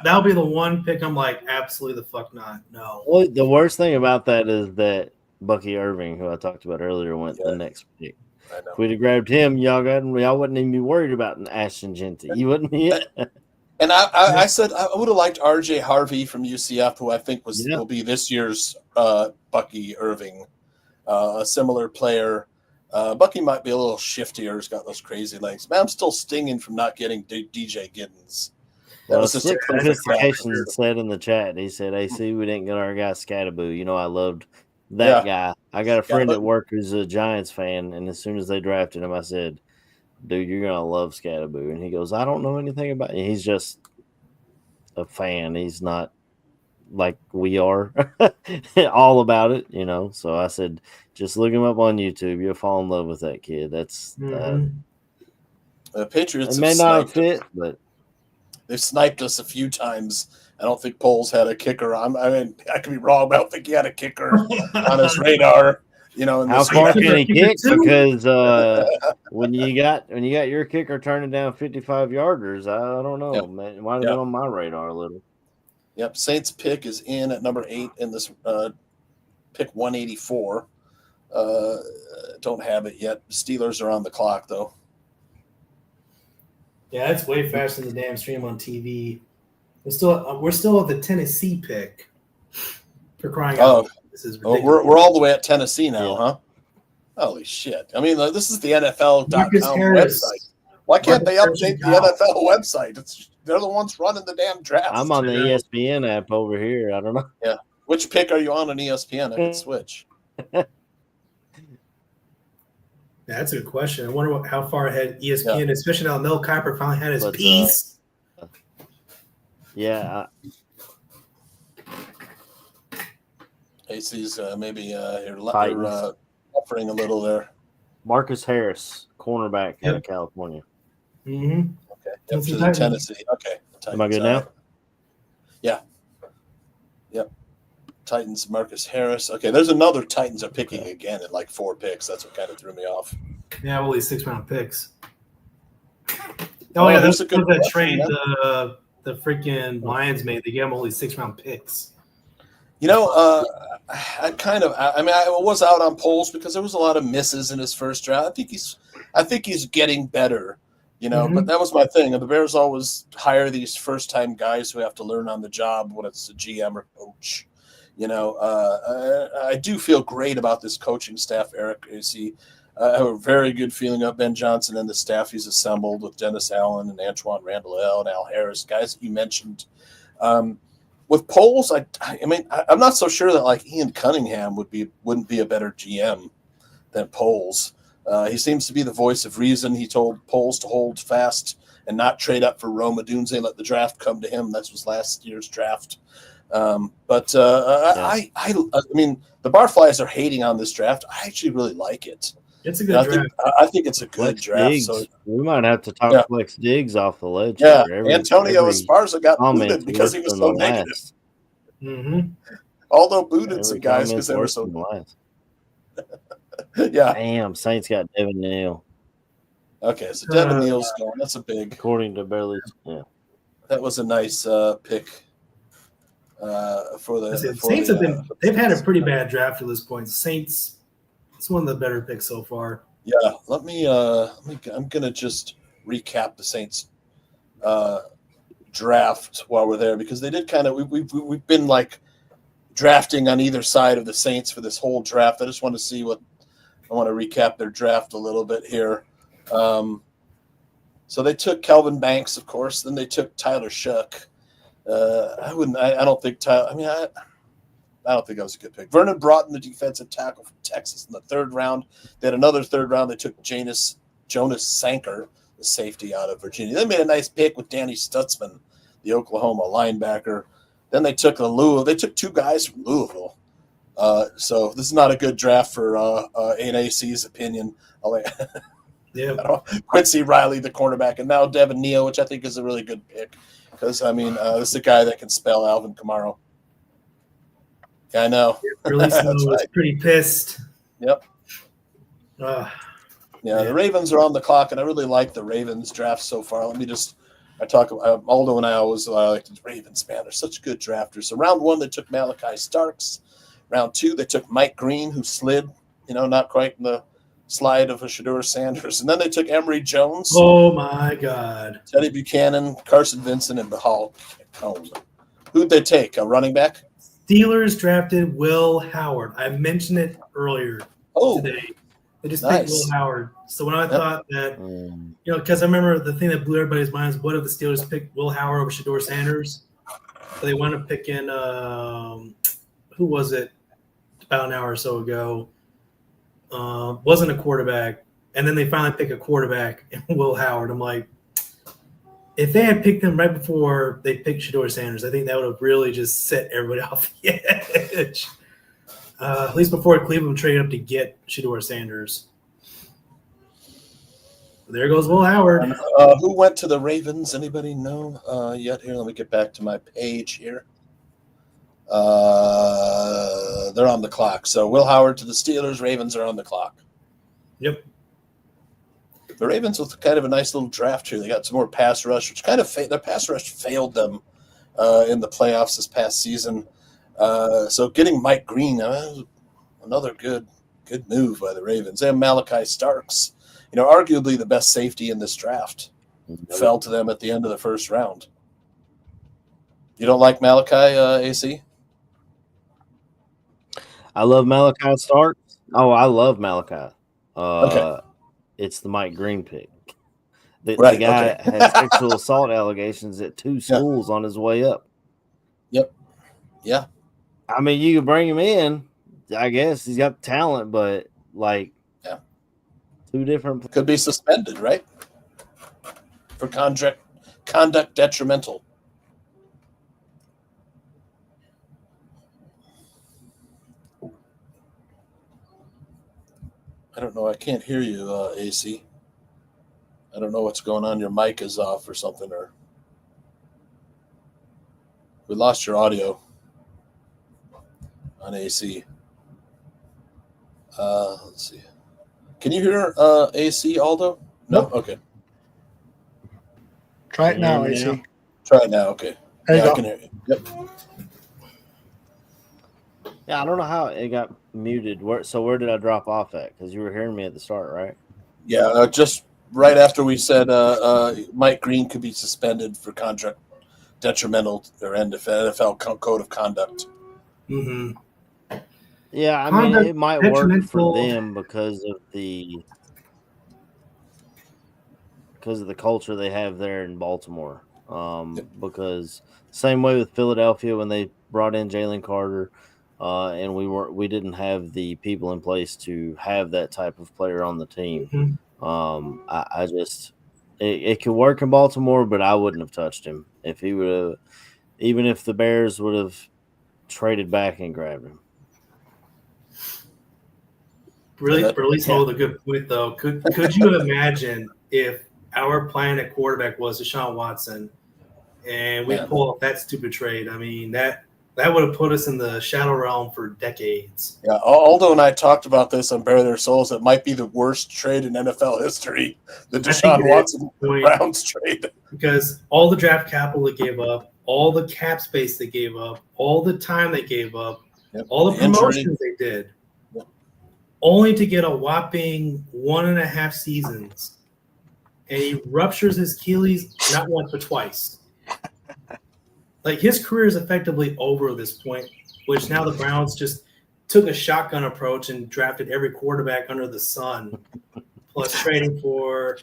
That'll be the one pick. I'm like, absolutely the fuck not. No. Well, the worst thing about that is that Bucky Irving, who I talked about earlier, went the next pick. If we'd have grabbed him, y'all wouldn't even be worried about an Ashton Genty. You wouldn't be. And I said I would have liked R.J. Harvey from UCF, who I think will be this year's Bucky Irving, a similar player. Bucky might be a little shiftier. He's got those crazy legs. Man, I'm still stinging from not getting DJ Giddens. That was just Sophistication said in the chat. He said, "AC, we didn't get our guy Scatterboo. You know, I loved that guy. I got a friend at work who's a Giants fan, and as soon as they drafted him, I said, dude, you're gonna love Scatterboo." And he goes, "I don't know anything about it." He's just a fan. He's not like we are all about it, you know. So I said, just look him up on YouTube. You'll fall in love with that kid. That's the Patriots. It may not fit, but they've sniped us a few times. I don't think Poles had a kicker. I mean, I could be wrong, but I don't think he had a kicker on his radar. You know, how far can he kick? Because when you got your kicker turning down 55-yarders, I don't know, man. It might have been on my radar a little. Yep, Saints pick is in at number 8 in this pick 184. Don't have it yet. Steelers are on the clock though. Yeah, it's way faster than the damn stream on TV. We're still at the Tennessee pick. For crying out loud. This is ridiculous. We're all the way at Tennessee now, huh? Holy shit. I mean, this is the NFL.com website. Why can't they update the NFL website? They're the ones running the damn draft. I'm on the ESPN app over here. I don't know. Yeah. Which pick are you on ESPN? I can switch. Yeah, that's a good question. I wonder how far ahead ESPN, especially now Mel Kiper finally had his piece. AC's maybe you're offering a little there. Marcus Harris, cornerback out of California. Mm-hmm. Okay. Up to the Tennessee. Okay. Am I good now? Yeah. Yep. Titans, Marcus Harris. Okay, there's another Titans are picking again at like 4 picks. That's what kind of threw me off. Yeah, only 6-round picks. Oh, yeah, that's a good trade the freaking Lions made. They gave him only 6-round picks. You know, I was out on Poles because there was a lot of misses in his first draft. I think he's getting better, you know, but that was my thing. The Bears always hire these first-time guys who have to learn on the job when it's a GM or coach. You know, I do feel great about this coaching staff, Eric. I have a very good feeling of Ben Johnson and the staff he's assembled with Dennis Allen and Antoine Randall and Al Harris, guys that you mentioned. With Poles, I'm not so sure that like Ian Cunningham wouldn't be a better GM than Poles. He seems to be the voice of reason. He told Poles to hold fast and not trade up for Rome Odunze, let the draft come to him. That was last year's draft. I mean, the Barflies are hating on this draft. I actually really like it. It's a good draft. I think it's a good draft. So we might have to talk Flex Diggs off the ledge. Yeah, Antonio Esparza got booted because he was so negative. Mm-hmm. Although booted some guys because they were so nice. Yeah. Damn, Saints got Devin Neal. Okay, so Devin Neal's going. That's a big. According to Barely. Yeah. That was a nice pick. For the Saints they've had a pretty bad draft to this point. Saints, it's one of the better picks so far. Yeah, I'm gonna just recap the Saints draft while we're there because they did kind of we've been like drafting on either side of the Saints for this whole draft. I just want to see what I want to recap their draft a little bit here. So they took Kelvin Banks, of course. Then they took Tyler Shuck. I don't think that was a good pick. Vernon Broughton, the defensive tackle from Texas in the 3rd round. They had another 3rd round. They took Jonas Sanker, the safety out of Virginia. They made a nice pick with Danny Stutzman, the Oklahoma linebacker. Then they took 2 guys from Louisville. So this is not a good draft for AC's opinion. Quincy Riley, the cornerback, and now Devin Neal, which I think is a really good pick. Because, this is a guy that can spell Alvin Kamara. Yeah, I know. Really was pretty pissed. Yep. The Ravens are on the clock, and I really like the Ravens draft so far. Aldo and I always like the Ravens, man. They're such good drafters. So round 1, they took Malachi Starks. Round 2, they took Mike Green, who slid, not quite in the slide of a Shedeur Sanders. And then they took Emory Jones. Oh, my God. Teddy Buchanan, Carson Vincent, and Bahal Cone. Who'd they take? A running back? Steelers drafted Will Howard. I mentioned it earlier today. They just picked Will Howard. So when I thought that, because I remember the thing that blew everybody's minds, what if the Steelers picked Will Howard over Shedeur Sanders? So they wound up picking, who was it about an hour or so ago? Wasn't a quarterback. And then they finally pick a quarterback, Will Howard. I'm like, if they had picked him right before they picked Shedeur Sanders, I think that would have really just set everybody off the edge. At least before Cleveland traded up to get Shedeur Sanders. There goes Will Howard. Who went to the Ravens? Anybody know yet? Here, let me get back to my page here. They're on the clock. So Will Howard to the Steelers. Ravens are on the clock. Yep. The Ravens with kind of a nice little draft here. They got some more pass rush, which kind of their pass rush failed them in the playoffs this past season. So getting Mike Green, another good move by the Ravens. They have Malachi Starks, arguably the best safety in this draft. Fell to them at the end of the first round. You don't like Malachi, AC? I love Malachi Starks. Oh, I love Malachi. Okay. It's the Mike Green pick. The guy had sexual assault allegations at 2 schools on his way up. Yep. Yeah. I mean, you could bring him in. I guess he's got talent, but 2 different. Could be suspended, right? For conduct detrimental. I don't know. I can't hear you, AC. I don't know what's going on. Your mic is off or something, or we lost your audio on AC. Let's see. Can you hear AC, Aldo? No? Okay. Try it now, AC. Try it now. Okay. There you go. I can hear you. Yep. Yeah, I don't know how it got muted. Where did I drop off at? Because you were hearing me at the start, right? Yeah, just right after we said Mike Green could be suspended for conduct detrimental or NFL code of conduct. Mm-hmm. Yeah, I mean, it might work for them because of the culture they have there in Baltimore. Because same way with Philadelphia when they brought in Jalen Carter, and we didn't have the people in place to have that type of player on the team. Mm-hmm. It could work in Baltimore, but I wouldn't have touched him if he would have, even if the Bears would have traded back and grabbed him. Really hold a good point though. Could you imagine if our plan at quarterback was Deshaun Watson and we pull off that stupid trade? I mean, that would have put us in the shadow realm for decades. Yeah, Aldo and I talked about this on Bare Their Souls. It might be the worst trade in NFL history, the Deshaun Watson Browns trade. Because all the draft capital they gave up, all the cap space they gave up, all the time they gave up, all the promotions they did, only to get a whopping 1.5 seasons. And he ruptures his Achilles not once but twice. Like, his career is effectively over at this point, which now the Browns just took a shotgun approach and drafted every quarterback under the sun, plus trading for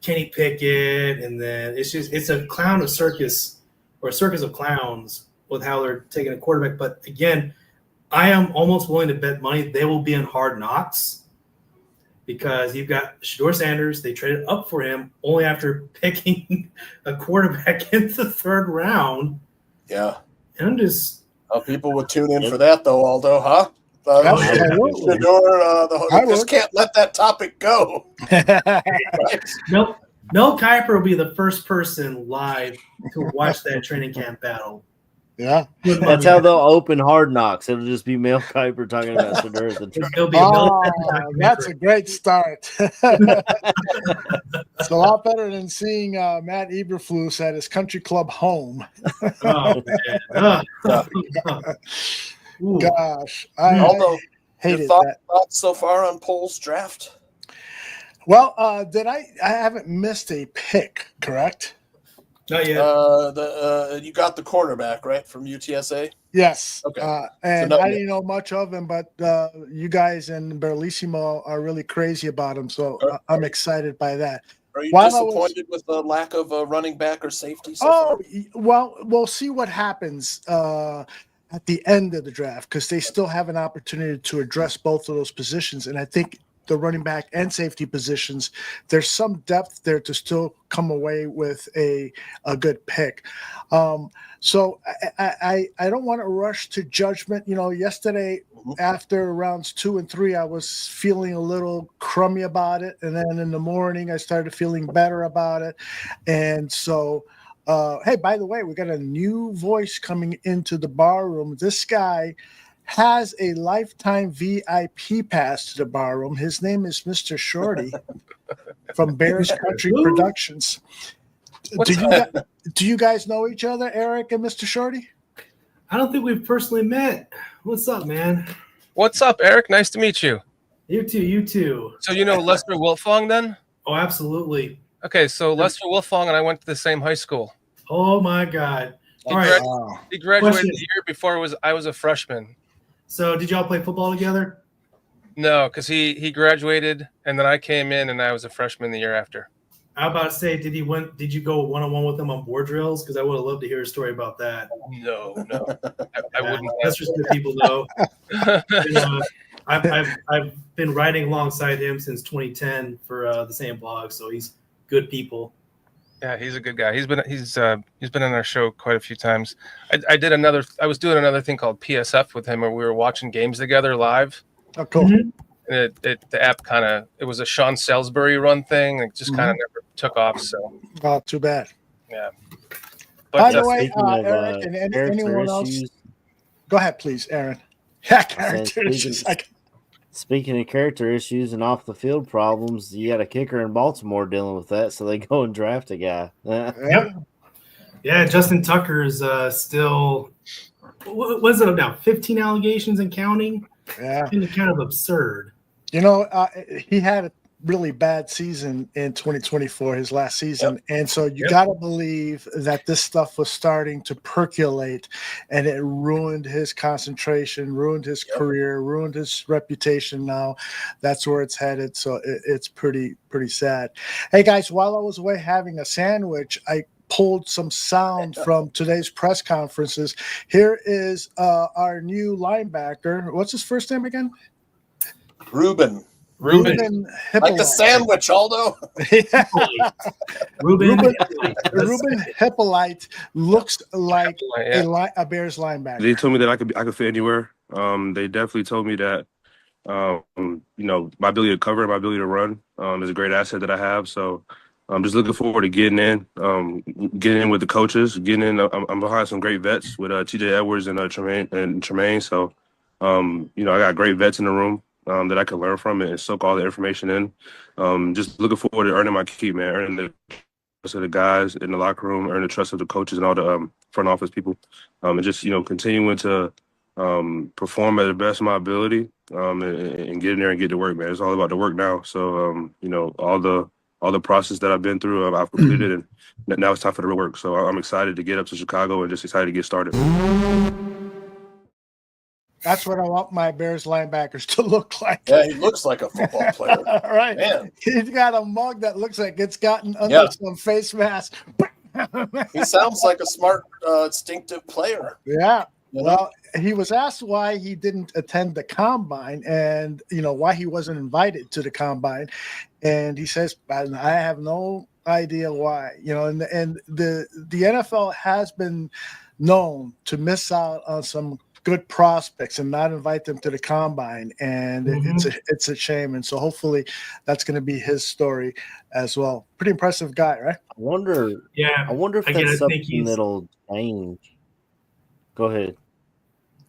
Kenny Pickett. And then it's a clown of circus, or a circus of clowns with how they're taking a quarterback. But again, I am almost willing to bet money they will be in Hard Knocks, because you've got Shedeur Sanders. They traded up for him only after picking a quarterback in the 3rd round. Yeah. And I'm just... people would tune in for that, though, Aldo, huh? Shedeur, just can't let that topic go. Mel Kiper will be the first person live to watch that training camp battle. Yeah. That's how they'll open Hard Knocks. It'll just be Mel Kiper talking about Shedeur. That's a great start. It's a lot better than seeing Matt Eberflus at his country club home. Oh, man. gosh. Although, I your hated thoughts that. so far on Pole's draft? Well, I haven't missed a pick, correct? Not yet. You got the cornerback, right, from UTSA? Yes. Okay. And I didn't know much of him, but you guys and Bellissimo are really crazy about him, so I'm excited by that. Are you disappointed with the lack of a running back or safety so far? Well, we'll see what happens at the end of the draft, because they still have an opportunity to address both of those positions. And I think the running back and safety positions, there's some depth there to still come away with a good pick. So I don't want to rush to judgment. Yesterday after rounds 2 and 3, I was feeling a little crummy about it. And then in the morning, I started feeling better about it. And so, hey, by the way, we got a new voice coming into the bar room. This guy has a lifetime VIP pass to the bar room. His name is Mr. Shorty from Bears Country Productions. Do you guys know each other, Eric and Mr. Shorty? I don't think we've personally met. What's up, man? What's up, Eric? Nice to meet you. You too. So you know Lester Wiltfong then? Oh, absolutely. Okay, so Lester Wiltfong and I went to the same high school. Oh my God! He graduated the year before I was a freshman. So did y'all play football together? No, because he graduated and then I came in and I was a freshman the year after. I was about to say, did you go one-on-one with him on board drills? Because I would have loved to hear a story about that. No, I wouldn't. That's just good people know. I've been writing alongside him since 2010 for the same blog, so he's good people. Yeah, he's a good guy. He's been on our show quite a few times. I was doing another thing called PSF with him, where we were watching games together live. Oh, cool. Mm-hmm. And the app it was a Sean Salisbury run thing. It just kind of never took off. So, too bad. Yeah. But, by the way, Eric and anyone else, go ahead, please, Aaron. Yeah, character issues. Speaking of character issues and off the field problems, you got a kicker in Baltimore dealing with that, so they go and draft a guy. Yep. Yeah, Justin Tucker is still. What is it now? 15 allegations and counting. Yeah, it's kind of absurd. He had a really bad season in 2024, his last season, and so you got to believe that this stuff was starting to percolate, and it ruined his concentration, ruined his career, ruined his reputation. Now that's where it's headed. So it's pretty sad. Hey guys, while I was away having a sandwich, I pulled some sound from today's press conferences. Here is our new linebacker. What's his first name again? Ruben Hippolyte. Like the sandwich, Aldo. Ruben Hippolyte looks like a Bears linebacker. They told me that I could fit anywhere. They definitely told me that my ability to cover and my ability to run is a great asset that I have. So I'm just looking forward to getting in with the coaches, getting in. I'm behind some great vets with TJ Edwards and Tremaine. So I got great vets in the room that I can learn from and soak all the information in. Just looking forward to earning my keep, man, earning the trust of the guys in the locker room, earning the trust of the coaches and all the front office people, and just continuing to perform at the best of my ability and get in there and get to work, man. It's all about the work now. So all the process that I've been through, I've completed, and now it's time for the real work. So I'm excited to get up to Chicago and just excited to get started. That's what I want my Bears linebackers to look like. Yeah, he looks like a football player. All right. Man. He's got a mug that looks like it's gotten under some face mask. He sounds like a smart, instinctive player. Yeah. Well, he was asked why he didn't attend the combine and, why he wasn't invited to the combine. And he says, I have no idea why, and the NFL has been known to miss out on some good prospects and not invite them to the combine. And it's a shame. And so hopefully that's going to be his story as well. Pretty impressive guy, right? I wonder if that's something that'll change. Go ahead.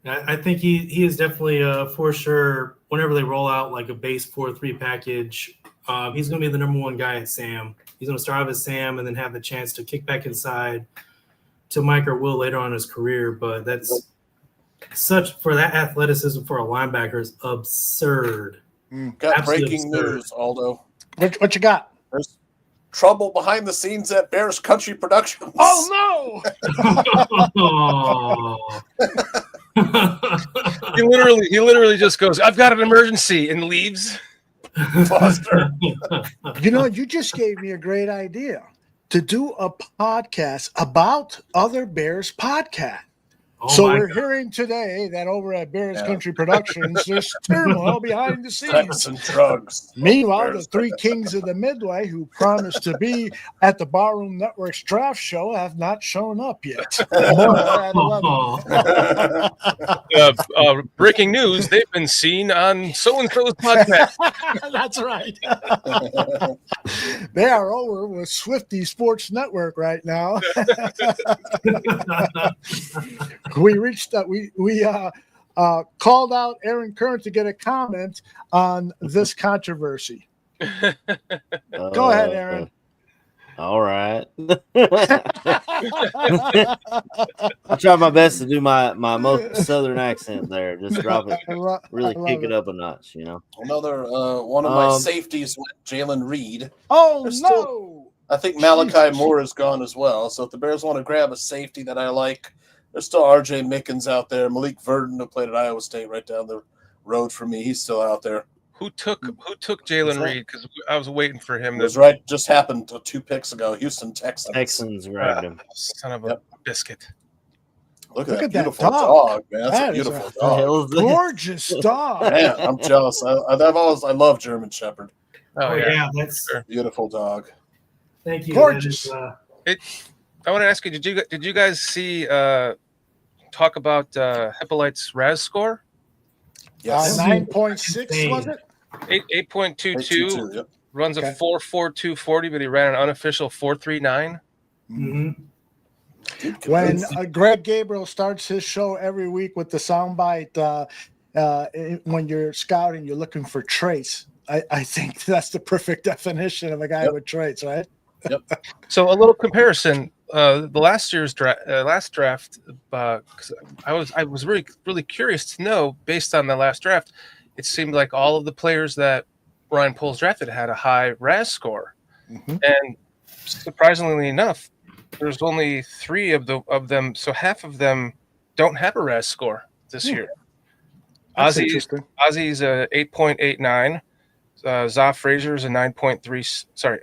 I think he is definitely for sure. Whenever they roll out like a base 4-3 package, he's going to be the number one guy at Sam. He's going to start off as Sam and then have the chance to kick back inside to Mike or Will later on in his career. But that's for that athleticism for a linebacker is absurd. Got Absolutely breaking absurd. news, Aldo. What you got? There's trouble behind the scenes at Bears Country Productions. Oh no! He literally just goes, "I've got an emergency," and leaves. Buster. You know, you just gave me a great idea to do a podcast about other Bears podcasts. Oh So my we're God. hearing today that over at Bears Country Productions, there's turmoil behind the Sex scenes. and drugs. Meanwhile, Bears the three kings of the Midway who promised to be at the Barroom Network's draft show have not shown up yet. More at 11. Breaking news: they've been seen on so and so's podcast. That's right. They are over with Swifty Sports Network right now. We reached out. We called out Aaron Kern to get a comment on this controversy. Go ahead, Aaron. All right. I try my best to do my most southern accent there. Just drop it, really kick it up a notch, you know. Another one of my safeties went Jalen Reed. Oh, There's no. still, I think Malachi Moore is gone as well. So if the Bears want to grab a safety that I like, there's still R.J. Mickens out there. Malik Verdon, who played at Iowa State right down the road from me. He's still out there. Who took Jalen Reed? Because I was waiting for him. It was right. Just happened 2 picks ago. Houston Texans. Texans grabbed him. Son of a biscuit. Look at that that beautiful dog, man. That's a beautiful dog. Gorgeous dog. Man, I'm jealous. I love German Shepherd. Oh yeah, that's Beautiful dog. thank you. Gorgeous. That I want to ask you: Did you guys see talk about Hippolyte's RAS score? Yes. 9.6 was it? 8.22. 8.22, yep. Runs Okay. a 4.4240, but he ran an unofficial 4.39. When Greg Gabriel starts his show every week with the soundbite, when you're scouting, you're looking for traits. I think that's the perfect definition of a guy with traits, right? Yep. So a little comparison. The last draft, 'cause I was really curious to know, based on the last draft, it seemed like all of the players that Ryan Poles drafted had a high RAS score, and surprisingly enough, there's only 3 of them. So half of them don't have a RAS score this year. That's Ozzy's interesting. a 8.89. Za Frazier's a 9.3. Sorry,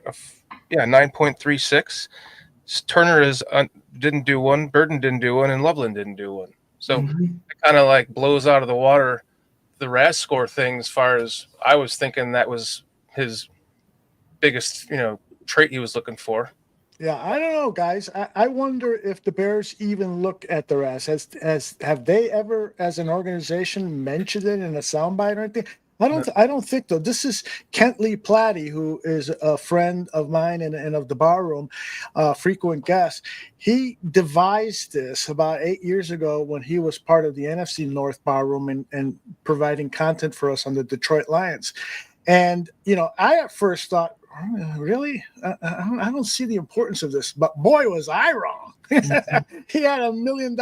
9.36. Turner didn't do one. Burton didn't do one, and Loveland didn't do one. So it kind of like blows out of the water the RAS score thing. As far as I was thinking, that was his biggest, trait he was looking for. Yeah, I don't know, guys. I wonder if the Bears even look at the RAS. Have they ever, as an organization, mentioned it in a soundbite or anything? I don't think though. This is Kent Lee Platty, who is a friend of mine and of the Barroom, frequent guest. He devised this about 8 years ago when he was part of the NFC North Barroom and providing content for us on the Detroit Lions. And I at first thought, really, I don't see the importance of this, but boy, was I wrong. He had $1 million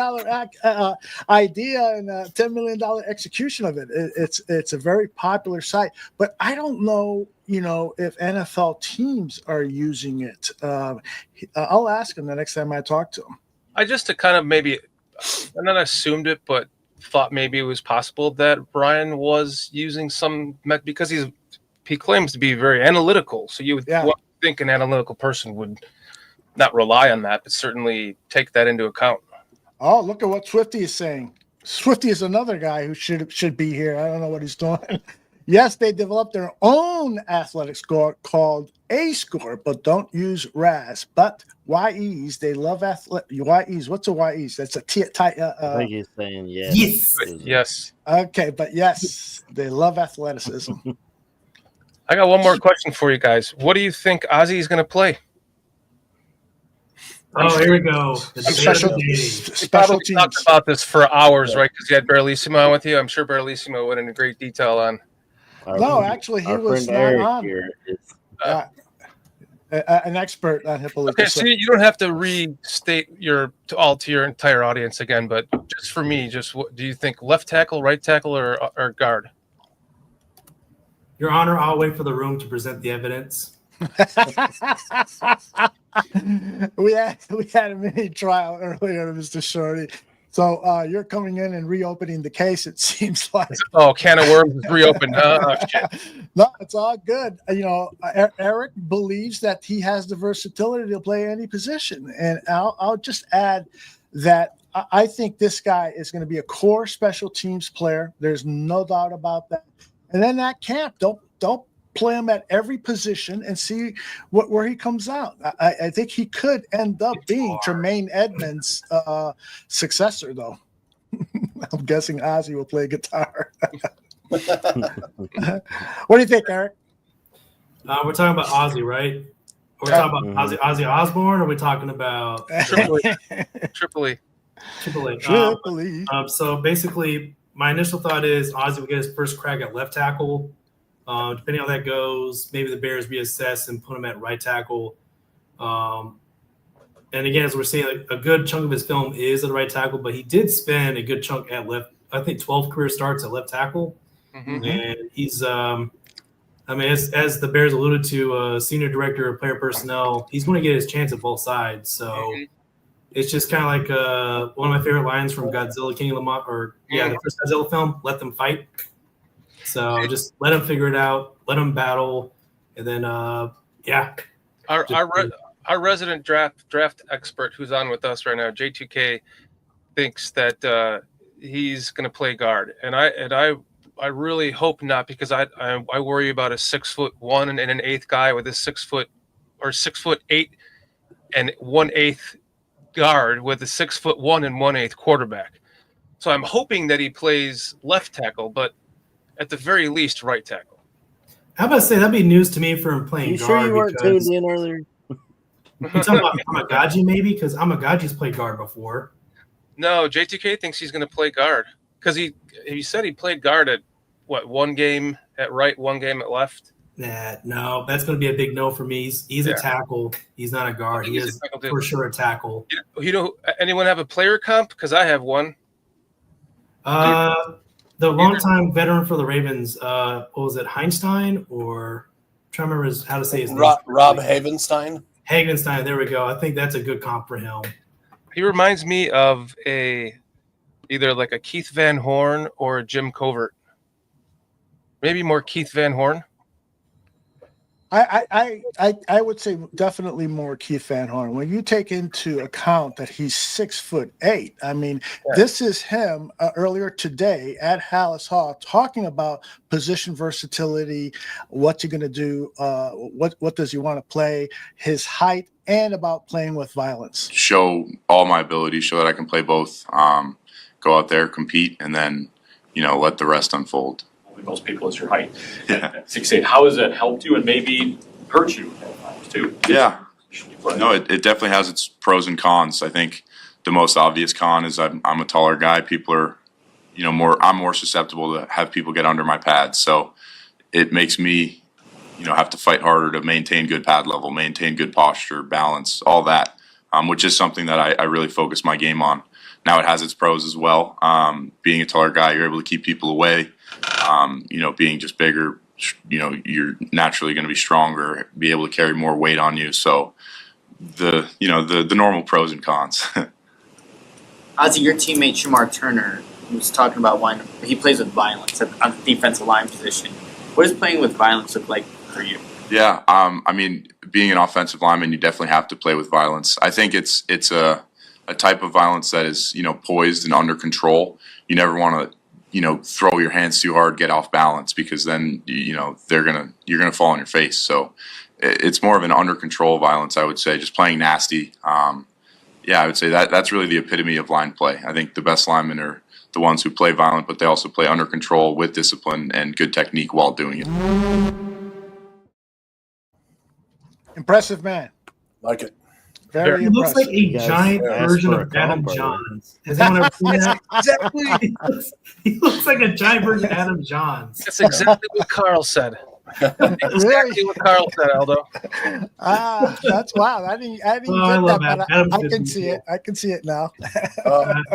idea and a $10 million execution of it. It's a very popular site, but I don't know, if NFL teams are using it. I'll ask him the next time I talk to him. I just kind of maybe, I not assumed it, but thought maybe it was possible that Brian was using some, because he claims to be very analytical. So you would think an analytical person would not rely on that, but certainly take that into account. Oh, look at what Swifty is saying. Swifty is another guy who should be here. I don't know what he's doing. Yes, they developed their own athletic score called A score, but don't use RAS. But YEs, they love YEs. What's a YEs? That's a I think he's saying yes. Yes. Okay, but yes, they love athleticism. I got one more question for you guys. What do you think Ozzy is going to play? Oh, here we go. Special Probably teams. talked about this for hours, right? Because you had Barrelissimo on with you. I'm sure Barrelissimo went into great detail on. No, actually, he was not on. an expert on hip Okay, so you don't have to restate to your entire audience again, but just for me, what do you think? Left tackle, right tackle, or guard? Your Honor, I'll wait for the room to present the evidence. we had a mini trial earlier, Mr. Shorty. So you're coming in and reopening the case, it seems like. Oh, can of worms is reopened. Shit. No, it's all good. Eric believes that he has the versatility to play any position. And I'll just add that I think this guy is going to be a core special teams player. There's no doubt about that. And then that camp, don't play him at every position and see where he comes out. I think he could end up being Tremaine Edmonds' successor, though. I'm guessing Ozzy will play guitar. What do you think, Eric? We're talking about Ozzy, right? We're talking about Ozzy Osbourne, or are we talking about Tripoli? So basically, my initial thought is Ozzy will get his first crack at left tackle. Depending on how that goes, maybe the Bears reassess and put him at right tackle. And again, as we're saying, a good chunk of his film is at right tackle, but he did spend a good chunk at left. I think 12 career starts at left tackle. Mm-hmm. And he's, as the Bears alluded to, senior director of player personnel, he's going to get his chance at both sides. So it's just kind of like one of my favorite lines from Godzilla, King of the Monsters, the first Godzilla film, "Let them fight." So just let them figure it out, let them battle, and then Our resident draft expert who's on with us right now, J2K, thinks that he's going to play guard, and I really hope not, because I worry about a 6'1" and an 1/8 guy with a 6'8" and 1/8 guard with a 6'1" and 1/8 quarterback. So I'm hoping that he plays left tackle, but at the very least, right tackle. How about to say that'd be news to me for him playing guard. Sure you weren't tuned in earlier? You talking about Amagaji maybe? Because Amagaji's played guard before. No, J2K thinks he's going to play guard, because he said he played guard at one game at right, one game at left. No, that's going to be a big no for me. He's a tackle. He's not a guard. He is for sure a tackle. Anyone have a player comp? Because I have one. The longtime veteran for the Ravens, what was it, Heinstein? Or I'm trying to remember how to say his name. Rob Havenstein. Havenstein, there we go. I think that's a good comp for him. He reminds me of either like a Keith Van Horn or a Jim Covert. Maybe more Keith Van Horn. I would say definitely more Keith Van Horn. When you take into account that he's 6'8", I mean, this is him earlier today at Hallis Hall talking about position versatility, what you're going to do, what does he want to play, his height, and about playing with violence. Show all my abilities, show that I can play both, go out there, compete, and then, let the rest unfold. Most people is your height. Yeah. 6'8". How has that helped you and maybe hurt you too? Yeah. No, it definitely has its pros and cons. I think the most obvious con is I'm a taller guy. People are, I'm more susceptible to have people get under my pads. So it makes me, have to fight harder to maintain good pad level, maintain good posture, balance, all that, which is something that I really focus my game on. Now it has its pros as well. Being a taller guy, you're able to keep people away. Being just bigger, you're naturally going to be stronger, be able to carry more weight on you. So the normal pros and cons. Ozzy, your teammate Shamar Turner was talking about when he plays with violence on the defensive line position. What does playing with violence look like for you? Yeah, being an offensive lineman, you definitely have to play with violence. I think it's a type of violence that is, poised and under control. You never want to, throw your hands too hard, get off balance, because then, you're going to fall on your face. So it's more of an under control violence, I would say, just playing nasty. I would say that's really the epitome of line play. I think the best linemen are the ones who play violent, but they also play under control with discipline and good technique while doing it. Impressive man. Like it. Very he impressive. looks like a giant version of Adam Johns. Has anyone ever seen that? Exactly. He looks like a giant version of Adam Johns. That's exactly what Carl said. Exactly what Carl said, Aldo. That's wow. I didn't I get love that, but Adam I Smith can is see cool. it. I can see it now.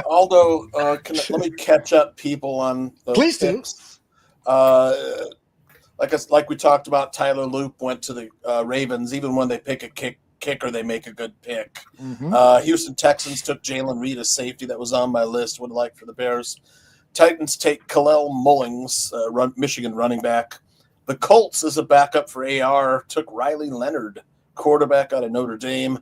Aldo, let me catch up people on the Please do. picks. Like we talked about, Tyler Loop went to the Ravens. Even when they pick a kicker, they make a good pick. Houston Texans took Jalen Reed, a safety that was on my list. Would like for the Bears. Titans take Khalil Mullings, Michigan running back. The Colts, as a backup for AR, took Riley Leonard, quarterback out of Notre Dame.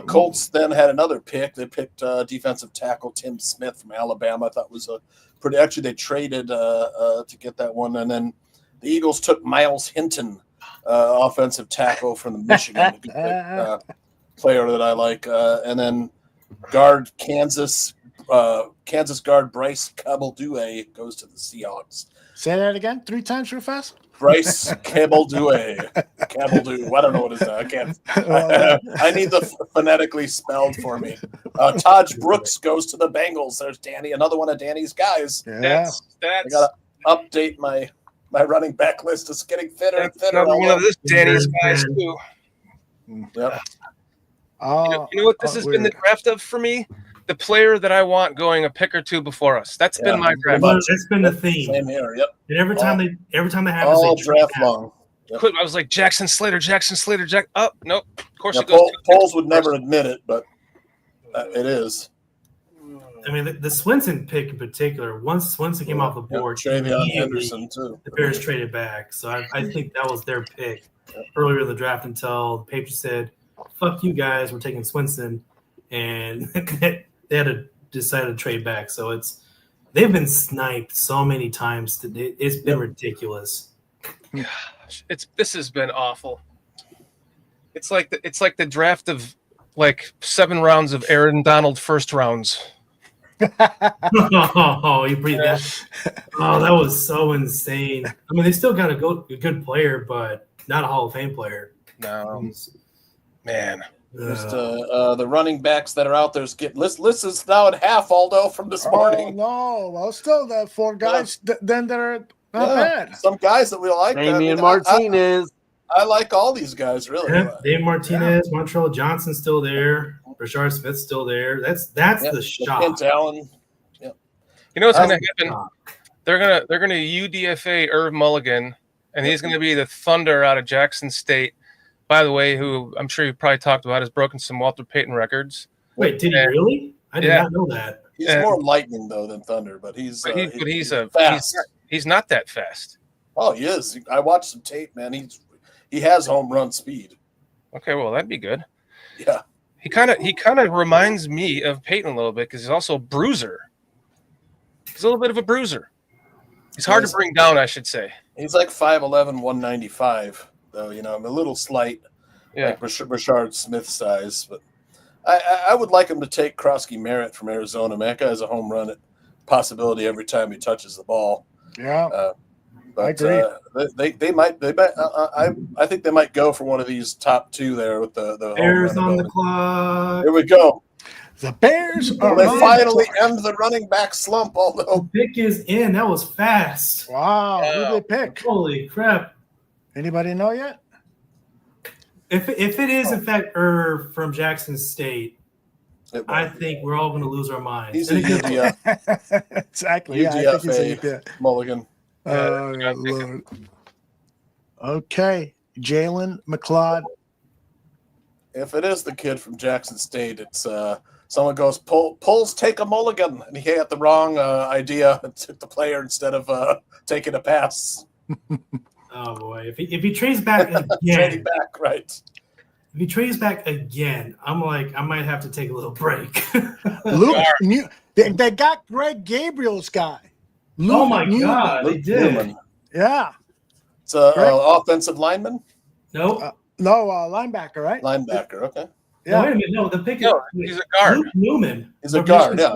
Colts then had another pick. They picked defensive tackle Tim Smith from Alabama. I thought was a pretty. Actually, they traded to get that one, and then the Eagles took Miles Hinton, offensive tackle from the Michigan player that I like, and then guard Kansas guard Bryce Cabell-Due goes to the Seahawks. Say that again 3 times real fast. Bryce Cabell-Due. Cabell-Due. I don't know what it is. I can't. I need the phonetically spelled for me. Taj Brooks goes to the Bengals. There's Danny, another one of Danny's guys. Yeah. I got to update my running back list. It's getting thinner and thinner. Another one of this Danny's guys too. Yep. You know what this has been the draft of for me? The player that I want going a pick or two before us. That's been my draft. That's been the theme. Same here. Yep. And every time they have all this, draft long. Yep. I was like Jackson Slater. Oh, nope. Of course, it Now, goes. Poles would never admit it, but it is. I mean, the Swinson pick in particular, once Swinson came off the board, Travion Henderson too. The Bears traded back. So I think that was their pick earlier in the draft until the Patriots said, fuck you guys, we're taking Swinson. And they had to decide to trade back. So they've been sniped so many times. It's been ridiculous. Gosh, this has been awful. It's like the draft of like 7 rounds of Aaron Donald first rounds. Oh, you breathe that. Oh, that was so insane. I mean, they still got a good player, but not a Hall of Fame player. No, man. Just the running backs that are out there list is now at half, Aldo, from this morning. Oh no! Well, still the 4 guys then that are not bad. Some guys that we like. Damian Martinez. I like all these guys really. Yeah, Dave Martinez, Montreal Johnson's still there. Rashard Smith's still there. That's the shock. Kent Allen. You know what's going to happen? They're gonna UDFA Irv Mulligan, and he's going to be the Thunder out of Jackson State. By the way, who I'm sure you probably talked about, has broken some Walter Payton records. Wait, did he really? I did not know that. He's more lightning though than thunder, but he's fast. He's not that fast. Oh, he is. I watched some tape, man. He has home run speed. Okay, well that'd be good. Yeah. He kind of reminds me of Peyton a little bit because he's also a bruiser. He's a little bit of a bruiser. He's hard to bring down, I should say. He's like 5'11", 195, though. I'm a little slight, like Rashard Smith size. But I would like him to take Krosky Merritt from Arizona. That guy has a home run possibility every time he touches the ball. Yeah. But, I agree. They might. I think they might go for one of these top 2 there with the Bears on the clock. Here we go. The Bears are. They finally end the running back slump. Although the pick is in, that was fast. Wow, who did they pick? Holy crap! Anybody know yet? If it is in fact Irv from Jackson State, I think we're all going to lose our minds. He's a UDF. Exactly. Yeah, I think he's a UDF. Mulligan. Oh, Lord. Okay, Jalen McLeod. If it is the kid from Jackson State, it's someone goes pulls take a mulligan, and he had the wrong idea and took the player instead of taking a pass. Oh boy! If he trades back again, trading back, right? If he trades back again, I'm like, I might have to take a little break. Luke, they got Greg Gabriel's guy. Luke oh my Newman. God, they did. Newman. Yeah. It's an offensive lineman? Nope. No, linebacker, right? Linebacker, okay. Yeah. No, wait a minute. No, the pick he's a guard. Luke Newman. He's a guard, yeah.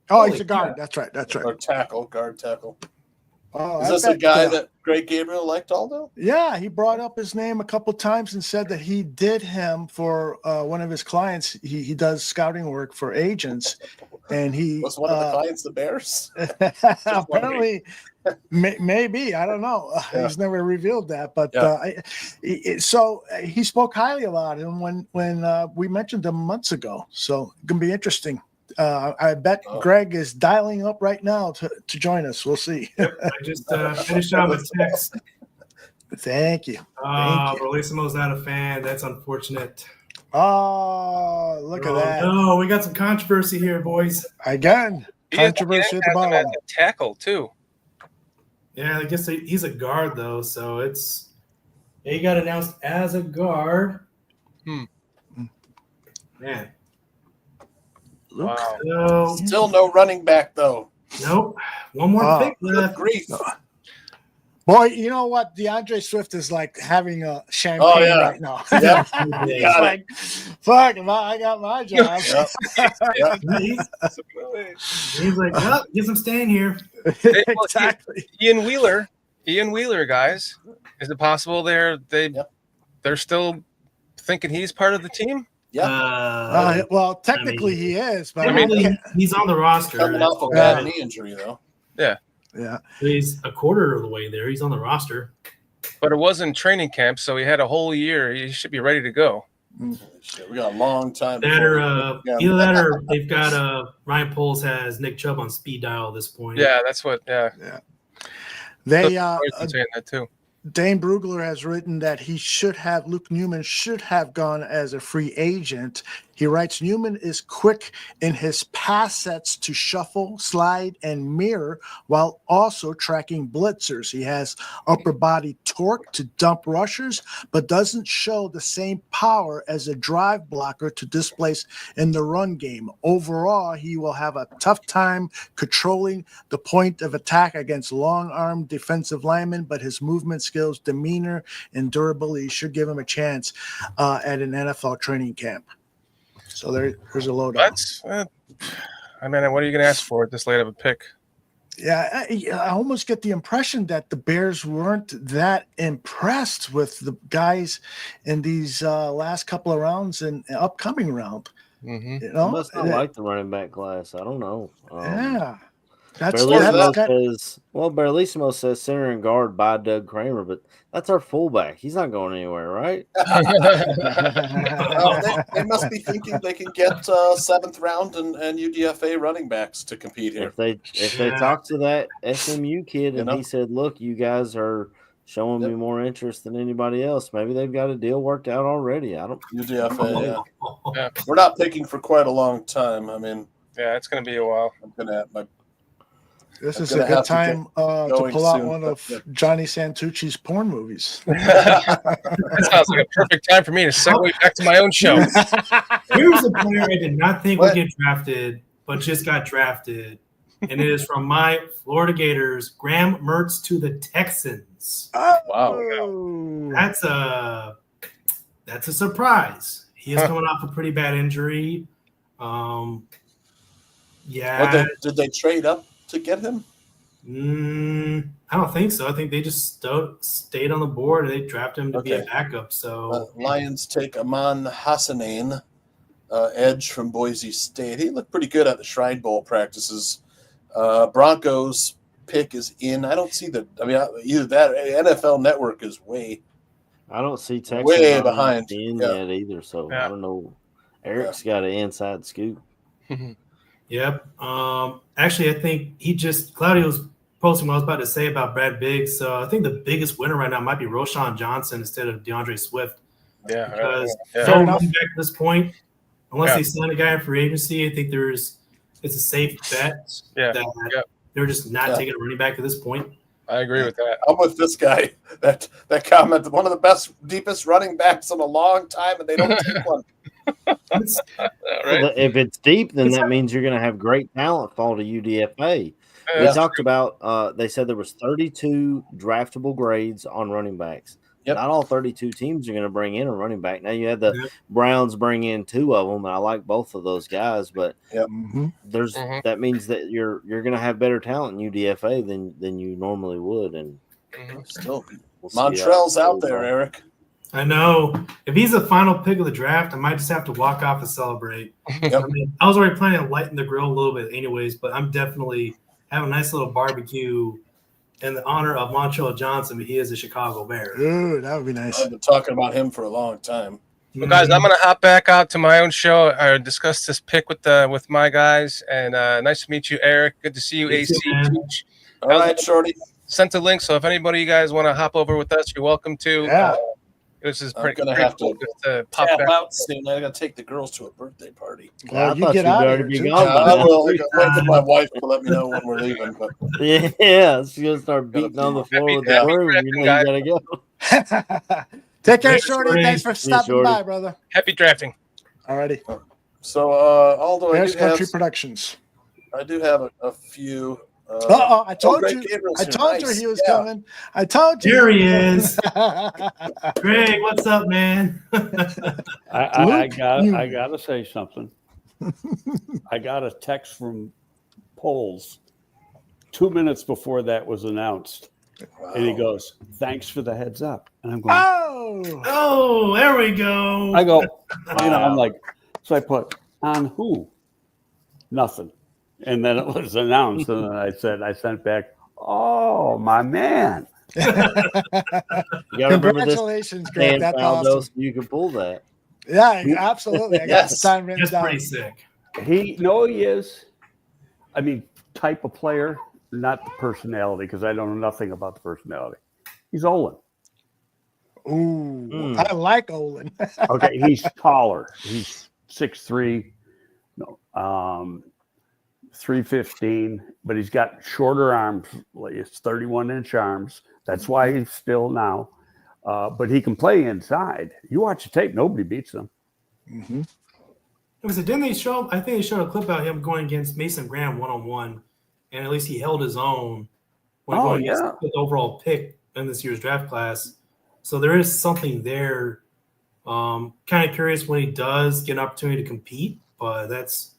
Oh, he's a guard. That's right. Or tackle, guard tackle. Oh, Is I this a bet, guy that Greg Gabriel liked, Aldo? Yeah, he brought up his name a couple times and said that he did him for one of his clients. He does scouting work for agents, and he Was one of the clients the Bears? apparently maybe, I don't know. Yeah. He's never revealed that, but Yeah. so he spoke highly about him when we mentioned him months ago. So it's gonna be interesting. I bet Greg is dialing up right now to join us. We'll see. Yep, I just finished out my text. Thank you. Thank you. Rolissimo's not a fan. That's unfortunate. Oh, look at that. No, we got some controversy here, boys. Again, controversy at the Has him bottom. as a tackle too. Yeah, I guess he's a guard though, so he got announced as a guard. Man. Wow. So, Still no running back though. Nope. One more pick Good left. grief. Boy, you know what? DeAndre Swift is like having a champagne right now. Yeah. He's like, fuck, I got my job. He's like, well, guess I'm staying here. Exactly. Ian Wheeler, guys. Is it possible they're still thinking he's part of the team? Yeah. Well, technically he is, but he's on the roster. Coming off a bad knee injury though. Yeah. Yeah. He's a quarter of the way there. He's on the roster. But it wasn't training camp, so he had a whole year. He should be ready to go. Shit, we got a long time. That or either that or they've got Ryan Poles has Nick Chubb on speed dial at this point. Yeah, that's what. Yeah. They saying that too. Dane Brugler has written that Luke Newman should have gone as a free agent. He writes, Newman is quick in his pass sets to shuffle, slide, and mirror while also tracking blitzers. He has upper body torque to dump rushers, but doesn't show the same power as a drive blocker to displace in the run game. Overall, he will have a tough time controlling the point of attack against long-armed defensive linemen, but his movement skills, demeanor, and durability should give him a chance at an NFL training camp. So there's a load. That's, I mean, what are you going to ask for at this late of a pick? Yeah, I almost get the impression that the Bears weren't that impressed with the guys in these last couple of rounds and upcoming round. Mm-hmm. You know, must not like the running back class. I don't know. Yeah. Barrelissimo says center and guard by Doug Kramer, but that's our fullback. He's not going anywhere, right? They must be thinking they can get seventh round and UDFA running backs to compete here. If they talk to that SMU kid and he said, "Look, you guys are showing me more interest than anybody else," maybe they've got a deal worked out already. I don't. UDFA, yeah. We're not picking for quite a long time. I mean, yeah, it's going to be a while. I'm going to have my. This is a good time to pull out one of Johnny Santucci's porn movies. That sounds like a perfect time for me to segue back to my own show. Here's a player I did not think would get drafted, but just got drafted. And it is from my Florida Gators, Graham Mertz to the Texans. Wow. That's a surprise. He is coming off a pretty bad injury. Yeah. Did they trade up to get him? I don't think so. I think they just stayed on the board and they drafted him to be a backup. So Lions take Amon Hassanain, edge from Boise State. He looked pretty good at the Shrine Bowl practices. Broncos pick is in. I don't see either that NFL Network is way. I don't see Texas way behind yet either. So I don't know. Eric's got an inside scoop. Yep. Actually, I think Claudio was posting what I was about to say about Brad Biggs. So I think the biggest winner right now might be Roshan Johnson instead of DeAndre Swift. Yeah. Because fair enough. Back at this point, unless they sign a guy in free agency, I think it's a safe bet that they're just not taking a running back at this point. I agree with that. I'm with this guy. That comment. One of the best, deepest running backs in a long time, and they don't take one. Well, if it's deep, then that means you're going to have great talent fall to UDFA. We talked about. They said there was 32 draftable grades on running backs. Not all 32 teams are going to bring in a running back. Now you had the Browns bring in 2 of them, and I like both of those guys, but there's that means that you're going to have better talent in UDFA than you normally would, and still we'll Montrell's out there, Eric. I know. If he's the final pick of the draft, I might just have to walk off and celebrate. I mean, I was already planning on lighting the grill a little bit anyways, but I'm definitely having a nice little barbecue in the honor of Montrell Johnson, but he is a Chicago Bear. Ooh, that would be nice. I've been talking about him for a long time. Well, guys, I'm going to hop back out to my own show. I discussed this pick with my guys, and nice to meet you, Eric. Good to see you, AC. All right, Shorty. Sent a link, so if anybody you guys want to hop over with us, you're welcome to. Yeah. This is I'm gonna have to pop tap back out soon. I gotta take the girls to a birthday party. Well, you get out of here, too. I will. Wait till my wife will let me know when we're leaving. But yeah, she's going to start beating on the floor with the broom. You know you got to go. Take care, Shorty. Thanks for stopping by, brother. Happy drafting. Alrighty. So, although Bears I do Country have, Productions. I do have a few. I told Greg you. Gabriel's I here. told you Nice. he was coming. I told you. Here he is. Greg, what's up, man? I gotta say something. I got a text from Poles 2 minutes before that was announced. Wow. And he goes, "Thanks for the heads up." And I'm going, Oh, there we go. I go, I'm like, so I put, on who? Nothing. And then it was announced, and then I sent back, "Oh, my man." You gotta remember this, Congratulations, Greg. That's Faldo, awesome. so you can pull that. Yeah, absolutely. I got the time written That's down. pretty sick. He is. I mean, type of player, not the personality, because I don't know nothing about the personality. He's Olin. Ooh, I like Olin. Okay, he's taller. He's 6'3", 315, but he's got shorter arms. Like it's 31-inch arms. That's why he's still now. But he can play inside. You watch the tape, nobody beats him. Mm-hmm. Didn't they show? I think they showed a clip about him going against Mason Graham one-on-one, and at least he held his own when going against the overall pick in this year's draft class. So there is something there. Kind of curious when he does get an opportunity to compete, but that's.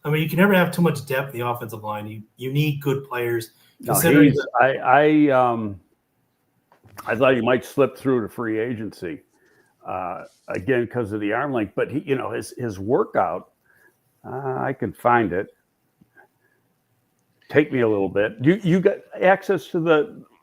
I mean, you can never have too much depth in the offensive line. You need good players. No, I thought he might slip through to free agency again because of the arm length. But his workout, I can find it. Take me a little bit. You got access to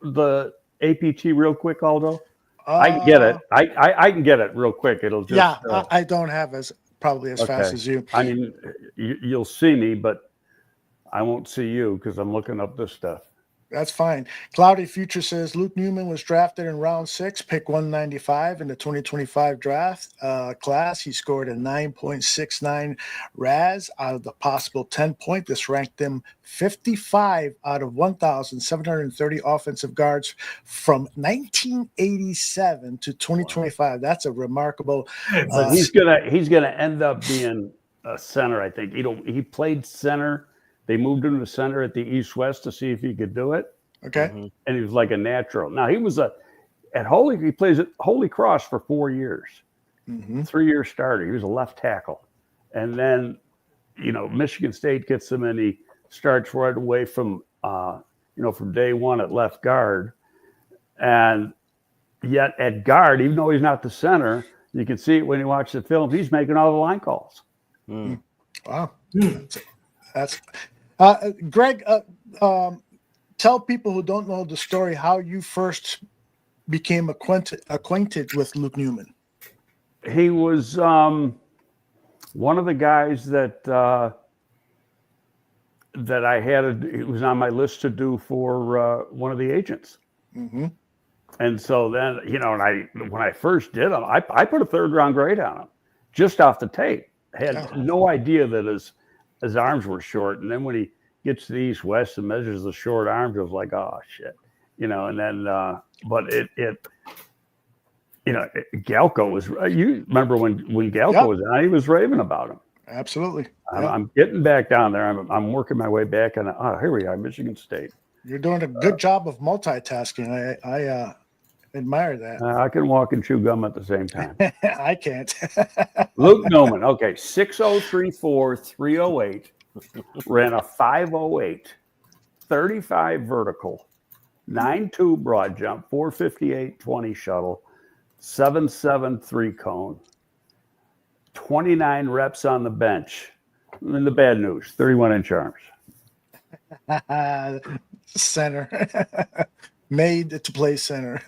the APT real quick, Aldo? I can get it. I can get it real quick. It'll just I don't have probably as fast as you. I mean, you'll see me, but I won't see you because I'm looking up this stuff. That's fine. Cloudy Future says Luke Newman was drafted in round 6, pick 195 in the 2025 draft class. He scored a 9.69 RAS out of the possible 10-point. This ranked him 55 out of 1,730 offensive guards from 1987 to 2025. That's a remarkable. He's gonna end up being a center, I think. He played center. They moved him to center at the East-West to see if he could do it. Okay. And he was like a natural. Now, he plays at Holy Cross for 4 years. 3-year starter. He was a left tackle. And then, Michigan State gets him and he starts right away from day one at left guard. And yet at guard, even though he's not the center, you can see it when you watch the film, he's making all the line calls. Wow. That's Greg, tell people who don't know the story how you first became acquainted with Luke Newman. He was one of the guys that I had. It was on my list to do for one of the agents. Mm-hmm. And so then, when I first did him, I put a 3rd-round grade on him just off the tape. Had no idea that his arms were short, and then when he gets to the East-West and measures the short arms, I was like, oh shit, and then but Galco was. You remember when Galco was on? He was raving about him. Absolutely. I'm getting back down there. I'm working my way back, and here we are, Michigan State. You're doing a good job of multitasking. Admire that. I can walk and chew gum at the same time. I can't. Luke Noman, okay, 6034, 308, ran a 508, 35 vertical, 9.2 broad jump, 458 20 shuttle, 7.7 cone, 29 reps on the bench. And the bad news, 31-inch arms. Center. Made to play center.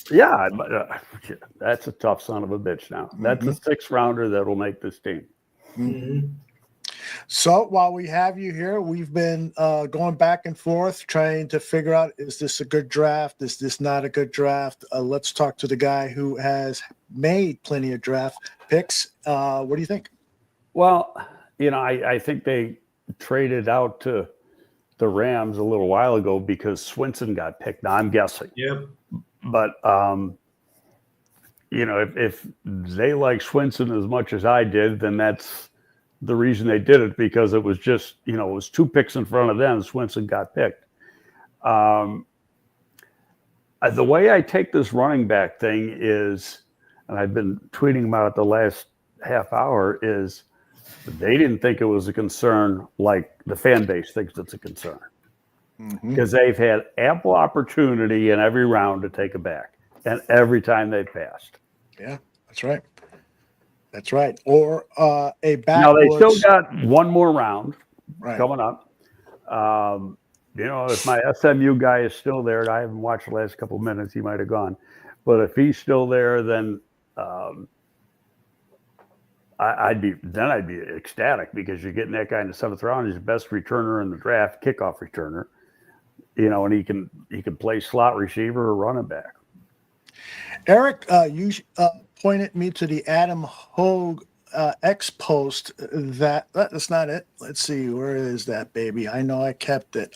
Yeah, but that's a tough son of a bitch now. That's a 6-rounder that'll make this team. So while we have you here, we've been going back and forth trying to figure out, is this a good draft? Is this not a good draft? Let's talk to the guy who has made plenty of draft picks. What do you think? Well, I think they traded out to the Rams a little while ago because Swinson got picked. Now I'm guessing. Yep. But if they like Swinson as much as I did, then that's the reason they did it, because it was just, it was 2 picks in front of them. Swinson got picked. The way I take this running back thing is, and I've been tweeting about it the last half hour, is they didn't think it was a concern like the fan base thinks it's a concern, because they've had ample opportunity in every round to take it back, and every time they passed. Yeah, that's right. That's right. Or a backwards. Now they still got one more round coming up. If my SMU guy is still there, I haven't watched the last couple of minutes, he might have gone. But if he's still there, then I'd be ecstatic, because you're getting that guy in the 7th round. He's the best returner in the draft, kickoff returner. And he can play slot receiver or running back. Eric, you pointed me to the Adam Hogue X post. That's not it. Let's see, where is that baby? I know I kept it,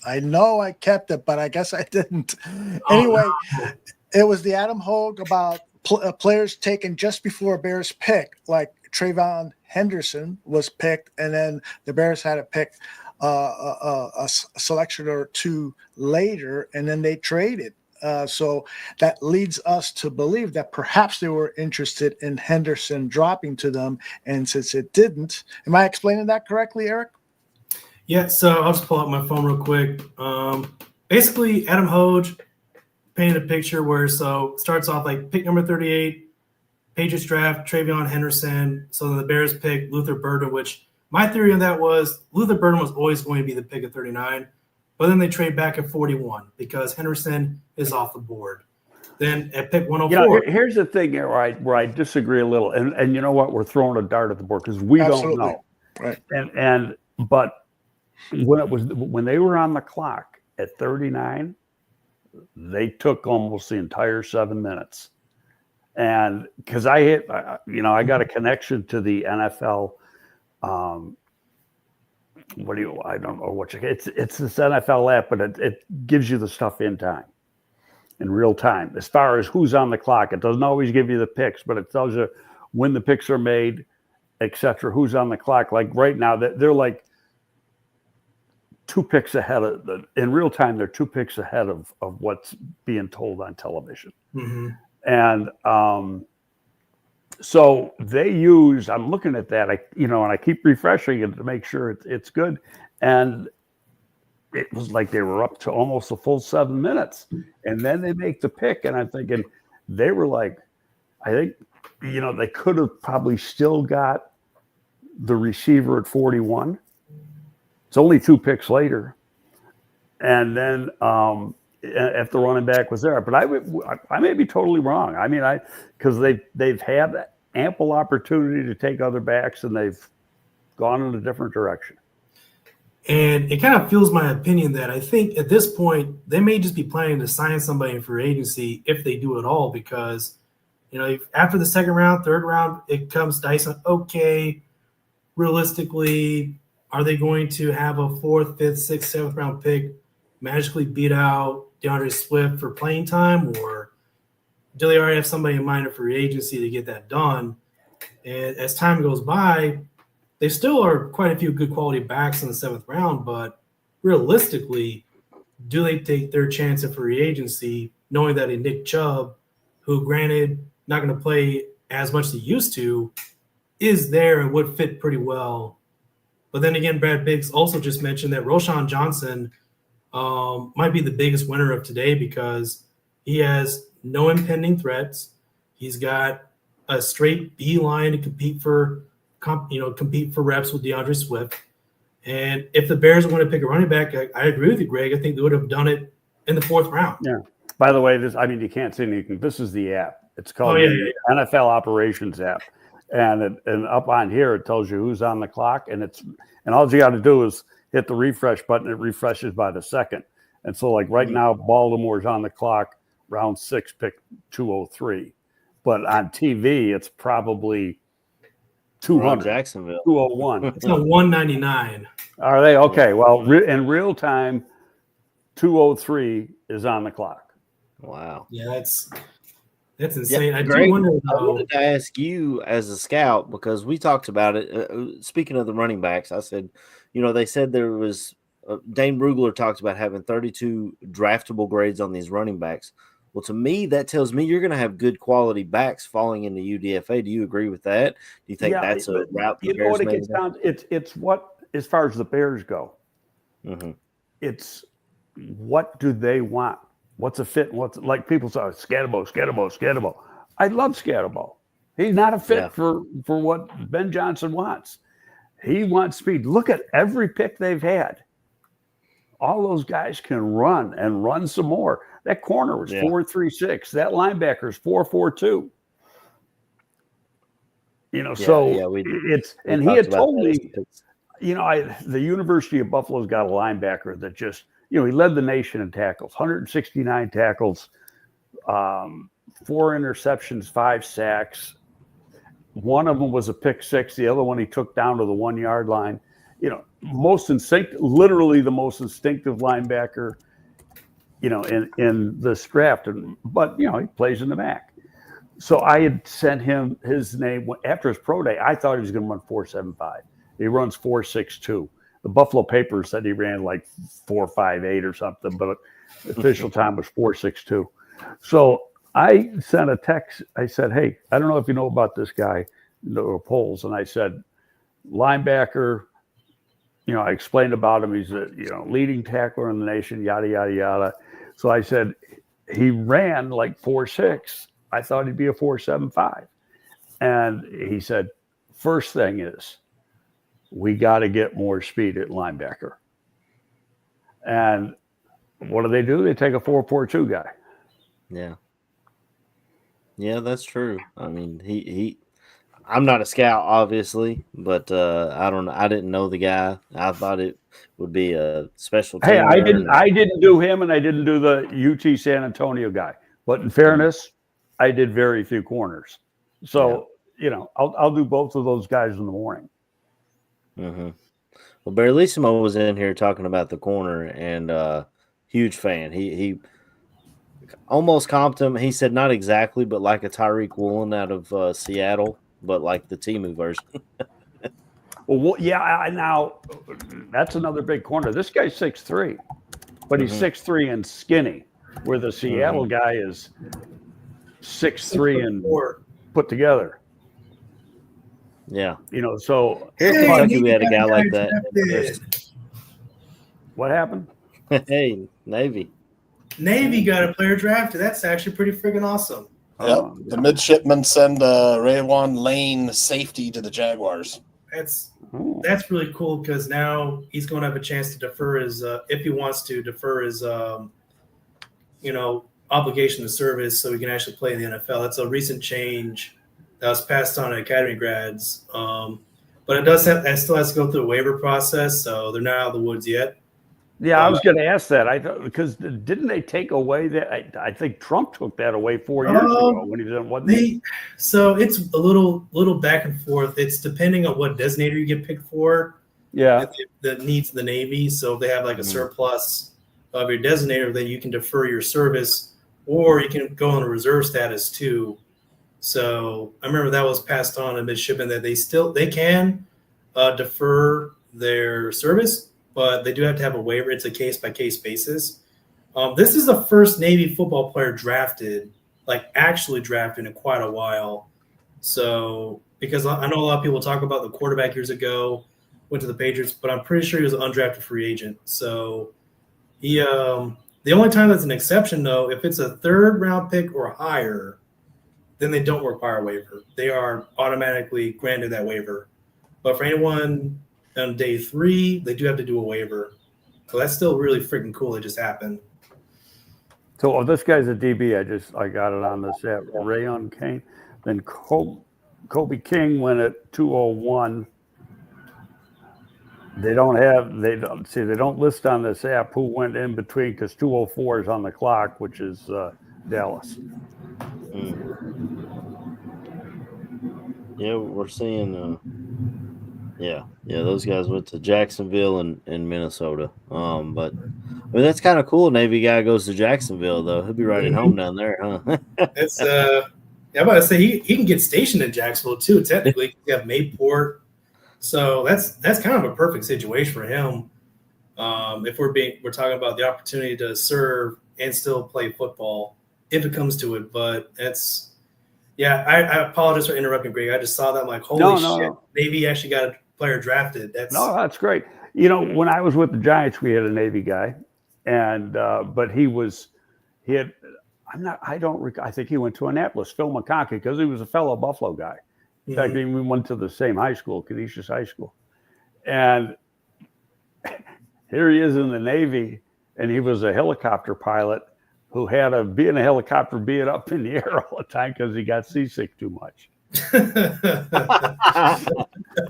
but I guess I didn't. Anyway, it was the Adam Hogue about players taken just before Bears pick, like Trayvon Henderson was picked, and then the Bears had to pick a selection or 2 later, and then they traded. So that leads us to believe that perhaps they were interested in Henderson dropping to them, and since it didn't, am I explaining that correctly, Eric? Yeah, so I'll just pull out my phone real quick. Basically, Adam Hoge painted a picture where it starts off like pick number 38, Patriots draft Trayvon Henderson. So then the Bears pick Luther Burden, which my theory on that was Luther Burden was always going to be the pick at 39, but then they trade back at 41 because Henderson is off the board. Then at pick 104. Here's the thing where I disagree a little, and you know what? We're throwing a dart at the board because we don't know. Right. But when they were on the clock at 39, they took almost the entire 7 minutes. And because I got a connection to the NFL. I don't know what it's this NFL app, but it gives you the stuff in real time. As far as who's on the clock, it doesn't always give you the picks, but it tells you when the picks are made, etc. Who's on the clock? Like right now, they're like 2 picks ahead in real time. They're 2 picks ahead of what's being told on television. Mm-hmm. And so they use, I'm looking at that, and I keep refreshing it to make sure it's good. And it was like they were up to almost a full 7 minutes. And then they make the pick. And I'm thinking they were like, I think, they could have probably still got the receiver at 41. It's only 2 picks later. And then, if the running back was there, but I may be totally wrong. I mean, because they've had ample opportunity to take other backs, and they've gone in a different direction. And it kind of fuels my opinion that I think at this point they may just be planning to sign somebody for agency if they do it all, because after the 2nd round, 3rd round, it comes dice on realistically, are they going to have a 4th, 5th, 6th, 7th round pick magically beat out DeAndre Swift for playing time, or do they already have somebody in mind for free agency to get that done? And as time goes by, they still are quite a few good quality backs in the 7th round, but realistically, do they take their chance at free agency knowing that a Nick Chubb who, granted, not going to play as much as he used to, is there and would fit pretty well. But then again, Brad Biggs also just mentioned that Roshan Johnson might be the biggest winner of today because he has no impending threats. He's got a straight B line to compete for reps with DeAndre Swift. And if the Bears want to pick a running back, I agree with you, Greg. I think they would have done it in the 4th round. Yeah. By the way, you can't see anything. This is the app. It's called the NFL Operations app. And up on here, it tells you who's on the clock. And all you got to do is hit the refresh button. It refreshes by the second. And so, like right now, Baltimore's on the clock, round 6, pick 203. But on TV, it's probably 200. Jacksonville. 201. It's a 199. Are they? Okay. Well, in real time, 203 is on the clock. Wow. Yeah, that's insane. Yeah, I Greg, do wonder, I wanted to ask you as a scout, because we talked about it. Speaking of the running backs, I said, they said there was Dane Brugler talked about having 32 draftable grades on these running backs. Well, to me, that tells me you're going to have good quality backs falling into UDFA. Do you agree with that? Do you think that's a route? You know what it gets down? It's what, as far as the Bears go, it's what do they want? What's a fit? What's, like people say, Scatterbo. I love Scatterbo. He's not a fit for what Ben Johnson wants. He wants speed. Look at every pick they've had. All those guys can run and run some more. That corner was 4.36. That linebacker's 4.42. He had told me, the University of Buffalo's got a linebacker that just, he led the nation in tackles, 169 tackles, 4 interceptions, 5 sacks. One of them was a pick 6. The other one he took down to the 1-yard line. Literally the most instinctive linebacker, in this draft. But he plays in the MAC. So I had sent him his name after his pro day. I thought he was going to run 4.75. He runs 4.62. The Buffalo Papers said he ran like 4.58 or something, but official time was 4.62. So I sent a text. I said, hey, I don't know if you know about this guy, the polls. And I said, linebacker, I explained about him. He's a leading tackler in the nation, yada, yada, yada. So I said, he ran like 4.6. I thought he'd be a 4.75. And he said, first thing is, we got to get more speed at linebacker. And what do? They take a 4.42 guy. Yeah. Yeah, that's true. I mean, I'm not a scout, obviously, but I don't know. I didn't know the guy. I thought it would be a special team. Hey, I didn't do him, and I didn't do the UT San Antonio guy. But in fairness, I did very few corners. So, I'll do both of those guys in the morning. Mm-hmm. Well, Barrylissimo was in here talking about the corner, and huge fan. He almost comped him. He said not exactly, but like a Tyreek Woolen out of Seattle, but like the Temu version. Well, yeah. Now that's another big corner. This guy's 6'3", but he's 6'3" and skinny, where the Seattle guy is 6'3" and put together. Yeah. So here in Kentucky, we had a guy like that. What happened? Hey, Navy got a player drafted. That's actually pretty freaking awesome. Yep. The midshipmen send Raywan Lane safety to the Jaguars. That's really cool because now he's going to have a chance to defer his, if he wants to defer his, obligation to service, so he can actually play in the NFL. That's a recent change that was passed on to academy grads. But it still has to go through the waiver process, so they're not out of the woods yet. Yeah, I was going to ask that. I thought, because didn't they take away that? I think Trump took that away 4 years ago when he didn't. Wasn't he? So it's a little back and forth. It's depending on what designator you get picked for. Yeah, that needs the Navy. So if they have like a surplus of your designator, then you can defer your service, or you can go on a reserve status too. So I remember that was passed on to midshipmen that they can defer their service, but they do have to have a waiver. It's a case-by-case basis. This is the first Navy football player drafted like actually drafted in quite a while. So because I know a lot of people talk about the quarterback years ago went to the Patriots, but I'm pretty sure he was an undrafted free agent. So he the only time that's an exception though, if it's a 3rd round pick or higher, then they don't require a waiver. They are automatically granted that waiver. But for anyone on day 3, they do have to do a waiver. So that's still really freaking cool. It just happened. So this guy's a DB. I got it on this app. Rayon Kane. Then Kobe King went at 201. They don't list on this app who went in between because 204 is on the clock, which is Dallas. Yeah, we're seeing. Yeah, those guys went to Jacksonville and Minnesota. But I mean that's kind of cool. Navy guy goes to Jacksonville though. He'll be right at home down there, huh? It's I'm about to say he can get stationed in Jacksonville too. Technically, you have Mayport, so that's kind of a perfect situation for him. If we're talking about the opportunity to serve and still play football, if it comes to it. But that's I apologize for interrupting, Greg. I just saw that. I'm like, holy shit, No. Navy actually got a player drafted. That's great. You know, when I was with the Giants, we had a Navy guy, and but I think he went to Annapolis, Phil McConkey, because he was a fellow Buffalo guy. In fact, we went to the same high school, Canisius High School. And here he is in the Navy, and he was a helicopter pilot who had to be in a helicopter, being up in the air all the time because he got seasick too much.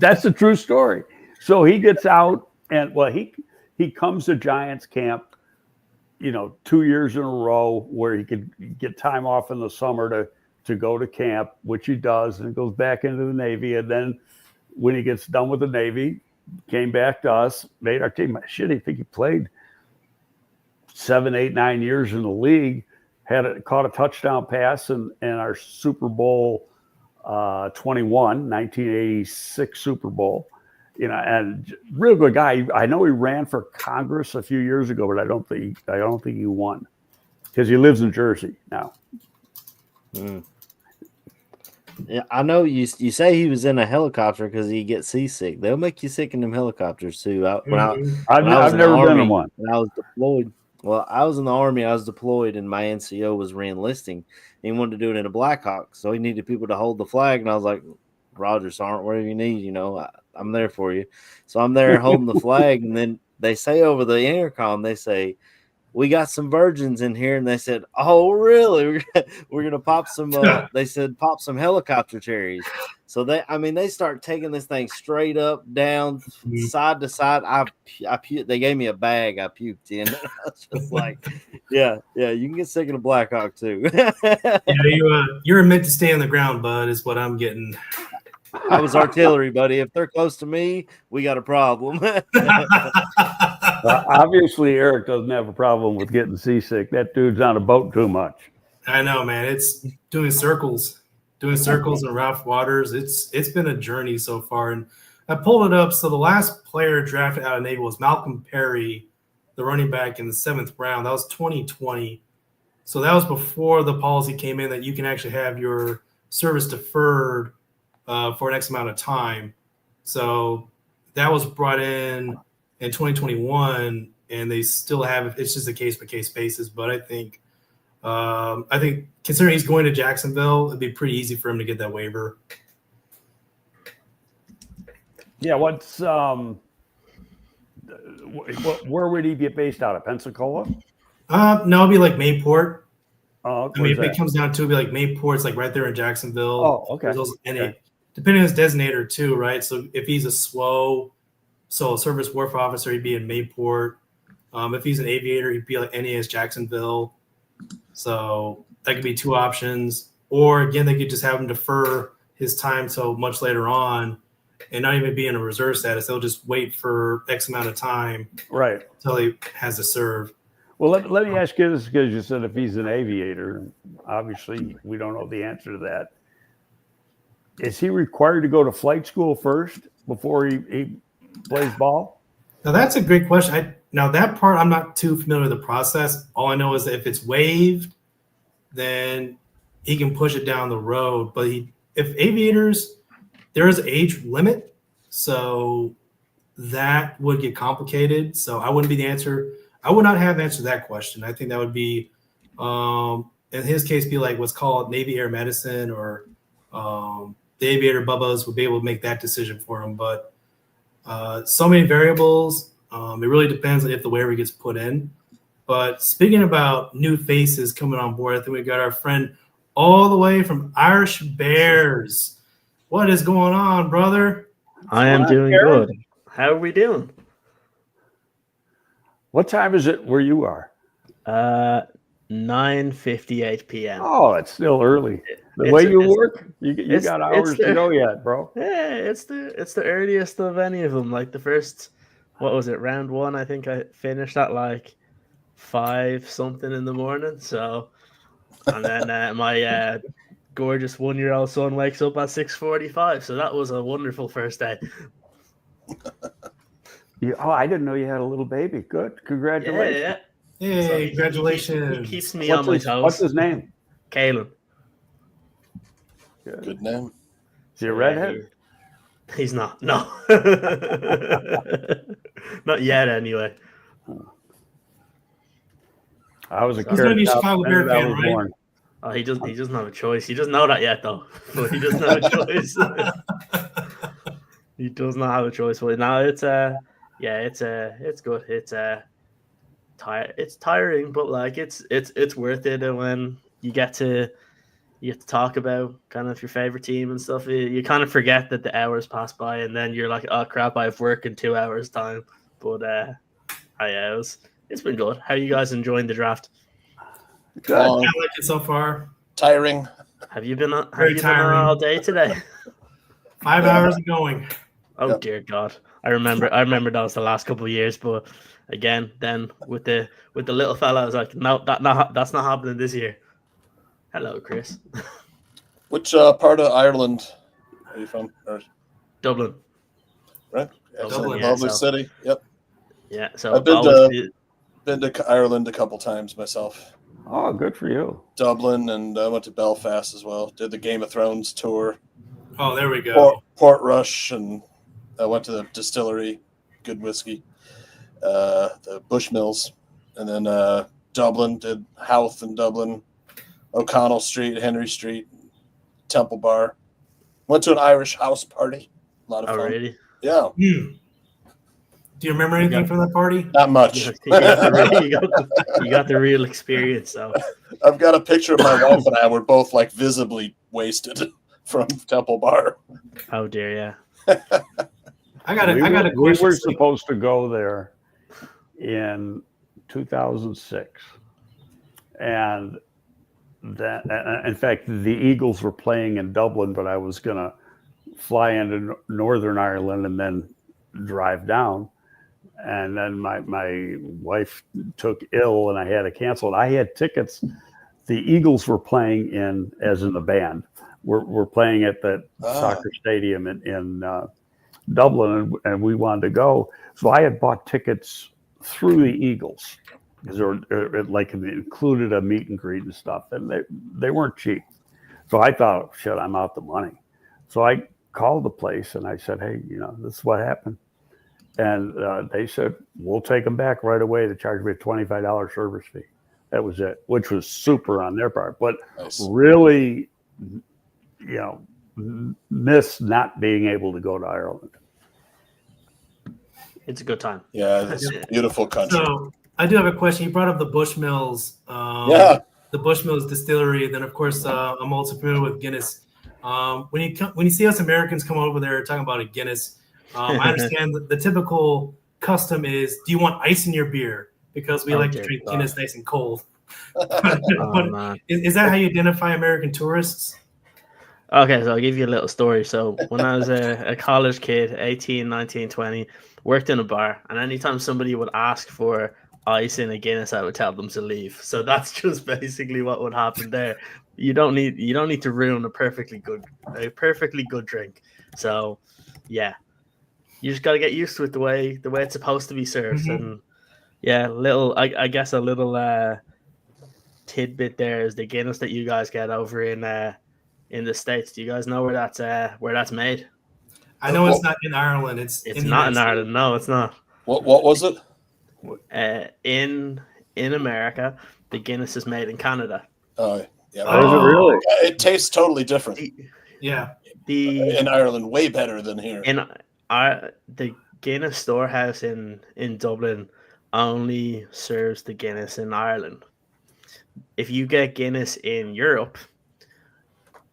That's a true story. So he gets out, and he comes to Giants camp, 2 years in a row where he could get time off in the summer to go to camp, which he does, and goes back into the Navy. And then when he gets done with the Navy, came back to us, made our team. Shit, I think he played 7, 8, 9 years in the league, caught a touchdown pass in our Super Bowl 21, 1986 Super Bowl. And real good guy. I know he ran for Congress a few years ago, but I don't think he won because he lives in Jersey now. Yeah, I know you say he was in a helicopter because he gets seasick. They'll make you sick in them helicopters too. I've never been in one. When I was deployed. Well, I was in the Army. I was deployed, and my NCO was re-enlisting. He wanted to do it in a Blackhawk, so he needed people to hold the flag. And I was like, Roger, Sergeant, whatever you need, I'm there for you. So I'm there holding the flag, and then they say over the intercom, they say, we got some virgins in here. And they said, oh, really? We're going to pop some, they said, pop some helicopter cherries. So they start taking this thing straight up, down, side to side. I they gave me a bag. I puked in. I was just like, yeah, you can get sick of the Blackhawk too. You're meant to stay on the ground, bud, is what I'm getting. I was artillery, buddy. If they're close to me, we got a problem. Obviously, Eric doesn't have a problem with getting seasick. That dude's on a boat too much. I know, man. It's doing circles in rough waters. It's been a journey so far. And I pulled it up. So the last player drafted out of Navy was Malcolm Perry, the running back in the 7th round. That was 2020. So that was before the policy came in that you can actually have your service deferred for an X amount of time. So that was brought in 2021, and they still have it. It's just a case-by-case basis. But I think considering he's going to Jacksonville, it'd be pretty easy for him to get that waiver. Yeah, where would he be based out of? Pensacola? No, it'd be like Mayport. Oh, I mean, if it comes down to it, it'd be like Mayport, it's like right there in Jacksonville. Oh, okay. Depending on his designator too, right? So if he's a service warfare officer, he'd be in Mayport. If he's an aviator, he'd be like NAS Jacksonville. So that could be two options. Or again, they could just have him defer his time till much later on and not even be in a reserve status. They'll just wait for X amount of time, right, until he has to serve. Well, let me ask you this, because you said if he's an aviator, obviously we don't know the answer to that. Is he required to go to flight school first before he plays ball? Now, that's a great question. Now, that part, I'm not too familiar with the process. All I know is that if it's waived, then he can push it down the road. But if Aviators, there is an age limit, so that would get complicated. So I wouldn't be the answer. I would not have answered that question. I think that would be, in his case, be like what's called Navy Air Medicine, or the Aviator Bubbas would be able to make that decision for him. But so many variables. It really depends on if the waiver gets put in. But speaking about new faces coming on board, I think we got our friend all the way from Irish Bears. What is going on, brother? I am doing good. How are we doing? What time is it where you are? 9:58 p.m. Oh, it's still early. The way you work, you got hours to go yet, bro. Yeah, it's the earliest of any of them. Like the first, what was it, round one? I think I finished at like 5 something in the morning. So, and then my gorgeous 1-year-old son wakes up at 6:45. So that was a wonderful first day. I didn't know you had a little baby. Good, congratulations. Yeah. Hey, So congratulations. He keeps me on my toes. What's his name? Kalen. Good name. Is he a redhead? He's not. No. Not yet, anyway. I was a He's gonna be a Chicago Bear fan, right? born. Oh, he doesn't have a choice. He doesn't know that yet, though. But he doesn't have a choice. He does not have a choice. But now it's good. It's tiring, but like it's worth it. And when you get to talk about kind of your favorite team and stuff, you kind of forget that the hours pass by, and then you're like, oh crap, I have work in 2 hours time. But it's been good. How are you guys enjoying the draft? Good. I like it so far. Tiring. Have you been on tiring. all day today? 5 hours of going. Oh dear God. I remember that was the last couple of years, but again, then with the little fella, I was like, no, that's not happening this year. Hello, Chris. Which part of Ireland are you from? Dublin. Right. Dublin, Lovely city. Yep. Yeah. So I've been to Ireland a couple times myself. Oh, good for you. Dublin, and I went to Belfast as well. Did the Game of Thrones tour. Oh, there we go. Port Rush, and I went to the distillery, good whiskey, the Bushmills, and then Dublin, did Howth in Dublin, O'Connell Street, Henry Street, Temple Bar. Went to an Irish house party. A lot of fun. Oh, really? Yeah. Do you remember anything from that party? Not much. You got the real experience, though. I've got a picture of my wife and I. We're both like visibly wasted from Temple Bar. Oh dear, yeah. I got a question. We were supposed to go there in 2006, and that, in fact, the Eagles were playing in Dublin, but I was going to fly into Northern Ireland and then drive down. And then my wife took ill and I had to cancel it. I had tickets. The Eagles were playing in the band. We're playing at that soccer stadium in Dublin, and we wanted to go. So I had bought tickets through the Eagles because it included a meet and greet and stuff, and they weren't cheap. So I thought, shit, I'm out the money. So I called the place and I said, hey, this is what happened. And they said, we'll take them back right away. They charged me a $25 service fee. That was it, which was super on their part. But really, miss not being able to go to Ireland. It's a good time. Yeah, it's a beautiful country. So I do have a question. You brought up the Bushmills. Yeah. The Bushmills distillery. Then, of course, I'm also familiar with Guinness. When you see us Americans come over there talking about a Guinness, I understand that the typical custom is, do you want ice in your beer? Because we like to drink Guinness nice and cold. But is that how you identify American tourists? Okay, so I'll give you a little story. So when I was a college kid, 18, 19, 20, worked in a bar, and anytime somebody would ask for ice in a Guinness, I would tell them to leave. So that's just basically what would happen there. You don't need to ruin a perfectly good drink. So yeah. You just got to get used to it the way it's supposed to be served, and I guess a little tidbit there is the Guinness that you guys get over in the States. Do you guys know where that's made? I know it's not in Ireland. It's in the not United in Ireland. States. No, it's not. What was it? In America, the Guinness is made in Canada. Oh, yeah. Oh, is it really? It tastes totally different. Yeah. In Ireland, way better than here. The Guinness storehouse in Dublin only serves the Guinness in Ireland. If you get Guinness in Europe,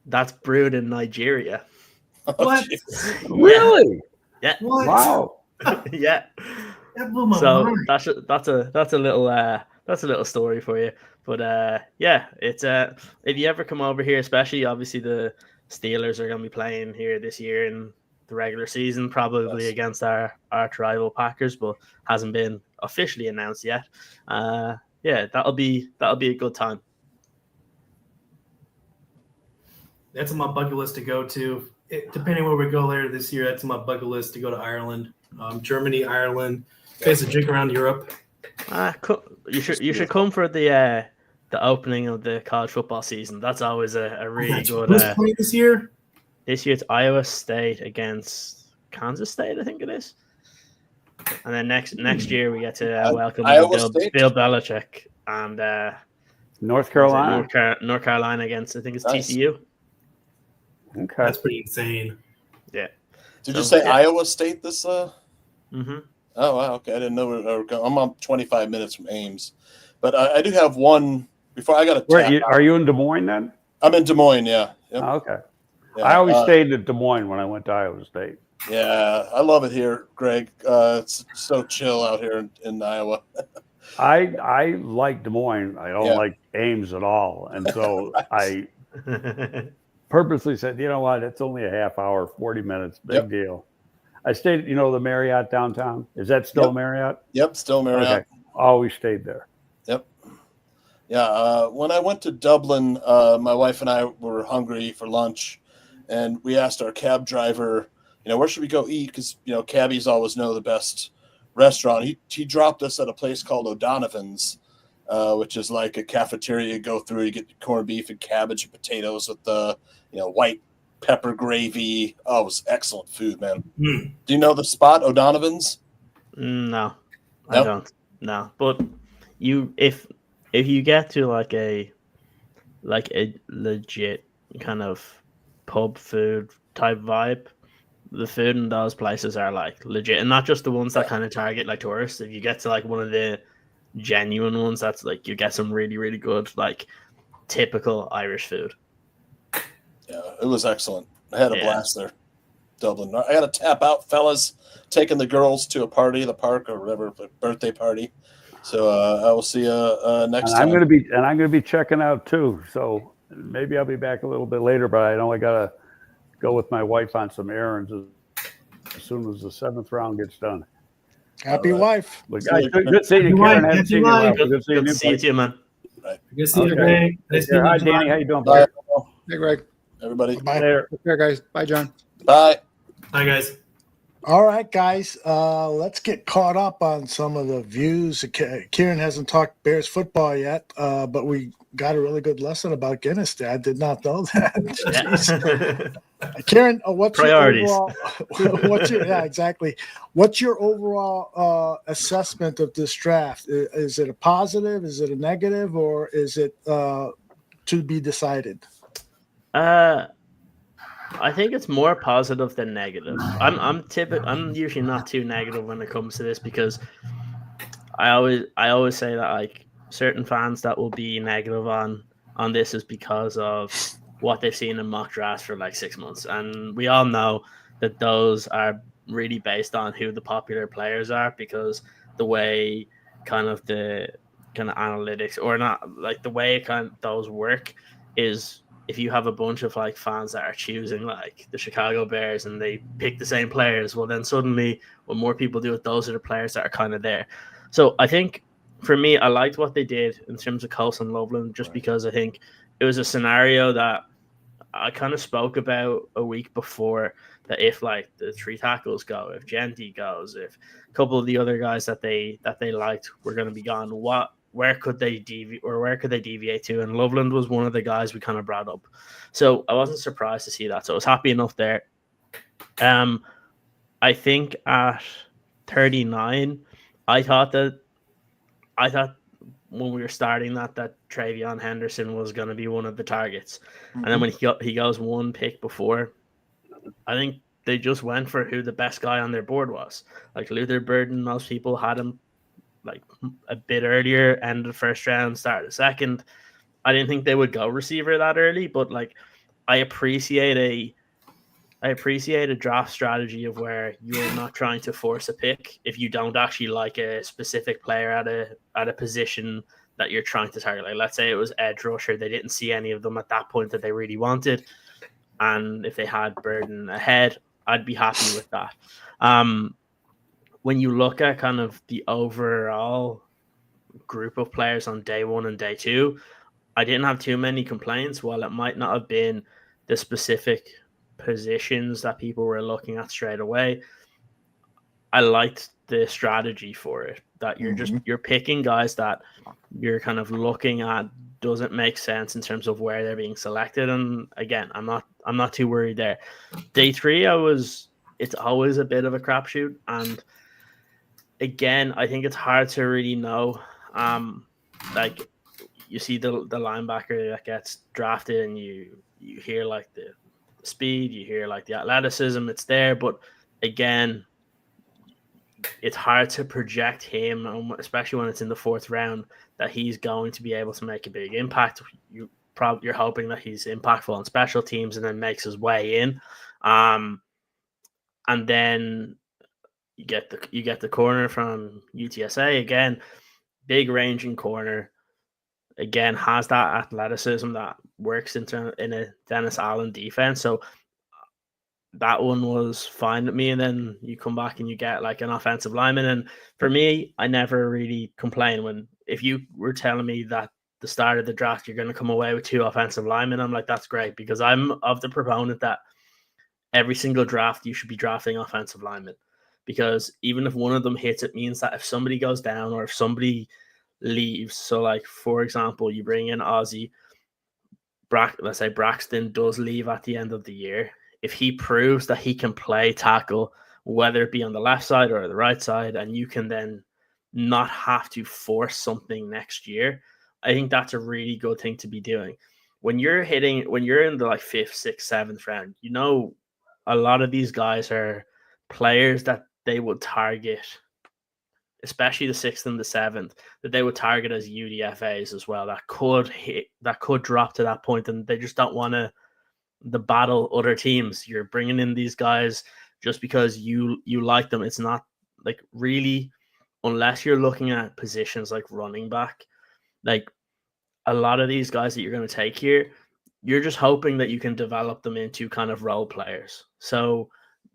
that's brewed in Nigeria. What? Really? Yeah. What? Wow. Yeah. That blew my So mind. that's a little story for you. But yeah, it's if you ever come over here, especially obviously the Steelers are going to be playing here this year in the regular season, probably against our rival Packers, but hasn't been officially announced yet. Yeah, that'll be a good time. That's on my bucket list to go to. Depending where we go later this year, that's on my bucket list to go to Ireland, Germany, Ireland, basically drink around Europe. You should come for the opening of the college football season. That's always a really good. Who's playing this year? This year it's Iowa State against Kansas State, I think it is. And then next year we get to welcome Bill Belichick and North Carolina. North Carolina against, I think it's Nice. TCU. Okay, that's pretty insane. Yeah. Did you say Iowa State this? Mm-hmm. Oh wow, okay. I didn't know where we're going. I'm on 25 minutes from Ames, but I do have one before I got to. Where are you in Des Moines then? I'm in Des Moines. Yeah. Yep. Oh, okay. Yeah, I always stayed at Des Moines when I went to Iowa State. Yeah, I love it here, Greg. It's so chill out here in Iowa. I like Des Moines. I don't like Ames at all, and so I purposely said, you know what? It's only a half hour, 40 minutes, big deal. I stayed, the Marriott downtown. Is that still Marriott? Yep, still Marriott. Okay. Always stayed there. Yep. Yeah. When I went to Dublin, my wife and I were hungry for lunch, and we asked our cab driver, where should we go eat? Because cabbies always know the best restaurant. He dropped us at a place called O'Donovan's, which is like a cafeteria. You go through, you get corned beef and cabbage and potatoes with the white pepper gravy. Oh, it was excellent food, man. Mm. Do you know the spot, O'Donovan's? No, I don't. No, but if you get to like a legit kind of pub food type vibe, the food in those places are like legit, and not just the ones that kind of target like tourists. If you get to like one of the genuine ones, that's like you get some really, really good like typical Irish food. Yeah, it was excellent. I had a blast there, Dublin. I got to tap out, fellas. Taking the girls to a party, the park or whatever, birthday party. So I will see you next time. I'm gonna be checking out too. So maybe I'll be back a little bit later, but I know I gotta go with my wife on some errands as soon as the 7th round gets done. Happy wife. But guys, good seeing you, Karen. Haven't seen you in a while. Good to see you too, man. Right. Good to see you, Greg. Nice to meet you, Hi, John. Danny. How you doing? Bye. Hey, Greg. Everybody. Bye. Later. Take care, guys. Bye, John. Bye. Bye, guys. All right, guys. Let's get caught up on some of the views. Kieran hasn't talked Bears football yet, but we got a really good lesson about Guinness there. I did not know that. Jeez. Kieran, what's priorities? Your overall, exactly. What's your overall assessment of this draft? Is it a positive? Is it a negative? Or is it to be decided? I think it's more positive than negative. I'm usually not too negative when it comes to this because I always say that like certain fans that will be negative on this is because of what they've seen in mock drafts for like 6 months, and we all know that those are really based on who the popular players are, because the way kind of analytics or not like the way those work is, if you have a bunch of like fans that are choosing like the Chicago Bears and they pick the same players, well then suddenly when more people do it, those are the players that are kind of there. So I think for me, I liked what they did in terms of Coulson Loveland, just because I think it was a scenario that I kind of spoke about a week before, that if like the 3 tackles go, if Genty goes, if a couple of the other guys that they liked were going to be gone, what where could they deviate to? And Loveland was one of the guys we kind of brought up. So I wasn't surprised to see that. So I was happy enough there. I think at 39, I thought when we were starting that Travion Henderson was going to be one of the targets. And then when he goes one pick before, I think they just went for who the best guy on their board was. Like Luther Burden, most people had him like a bit earlier, end of the first round, start of the second. I didn't think they would go receiver that early, but like I appreciate a draft strategy of where you're not trying to force a pick if you don't actually like a specific player at a position that you're trying to target. Like let's say it was edge rusher, they didn't see any of them at that point that they really wanted, and if they had Burden ahead, I'd be happy with that. When you look at kind of the overall group of players on day one and day two, I didn't have too many complaints. While it might not have been the specific positions that people were looking at straight away, I liked the strategy for it, that you're picking guys that you're kind of looking at doesn't make sense in terms of where they're being selected. And again, I'm not too worried there. Day three, it's always a bit of a crapshoot, and again, I think it's hard to really know. Like you see the linebacker that gets drafted, and you hear like the speed, you hear like the athleticism, it's there, but again, it's hard to project him, especially when it's in the fourth round, that he's going to be able to make a big impact. You're hoping that he's impactful on special teams and then makes his way in, and then you get the corner from UTSA again, big ranging corner. Again, has that athleticism that works in a Dennis Allen defense. So that one was fine with me. And then you come back and you get like an offensive lineman. And for me, I never really complain if you were telling me that the start of the draft, you're going to come away with 2 offensive linemen. I'm like, that's great, because I'm of the proponent that every single draft you should be drafting offensive linemen, because even if one of them hits, it means that if somebody goes down or if somebody leaves, so like for example, you bring in Ozzy, let's say Braxton does leave at the end of the year. If he proves that he can play tackle, whether it be on the left side or the right side, and you can then not have to force something next year, I think that's a really good thing to be doing. When you're in the like 5th, 6th, 7th round, you know, a lot of these guys are players that they would target, especially the 6th and the 7th, that they would target as UDFAs as well. That could drop to that point, and they just don't want to battle other teams. You're bringing in these guys just because you like them. It's not like really, unless you're looking at positions like running back, like a lot of these guys that you're going to take here, you're just hoping that you can develop them into kind of role players. So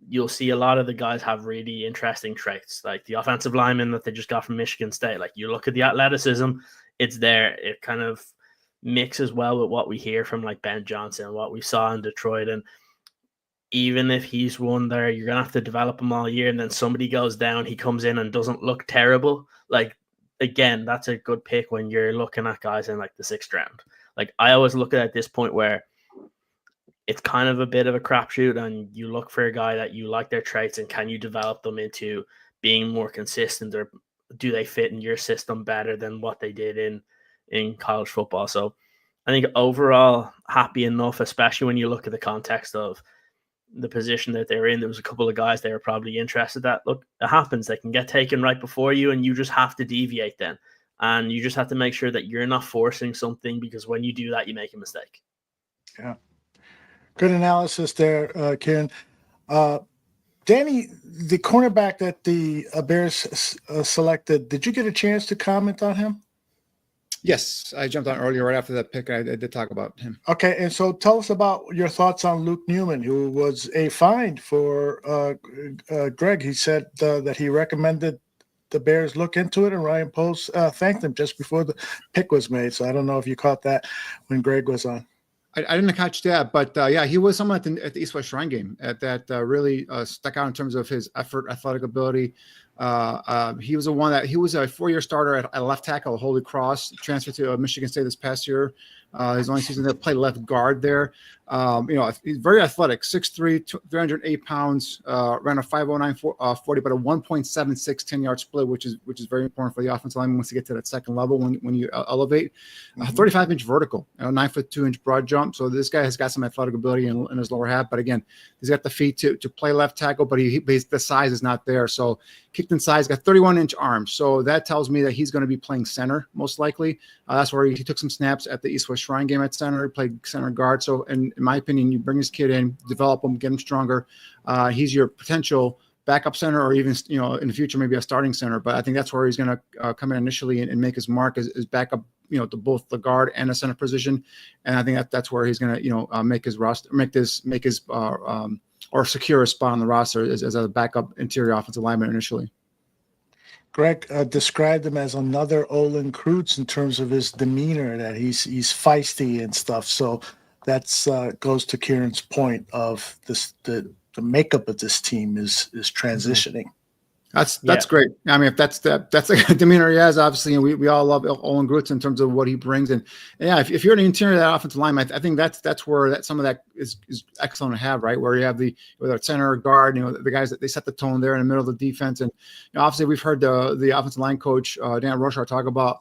you'll see a lot of the guys have really interesting traits, like the offensive lineman that they just got from Michigan State. Like you look at the athleticism, it's there. It kind of mixes well with what we hear from like Ben Johnson, what we saw in Detroit. And even if he's one there, you're going to have to develop him all year. And then somebody goes down, he comes in and doesn't look terrible. Like, again, that's a good pick when you're looking at guys in like the 6th round. Like I always look at this point where it's kind of a bit of a crapshoot, and you look for a guy that you like their traits, and can you develop them into being more consistent, or do they fit in your system better than what they did in college football? So I think overall happy enough, especially when you look at the context of the position that they're in. There was a couple of guys they were probably interested that, look, it happens. They can get taken right before you, and you just have to deviate then. And you just have to make sure that you're not forcing something, because when you do that, you make a mistake. Yeah. Good analysis there, Kieran. Danny, the cornerback that the Bears selected, did you get a chance to comment on him? Yes, I jumped on earlier right after that pick. I did talk about him. Okay, and so tell us about your thoughts on Luke Newman, who was a find for Greg. He said that he recommended the Bears look into it, and Ryan Post thanked him just before the pick was made. So I don't know if you caught that when Greg was on. I didn't catch that, but yeah, he was someone at the East West Shrine game that really stuck out in terms of his effort, athletic ability, He was a 4-year starter at left tackle at Holy Cross, transferred to Michigan State this past year. His only season there, played left guard there. He's very athletic, 6'3", 308 pounds, ran a 5.09 40, but a 1.76 10-yard split, which is very important for the offensive lineman once you get to that second level when you elevate. 35-inch vertical, 9'2" broad jump. So this guy has got some athletic ability in his lower half, but again, he's got the feet to play left tackle, but the size is not there. So kicked in size, got 31-inch arms. So that tells me that he's going to be playing center most likely. That's where he took some snaps at the East-West Shrine game at center. He played center guard. So in my opinion, you bring this kid in, develop him, get him stronger. He's your potential backup center, or even in the future maybe a starting center. But I think that's where he's going to come in initially and make his mark as backup, to both the guard and the center position. And I think that's where he's going to make his roster, or secure a spot on the roster as a backup interior offensive lineman initially. Greg described him as another Olin Kreutz in terms of his demeanor, that he's feisty and stuff. So that's goes to Kieran's point of this, the makeup of this team is transitioning. That's great. I mean, if that's the demeanor he has, obviously, we all love Olin Kreutz in terms of what he brings. And yeah, if you're in the interior of that offensive line, I think that's where some of that is excellent to have, right? Where you have whether it's center or guard, the guys that they set the tone there in the middle of the defense. And obviously, we've heard the offensive line coach Dan Rochar talk about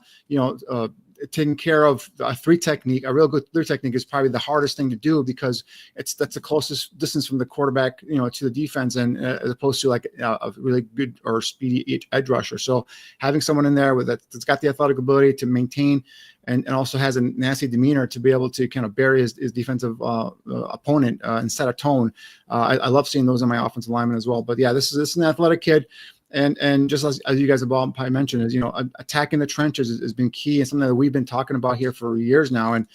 taking care of a three technique. A real good three technique is probably the hardest thing to do, because that's the closest distance from the quarterback, to the defense, and as opposed to like a really good or speedy edge rusher. So having someone in there that's got the athletic ability to maintain and also has a nasty demeanor to be able to kind of bury his defensive opponent and set a tone. I love seeing those in my offensive linemen as well. But yeah, this is an athletic kid. And just as you guys have all probably mentioned, is attacking the trenches has been key, and something that we've been talking about here for years now. And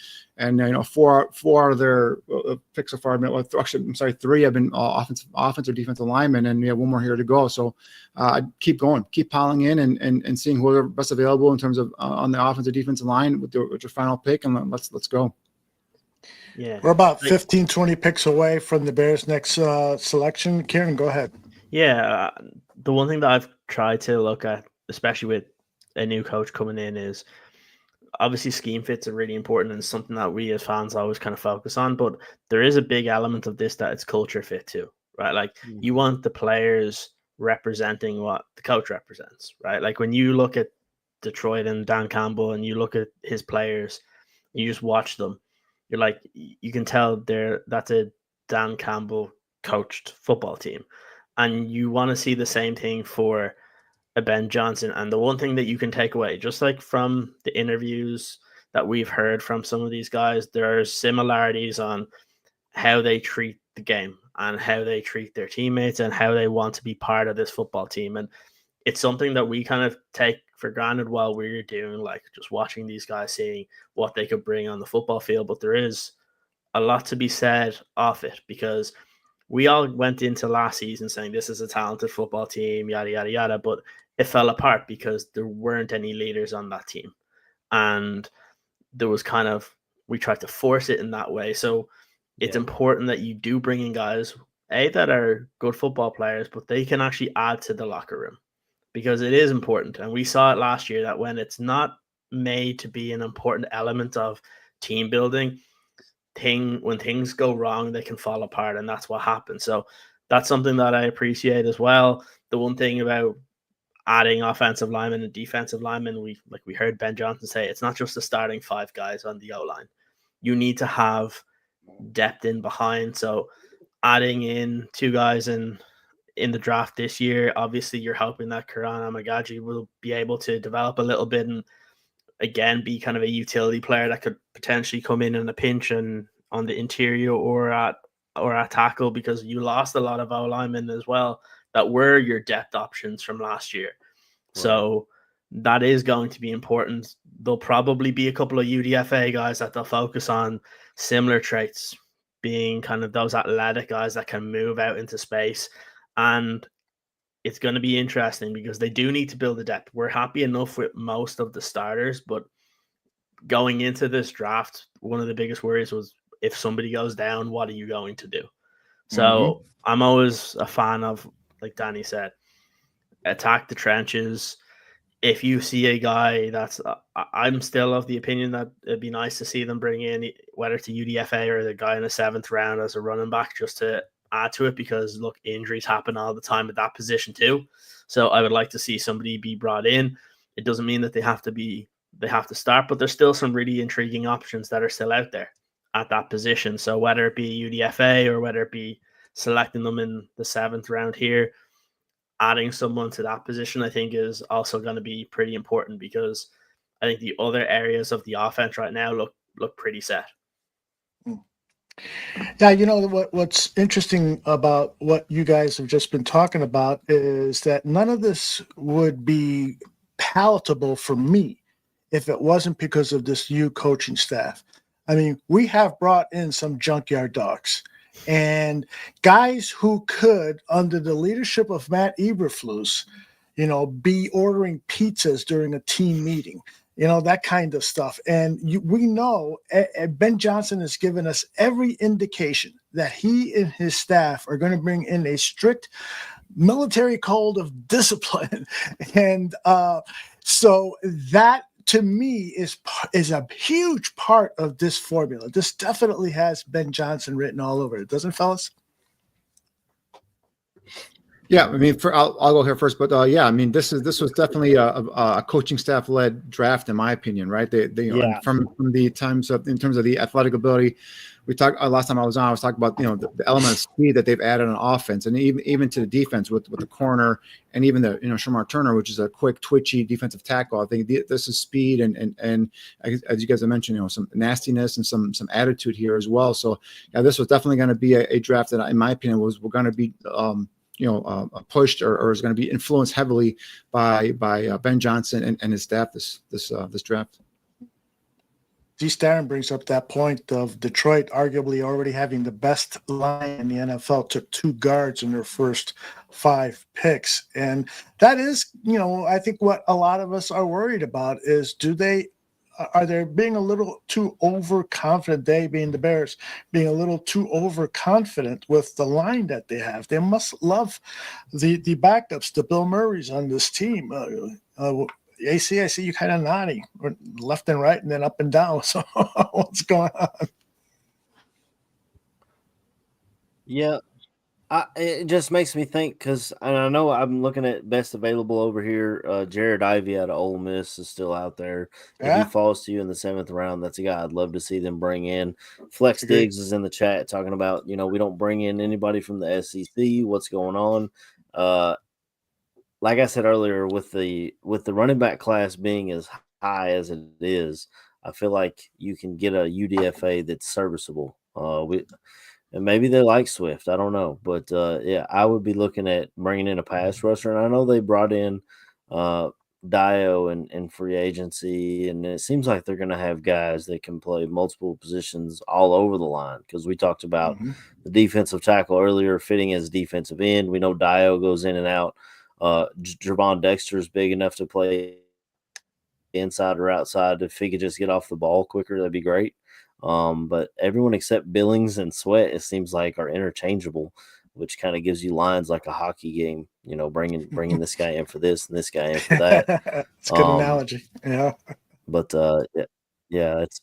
four out of their picks so far, three have been offensive or defensive linemen, and we have one more here to go. So keep going, keep piling in, and seeing whoever best available in terms of on the offensive defensive line with your final pick, and let's go. Yeah, we're about 15, 20 picks away from the Bears' next selection. Kieran, go ahead. Yeah, the one thing that I've tried to look at, especially with a new coach coming in, is obviously scheme fits are really important and something that we as fans always kind of focus on. But there is a big element of this that it's culture fit too, right? Like you want the players representing what the coach represents, right? Like when you look at Detroit and Dan Campbell and you look at his players, you just watch them, you're like, you can tell that's a Dan Campbell coached football team. And you want to see the same thing for a Ben Johnson. And the one thing that you can take away, just like from the interviews that we've heard from some of these guys, there are similarities on how they treat the game and how they treat their teammates and how they want to be part of this football team. And it's something that we kind of take for granted while we're doing, like, just watching these guys, seeing what they could bring on the football field. But there is a lot to be said off it, because we all went into last season saying this is a talented football team, yada, yada, yada, but it fell apart because there weren't any leaders on that team. And there was we tried to force it in that way. So it's important that you do bring in guys, that are good football players, but they can actually add to the locker room, because it is important. And we saw it last year that when it's not made to be an important element of team building, when things go wrong, they can fall apart, and that's what happened. So that's something that I appreciate as well. The one thing about adding offensive linemen and defensive linemen, we heard Ben Johnson say, it's not just the starting 5 guys on the O-line. You need to have depth in behind. So adding in 2 guys in the draft this year, obviously you're hoping that Karan Amagaji will be able to develop a little bit and again be kind of a utility player that could potentially come in a pinch and on the interior or at tackle, because you lost a lot of O-linemen as well that were your depth options from last year. Right. So that is going to be important. There'll probably be a couple of UDFA guys that they'll focus on similar traits, being kind of those athletic guys that can move out into space. And it's going to be interesting because they do need to build the depth. We're happy enough with most of the starters, but going into this draft, one of the biggest worries was if somebody goes down, what are you going to do? So I'm always a fan of, like Danny said, attack the trenches. If you see a guy that's, I'm still of the opinion that it'd be nice to see them bring in whether it's a UDFA or the guy in the 7th round as a running back just to add to it, because look, injuries happen all the time at that position too. So I would like to see somebody be brought in. It doesn't mean that they have to start, but there's still some really intriguing options that are still out there at that position. So whether it be UDFA or whether it be selecting them in the 7th round here, adding someone to that position, I think is also going to be pretty important, because I think the other areas of the offense right now look pretty set. Yeah, you know what's interesting about what you guys have just been talking about is that none of this would be palatable for me if it wasn't because of this new coaching staff. I mean, we have brought in some junkyard dogs and guys who could, under the leadership of Matt Eberflus, be ordering pizzas during a team meeting. That kind of stuff. And we know Ben Johnson has given us every indication that he and his staff are going to bring in a strict military code of discipline. And so that, to me, is a huge part of this formula. This definitely has Ben Johnson written all over it, doesn't it, fellas? Yeah, I mean, I'll go here first, but yeah, I mean, this was definitely a coaching staff led draft, in my opinion, right? From the times in terms of the athletic ability, we talked last time I was talking about the element of speed that they've added on offense, and even to the defense with the corner and even the Shamar Turner, which is a quick, twitchy defensive tackle. I think this is speed and as you guys have mentioned, some nastiness and some attitude here as well. So yeah, this was definitely going to be a draft that, in my opinion, we're going to be pushed or is going to be influenced heavily by Ben Johnson and his staff this draft. G. Starren brings up that point of Detroit arguably already having the best line in the NFL, took 2 guards in their first 5 picks. And that is, I think what a lot of us are worried about is are they being a little too overconfident, they being the Bears, being a little too overconfident with the line that they have? They must love the backups, the Bill Murrays on this team. AC, I see you kind of nodding, left and right and then up and down. So what's going on? Yeah, it just makes me think, because I know I'm looking at best available over here. Jared Ivey out of Ole Miss is still out there. Yeah. If he falls to you in the 7th round, that's a guy I'd love to see them bring in. Flex Diggs is in the chat talking about, we don't bring in anybody from the SEC. What's going on? Like I said earlier, with the running back class being as high as it is, I feel like you can get a UDFA that's serviceable. And maybe they like Swift. I don't know. But, yeah, I would be looking at bringing in a pass rusher. And I know they brought in Dio in free agency, and it seems like they're going to have guys that can play multiple positions all over the line, because we talked about the defensive tackle earlier fitting as defensive end. We know Dio goes in and out. Javon Dexter is big enough to play inside or outside. If he could just get off the ball quicker, that'd be great. But everyone except Billings and Sweat, it seems like, are interchangeable, which kind of gives you lines like a hockey game, bringing this guy in for this and this guy in for that. It's a good analogy. Yeah. But yeah, it's.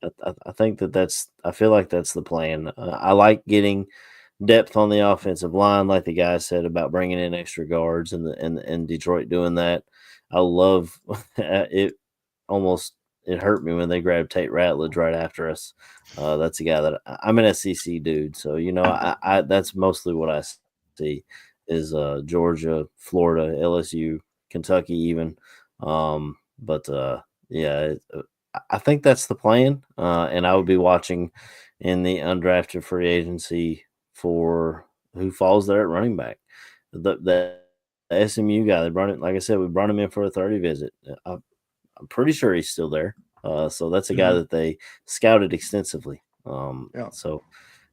I think I feel like that's the plan. I like getting depth on the offensive line, like the guy said about bringing in extra guards and Detroit doing that. I love it. Almost it hurt me when they grabbed Tate Ratledge right after us. That's a guy that I'm an SEC dude, so I that's mostly what I see is Georgia, Florida, LSU, Kentucky, even. But yeah, I think that's the plan, and I would be watching in the undrafted free agency for who falls there at running back. The SMU guy, they brought it. Like I said, we brought him in for a 30 visit. I'm pretty sure he's still there. So that's a guy that they scouted extensively. So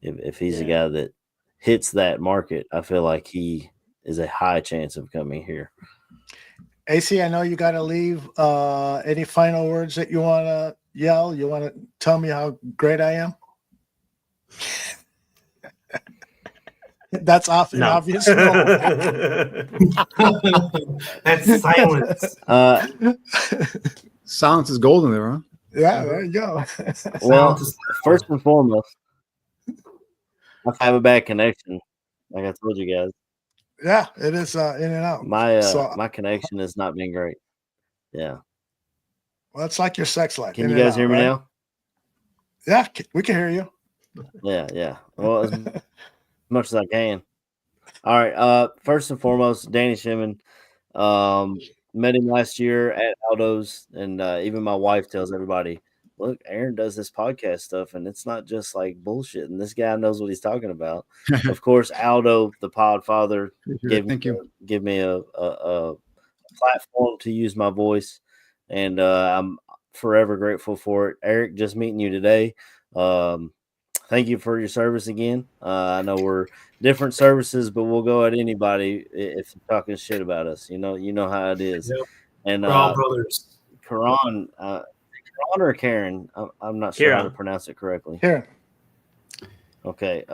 if he's a guy that hits that market, I feel like he is a high chance of coming here. AC, I know you got to leave. Any final words that you want to yell? You want to tell me how great I am? That's an No. obvious no. That's silence. Silence is golden there, huh? Yeah, there you go. Well, first and foremost, I have a bad connection, like I told you guys. Yeah, it is in and out. My connection has not been great. Yeah. Well, it's like your sex life. Can you guys hear me now? Yeah, we can hear you. Yeah. Well, as much as I can. All right. First and foremost, Danny Shimon. Met him last year at Aldo's, and even my wife tells everybody, look, Aaron does this podcast stuff, and it's not just like bullshit. And this guy knows what he's talking about. Of course, Aldo, the pod father, gave me a platform to use my voice, and I'm forever grateful for it. Eric, just meeting you today. Thank you for your service again. I know we're different services, but we'll go at anybody if you're talking shit about us. You know how it is. Yep. And we're all brothers. Karan or Karen? I'm not sure how to pronounce it correctly. Karen. Okay.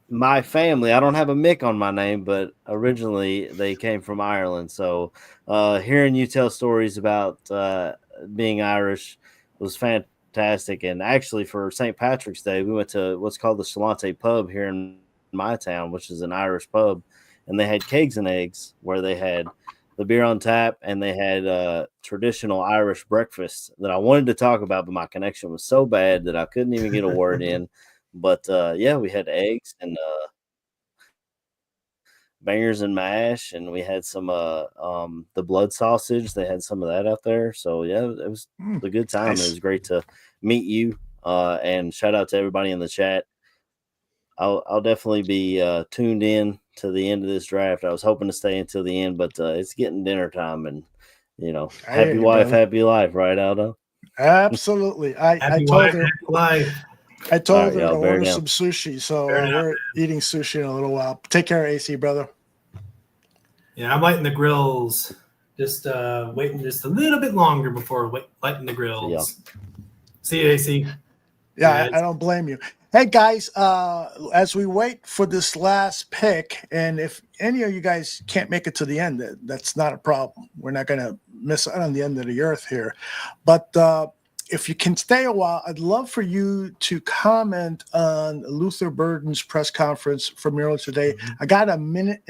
My family, I don't have a Mick on my name, but originally they came from Ireland. So hearing you tell stories about being Irish was fantastic. And actually, for St. Patrick's Day, we went to what's called the Solante Pub here in my town, which is an Irish pub. And they had kegs and eggs where they had the beer on tap, and they had traditional Irish breakfast that I wanted to talk about, but my connection was so bad that I couldn't even get a word in. But yeah, we had eggs and bangers and mash, and we had some the blood sausage. They had some of that out there. So yeah, it was a good time. Nice. It was great to meet you, and shout out to everybody in the chat. I'll definitely be tuned in to the end of this draft. I was hoping to stay until the end, but it's getting dinner time, and happy wife, happy life, right, Aldo? Absolutely. I told her. I told her to order some sushi, so we're eating sushi in a little while. Take care, AC, brother. Yeah, I'm lighting the grills. Just waiting just a little bit longer before lighting the grills. See you, AC. Yeah, I don't blame you. Hey, guys, as we wait for this last pick, and if any of you guys can't make it to the end, that's not a problem. We're not going to miss out on the end of the earth here. But if you can stay a while, I'd love for you to comment on Luther Burden's press conference from earlier today. I got a 1.5 minute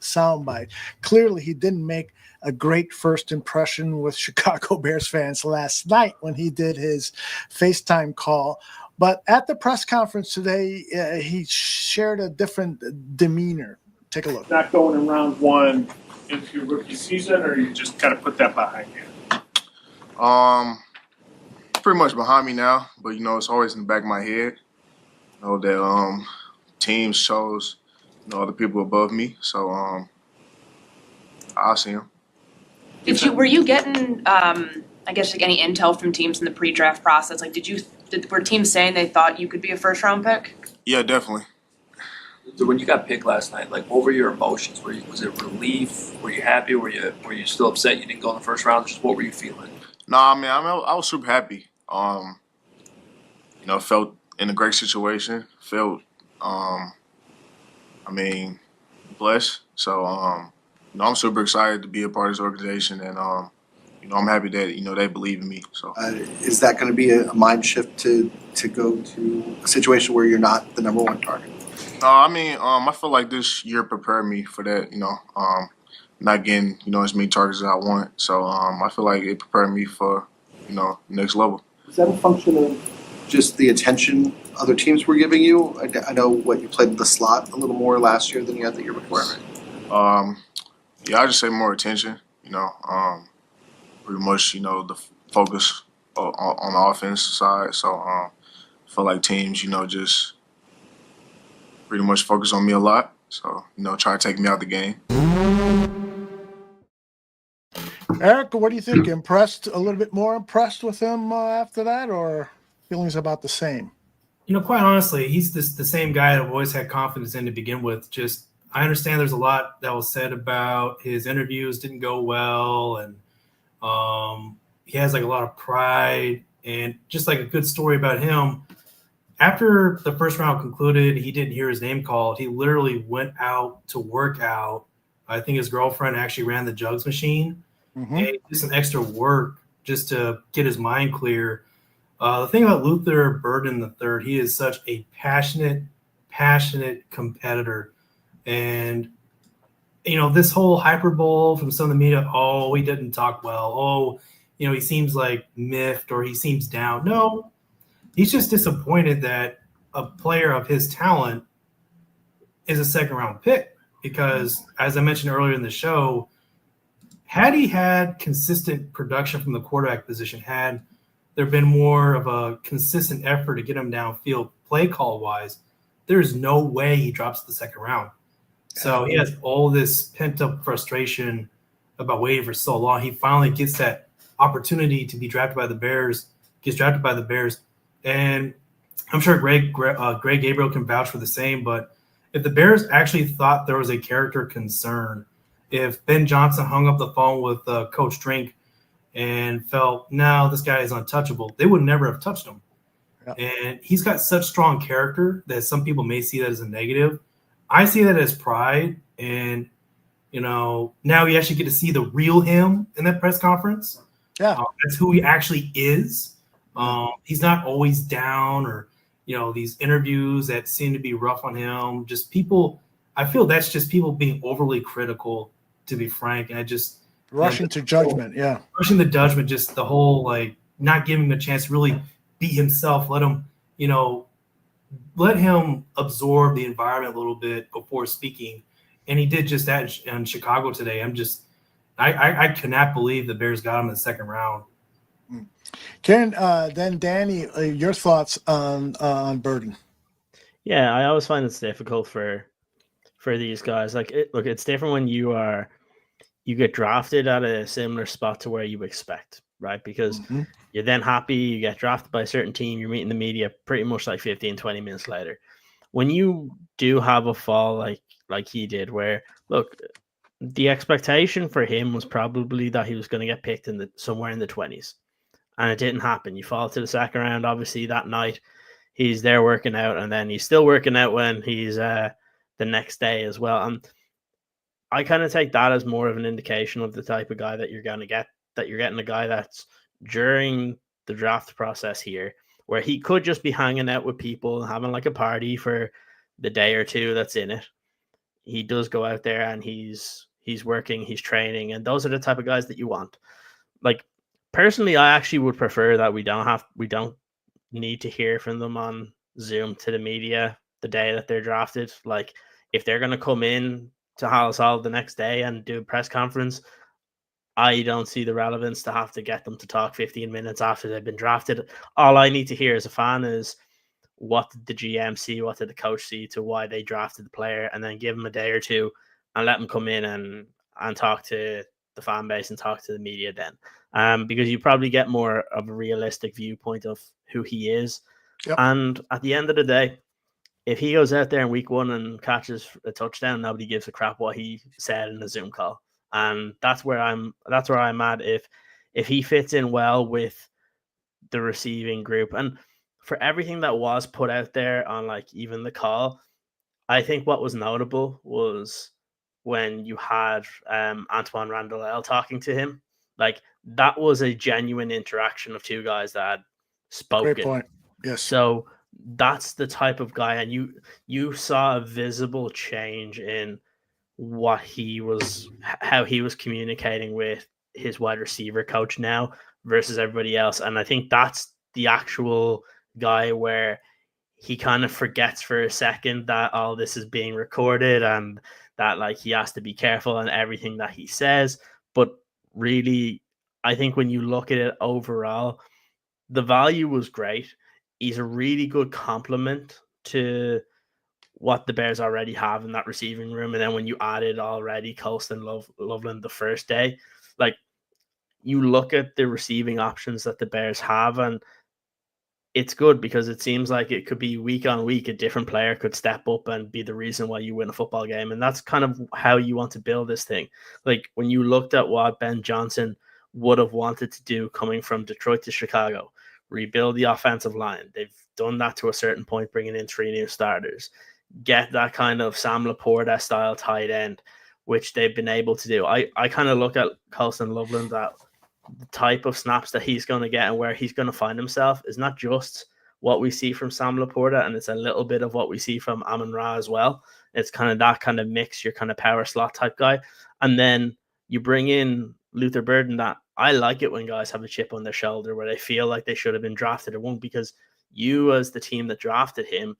soundbite. Clearly, he didn't make a great first impression with Chicago Bears fans last night when he did his FaceTime call. But at the press conference today, he shared a different demeanor. Take a look. Not going in round one into your rookie season, or you just kind of put that behind you? Pretty much behind me now, but it's always in the back of my head. That teams chose other people above me, so I'll see them. Were you getting I guess like any intel from teams in the pre-draft process? Like, were teams saying they thought you could be a first-round pick? Yeah, definitely. So when you got picked last night, like, what were your emotions? Was it relief? Were you happy? Were you still upset you didn't go in the first round? Just what were you feeling? No, I was super happy. Felt in a great situation. Felt, blessed. So, I'm super excited to be a part of this organization, and I'm happy that they believe in me. So, is that going to be a mind shift to go to a situation where you're not the number one target? I feel like this year prepared me for that. Not getting as many targets as I want. So, I feel like it prepared me for next level. Is that a function of just the attention other teams were giving you? I know you played the slot a little more last year than you had the year before, right? Yeah, I just say more attention. Pretty much the focus on the offense side. So I feel like teams just pretty much focus on me a lot. So try to take me out the game. Eric, what do you think? Impressed, a little bit more impressed with him after that, or feelings about the same? Quite honestly, he's the same guy that I've always had confidence in to begin with. Just, I understand there's a lot that was said about his interviews didn't go well, and he has like a lot of pride, and just like a good story about him. after the first round concluded, he didn't hear his name called. He literally went out to work out. I think his girlfriend actually ran the jugs machine. Mm-hmm. And he did some extra work just to get his mind clear. The thing about Luther Burden III, he is such a passionate competitor. And, this whole hyperbole from some of the media, oh, he didn't talk well. Oh, he seems like miffed or he seems down. No, he's just disappointed that a player of his talent is a second-round pick because, as I mentioned earlier in the show, had he had consistent production from the quarterback position, had there been more of a consistent effort to get him downfield play call-wise, there's no way he drops the second round. So he has all this pent-up frustration about waiting for so long. He finally gets that opportunity to be drafted by the Bears, and I'm sure Greg Gabriel can vouch for the same, but if the Bears actually thought there was a character concern, if Ben Johnson hung up the phone with Coach Drink and felt, no, this guy is untouchable, they would never have touched him. Yep. And he's got such strong character that some people may see that as a negative. I see that as pride. And, now you actually get to see the real him in that press conference. Yeah. That's who he actually is. He's not always down or, these interviews that seem to be rough on him. Just people, I feel that's just people being overly critical, to be frank. And I just rushing to judgment. Yeah. Rushing the judgment, just the whole, not giving him a chance to really be himself. Let him, let him absorb the environment a little bit before speaking. And he did just that in Chicago today. I cannot believe the Bears got him in the second round. Ken, then Danny, your thoughts on Burden? Yeah, I always find it's difficult for these guys. Look, it's different when you get drafted at a similar spot to where you expect, right? Because you're then happy, you get drafted by a certain team, you're meeting the media pretty much like 15, 20 minutes later. When you do have a fall like he did, where, look, the expectation for him was probably that he was going to get picked somewhere in the 20s. And it didn't happen. You fall to the second round. Obviously, that night he's there working out, and then he's still working out when he's the next day as well. And I kind of take that as more of an indication of the type of guy that you're going to get. That you're getting a guy that's during the draft process here, where he could just be hanging out with people, having like a party for the day or two that's in it. He does go out there and he's working, he's training, and those are the type of guys that you want. Like, personally, I actually would prefer that we don't need to hear from them on Zoom to the media the day that they're drafted. Like, if they're going to come in to Hallis Hall the next day and do a press conference, I don't see the relevance to have to get them to talk 15 minutes after they've been drafted. All I need to hear as a fan is what did the GM see, what did the coach see to why they drafted the player, and then give them a day or two and let them come in and talk to the fan base and talk to the media then. Because you probably get more of a realistic viewpoint of who he is. Yep. And at the end of the day, if he goes out there in week one and catches a touchdown, nobody gives a crap what he said in the Zoom call. And that's where I'm at. If he fits in well with the receiving group, and for everything that was put out there on like even the call, I think what was notable was when you had Antoine Randall talking to him. Like, that was a genuine interaction of two guys that had spoken. Great point. Yes. So that's the type of guy, and you saw a visible change in what how he was communicating with his wide receiver coach now versus everybody else. And I think that's the actual guy where he kind of forgets for a second that all this is being recorded and that like he has to be careful on everything that he says. But really, I think when you look at it overall, the value was great. He's a really good complement to what the Bears already have in that receiving room. And then when you added already Colston Loveland the first day, like, you look at the receiving options that the Bears have, and it's good because it seems like it could be week on week, a different player could step up and be the reason why you win a football game. And that's kind of how you want to build this thing. Like, when you looked at what Ben Johnson would have wanted to do coming from Detroit to Chicago, rebuild the offensive line. They've done that to a certain point, bringing in 3 new starters. Get that kind of Sam Laporta style tight end, which they've been able to do. I kind of look at Colston Loveland, that the type of snaps that he's going to get and where he's going to find himself is not just what we see from Sam Laporta, and it's a little bit of what we see from Amon-Ra as well. It's kind of that kind of mix, your kind of power slot type guy. And then you bring in Luther Burden. That I like it when guys have a chip on their shoulder where they feel like they should have been drafted or won't, because you as the team that drafted him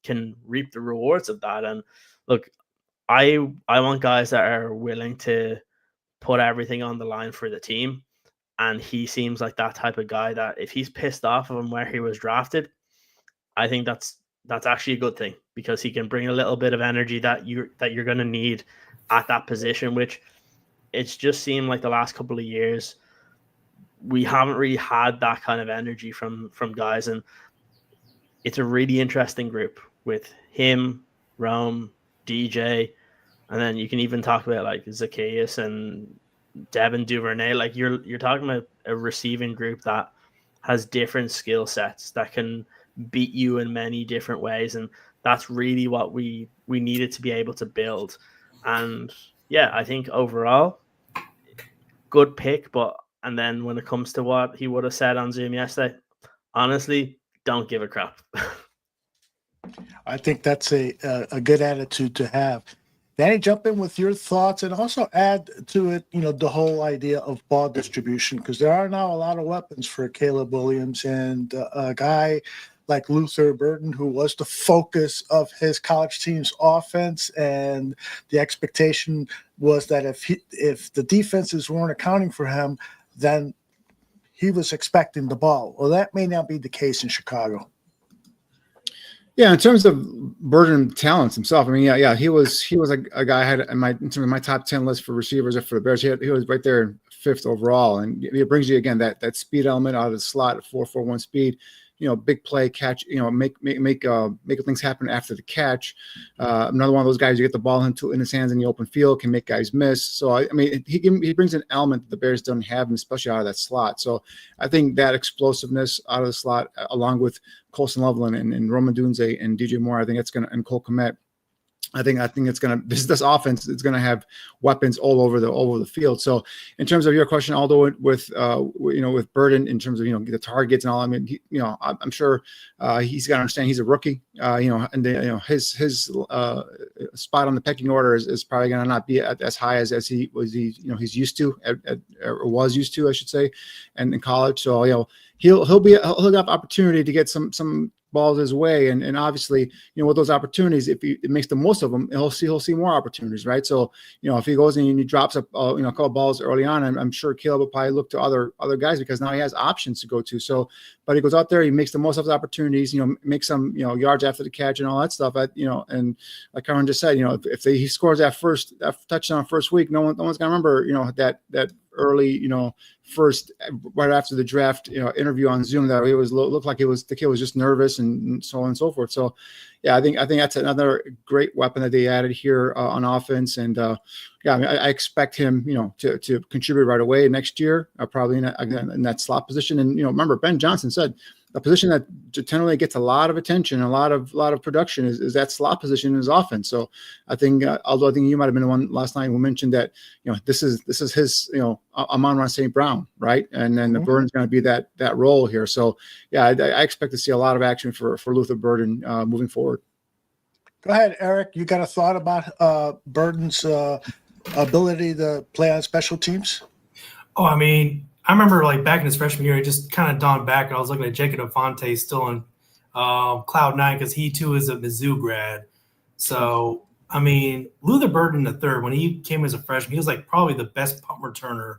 can reap the rewards of that. And look, I want guys that are willing to put everything on the line for the team. And he seems like that type of guy that if he's pissed off of him where he was drafted, I think that's actually a good thing, because he can bring a little bit of energy that you're going to need at that position, which it's just seemed like the last couple of years we haven't really had that kind of energy from guys. And it's a really interesting group with him, Rome, DJ, and then you can even talk about like Zacchaeus and Devin Duvernay. Like you're talking about a receiving group that has different skill sets that can beat you in many different ways, and that's really what we needed to be able to build. And yeah, I think overall good pick, and then when it comes to what he would have said on Zoom yesterday, honestly, don't give a crap. I think that's a good attitude to have. Danny, jump in with your thoughts and also add to it, the whole idea of ball distribution, because there are now a lot of weapons for Caleb Williams, and a guy like Luther Burden, who was the focus of his college team's offense, and the expectation was that if the defenses weren't accounting for him, then he was expecting the ball. Well, that may not be the case in Chicago. Yeah, in terms of Burden talents himself, I mean, yeah, he was a guy I had in terms of my top 10 list for receivers for the Bears. He was right there 5th overall, and it brings you again that speed element out of the slot, 4.41 speed. Big play catch. Make things happen after the catch. Another one of those guys you get the ball in his hands in the open field, can make guys miss. So I mean, he brings an element that the Bears don't have, especially out of that slot. So I think that explosiveness out of the slot, along with Colston Loveland and Roman Dunze and DJ Moore, I think it's gonna, and Cole Kmet, I think it's gonna, this offense is gonna have weapons all over the field. So in terms of your question, Aldo, with Burden, in terms of the targets and all, I mean, I'm sure he's got to understand he's a rookie, and his spot on the pecking order is probably gonna not be as high as he's used to or was used to, I should say, and in college. So he'll have opportunity to get some balls his way, and obviously, with those opportunities, if he makes the most of them, he'll see more opportunities, right? So, if he goes in and he drops up, a couple balls early on, I'm sure Caleb will probably look to other guys, because now he has options to go to. So, but he goes out there, he makes the most of his opportunities, makes some, yards after the catch and all that stuff. And like Karen just said, if he scores that touchdown first week, no one's gonna remember, that early, first right after the draft, interview on Zoom, that it looked like the kid was just nervous and so on and so forth. So, yeah, I think that's another great weapon that they added here on offense. And yeah, I mean, I expect him, to contribute right away next year, probably in that slot position. And remember, Ben Johnson said a position that generally gets a lot of attention, a lot of production is that slot position in his offense. So I think, although I think you might have been the one last night who mentioned that, this is his, Amon-Ra St. Brown, right? And then the Burden's going to be that role here. So yeah, I expect to see a lot of action for Luther Burden moving forward. Go ahead, Eric. You got a thought about Burden's ability to play on special teams? Oh, I mean, I remember like back in his freshman year, it just kind of dawned back. I was looking at Jacob Infante still on cloud 9, because he too is a Mizzou grad. So, I mean, Luther Burden III, when he came as a freshman, he was like probably the best punt returner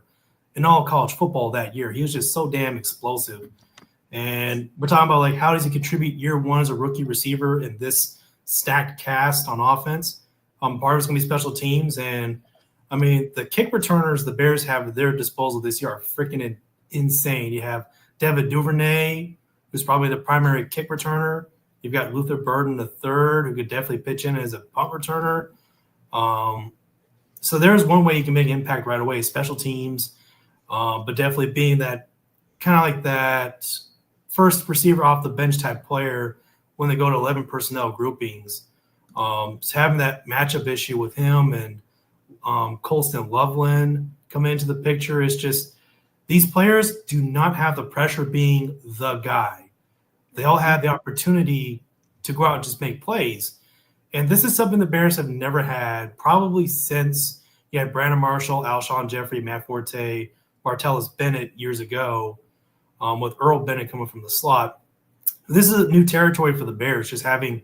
in all college football that year. He was just so damn explosive. And we're talking about like, how does he contribute year one as a rookie receiver in this stacked cast on offense? Part of it's going to be special teams. And I mean, the kick returners the Bears have at their disposal this year are freaking insane. You have Devin Duvernay, who's probably the primary kick returner. You've got Luther Burden III, who could definitely pitch in as a punt returner. So there's one way you can make an impact right away, special teams, but definitely being that kind of like that first receiver off the bench type player when they go to 11 personnel groupings. So having that matchup issue with him and Colston Loveland coming into the picture is just these players do not have the pressure of being the guy. They all have the opportunity to go out and just make plays. And this is something the Bears have never had probably since you had Brandon Marshall, Alshon Jeffrey, Matt Forte, Martellus Bennett years ago, with Earl Bennett coming from the slot. This is a new territory for the Bears, just having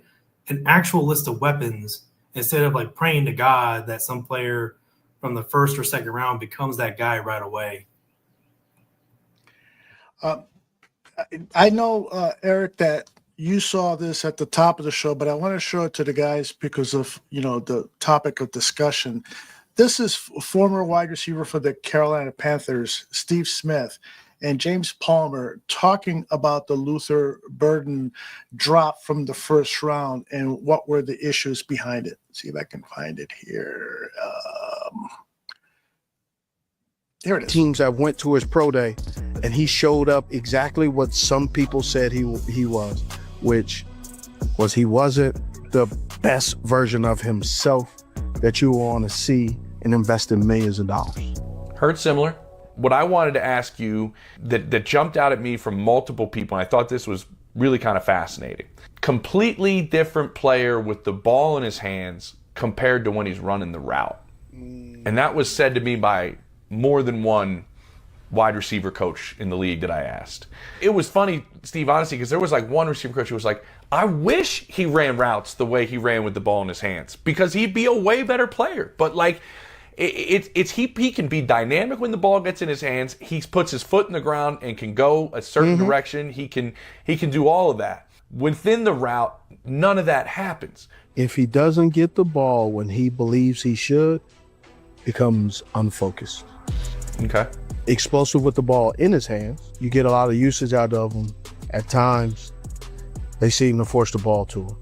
an actual list of weapons instead of like praying to God that some player from the first or second round becomes that guy right away. I know, Eric, that you saw this at the top of the show, but I want to show it to the guys because of, the topic of discussion. This is former wide receiver for the Carolina Panthers, Steve Smith, and James Palmer talking about the Luther Burden drop from the first round and what were the issues behind it. Let's see if I can find it here. Here it is. Teams that went to his pro day, and he showed up exactly what some people said he was, which was he wasn't the best version of himself that you want to see and invest in millions of dollars. Heard similar. What I wanted to ask you that jumped out at me from multiple people, and I thought this was really kind of fascinating. Completely different player with the ball in his hands compared to when he's running the route. And that was said to me by more than one wide receiver coach in the league that I asked. It was funny, Steve, honestly, because there was like one receiver coach who was like, I wish he ran routes the way he ran with the ball in his hands because he'd be a way better player. But like, he can be dynamic when the ball gets in his hands. He puts his foot in the ground and can go a certain direction. He can do all of that. Within the route, none of that happens. If he doesn't get the ball when he believes he should, becomes unfocused. Okay. Explosive with the ball in his hands. You get a lot of usage out of him. At times, they seem to force the ball to him.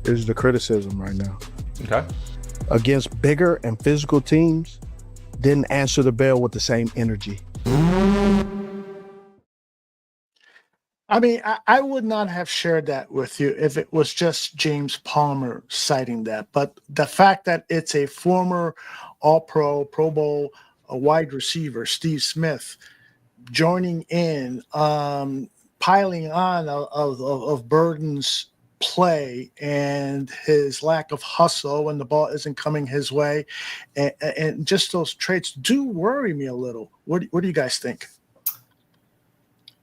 There's the criticism right now. Okay. Against bigger and physical teams, didn't answer the bell with the same energy. I mean, I would not have shared that with you if it was just James Palmer citing that. But the fact that it's a former All-Pro, Pro Bowl wide receiver, Steve Smith, joining in, piling on of Burden's play and his lack of hustle when the ball isn't coming his way, and just those traits do worry me a little. What do you guys think?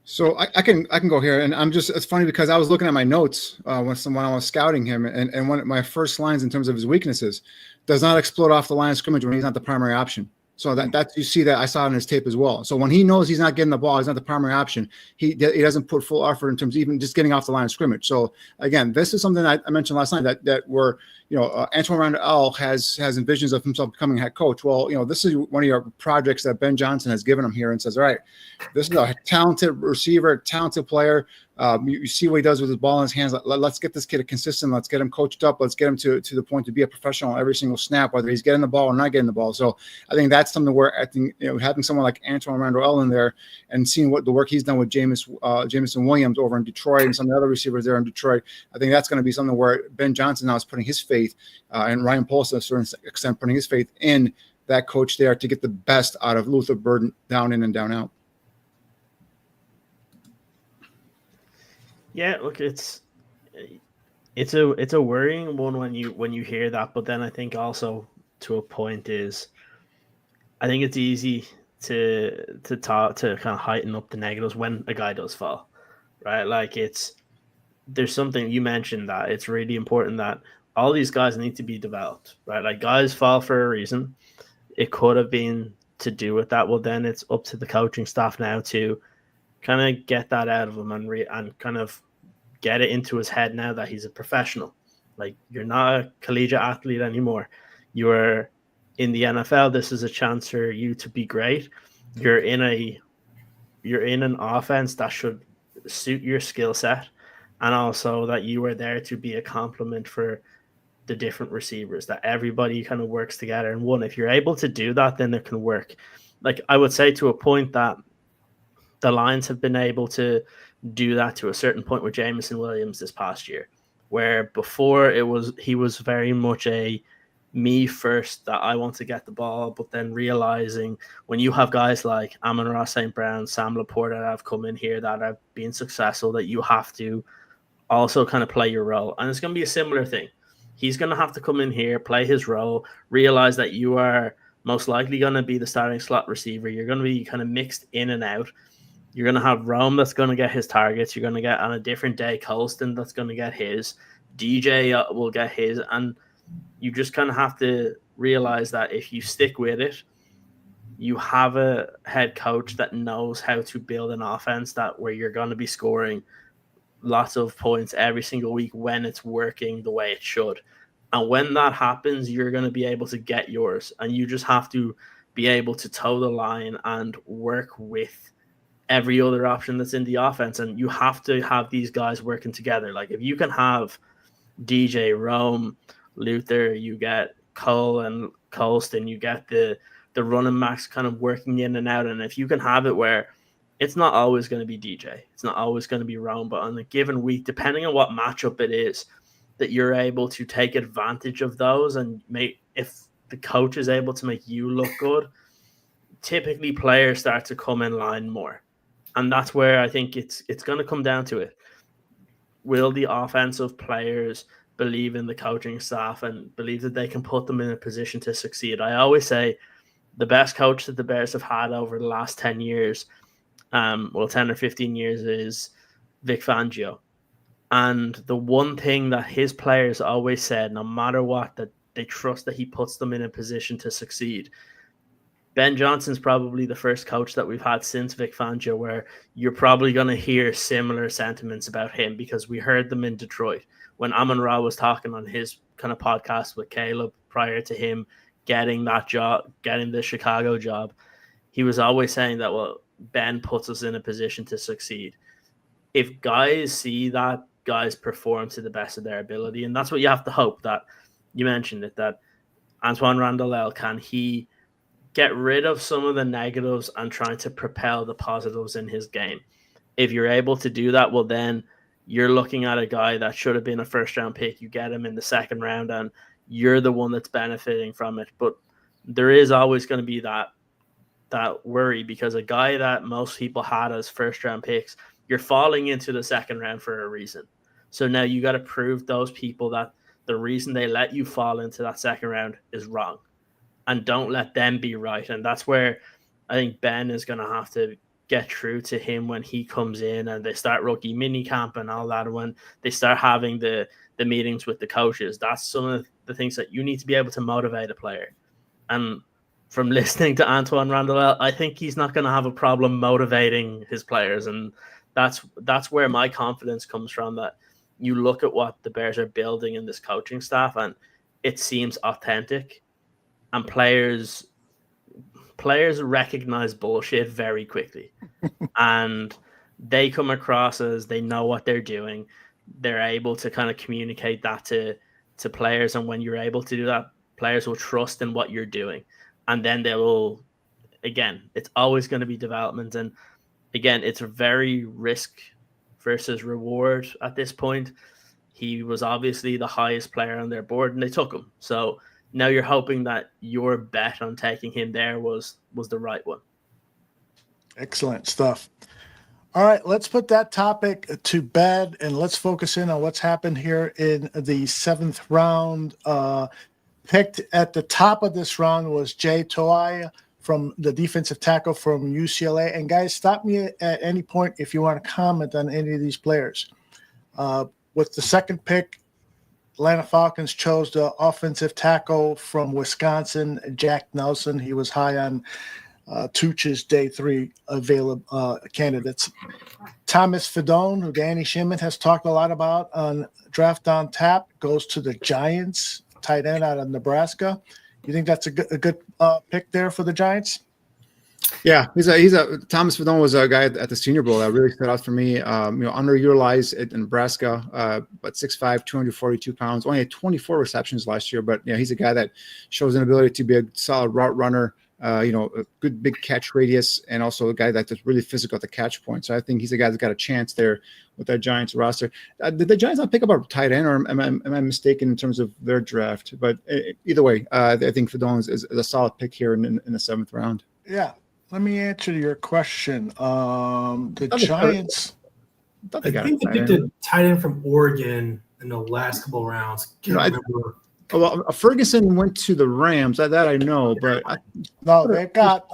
So I can go here, and it's funny because I was looking at my notes when I was scouting him, and one of my first lines in terms of his weaknesses does not explode off the line of scrimmage when he's not the primary option. So that you see that I saw it in his tape as well. So when he knows he's not getting the ball, he's not the primary option. He doesn't put full effort in terms of even just getting off the line of scrimmage. So again, this is something I mentioned last night that we're Antoine Randall has envisions of himself becoming head coach. Well, this is one of your projects that Ben Johnson has given him here and says, all right, this is a talented receiver, talented player. You see what he does with his ball in his hands. Let's get this kid consistent. Let's get him coached up. Let's get him to the point to be a professional every single snap, whether he's getting the ball or not getting the ball. So I think that's something where I think having someone like Antoine Randall in there and seeing what the work he's done with Jameson Williams over in Detroit and some of the other receivers there in Detroit, I think that's going to be something where Ben Johnson now is putting his faith and Ryan Poles to a certain extent putting his faith in that coach there to get the best out of Luther Burden down in and down out. Yeah, look, it's a worrying one when you hear that, but then I think also to a point is I think it's easy to talk to kind of heighten up the negatives when a guy does fall, right? Like there's something you mentioned that it's really important that all these guys need to be developed, right? Like guys fall for a reason. It could have been to do with that. Well, then it's up to the coaching staff now to kind of get that out of him and kind of get it into his head now that he's a professional. Like you're not a collegiate athlete anymore. You're in the NFL. This is a chance for you to be great. You're in an offense that should suit your skill set, and also that you are there to be a complement for the different receivers, that everybody kind of works together. And one, if you're able to do that, then it can work. Like I would say to a point that the Lions have been able to do that to a certain point with Jameson Williams this past year, where before he was very much a me first, that I want to get the ball, but then realizing when you have guys like Amon-Ra St. Brown, Sam Laporte that have come in here that have been successful, that you have to also kind of play your role. And it's going to be a similar thing. He's going to have to come in here, play his role, realize that you are most likely going to be the starting slot receiver. You're going to be kind of mixed in and out. You're going to have Rome that's going to get his targets. You're going to get, on a different day, Colston that's going to get his. DJ will get his. And you just kind of have to realize that if you stick with it, you have a head coach that knows how to build an offense that where you're going to be scoring lots of points every single week when it's working the way it should. And when that happens, you're going to be able to get yours. And you just have to be able to toe the line and work with every other option that's in the offense. And you have to have these guys working together. Like if you can have DJ, Rome, Luther, you get Cole and Colston, you get the running backs kind of working in and out. And if you can have it where it's not always going to be DJ, it's not always going to be Rome, but on a given week, depending on what matchup it is, that you're able to take advantage of those and make, if the coach is able to make you look good, typically players start to come in line more. And that's where I think it's going to come down to it. Will the offensive players believe in the coaching staff and believe that they can put them in a position to succeed? I always say the best coach that the Bears have had over the last 10 years, 10 or 15 years, is Vic Fangio. And the one thing that his players always said, no matter what, that they trust that he puts them in a position to succeed. Ben Johnson's probably the first coach that we've had since Vic Fangio where you're probably going to hear similar sentiments about him, because we heard them in Detroit when Amon-Ra was talking on his kind of podcast with Caleb prior to him getting that job, getting the Chicago job. He was always saying that, well, Ben puts us in a position to succeed. If guys see that, guys perform to the best of their ability. And that's what you have to hope, that you mentioned it, that Antoine Randall, can he get rid of some of the negatives and trying to propel the positives in his game? If you're able to do that, well, then you're looking at a guy that should have been a first-round pick. You get him in the second round, and you're the one that's benefiting from it. But there is always going to be that worry, because a guy that most people had as first-round picks, you're falling into the second round for a reason. So now you got to prove those people that the reason they let you fall into that second round is wrong. And don't let them be right. And that's where I think Ben is going to have to get through to him when he comes in and they start rookie mini camp and all that. When they start having the meetings with the coaches, that's some of the things that you need to be able to motivate a player. And from listening to Antoine Randall, I think he's not going to have a problem motivating his players. And that's where my confidence comes from, that you look at what the Bears are building in this coaching staff and it seems authentic. And players recognize bullshit very quickly. And they come across as they know what they're doing. They're able to kind of communicate that to players. And when you're able to do that, players will trust in what you're doing. And then they will, again, it's always going to be development. And again, it's a very risk versus reward at this point. He was obviously the highest player on their board and they took him. So now you're hoping that your bet on taking him there was the right one. Excellent stuff. All right, let's put that topic to bed and let's focus in on what's happened here in the 7th round. Picked at the top of this round was Jay Toia from the defensive tackle from UCLA. And guys, stop me at any point if you want to comment on any of these players. With the second pick, Atlanta Falcons chose the offensive tackle from Wisconsin, Jack Nelson. He was high on Tuch's day 3 available candidates. Thomas Fidone, who Danny Shinman has talked a lot about on Draft on Tap, goes to the Giants, tight end out of Nebraska. You think that's a good pick there for the Giants? Yeah, he's a Thomas Fidone was a guy at the Senior Bowl that really stood out for me. Underutilized in Nebraska, but 6'5", 242 pounds. Only had 24 receptions last year, but he's a guy that shows an ability to be a solid route runner. a good big catch radius, and also a guy that's really physical at the catch point. So I think he's a guy that's got a chance there with that Giants roster. Did the Giants not pick up a tight end, or am I mistaken in terms of their draft? But either way, I think Fedon is a solid pick here in the 7th round. Yeah. Let me answer your question. The Giants. I think they picked a tight end from Oregon in the last couple of rounds. Can't remember. Well, Ferguson went to the Rams. That I know, but no, they've got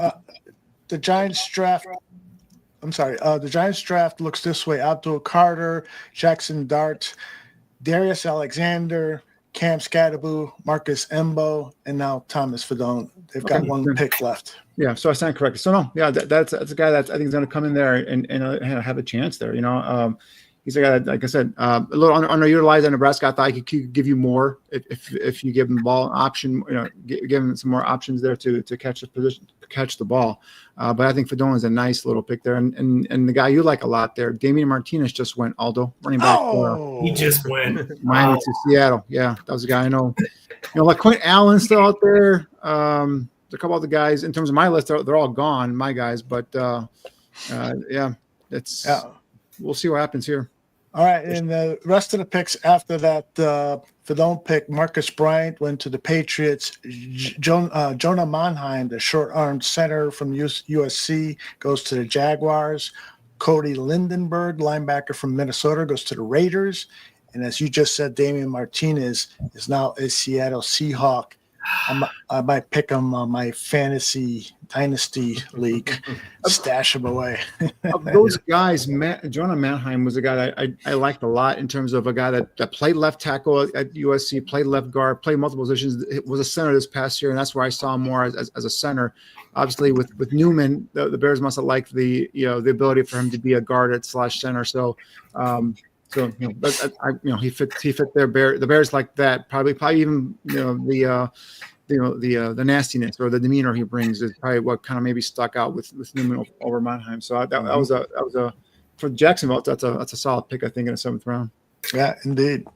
the Giants draft. I'm sorry. The Giants draft looks this way: Abdul Carter, Jackson Dart, Darius Alexander, Cam Scadaboo, Marcus Embo, and now Thomas Fedon. They've got one pick left. Yeah, so I stand corrected. So no, yeah, that's a guy that I think is going to come in there and have a chance there. He's a guy that, like I said, a little underutilized in Nebraska. I thought he could give you more if you give him the ball option. Give him some more options there to catch the ball. But I think Fedon is a nice little pick there, and the guy you like a lot there, Damian Martinez, just went Aldo running back. He just went Miami to Seattle. Yeah, that was a guy I know. Like Quint Allen's still out there. A couple other guys in terms of my list, they're all gone, my guys. But we'll see what happens here. All right, and the rest of the picks after that, Fedon pick, Marcus Bryant went to the Patriots. Jonah Monheim, the short-armed center from USC, goes to the Jaguars. Cody Lindenberg, linebacker from Minnesota, goes to the Raiders. And as you just said, Damian Martinez is now a Seattle Seahawk. I might pick him on my fantasy dynasty league, stash him away. Of those guys, Jonah Mannheim was a guy that I liked a lot in terms of a guy that played left tackle at USC, played left guard, played multiple positions. It was a center this past year, and that's where I saw him more as a center. Obviously, with Newman, the Bears must have liked the ability for him to be a guard at /center. So. He fit their the Bears like that. Probably even the nastiness or the demeanor he brings is probably what kind of maybe stuck out with Newman over Mannheim. So that was a for Jacksonville. That's a solid pick, I think, in the 7th round. Yeah, indeed.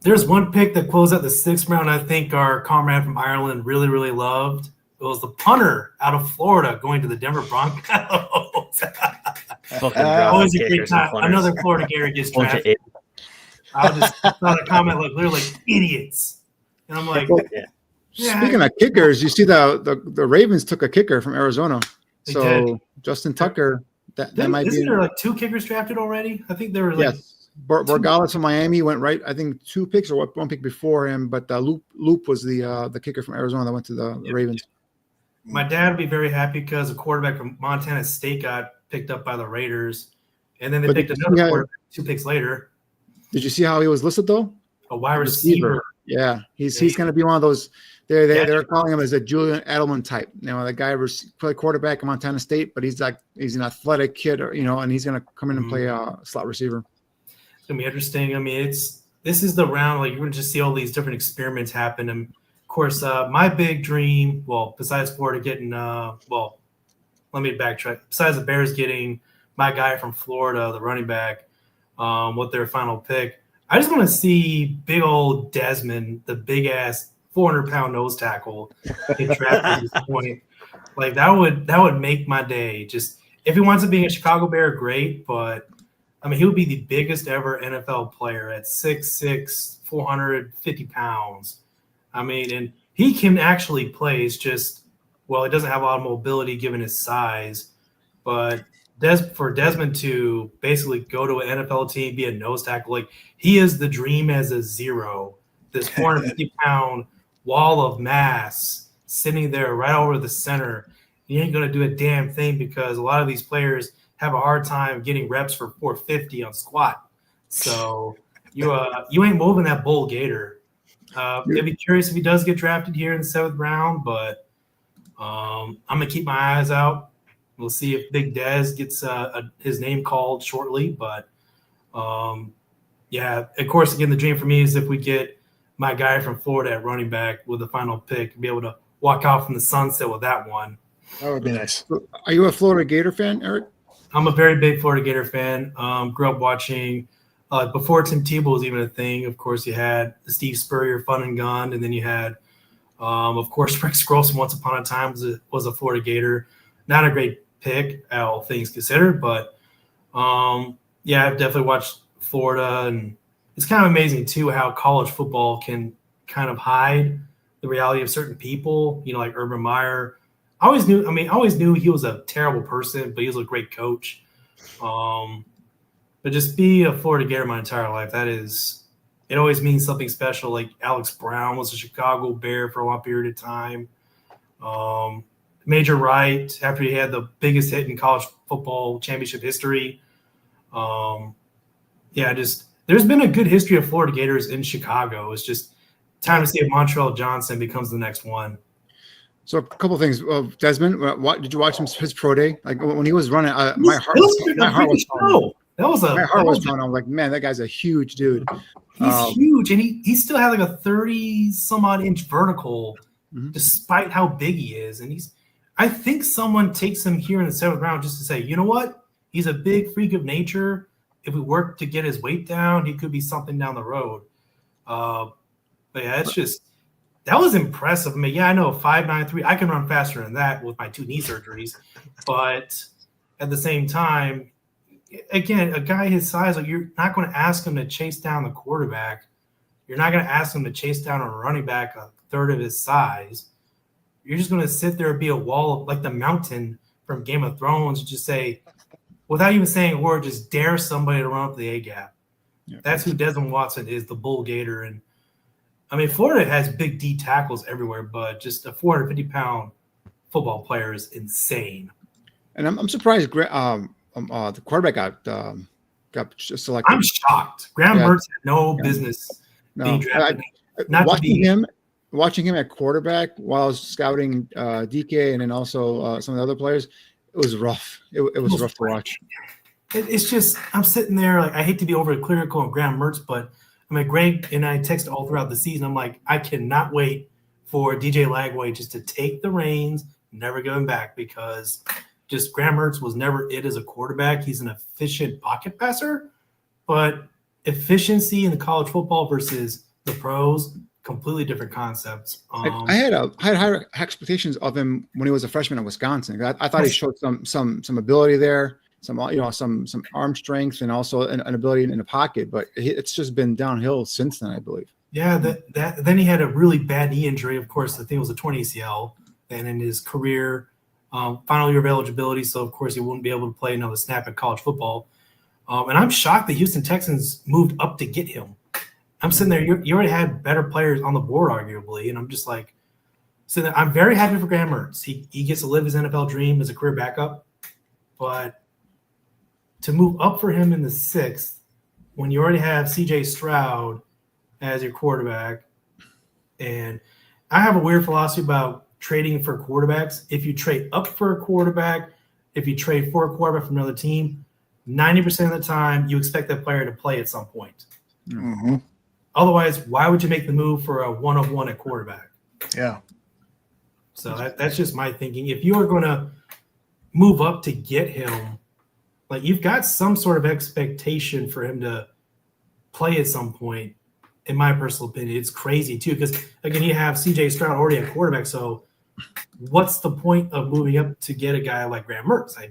There's one pick that closed out the 6th round. I think our comrade from Ireland really, really loved. It was the punter out of Florida going to the Denver Broncos. Always a great time. Another Florida Gator gets drafted. I just thought a comment they're like idiots, and I'm like, Speaking of kickers, you see the Ravens took a kicker from Arizona. So Justin Tucker, that might be. Isn't there like 2 kickers drafted already? I think there were like. Yes. Borgales from Miami went right. I think 2 picks or 1 pick before him, but Loop was the kicker from Arizona that went to the Ravens. My dad would be very happy because a quarterback from Montana State got picked up by the Raiders, and then they picked another quarterback 2 picks later. Did you see how he was listed though? A wide receiver. Yeah, he's going to be one of those. They're calling him as a Julian Edelman type. The guy was played quarterback at Montana State, but he's an athletic kid, and he's going to come in and play a slot receiver. It's gonna be interesting. I mean, this is the round. You're going to just see all these different experiments happen, and of course, my big dream. Well, besides Florida getting, let me backtrack. Besides the Bears getting my guy from Florida, the running back, with their final pick, I just want to see big old Desmond, the big ass 400-pound nose tackle, get drafted at this point. Like that would make my day. Just if he wants to be a Chicago Bear, great, but I mean he would be the biggest ever NFL player at 6'6", 450 pounds. I mean, and he can actually play. It's just he doesn't have a lot of mobility given his size, but for Desmond to basically go to an NFL team, be a nose tackle, he is the dream as a zero. This 450-pound wall of mass sitting there right over the center. You ain't going to do a damn thing because a lot of these players have a hard time getting reps for 450 on squat. So you ain't moving that bull gator. I'd be curious if he does get drafted here in the 7th round, but I'm going to keep my eyes out. We'll see if Big Dez gets his name called shortly. But, of course, again, the dream for me is if we get my guy from Florida at running back with the final pick, be able to walk out from the sunset with that one. That would be nice. Are you a Florida Gator fan, Eric? I'm a very big Florida Gator fan. Grew up watching before Tim Tebow was even a thing. Of course, you had the Steve Spurrier Fun and Gun, and then you had Of course, Rex Grossman, once upon a time, was a Florida Gator. Not a great pick, all things considered, but yeah, I've definitely watched Florida, and it's kind of amazing too how college football can kind of hide the reality of certain people. Like Urban Meyer. I always knew he was a terrible person, but he was a great coach. But just be a Florida Gator my entire life, it always means something special. Like Alex Brown was a Chicago Bear for a long period of time. Major Wright, after he had the biggest hit in college football championship history. There's been a good history of Florida Gators in Chicago. It's just time to see if Montreal Johnson becomes the next one. So a couple of things. Desmond, did you watch his pro day? Like when he was running, my heart was pounding. My heart was pounding. I was like, man, that guy's a huge dude. He's huge, and he still had like a 30-some-odd-inch vertical, despite how big he is. And I think someone takes him here in the 7th round just to say, you know what? He's a big freak of nature. If we work to get his weight down, he could be something down the road. But yeah, that was impressive. I mean, yeah, I know 5'9", I can run faster than that with my 2 knee surgeries. But at the same time, again, a guy his size, like, you're not going to ask him to chase down the quarterback. You're not going to ask him to chase down a running back a third of his size. You're just going to sit there and be a wall of, like the mountain from Game of Thrones, and just say, without even saying a word, just dare somebody to run up the A-gap. Yeah. That's who Desmond Watson is, the Bull Gator. And I mean, Florida has big D tackles everywhere, but just a 450-pound football player is insane. And I'm surprised the quarterback got selected. I'm shocked. Graham Mertz had no business being drafted. Watching him at quarterback while I was scouting DK and then also some of the other players, it was rough. It was rough to watch. It's just, I'm sitting there like, I hate to be overly critical on Graham Mertz, but I mean, Greg and I texted all throughout the season. I'm like, I cannot wait for DJ Lagway just to take the reins, never give him back, because just Graham Mertz was never it as a quarterback. He's an efficient pocket passer, but efficiency in the college football versus the pros, completely different concepts. I had higher expectations of him when he was a freshman at Wisconsin. I thought he showed some ability there, some arm strength, and also an ability in the pocket. But it's just been downhill since then, I believe. Yeah, then he had a really bad knee injury. Of course, the thing was a torn ACL, and in his career, final year of eligibility. So of course he wouldn't be able to play another snap at college football. And I'm shocked the Houston Texans moved up to get him. I'm sitting there. You already had better players on the board, arguably, and I'm just like, so I'm very happy for Graham Mertz. He gets to live his NFL dream as a career backup, but to move up for him in the 6th when you already have C.J. Stroud as your quarterback, and I have a weird philosophy about trading for quarterbacks. If you trade up for a quarterback, if you trade for a quarterback from another team, 90% of the time you expect that player to play at some point. Mm-hmm. Otherwise, why would you make the move for a one-of-one at quarterback? Yeah. So that's just my thinking. If you are going to move up to get him, like, you've got some sort of expectation for him to play at some point. In my personal opinion, it's crazy too, because again, you have C.J. Stroud already at quarterback. So, what's the point of moving up to get a guy like Graham Mertz? I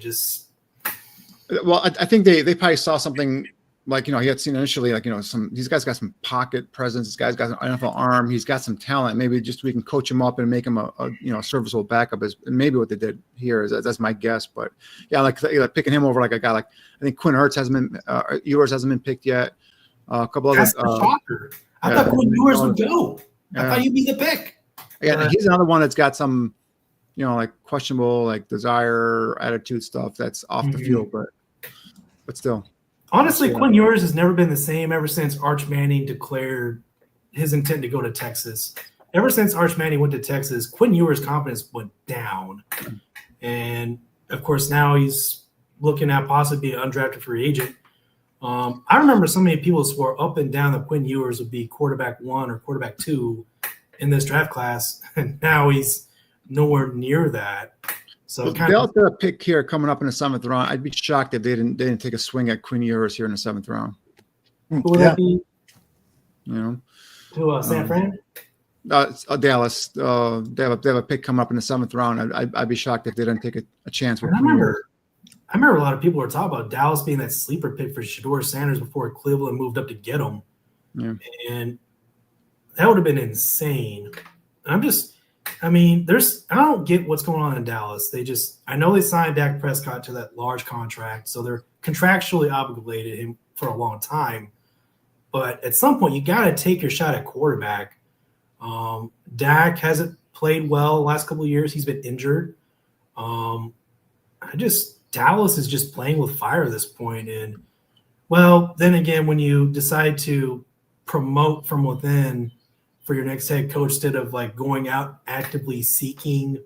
think they probably saw something. Like, he had seen initially, like, these guys got some pocket presence. This guy's got an NFL arm. He's got some talent. Maybe just we can coach him up and make him a serviceable backup is maybe what they did here. That's my guess. But yeah, like picking him over like a guy like, I think Quinn Ewers hasn't been picked yet. A couple other. That's the shocker. I thought Quinn Ewers would go. I thought you'd be the pick. Yeah, he's another one that's got some, like questionable, like desire, attitude stuff that's off the field, but still. Honestly, Quinn Ewers has never been the same ever since Arch Manning declared his intent to go to Texas. Ever since Arch Manning went to Texas, Quinn Ewers' confidence went down. And, of course, now he's looking at possibly an undrafted free agent. I remember so many people swore up and down that Quinn Ewers would be quarterback 1 or quarterback 2 in this draft class, and now he's nowhere near that. So they also got a pick here coming up in the 7th round. I'd be shocked if they didn't take a swing at Quinn Ewers here in the 7th round. Who would that be? To San Fran? Dallas. They have a pick coming up in the 7th round. I'd be shocked if they didn't take a chance with I remember a lot of people were talking about Dallas being that sleeper pick for Shedeur Sanders before Cleveland moved up to get him. Yeah. And that would have been insane. I don't get what's going on in Dallas. I know they signed Dak Prescott to that large contract, so they're contractually obligated him for a long time. But at some point, you got to take your shot at quarterback. Dak hasn't played well the last couple of years. He's been injured. Dallas is just playing with fire at this point. And, well, then again, when you decide to promote from within for your next head coach instead of like going out actively seeking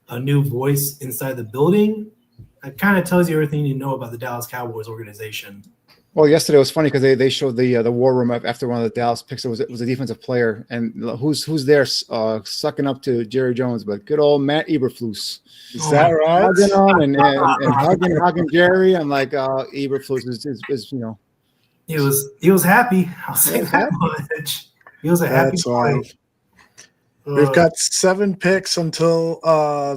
a new voice inside the building, it kind of tells you everything you know about the Dallas Cowboys organization. Well, yesterday was funny because they showed the war room after one of the Dallas picks. It was a defensive player, and who's there sucking up to Jerry Jones, but good old Matt Eberflus. Is that right? Hugging on and hugging Jerry. I'm like, Eberflus is He was happy. I'll say that much. He was a happy boy. We've got 7 picks until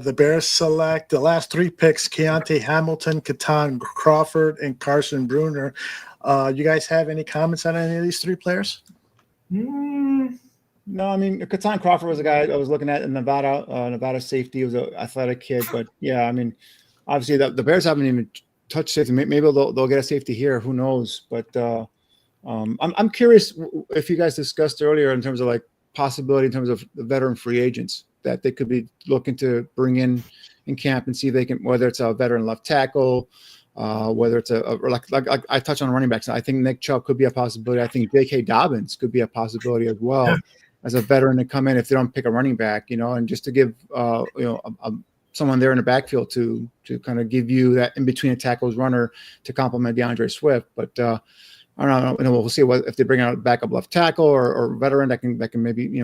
the Bears select the last 3 picks: Keontae Hamilton, Katan Crawford, and Carson Bruner. You guys have any comments on any of these 3 players? No, I mean, Katan Crawford was a guy I was looking at in Nevada safety. He was an athletic kid, but yeah, I mean, obviously the Bears haven't even touched safety. Maybe they'll get a safety here. Who knows? But I'm curious if you guys discussed earlier in terms of like possibility in terms of the veteran free agents that they could be looking to bring in camp and see if they can, whether it's a veteran left tackle, whether it's like I touched on running backs. I think Nick Chubb could be a possibility. I think J.K. Dobbins could be a possibility as well as a veteran to come in if they don't pick a running back, and just to give someone there in the backfield to kind of give you that in between a tackles runner to complement DeAndre Swift. But I don't know. We'll see if they bring out a backup left tackle or veteran that can maybe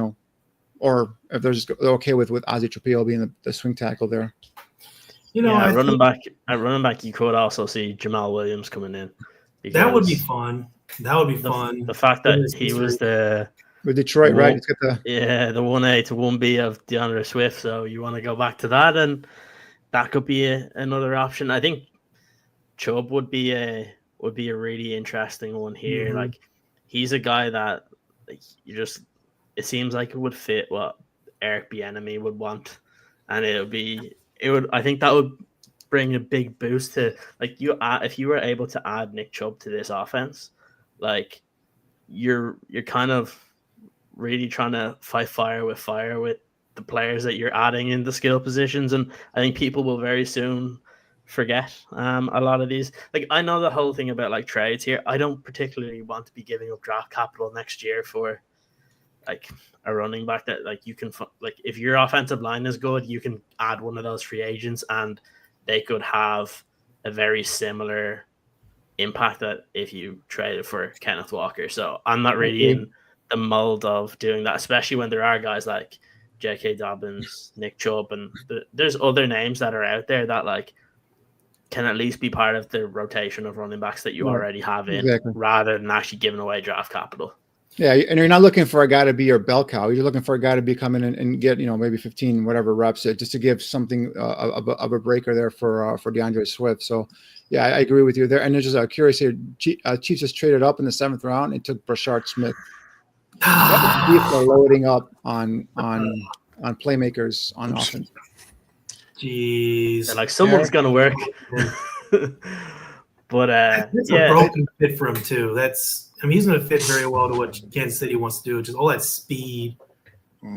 or if they're just okay with Ozzie Trapilo being the swing tackle there. Running back, you could also see Jamal Williams coming in. That would be fun. The fact that he was with Detroit, right? It's got the 1A to 1B of DeAndre Swift. So you want to go back to that, and that could be another option. I think Chubb would be a really interesting one here. Mm-hmm. Like, he's a guy that it seems like it would fit what Eric Bieniemy would want, and I think that would bring a big boost to if you were able to add Nick Chubb to this offense, like you're kind of really trying to fight fire with the players that you're adding in the skill positions, and I think people will very soon forget a lot of these. Like, I know the whole thing about like trades here. I don't particularly want to be giving up draft capital next year for like a running back that like you can like if your offensive line is good, you can add one of those free agents and they could have a very similar impact that if you traded for Kenneth Walker. So I'm not really in the mold of doing that, especially when there are guys like J.K. Dobbins, Nick Chubb, and there's other names that are out there that like can at least be part of the rotation of running backs that you already have in, rather than actually giving away draft capital. Yeah, and you're not looking for a guy to be your bell cow. You're looking for a guy to be coming in and get maybe 15 whatever reps just to give something of a breaker there for DeAndre Swift. So yeah, I agree with you there. And there's just curious here. Chiefs just traded up in the 7th round and took Brashard Smith. Chiefs are loading up on playmakers on offense. Jeez, like someone's gonna work. But it's a broken fit for him too. He's going to fit very well to what Kansas City wants to do, just all that speed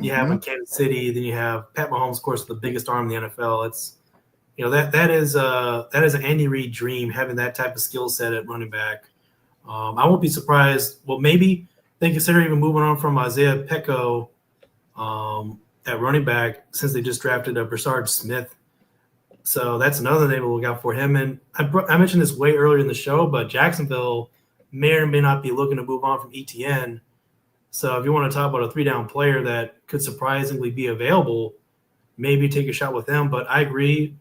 you have in Kansas City. Then you have Pat Mahomes, of course, the biggest arm in the NFL. It's that is an Andy Reid dream, having that type of skill set at running back. I won't be surprised. Well, maybe they consider even moving on from Isaiah Pecco at running back since they just drafted Brashard Smith. So that's another name we'll look out for him. And I mentioned this way earlier in the show, but Jacksonville may or may not be looking to move on from ETN. So if you want to talk about a 3-down player that could surprisingly be available, maybe take a shot with them. But I agree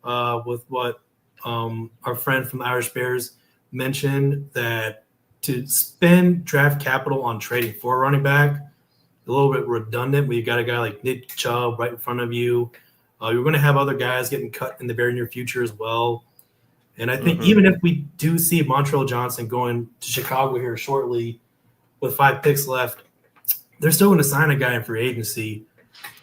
with what our friend from the Irish Bears mentioned, that to spend draft capital on trading for a running back a little bit redundant when you got a guy like Nick Chubb right in front of you. You're going to have other guys getting cut in the very near future as well. And I think even if we do see Montrell Johnson going to Chicago here shortly with 5 picks left, they're still going to sign a guy in free agency.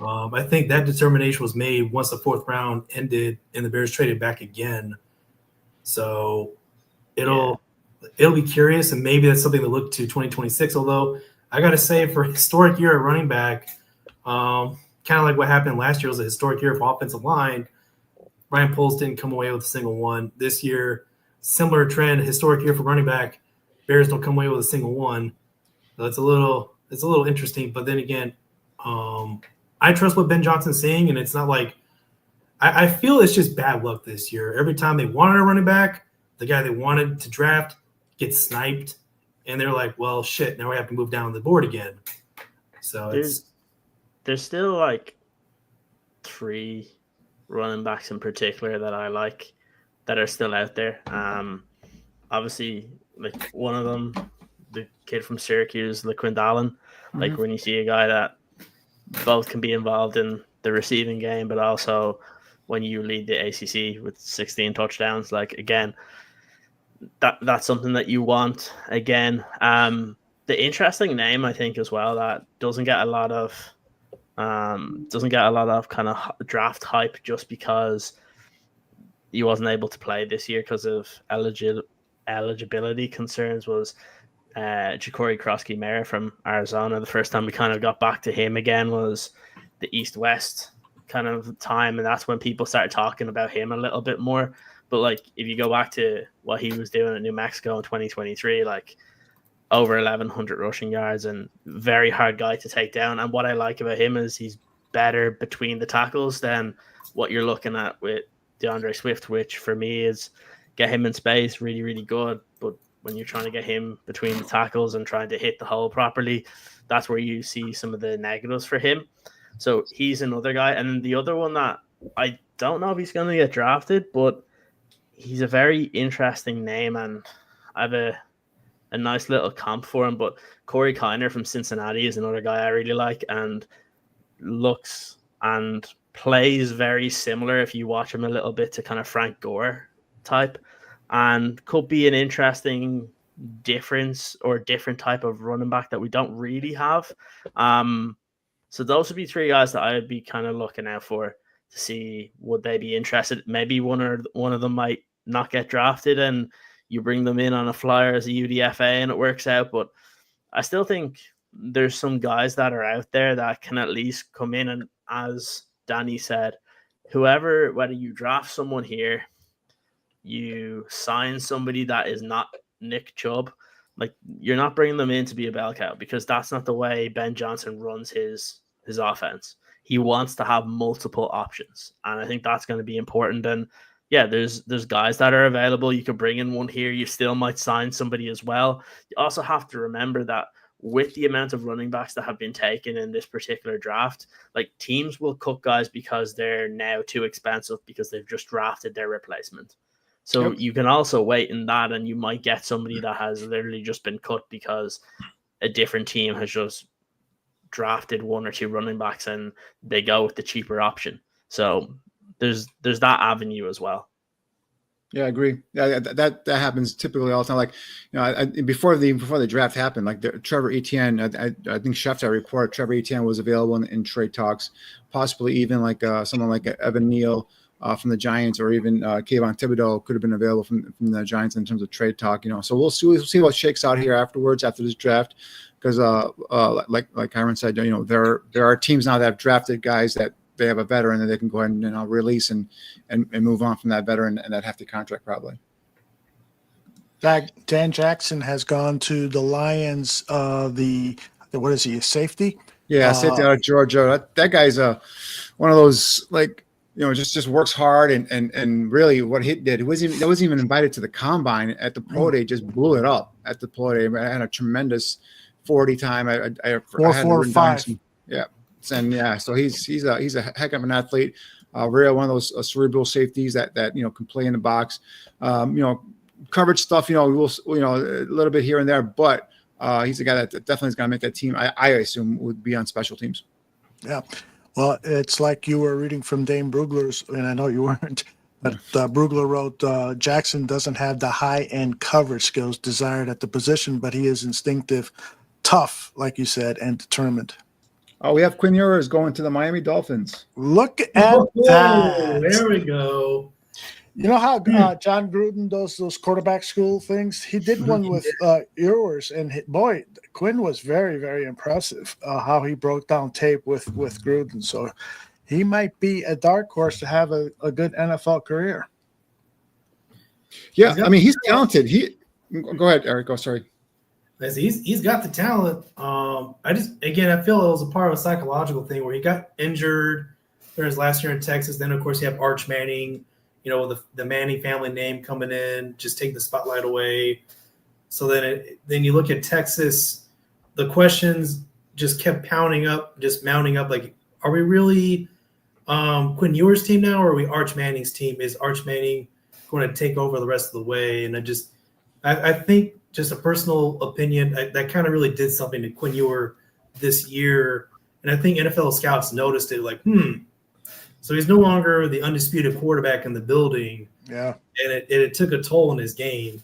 I think that determination was made once the 4th round ended and the Bears traded back again. So it'll be curious, and maybe that's something to look to 2026. Although I got to say, for a historic year at running back, kind of like what happened last year was a historic year for offensive line. Ryan Poles didn't come away with a single one. This year, similar trend, historic year for running back. Bears don't come away with a single one. So it's a little interesting. But then again, I trust what Ben Johnson's saying, and it's not like I feel it's just bad luck this year. Every time they wanted a running back, the guy they wanted to draft gets sniped, and they're like, well, shit, now we have to move down the board again. So there's still like 3 running backs in particular that I like that are still out there. Obviously, like one of them, the kid from Syracuse, LaQuint like when you see a guy that both can be involved in the receiving game, but also when you lead the ACC with 16 touchdowns, like again, that's something that you want. Again, the interesting name I think as well that doesn't get a lot of kind of draft hype just because he wasn't able to play this year because of eligibility concerns was Ja'Cory Krosky-Mara from Arizona. The first time we kind of got back to him again was the East-West kind of time, and that's when people started talking about him a little bit more. But like if you go back to what he was doing at New Mexico in 2023, like over 1,100 rushing yards and very hard guy to take down. And what I like about him is he's better between the tackles than what you're looking at with DeAndre Swift, which for me is get him in space, really, really good. But when you're trying to get him between the tackles and trying to hit the hole properly, that's where you see some of the negatives for him. So he's another guy. And the other one that I don't know if he's going to get drafted, but he's a very interesting name, and I have a nice little comp for him. But Corey Kiner from Cincinnati is another guy I really like and looks and plays very similar if you watch him a little bit to kind of Frank Gore type, and could be an interesting difference or different type of running back that we don't really have. So those would be 3 guys that I would be kind of looking out for to see would they be interested. Maybe one of them might not get drafted and you bring them in on a flyer as a UDFA and it works out. But I still think there's some guys that are out there that can at least come in and, as Danny said, whether you draft someone here, you sign somebody that is not Nick Chubb, like you're not bringing them in to be a bell cow, because that's not the way Ben Johnson runs his offense. He wants to have multiple options, and I think that's going to be important. And yeah, there's guys that are available. You could bring in one here. You still might sign somebody as well. You also have to remember that with the amount of running backs that have been taken in this particular draft, like teams will cut guys because they're now too expensive because they've just drafted their replacement. So you can also wait in that, and you might get somebody that has literally just been cut because a different team has just drafted 1 or 2 running backs and they go with the cheaper option. So there's that avenue as well. Yeah, I agree. Yeah, that happens typically all the time. Like, before the draft happened, like Trevor Etienne, I think Schefter reported Trevor Etienne was available in trade talks, possibly even like someone like Evan Neal from the Giants, or even Kayvon Thibodeau could have been available from the Giants in terms of trade talk. So we'll see what shakes out here after this draft, because like Kyron said, there are teams now that have drafted guys that they have a veteran that they can go ahead and release and move on from that veteran and that hefty contract probably. Dan Jackson has gone to the Lions. What is he? A safety? Yeah, safety out of Georgia. That guy's one of those, like, just works hard and really what he did. He wasn't even invited to the combine at the pro day. Just blew it up at the pro day. I had a tremendous 40 time. I had 4.45. Yeah. And yeah, so he's a heck of an athlete. Really one of those cerebral safeties that can play in the box. Coverage stuff, we'll a little bit here and there, but He's a guy that definitely is going to make that team. I assume would be on special teams. Yeah. Well, it's like you were reading from Dane Brugler's, and I know you weren't, but Brugler wrote, Jackson doesn't have the high-end coverage skills desired at the position, but he is instinctive, tough, like you said, and determined. Oh, we have Quinn Ewers going to the Miami Dolphins. Look at that. There we go. You know how John Gruden does those quarterback school things? He did one with Ewers, and boy, Quinn was very, very impressive how he broke down tape with Gruden. So he might be a dark horse to have a good NFL career. Yeah, I mean, he's talented. Go ahead, Eric. Oh, sorry. He's got the talent. I feel it was a part of a psychological thing where he got injured during his last year in Texas. Then, of course, you have Arch Manning, with the Manning family name coming in, just taking the spotlight away. So then you look at Texas, the questions just kept mounting up. Like, are we really Quinn Ewers' team now, or are we Arch Manning's team? Is Arch Manning going to take over the rest of the way? And I think, just a personal opinion, that kind of really did something to Quinn Ewers this year. And I think NFL scouts noticed it, like, so he's no longer the undisputed quarterback in the building. Yeah. And it took a toll on his game.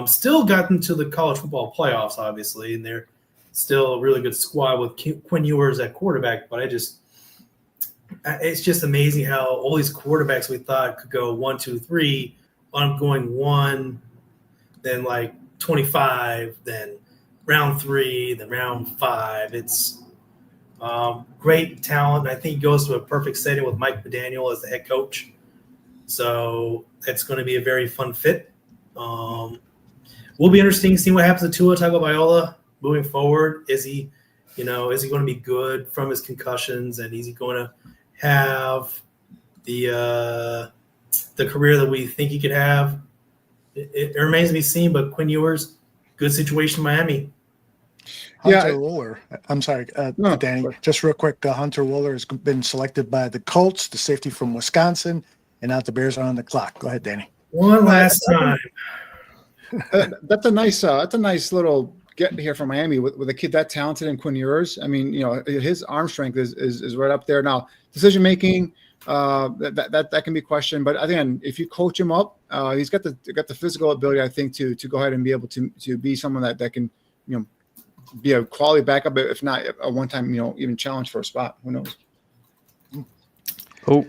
Still got into the college football playoffs, obviously, and they're still a really good squad with Quinn Ewers at quarterback. But it's just amazing how all these quarterbacks we thought could go 1, 2, 3, I'm going 1, then like 25, then round 3, then round 5. It's great talent. I think he goes to a perfect setting with Mike McDaniel as the head coach. So it's going to be a very fun fit. Will be interesting to see what happens to Tua Tagovailoa moving forward. Is he going to be good from his concussions, and is he going to have the career that we think he could have? It remains to be seen, but Quinn Ewers, good situation in Miami. Hunter Wooler. I'm sorry, Danny. Just real quick, Hunter Wooler has been selected by the Colts, the safety from Wisconsin, and now the Bears are on the clock. Go ahead, Danny. One last time. That's a nice little get here from Miami with a kid that talented in Quinn Ewers. I mean, his arm strength is right up there. Now, decision making, that can be questioned, but again, if you coach him up, he's got the physical ability, I think, to go ahead and be able to be someone that can be a quality backup, if not a one-time even challenge for a spot. Who knows? Oh,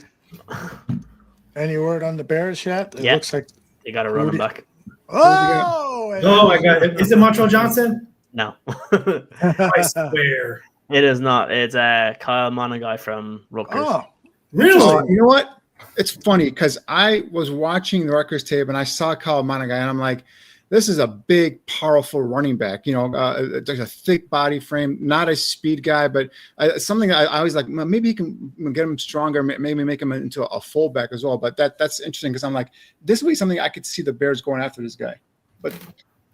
any word on the Bears yet? It looks like they got a running back. Oh my God! Is it Montreal Johnson? No. I swear. It is not. It's Kyle Monaghan from Rutgers. Oh, really? You know what? It's funny because I was watching the Rutgers tape and I saw Kyle Monaghan and I'm like, this is a big, powerful running back. There's a thick body frame, not a speed guy, but something I always like. Maybe you can get him stronger, maybe make him into a fullback as well. But that's interesting because I'm like, this would be something I could see the Bears going after this guy. But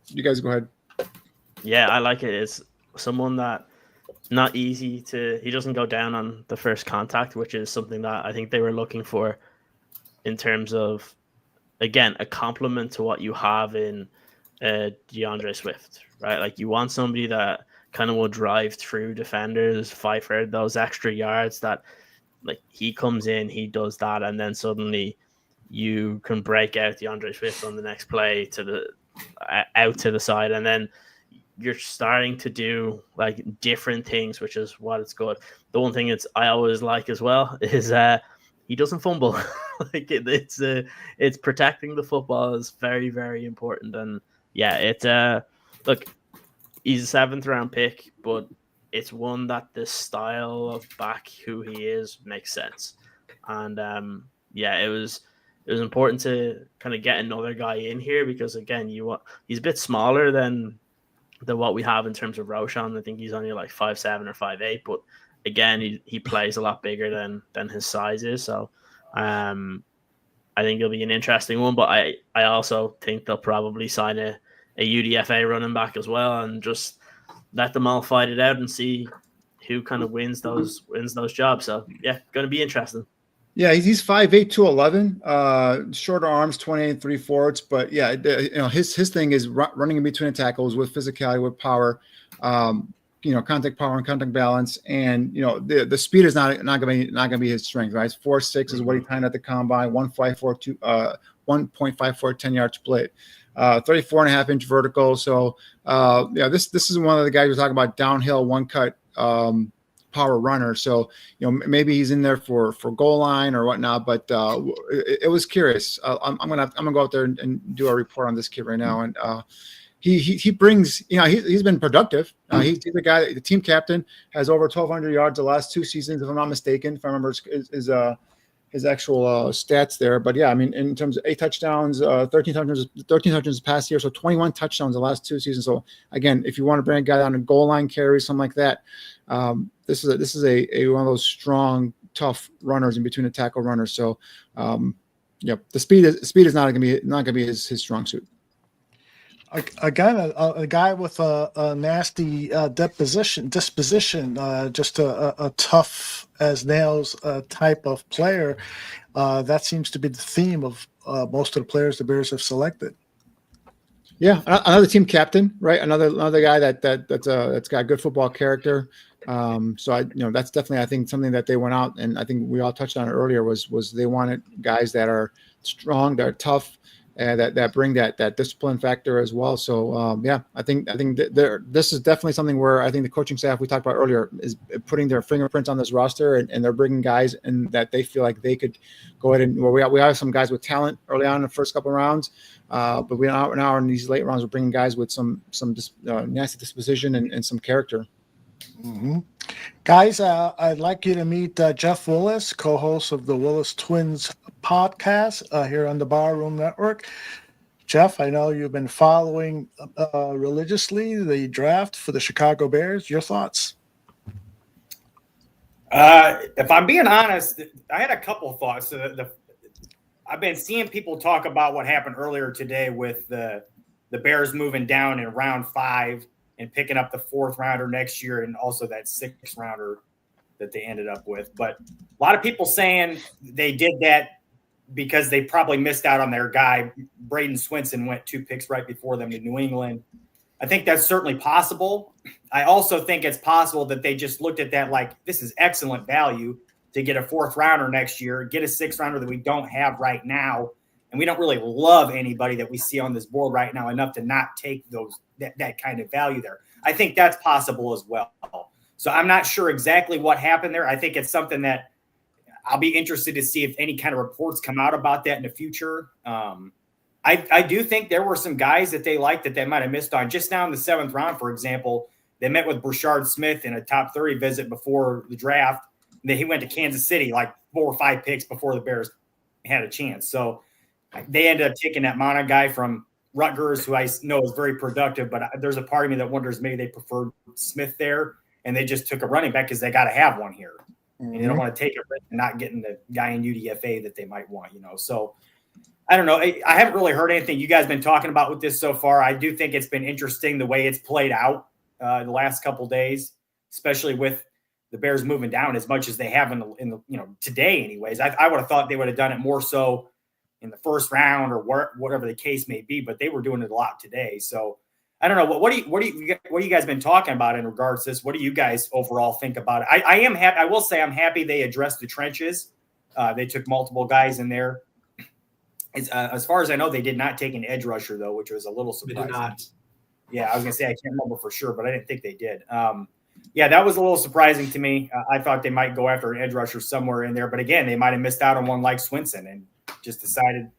you guys go ahead. Yeah, I like it. It's someone that not easy to. He doesn't go down on the first contact, which is something that I think they were looking for in terms of, again, a compliment to what you have in DeAndre Swift, right? Like, you want somebody that kind of will drive through defenders, fight for those extra yards, that like he comes in, he does that, and then suddenly you can break out DeAndre Swift on the next play to the out to the side, and then you're starting to do like different things, which is what it's good. The one thing I always like as well is he doesn't fumble. Like it's protecting the football is very, very important. And yeah, look, he's a 7th round pick, but it's one that the style of back who he is makes sense. And it was important to kind of get another guy in here because again, he's a bit smaller than what we have in terms of Roshan. I think he's only like 5'7" or 5'8", but again, he plays a lot bigger than his size is. So I think it'll be an interesting one, but I also think they'll probably sign a UDFA running back as well and just let them all fight it out and see who kind of wins those jobs. So yeah, going to be interesting. Yeah, he's 5'8", 211, shorter arms, 28 3/4. But yeah, his thing is running in between the tackles with physicality, with power, contact power and contact balance, and the speed is not gonna be his strength, right? 4.6 is what he timed at the combine, 1.54 10-yard split, 34.5-inch vertical. So this is one of the guys we're talking about, downhill, one cut power runner. So maybe he's in there for goal line or whatnot. But it was curious. I'm gonna go out there and do a report on this kid right now. And he brings, he's been productive. He's the guy, the team captain, has over 1,200 yards the last 2 seasons, if I'm not mistaken. If I remember his actual stats there. But yeah, I mean, in terms of 8 touchdowns, 13 touchdowns past year, so 21 touchdowns the last 2 seasons. So again, if you want to bring a guy down a goal line carry, something like that, this is a one of those strong, tough runners in between the tackle runners. So the speed is not gonna be his strong suit. Again, a guy with a nasty disposition, just a tough as nails type of player. That seems to be the theme of most of the players the Bears have selected. Yeah, another team captain, right? Another guy that's got good football character. So that's definitely, I think, something that they went out, and I think we all touched on it earlier, was they wanted guys that are strong, that are tough, and that bring that discipline factor as well. So I think this is definitely something where I think the coaching staff we talked about earlier is putting their fingerprints on this roster, and they're bringing guys and that they feel like they could go ahead and we have some guys with talent early on in the first couple of rounds, but we now in these late rounds we're bringing guys with some nasty disposition and some character. Mm-hmm. Guys, I'd like you to meet Jeff Willis, co-host of the Willis Twins podcast here on the Barroom Network. Jeff, I know you've been following religiously the draft for the Chicago Bears. Your thoughts? If I'm being honest, I had a couple of thoughts. I've been seeing people talk about what happened earlier today with the Bears moving down in round 5 and picking up the 4th rounder next year, and also that 6th rounder that they ended up with. But a lot of people saying they did that because they probably missed out on their guy. Braden Swinson went 2 picks right before them to New England. I think that's certainly possible. I also think it's possible that they just looked at that like, this is excellent value to get a 4th rounder next year, get a 6th rounder that we don't have right now. And we don't really love anybody that we see on this board right now enough to not take that kind of value there. I think that's possible as well. So I'm not sure exactly what happened there. I think it's something that I'll be interested to see if any kind of reports come out about that in the future. I do think there were some guys that they liked that they might have missed on. Just now in the 7th round, for example, they met with Brashard Smith in a top 30 visit before the draft. And then he went to Kansas City like 4 or 5 picks before the Bears had a chance. So they ended up taking that Mana guy from Rutgers, who I know is very productive, but there's a part of me that wonders maybe they preferred Smith there, and they just took a running back because they got to have one here. And they don't want to take a risk and not getting the guy in UDFA that they might want, So I don't know. I haven't really heard anything you guys been talking about with this so far. I do think it's been interesting the way it's played out the last couple of days, especially with the Bears moving down as much as they have in the today anyways. I would have thought they would have done it more so in the 1st round or whatever the case may be, but they were doing it a lot today. So I don't know. What do you guys been talking about in regards to this? What do you guys overall think about it? I am happy. I will say I'm happy they addressed the trenches. They took multiple guys in there. As far as I know, they did not take an edge rusher though, which was a little surprising. They did not. Yeah, I was gonna say I can't remember for sure, but I didn't think they did. Yeah, that was a little surprising to me. I thought they might go after an edge rusher somewhere in there, but again, they might have missed out on one like Swinson and just decided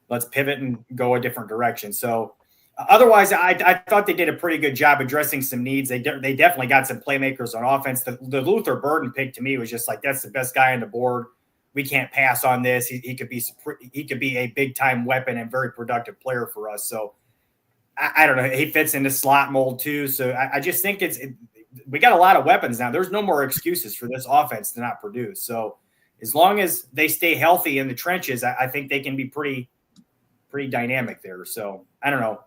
let's pivot and go a different direction. So otherwise, I thought they did a pretty good job addressing some needs. They definitely got some playmakers on offense. The Luther Burden pick to me was just like, that's the best guy on the board. We can't pass on this. He could be a big time weapon and very productive player for us. So I don't know. He fits in the slot mold too. So I just think we got a lot of weapons now. There's no more excuses for this offense to not produce. So as long as they stay healthy in the trenches, I think they can be pretty dynamic there. So I don't know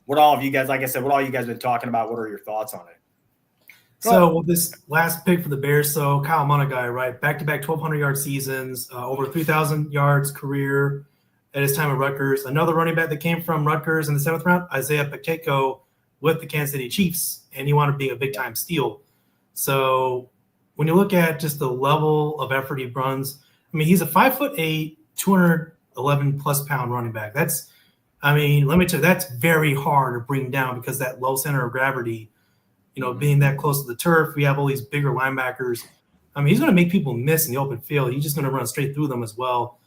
what all of you guys, like I said, what all you guys been talking about. What are your thoughts on it? So with this last pick for the Bears, so Kyle Monaghan, right? Back-to-back 1,200-yard seasons, over 3,000 yards career at his time at Rutgers. Another running back that came from Rutgers in the 7th round, Isaiah Pacheco with the Kansas City Chiefs, and he wound up being a big-time steal. So when you look at just the level of effort he runs, I mean, he's a 5'8", 211-plus-pound running back. That's, I mean, let me tell you, that's very hard to bring down because that low center of gravity, you know, being that close to the turf, we have all these bigger linebackers. I mean, he's going to make people miss in the open field. He's just going to run straight through them as well.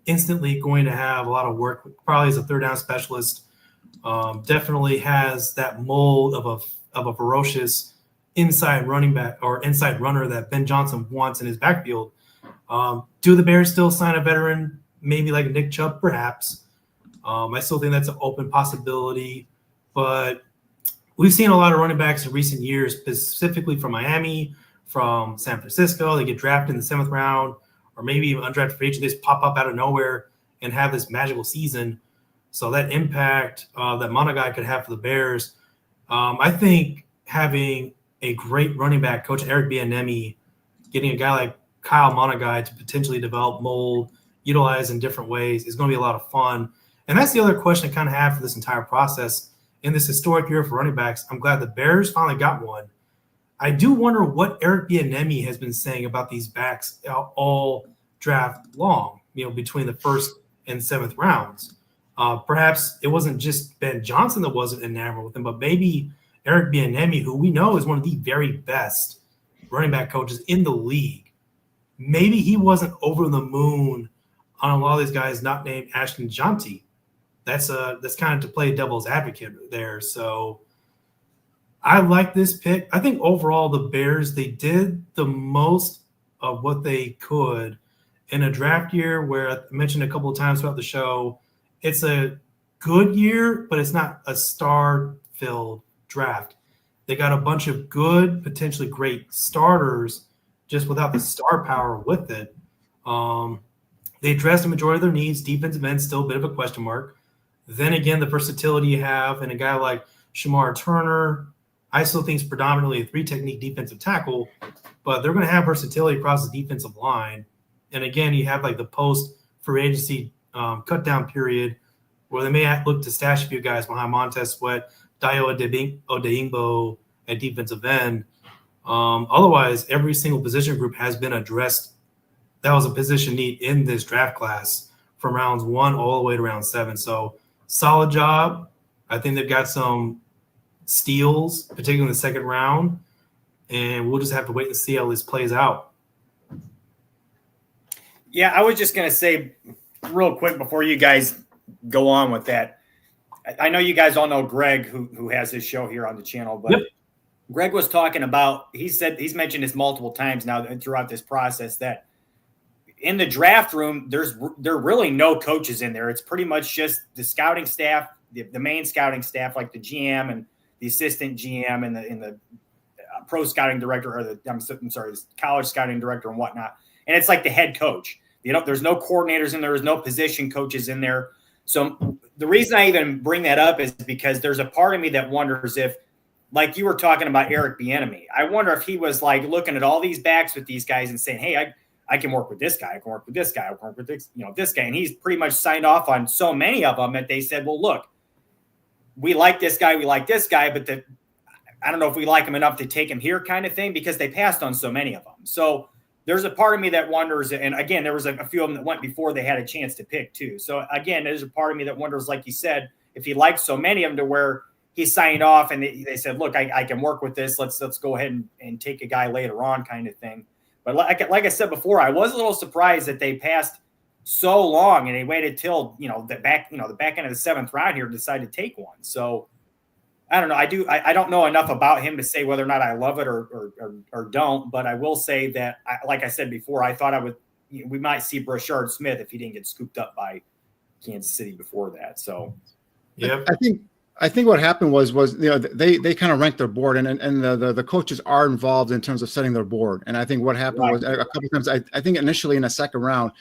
Instantly going to have a lot of work, probably as a third down specialist. Definitely has that mold of a ferocious inside running back or inside runner that Ben Johnson wants in his backfield. Do the Bears still sign a veteran, maybe like Nick Chubb, perhaps? I still think that's an open possibility, but we've seen a lot of running backs in recent years, specifically from Miami, from San Francisco. They get drafted in the 7th round, or maybe even undrafted free agent. They just pop up out of nowhere and have this magical season. So that impact that Monaghan could have for the Bears, I think having a great running back coach, Eric Bieniemy, getting a guy like Kyle Monaghan to potentially develop, mold, utilize in different ways is going to be a lot of fun. And that's the other question I kind of have for this entire process. In this historic year for running backs, I'm glad the Bears finally got one. I do wonder what Eric Bieniemy has been saying about these backs all draft long, you know, between the 1st and 7th rounds. Perhaps it wasn't just Ben Johnson that wasn't enamored with him, but maybe Eric Bieniemy, who we know is one of the very best running back coaches in the league. Maybe he wasn't over the moon on a lot of these guys not named Ashton Jonty. That's kind of to play devil's advocate there. So I like this pick. I think overall the Bears, they did the most of what they could in a draft year where I mentioned a couple of times throughout the show, it's a good year, but it's not a star-filled draft. They got a bunch of good, potentially great starters just without the star power with it. They addressed the majority of their needs. Defensive end still a bit of a question mark. Then again, the versatility you have in a guy like Shamar Turner, I still think is predominantly a 3-technique defensive tackle, but they're going to have versatility across the defensive line. And again, you have like the post-free agency cut down period where they may look to stash a few guys behind Montez Sweat, Dayo Odeyingbo at defensive end. Otherwise, every single position group has been addressed. That was a position need in this draft class from rounds 1 all the way to round 7. So solid job. I think they've got some steals, particularly in the 2nd round, and we'll just have to wait and see how this plays out. Yeah, I was just going to say real quick before you guys go on with that. I know you guys all know Greg, who has his show here on the channel, but yep. Greg was talking about, he's mentioned this multiple times now throughout this process, that in the draft room, there are really no coaches in there. It's pretty much just the scouting staff, the main scouting staff, like the GM and the assistant GM and the pro scouting director, or the college scouting director and whatnot. And it's like the head coach. There's no coordinators in there. There's no position coaches in there. So the reason I even bring that up is because there's a part of me that wonders if, like you were talking about Eric Bieniemy, I wonder if he was like looking at all these backs with these guys and saying, hey, I can work with this guy. I can work with this guy. I can work with this guy. And he's pretty much signed off on so many of them that they said, well, look, we like this guy. We like this guy, but I don't know if we like him enough to take him here kind of thing, because they passed on so many of them. So there's a part of me that wonders. And again, there was a few of them that went before they had a chance to pick too. So again, there's a part of me that wonders, like you said, if he liked so many of them to where he signed off and they said, look, I can work with this. Let's go ahead and take a guy later on kind of thing. But like I said before, I was a little surprised that they passed so long and they waited till the back end of the 7th round here to decide to take one. So I don't know. I don't know enough about him to say whether or not I love it or don't. But I will say that, like I said before, I thought we might see Brashard Smith if he didn't get scooped up by Kansas City before that. So yeah, I think what happened was they kind of ranked their board, and the coaches are involved in terms of setting their board. And I think what happened was a couple of times. I think initially in the 2nd round,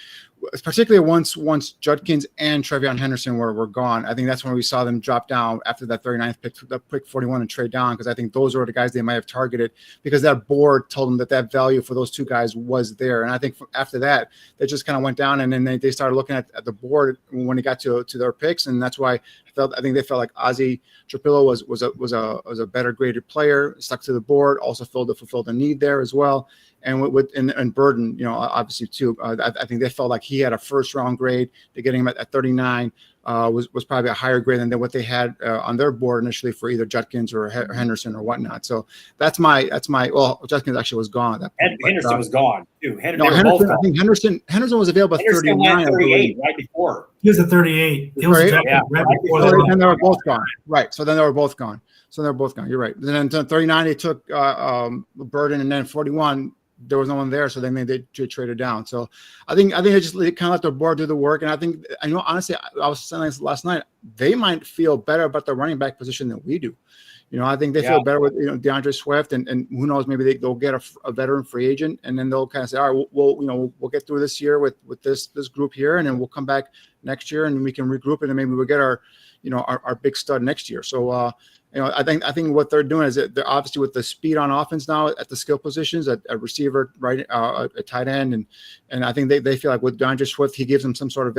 particularly once Judkins and Trevion Henderson were gone. I think that's when we saw them drop down after that 39th pick, the pick 41, and trade down, because I think those were the guys they might have targeted, because that board told them that value for those two guys was there. And I think after that, they just kind of went down, and then they started looking at the board when it got to their picks, and that's why I think they felt like Ozzy Trapillo was a better graded player, stuck to the board, also fulfilled a need there as well. And and Burden, obviously too. I think they felt like he had a first round grade. They're getting him at 39 was probably a higher grade than what they had on their board initially for either Judkins or Henderson or whatnot. So that's my. Well, Judkins actually was gone at that point. Henderson was gone too. Henderson. I think Henderson was available at 39. 38 right before. He was at 38. He was right before that. Then they were both gone. Right. So then they were both gone. You're right. And then 39 they took Burden, and then 41. There was no one there, so then they traded down. So I think they just kind of let their board do the work. And I know honestly, I was saying this last night, they might feel better about the running back position than we do. I think they feel better with DeAndre Swift, and who knows, maybe they'll get a veteran free agent, and then they'll kind of say, all right, we'll get through this year with this group here, and then we'll come back next year and we can regroup it, and maybe we'll get our big stud next year. So I think what they're doing is that they're obviously with the speed on offense now at the skill positions, at receiver, right, a tight end, and I think they feel like with DeAndre Swift, he gives them some sort of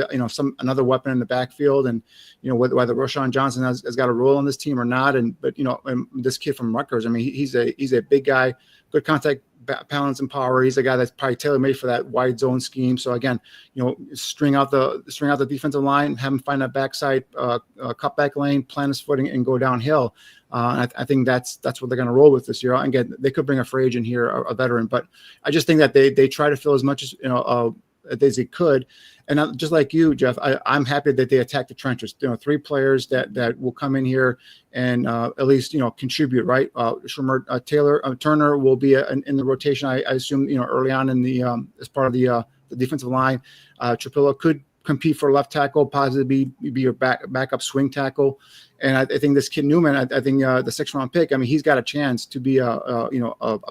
another weapon in the backfield, and whether Roshan Johnson has got a role on this team or not, and this kid from Rutgers, I mean he's a big guy, good contact balance and power. He's a guy that's probably tailor made for that wide zone scheme. So again, string out the defensive line, have him find that backside cutback lane, plant his footing, and go downhill. I think that's what they're going to roll with this year. And again, they could bring a free agent here, a veteran, but I just think that they try to fill as much as as they could. And just like you, Jeff, I'm happy that they attack the trenches. 3 players that will come in here and at least contribute. Right, Turner will be in the rotation. I assume early on in the as part of the defensive line. Trapillo could compete for left tackle, possibly be your backup swing tackle. And I think this kid Newman, I think the 6th round pick, I mean, he's got a chance to be a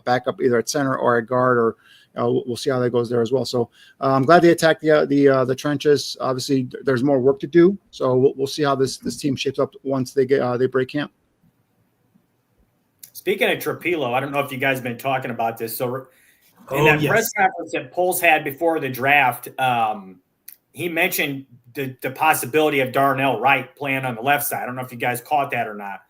backup either at center or at guard, or we'll see how that goes there as well. So I'm glad they attacked the trenches. Obviously, there's more work to do. So we'll see how this team shapes up once they break camp. Speaking of Trapillo, I don't know if you guys have been talking about this. So in that press conference that Poles had before the draft, he mentioned the possibility of Darnell Wright playing on the left side. I don't know if you guys caught that or not.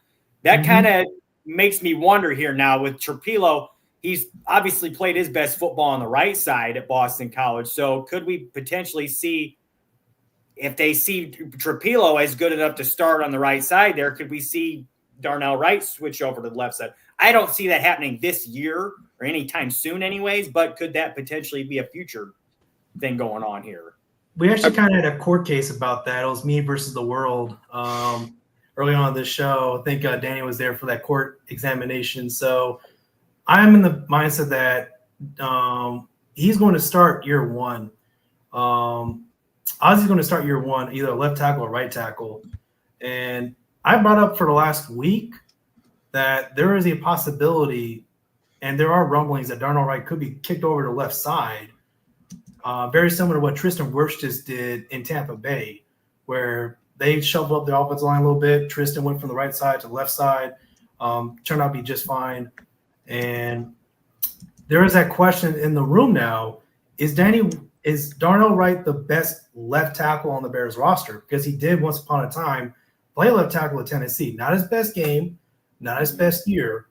That kind of makes me wonder here now with Trapillo. He's obviously played his best football on the right side at Boston College. So could we potentially see, if they see Trapillo as good enough to start on the right side there, could we see Darnell Wright switch over to the left side? I don't see that happening this year or anytime soon anyways, but could that potentially be a future thing going on here? We actually kind of had a court case about that. It was me versus the world early on in this show. I think Danny was there for that court examination. So I'm in the mindset that he's going to start year one. Ozzy's going to start year one, either left tackle or right tackle. And I brought up for the last week that there is a possibility, and there are rumblings that Darnell Wright could be kicked over to the left side. Very similar to what Tristan Wirfs just did in Tampa Bay, where they shuffled up the offensive line a little bit. Tristan went from the right side to the left side, turned out to be just fine. And there is that question in the room now: is Darnell Wright the best left tackle on the Bears roster? Because he did once upon a time play left tackle at Tennessee. Not his best game, not his best year,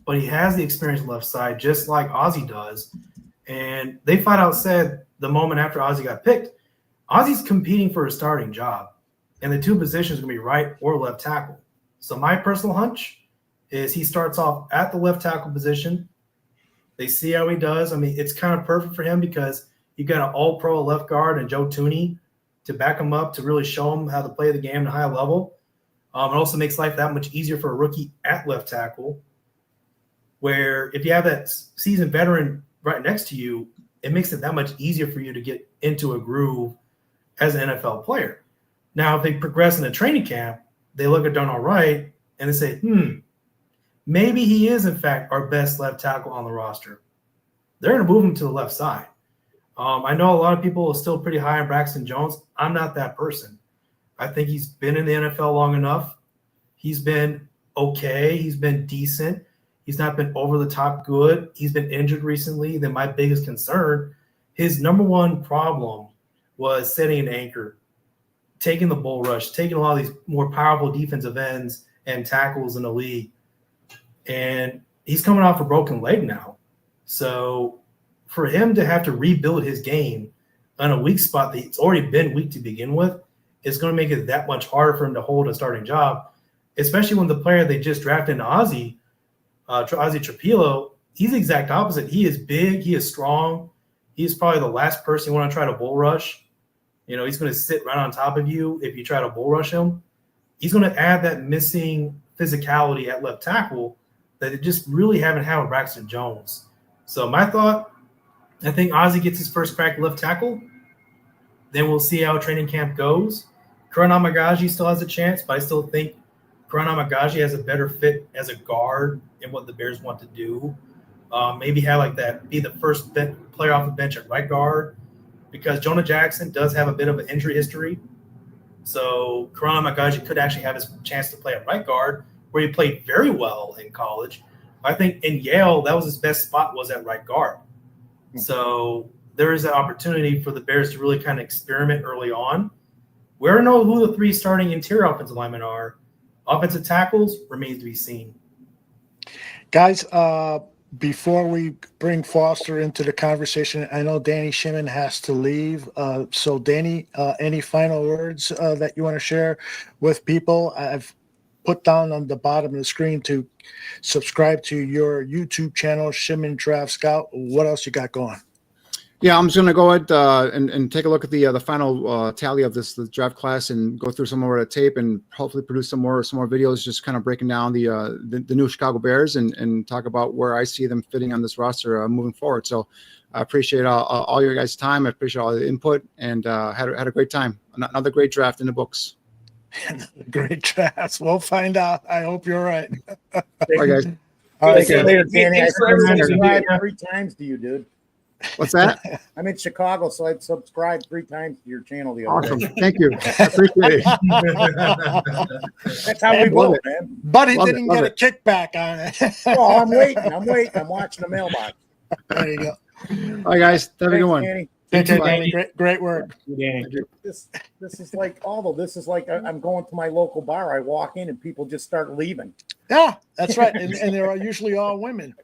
but he has the experience on the left side, just like Ozzy does. And they flat out said the moment after Ozzy got picked, Ozzy's competing for a starting job. And the 2 positions are going to be right or left tackle. So my personal hunch is he starts off at the left tackle position. They see how he does. I mean, it's kind of perfect for him because you got an all-pro left guard and Joe Tooney to back him up, to really show him how to play the game at a high level. It also makes life that much easier for a rookie at left tackle, where if you have that seasoned veteran right next to you, it makes it that much easier for you to get into a groove as an NFL player. Now, if they progress in the training camp, they look at Darnell Wright and they say, maybe he is, in fact, our best left tackle on the roster. They're going to move him to the left side. I know a lot of people are still pretty high on Braxton Jones. I'm not that person. I think he's been in the NFL long enough. He's been okay. He's been decent. He's not been over the top good. He's been injured recently. Then my biggest concern, his number one problem was setting an anchor, taking the bull rush, taking a lot of these more powerful defensive ends and tackles in the league. And he's coming off a broken leg now. So for him to have to rebuild his game on a weak spot that it's already been weak to begin with, it's going to make it that much harder for him to hold a starting job, especially when the player they just drafted in Ozzie Trapilo, he's the exact opposite. He is big. He is strong. He's probably the last person you want to try to bull rush. He's going to sit right on top of you if you try to bull rush him. He's going to add that missing physicality at left tackle that they just really haven't had with Braxton Jones. So my thought, I think Ozzie gets his first crack left tackle. Then we'll see how training camp goes. Karan Amagaji still has a chance, but I still think Karan Amagaji has a better fit as a guard in what the Bears want to do. Maybe have like that, be the first player off the bench at right guard, because Jonah Jackson does have a bit of an injury history. So Karan Amagaji could actually have his chance to play at right guard, where he played very well in college. I think in Yale, that was his best spot, was at right guard. So there is an opportunity for the Bears to really kind of experiment early on. We don't know who the three starting interior offensive linemen are. Offensive tackles remains to be seen. Guys, before we bring Foster into the conversation, I know Danny Shimon has to leave. So, Danny, any final words that you want to share with people? I've put down on the bottom of the screen to subscribe to your YouTube channel, Shimon Draft Scout. What else you got going? Yeah, I'm just going to go ahead and take a look at the final tally of the draft class and go through some more of the tape and hopefully produce some more videos, just kind of breaking down the new Chicago Bears and talk about where I see them fitting on this roster moving forward. So I appreciate all your guys' time. I appreciate all the input and had a great time. Another great draft in the books. Great draft. We'll find out. I hope you're right. All right, guys. All right, later, Danny. I subscribed 3 times to you, dude. What's that? I'm in Chicago, so I'd subscribed 3 times to your channel the other Awesome. day. Thank you. I appreciate it. That's how we roll, man. But he didn't get a kickback on it. Well, I'm waiting. I'm watching the mailbox. There you go. All right, guys. Have a good one. Danny. Thank you, Danny. Great work. This is like I'm going to my local bar. I walk in and people just start leaving. Yeah, that's right. And they're usually all women.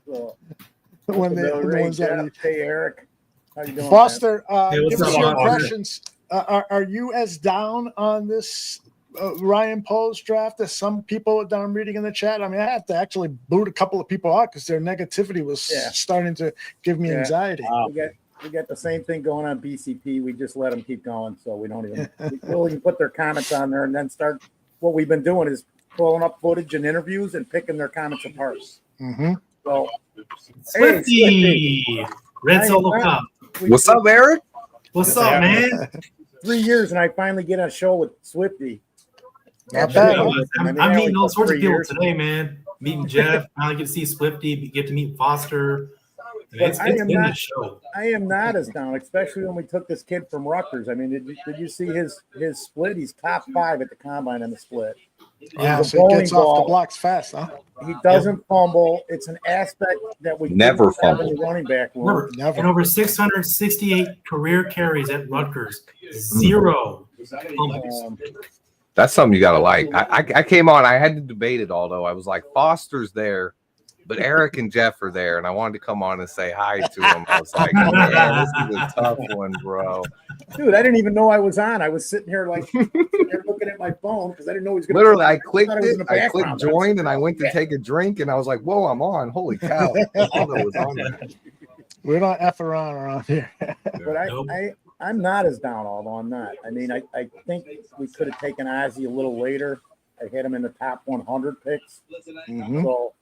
So, When the ones that hey, Eric. How you doing, Foster, man? give us your impressions. Are you as down on this Ryan Poe's draft as some people that I'm reading in the chat? I mean, I have to actually boot a couple of people out because their negativity was starting to give me anxiety. We got the same thing going on BCP. We just let them keep going, so we don't even put their comments on there and then start. What we've been doing is pulling up footage and interviews and picking their comments apart. Mm-hmm. So, Swifty, Red Solo Cup. What's up, Eric? What's up, man? 3 years and I finally get on a show with Swifty. Not bad. I'm meeting all sorts of people today, man. Meeting Jeff. Finally get to see Swifty. Get to meet Foster. It's been a show. I am not as down, especially when we took this kid from Rutgers. I mean, did you see his split? He's top 5 at the combine in the split. Yeah, so he gets off the blocks fast, huh? He doesn't fumble. It's an aspect that we Never have in fumble. the running back room. And over 668 career carries at Rutgers. 0 fumbles. That's something you gotta like. I came on. I had to debate it, although I was like, Foster's there, but Eric and Jeff are there, and I wanted to come on and say hi to them. I was like, man, this is a tough one, bro. Dude, I didn't even know I was on. I was sitting here looking at my phone because I didn't know he was going to. Literally, I clicked it. I clicked join, and I went to take a drink, and I was like, "Whoa, I'm on! Holy cow!" I was on there. We don't F around here. But I'm not as down, although I'm not. I mean, I think we could have taken Ozzie a little later. I had him in the top 100 picks. Mm-hmm. So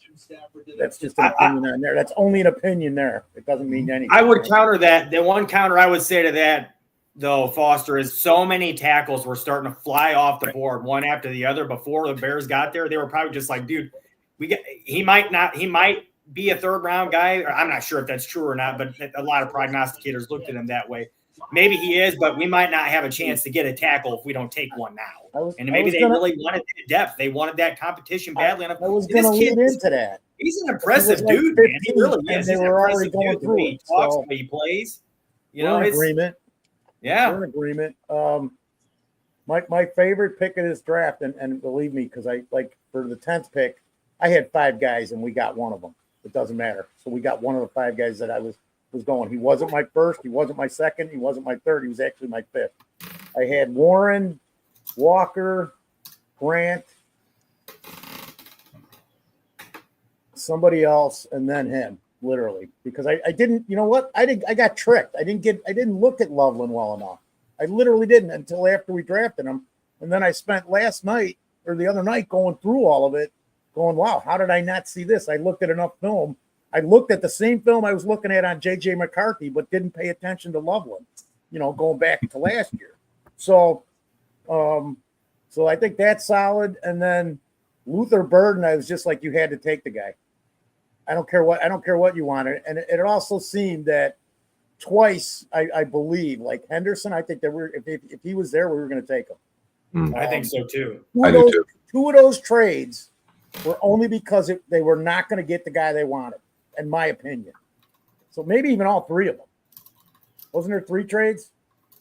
that's just an opinion on there. That's only an opinion there. It doesn't mean anything. I would counter that. The one counter I would say to that, though, Foster, is so many tackles were starting to fly off the board one after the other before the Bears got there. They were probably just like, dude, he might be a third round guy. I'm not sure if that's true or not, but a lot of prognosticators looked at him that way. Maybe he is, but we might not have a chance to get a tackle if we don't take one now. And maybe they really wanted that depth. They wanted that competition badly enough. I was going to lead into that. He's an impressive He was like dude, man. He 15, really and is. they He's an were already impressive going dude. The through way he it, talks, so the way he plays. You we're know, in it's agreement. yeah. We're in agreement. My favorite pick of this draft, and believe me, because I like for the 10th pick, I had 5 guys and we got one of them. It doesn't matter. So we got one of the 5 guys that I was going. He wasn't my first. He wasn't my second. He wasn't my third. He was actually my 5th. I had Warren, Walker, Grant, somebody else, and then him, literally. Because I didn't, you know what? I got tricked. I didn't look at Loveland well enough. I literally didn't until after we drafted him. And then I spent last night or the other night going through all of it, going, wow, how did I not see this? I looked at enough film. I looked at the same film I was looking at on J.J. McCarthy, but didn't pay attention to Loveland, going back to last year. So I think that's solid. And then Luther Burden, I was just like, you had to take the guy. I don't care what you wanted. And it also seemed that twice, I believe, like Henderson, I think that if he was there, we were going to take him. I think so too. Two of those trades were only because they were not going to get the guy they wanted, in my opinion. So maybe even all 3 of them. Wasn't there 3 trades?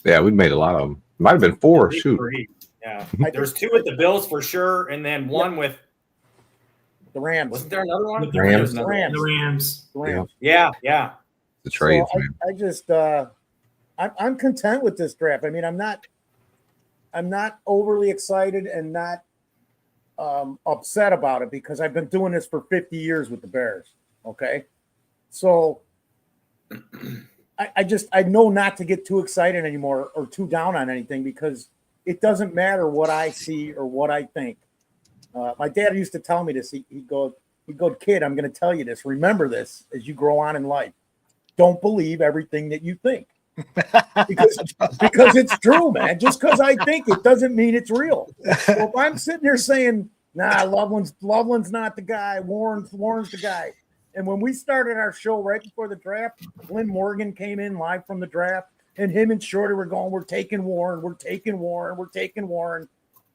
Yeah, we made a lot of them. Might have been 4. Shoot. 3. Yeah. There's 2 with the Bills for sure, and then one with the Rams. Wasn't there another one? The Rams. Yeah. The trades, so man. I just I'm content with this draft. I mean, I'm not overly excited and not upset about it because I've been doing this for 50 years with the Bears. Okay. So I know not to get too excited anymore or too down on anything because it doesn't matter what I see or what I think. My dad used to tell me this. He'd go, kid, I'm going to tell you this. Remember this as you grow on in life. Don't believe everything that you think because it's true, man. Just because I think it doesn't mean it's real. So if I'm sitting there saying, nah, Loveland's not the guy. Warren's the guy. And when we started our show right before the draft, Glenn Morgan came in live from the draft, and him and Shorty were going, we're taking Warren.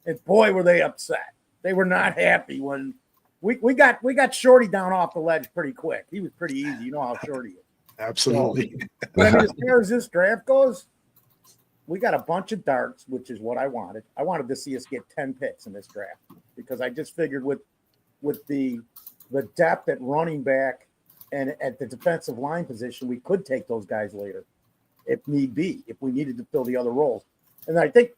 And boy, were they upset. They were not happy when we got Shorty down off the ledge pretty quick. He was pretty easy. You know how Shorty is. Absolutely. So, but I mean, as far as this draft goes, we got a bunch of darts, which is what I wanted. I wanted to see us get 10 picks in this draft because I just figured with the depth at running back and at the defensive line position, we could take those guys later if need be, if we needed to fill the other roles. And I think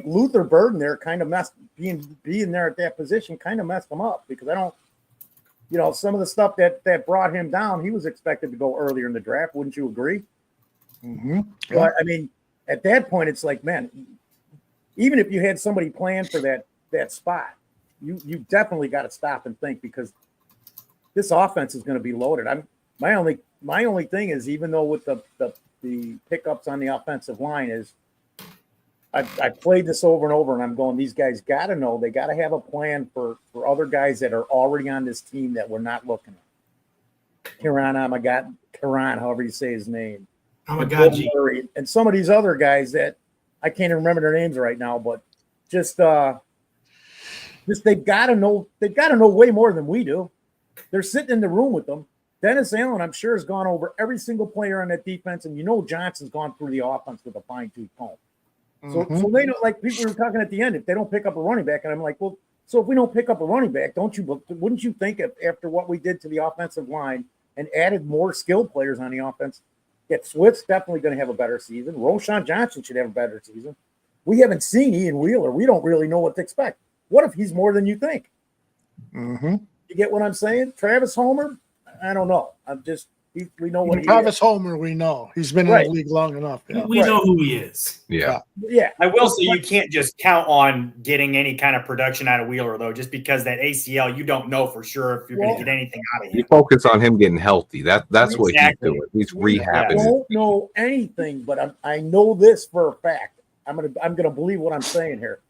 Luther Burden there kind of messed being there at that position kind of messed him up because I don't, some of the stuff that brought him down, he was expected to go earlier in the draft. Wouldn't you agree? Mm-hmm. Yeah. Well, I mean, at that point, it's like, man, even if you had somebody planned for that spot, you definitely got to stop and think because this offense is going to be loaded. My only thing is, even though with the pickups on the offensive line is, I played this over and over, and I'm going, these guys got to know they got to have a plan for other guys that are already on this team that we're not looking at. Karan, however you say his name. Amagaji. And some of these other guys that I can't even remember their names right now, but just they've got to know way more than we do. They're sitting in the room with them. Dennis Allen, I'm sure, has gone over every single player on that defense, and Johnson's gone through the offense with a fine-tooth comb. So they know, like people were talking at the end, if they don't pick up a running back, and I'm like, well, so if we don't pick up a running back, wouldn't you think after what we did to the offensive line and added more skilled players on the offense, that Swift's definitely going to have a better season. Roshan Johnson should have a better season. We haven't seen Ian Wheeler. We don't really know what to expect. What if he's more than you think? Mm-hmm. You get what I'm saying? Travis Homer? I don't know. We know what Travis Homer, we know. He's been in the league long enough. Yeah. We know who he is. Yeah. I will say you can't just count on getting any kind of production out of Wheeler, though, just because that ACL, you don't know for sure if you're going to get anything out of him. You focus on him getting healthy. That's what he's doing. He's rehabbing. I don't know anything, but I know this for a fact. I'm gonna believe what I'm saying here.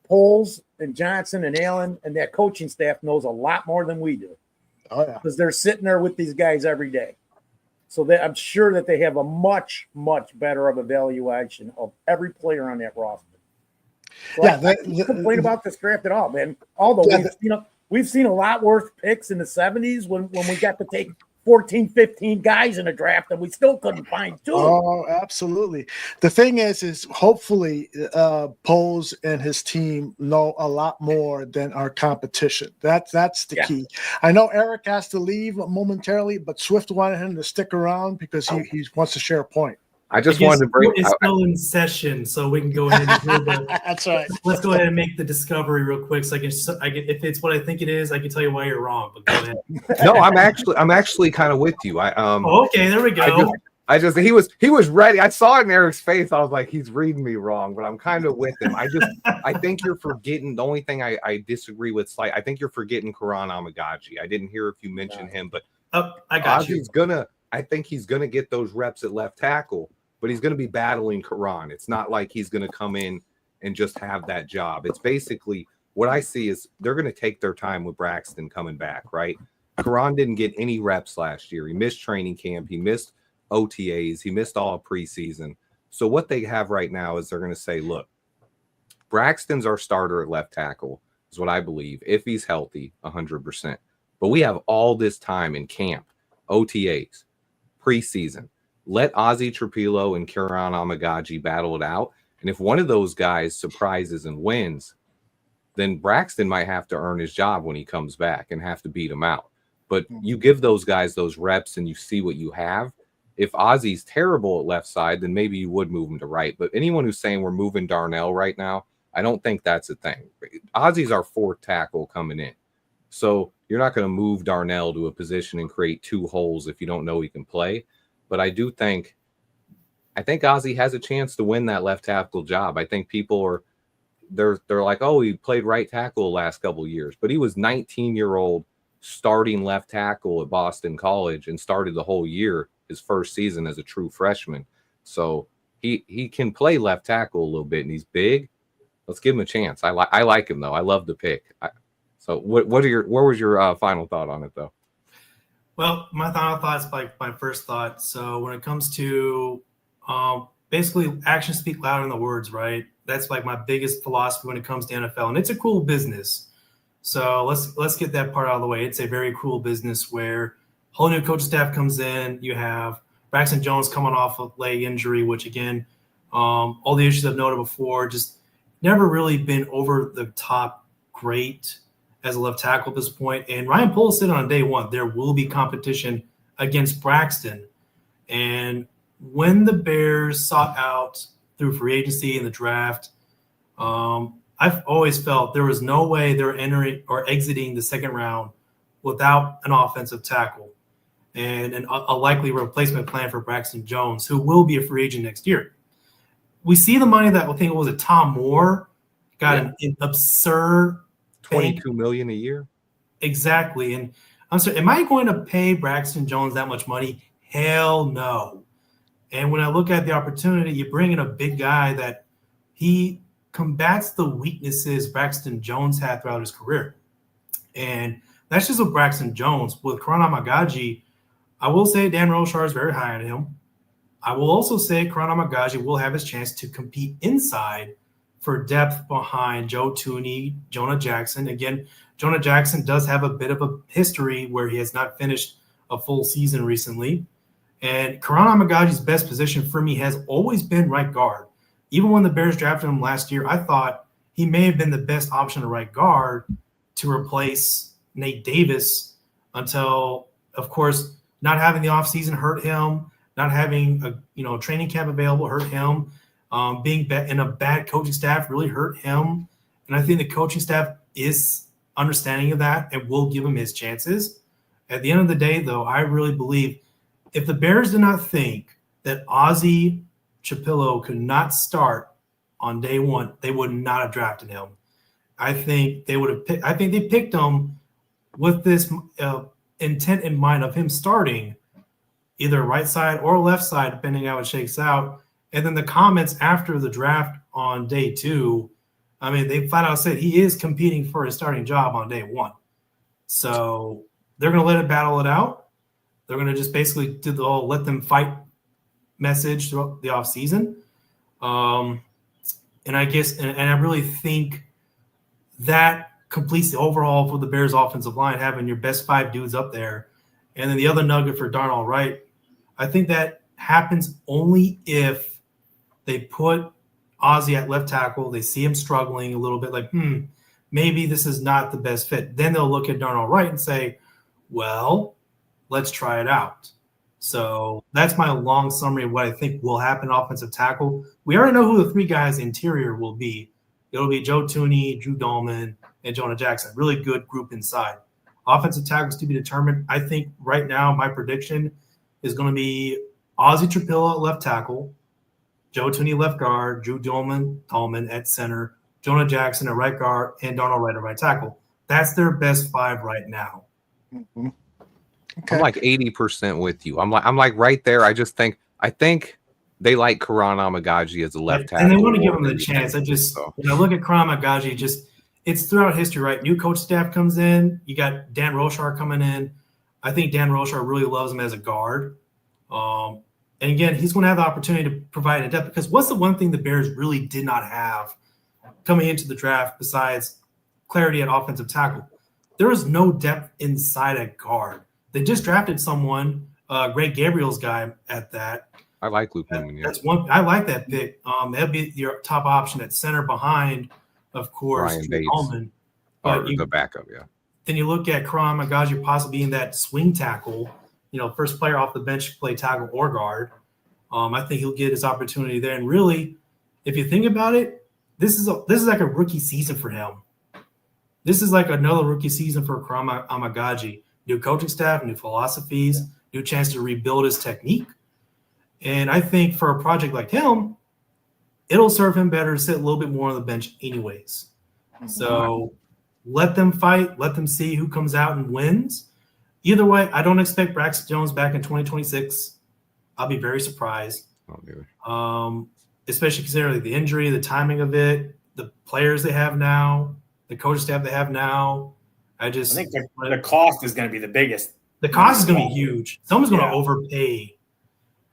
Poles and Johnson and Allen and that coaching staff knows a lot more than we do. Oh yeah, because they're sitting there with these guys every day. So I'm sure that they have a much, much better of evaluation of every player on that roster. So yeah. I can't complain about this draft at all, man. Although we've seen a lot worse picks in the 70s when we got to take 14, 15 guys in a draft and we still couldn't find two. Oh, absolutely. The thing is hopefully Poles and his team know a lot more than our competition. That's the key. I know Eric has to leave momentarily, but Swift wanted him to stick around because he wants to share a point. I just wanted to bring. It's still in session, so we can go ahead and do the. That's right. Let's go ahead and make the discovery real quick. So if it's what I think it is, I can tell you why you're wrong. But go ahead. No, I'm actually kind of with you. Okay, there we go. He was ready. I saw it in Eric's face. I was like, he's reading me wrong, but I'm kind of with him. I think you're forgetting the only thing I disagree with. I think you're forgetting Karan Amagaji. I didn't hear if you mentioned him, but I got you. I think he's gonna get those reps at left tackle, but he's going to be battling Karan. It's not like he's going to come in and just have that job. It's basically what I see is they're going to take their time with Braxton coming back, right? Karan didn't get any reps last year. He missed training camp. He missed OTAs. He missed all preseason. So what they have right now is they're going to say, look, Braxton's our starter at left tackle is what I believe, if he's healthy 100%. But we have all this time in camp, OTAs, preseason. Let Ozzie Trapilo and Karan Amagaji battle it out. And if one of those guys surprises and wins, then Braxton might have to earn his job when he comes back and have to beat him out. But you give those guys those reps and you see what you have. If Ozzie's terrible at left side, then maybe you would move him to right. But anyone who's saying we're moving Darnell right now, I don't think that's a thing. Ozzie's our fourth tackle coming in. So you're not going to move Darnell to a position and create two holes if you don't know he can play. But I think Ozzie has a chance to win that left tackle job. I think people they're like, oh, he played right tackle the last couple of years, but he was 19-year-old starting left tackle at Boston College and started the whole year, his first season as a true freshman. So he can play left tackle a little bit, and he's big. Let's give him a chance. I like him though. I love the pick. So what was your final thought on it though? Well, my final thoughts, like my first thought. So when it comes to basically actions speak louder than the words, right? That's like my biggest philosophy when it comes to NFL, and it's a cool business. So let's get that part out of the way. It's a very cool business where whole new coaching staff comes in. You have Braxton Jones coming off a leg injury, which again, all the issues I've noted before, just never really been over the top great as a left tackle at this point. And Ryan Poles said on day one, there will be competition against Braxton. And when the Bears sought out through free agency and the draft, I've always felt there was no way they were entering or exiting the second round without an offensive tackle and a likely replacement plan for Braxton Jones, who will be a free agent next year. We see the money that I think it was Tom Moore got an absurd $22 million a year. Exactly. And I'm sorry, am I going to pay Braxton Jones that much money? Hell no. And when I look at the opportunity, you bring in a big guy that he combats the weaknesses Braxton Jones had throughout his career. And that's just with Braxton Jones. With Karan Amagaji, I will say Dan Roshar is very high on him. I will also say Karan Amagaji will have his chance to compete inside for depth behind Joe Tooney, Jonah Jackson. Again, Jonah Jackson does have a bit of a history where he has not finished a full season recently. And Karan Amagaji's best position for me has always been right guard. Even when the Bears drafted him last year, I thought he may have been the best option at right guard to replace Nate Davis until, of course, not having the offseason hurt him, not having a training camp available hurt him. Being in a bad coaching staff really hurt him. And I think the coaching staff is understanding of that and will give him his chances. At the end of the day, though, I really believe if the Bears did not think that Ozzie Trapilo could not start on day one, they would not have drafted him. I think they would have I think they picked him with this intent in mind of him starting either right side or left side, depending how it shakes out. And then the comments after the draft on day two, I mean, they flat out said he is competing for his starting job on day one. So they're going to let it battle it out. They're going to just basically do the whole let them fight message throughout the offseason. And I guess, and I really think that completes the overhaul for the Bears offensive line, having your best 5 dudes up there. And then the other nugget for Darnell Wright, I think that happens only if they put Ozzie at left tackle. They see him struggling a little bit, like, maybe this is not the best fit. Then they'll look at Darnell Wright and say, well, let's try it out. So that's my long summary of what I think will happen offensive tackle. We already know who the 3 guys interior will be. It'll be Joe Thuney, Drew Dolman, and Jonah Jackson. Really good group inside. Offensive tackles to be determined. I think right now my prediction is going to be Ozzie Trapilla at left tackle, Joe Thuney left guard, Drew Dolman at center, Jonah Jackson at right guard, and Darnell Wright at right tackle. That's their best 5 right now. Mm-hmm. Okay. I'm like 80% with you. I'm like right there. I think they like Karan Amagaji as a left tackle. And they want to give him the chance. Look at Karan Amagaji, it's throughout history, right? New coach staff comes in. You got Dan Roshar coming in. I think Dan Roshar really loves him as a guard. And again, he's going to have the opportunity to provide a depth, because what's the one thing the Bears really did not have coming into the draft besides clarity at offensive tackle? There was no depth inside at guard. They just drafted someone, Greg Gabriel's guy at that. I like Luke Newman. Yeah. That's one. I like that pick. That'll be your top option at center behind, of course, Ryan Bates. Allman. Or the backup, yeah. Then you look at Karan Amagaji possibly being that swing tackle, first player off the bench to play tackle or guard. I think he'll get his opportunity there. And really, if you think about it, this is like a rookie season for him. This is like another rookie season for Karan Amagaji. New coaching staff, new philosophies, new chance to rebuild his technique. And I think for a project like him, it'll serve him better to sit a little bit more on the bench anyways. So let them fight. Let them see who comes out and wins. Either way, I don't expect Braxton Jones back in 2026. I'll be very surprised. Especially considering the injury, the timing of it, the players they have now, the coaching staff they have now. I think the cost is going to be the biggest. The cost is going to be huge. Someone's going to overpay.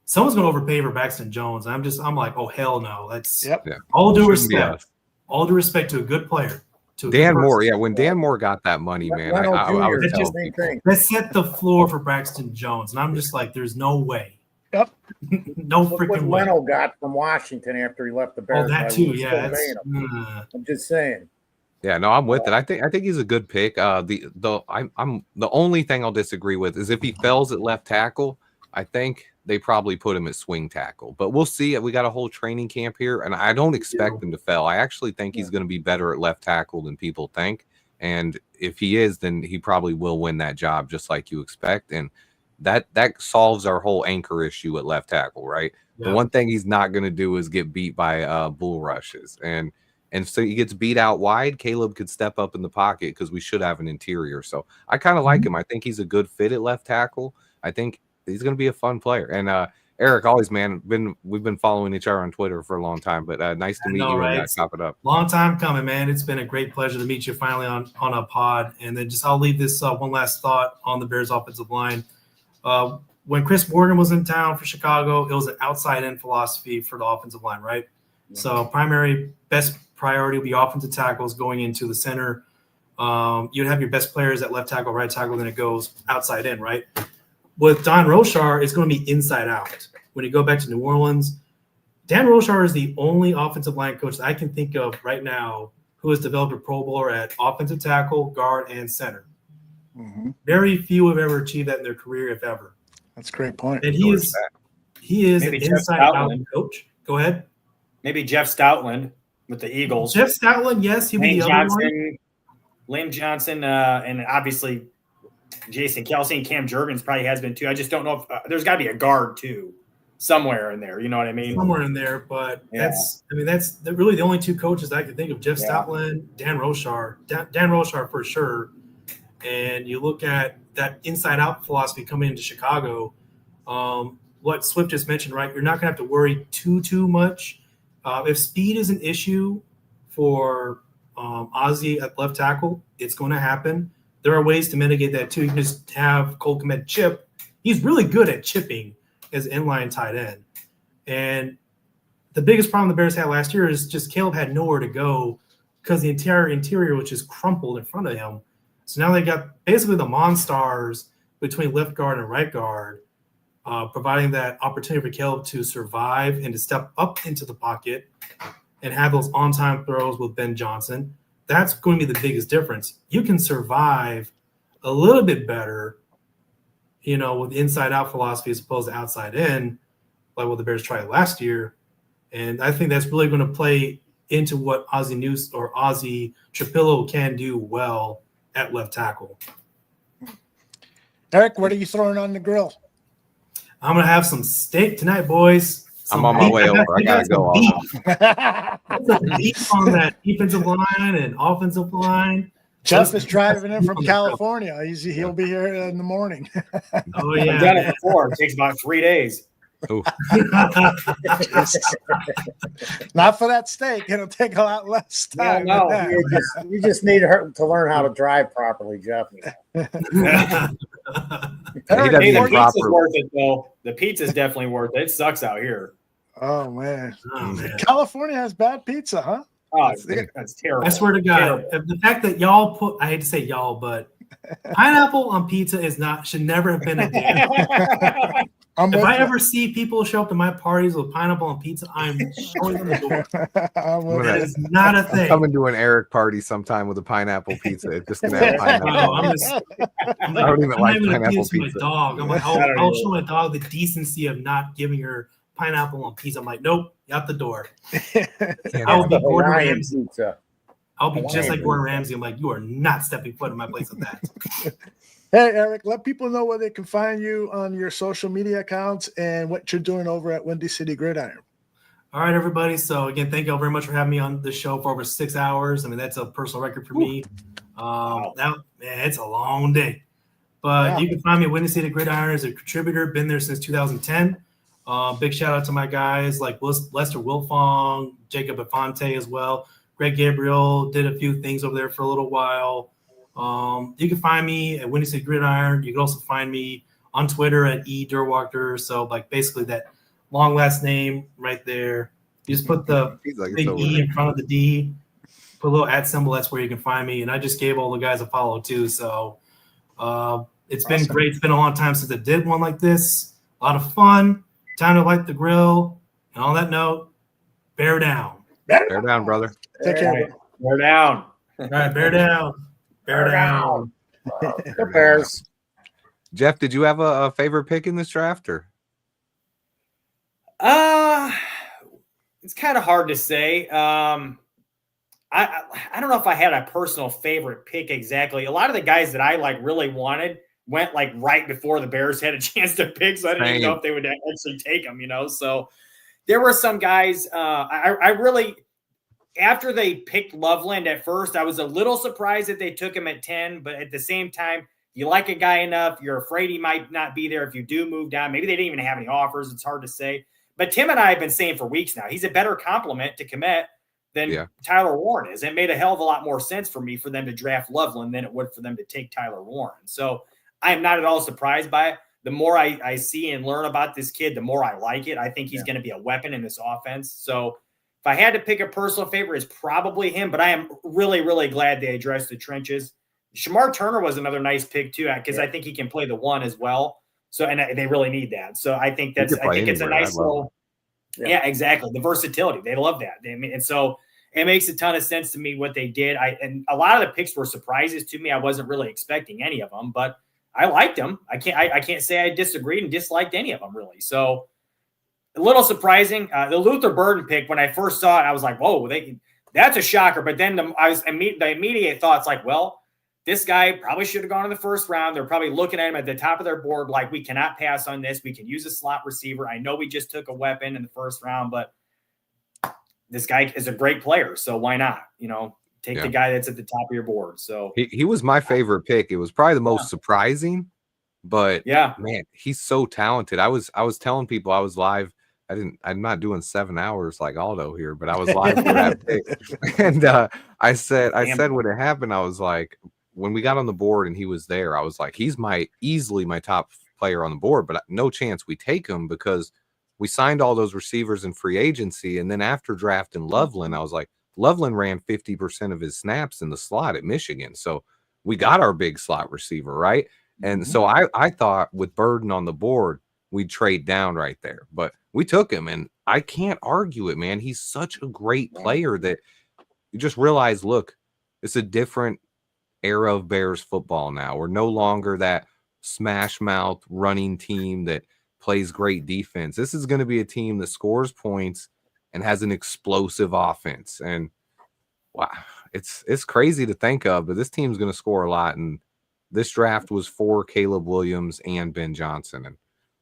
Someone's going to overpay for Braxton Jones. I'm like, oh hell no. That's all due respect. All due respect to a good player. Dan Moore, when Dan Moore got that money, man, I would tell people. Let's set the floor for Braxton Jones, and I'm just like, there's no way. Yep. No freaking way. What Leno got from Washington after he left the Bears. Oh, that too. Yeah. I'm just saying. Yeah, no, I'm with it. I think he's a good pick. The only thing I'll disagree with is if he fails at left tackle, I think they probably put him at swing tackle. But we'll see. We got a whole training camp here, and I don't expect him to fail. I actually think he's going to be better at left tackle than people think. And if he is, then he probably will win that job, just like you expect. And that solves our whole anchor issue at left tackle, right? Yeah. The one thing he's not going to do is get beat by bull rushes. And so he gets beat out wide. Caleb could step up in the pocket because we should have an interior. So I kind of like him. I think he's a good fit at left tackle. I think he's going to be a fun player. And Eric, always, man, we've been following each other on Twitter for a long time. But nice to meet you. Right? And top it up. Long time coming, man. It's been a great pleasure to meet you finally on a pod. And then I'll leave this one last thought on the Bears offensive line. When Chris Morgan was in town for Chicago, it was an outside-in philosophy for the offensive line, right? So best priority will be offensive tackles going into the center. You'd have your best players at left tackle, right tackle, then it goes outside in, right? With Don Roshar, it's going to be inside out. When you go back to New Orleans, Dan Roshar is the only offensive line coach that I can think of right now who has developed a Pro Bowler at offensive tackle, guard, and center. Mm-hmm. Very few have ever achieved that in their career, if ever. That's a great point. And he is an inside-out coach. Go ahead. Maybe Jeff Stoutland with the Eagles. Jeff Stoutland, yes. He'll be the other one. Lane Johnson, and obviously Jason Kelsey and Cam Jurgens probably has been too. I just don't know if there's got to be a guard too somewhere in there. You know what I mean? Somewhere in there, but that's really the only two coaches I can think of: Jeff Stoutland, Dan Roshar. Dan Roshar for sure. And you look at that inside-out philosophy coming into Chicago. What Swift just mentioned, right? You're not going to have to worry too much. If speed is an issue for Ozzie at left tackle, it's going to happen. there are ways to mitigate that too. You can just have Cole Kmet chip. He's really good at chipping as inline tight end. And the biggest problem the Bears had last year is just Caleb had nowhere to go because the entire interior was just crumpled in front of him. So now they got basically the Monstars between left guard and right guard, providing that opportunity for Caleb to survive and to step up into the pocket and have those on-time throws with Ben Johnson. That's going to be the biggest difference. You can survive a little bit better, with inside-out philosophy as opposed to outside-in, like what the Bears tried last year. And I think that's really going to play into what Ozzie Trapillo can do well at left tackle. Eric, what are you throwing on the grill? I'm going to have some steak tonight, boys. I'm on my way over. I got to go. Beef on that defensive line and offensive line. Jeff is driving in from California. He'll be here in the morning. Oh, yeah. I've done it before. It takes about 3 days. Not for that steak. It'll take a lot less time. No. You just need her to learn how to drive properly, Jeff. Hey, the pizza's worth it, though. The pizza's definitely worth it. It sucks out here. Oh, man. California has bad pizza, huh? Oh, that's terrible. I swear to God, the fact that y'all I hate to say y'all, but pineapple on pizza should never have been a thing. If I ever see people show up to my parties with pineapple on pizza, I'm showing them the door. That is not a thing. I'm coming to an Eric party sometime with a pineapple pizza. It's just gonna have pineapple. I don't even like pineapple pizza. My dog. I'm like, I'll show my dog the decency of not giving her pineapple on pizza. I'm like, nope, out the door. I will be Gordon Ramsay. I'll be just like Gordon Ramsay. I'm like, you are not stepping foot in my place with that. Hey, Eric, let people know where they can find you on your social media accounts and what you're doing over at Windy City Gridiron. All right, everybody. So, again, thank you all very much for having me on the show for over 6 hours. I mean, that's a personal record for me. It's a long day. But you can find me at Windy City Gridiron as a contributor. Been there since 2010. Big shout out to my guys like Lester Wilfong, Jacob Infante as well. Greg Gabriel did a few things over there for a little while. You can find me at Windy City Gridiron. You can also find me on Twitter at @Durwalker. So basically that long last name right there. You just put the big E in front of the D, put a little @ symbol. That's where you can find me. And I just gave all the guys a follow too. So it's been great. It's been a long time since I did one like this. A lot of fun. Time to light the grill. And on that note, bear down. Bear down, brother. Take care. Bear down. All right, bear down. Bear down. The Bears. Jeff, did you have a favorite pick in this draft? Or? It's kind of hard to say. I don't know if I had a personal favorite pick exactly. A lot of the guys that I really wanted went right before the Bears had a chance to pick, so I didn't even know if they would actually take them, So there were some guys I really – after they picked Loveland at first, I was a little surprised that they took him at 10, but at the same time, you like a guy enough, you're afraid he might not be there if you do move down. Maybe they didn't even have any offers. It's hard to say. But Tim and I have been saying for weeks now, he's a better compliment to Kmet than Tyler Warren is. It made a hell of a lot more sense for me for them to draft Loveland than it would for them to take Tyler Warren. So I am not at all surprised by it. The more I see and learn about this kid, the more I like it. I think he's going to be a weapon in this offense. So if I had to pick a personal favorite, it's probably him, but I am really, really glad they addressed the trenches. Shamar Turner was another nice pick too, because I think he can play the one as well. So, and they really need that. So I think it's a nice little, exactly. The versatility. They love that. And so it makes a ton of sense to me what they did. And a lot of the picks were surprises to me. I wasn't really expecting any of them, but I liked them. I can't say I disagreed and disliked any of them really. So, a little surprising. The Luther Burden pick, when I first saw it, I was like, whoa, that's a shocker. But then the immediate thoughts well, this guy probably should have gone in the first round. They're probably looking at him at the top of their board like, we cannot pass on this. We can use a slot receiver. I know we just took a weapon in the first round, but this guy is a great player. So why not? Take the guy that's at the top of your board. So he was my favorite pick. It was probably the most surprising, but man, he's so talented. I was telling people I was live. I'm not doing 7 hours like Aldo here, but I was live for that pick. And I said when it happened, I was like, when we got on the board and he was there, I was like, he's easily my top player on the board, but no chance we take him because we signed all those receivers in free agency. And then after drafting Loveland, I was like, Loveland ran 50% of his snaps in the slot at Michigan. So we got our big slot receiver, right? And so I thought with Burden on the board, we'd trade down right there. But we took him, and I can't argue it, man. He's such a great player that you just realize, look, it's a different era of Bears football now. We're no longer that smash mouth running team that plays great defense. This is going to be a team that scores points and has an explosive offense. And wow, it's crazy to think of, but this team's going to score a lot. And this draft was for Caleb Williams and Ben Johnson, and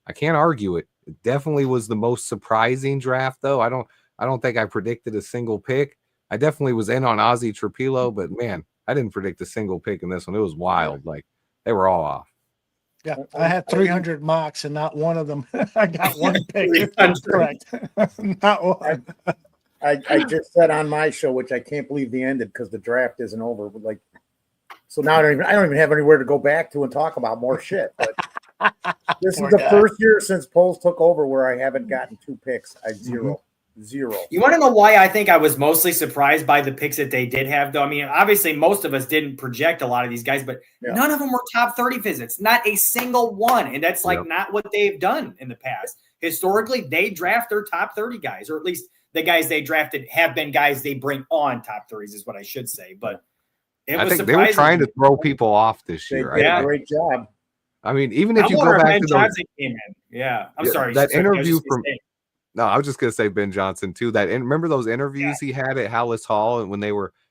I can't argue it. It definitely was the most surprising draft, though. I don't think I predicted a single pick. I definitely was in on Ozzie Trapilo, but man, I didn't predict a single pick in this one. It was wild. Like, they were all off. Yeah, I had 300 mocks, and not one of them. I got one pick. That's correct. Not one. I just said on my show, which I can't believe they ended because the draft isn't over. But like, so now I don't even have anywhere to go back to and talk about more shit. But this is the first year since Poles took over where I haven't gotten 2 picks. Zero. You want to know why I think I was mostly surprised by the picks that they did have, though? I mean, obviously, most of us didn't project a lot of these guys, but none of them were top 30 visits. Not a single one. And that's not what they've done in the past. Historically, they draft their top 30 guys, or at least the guys they drafted have been guys they bring on top 30s, is what I should say. But I think they were trying to throw people off this year. They did a great job. I mean, even if you go back to Johnson came in. Yeah, I'm sorry. That interview from. No, I was just gonna say Ben Johnson too. And remember those interviews he had at Hallis Hall, and when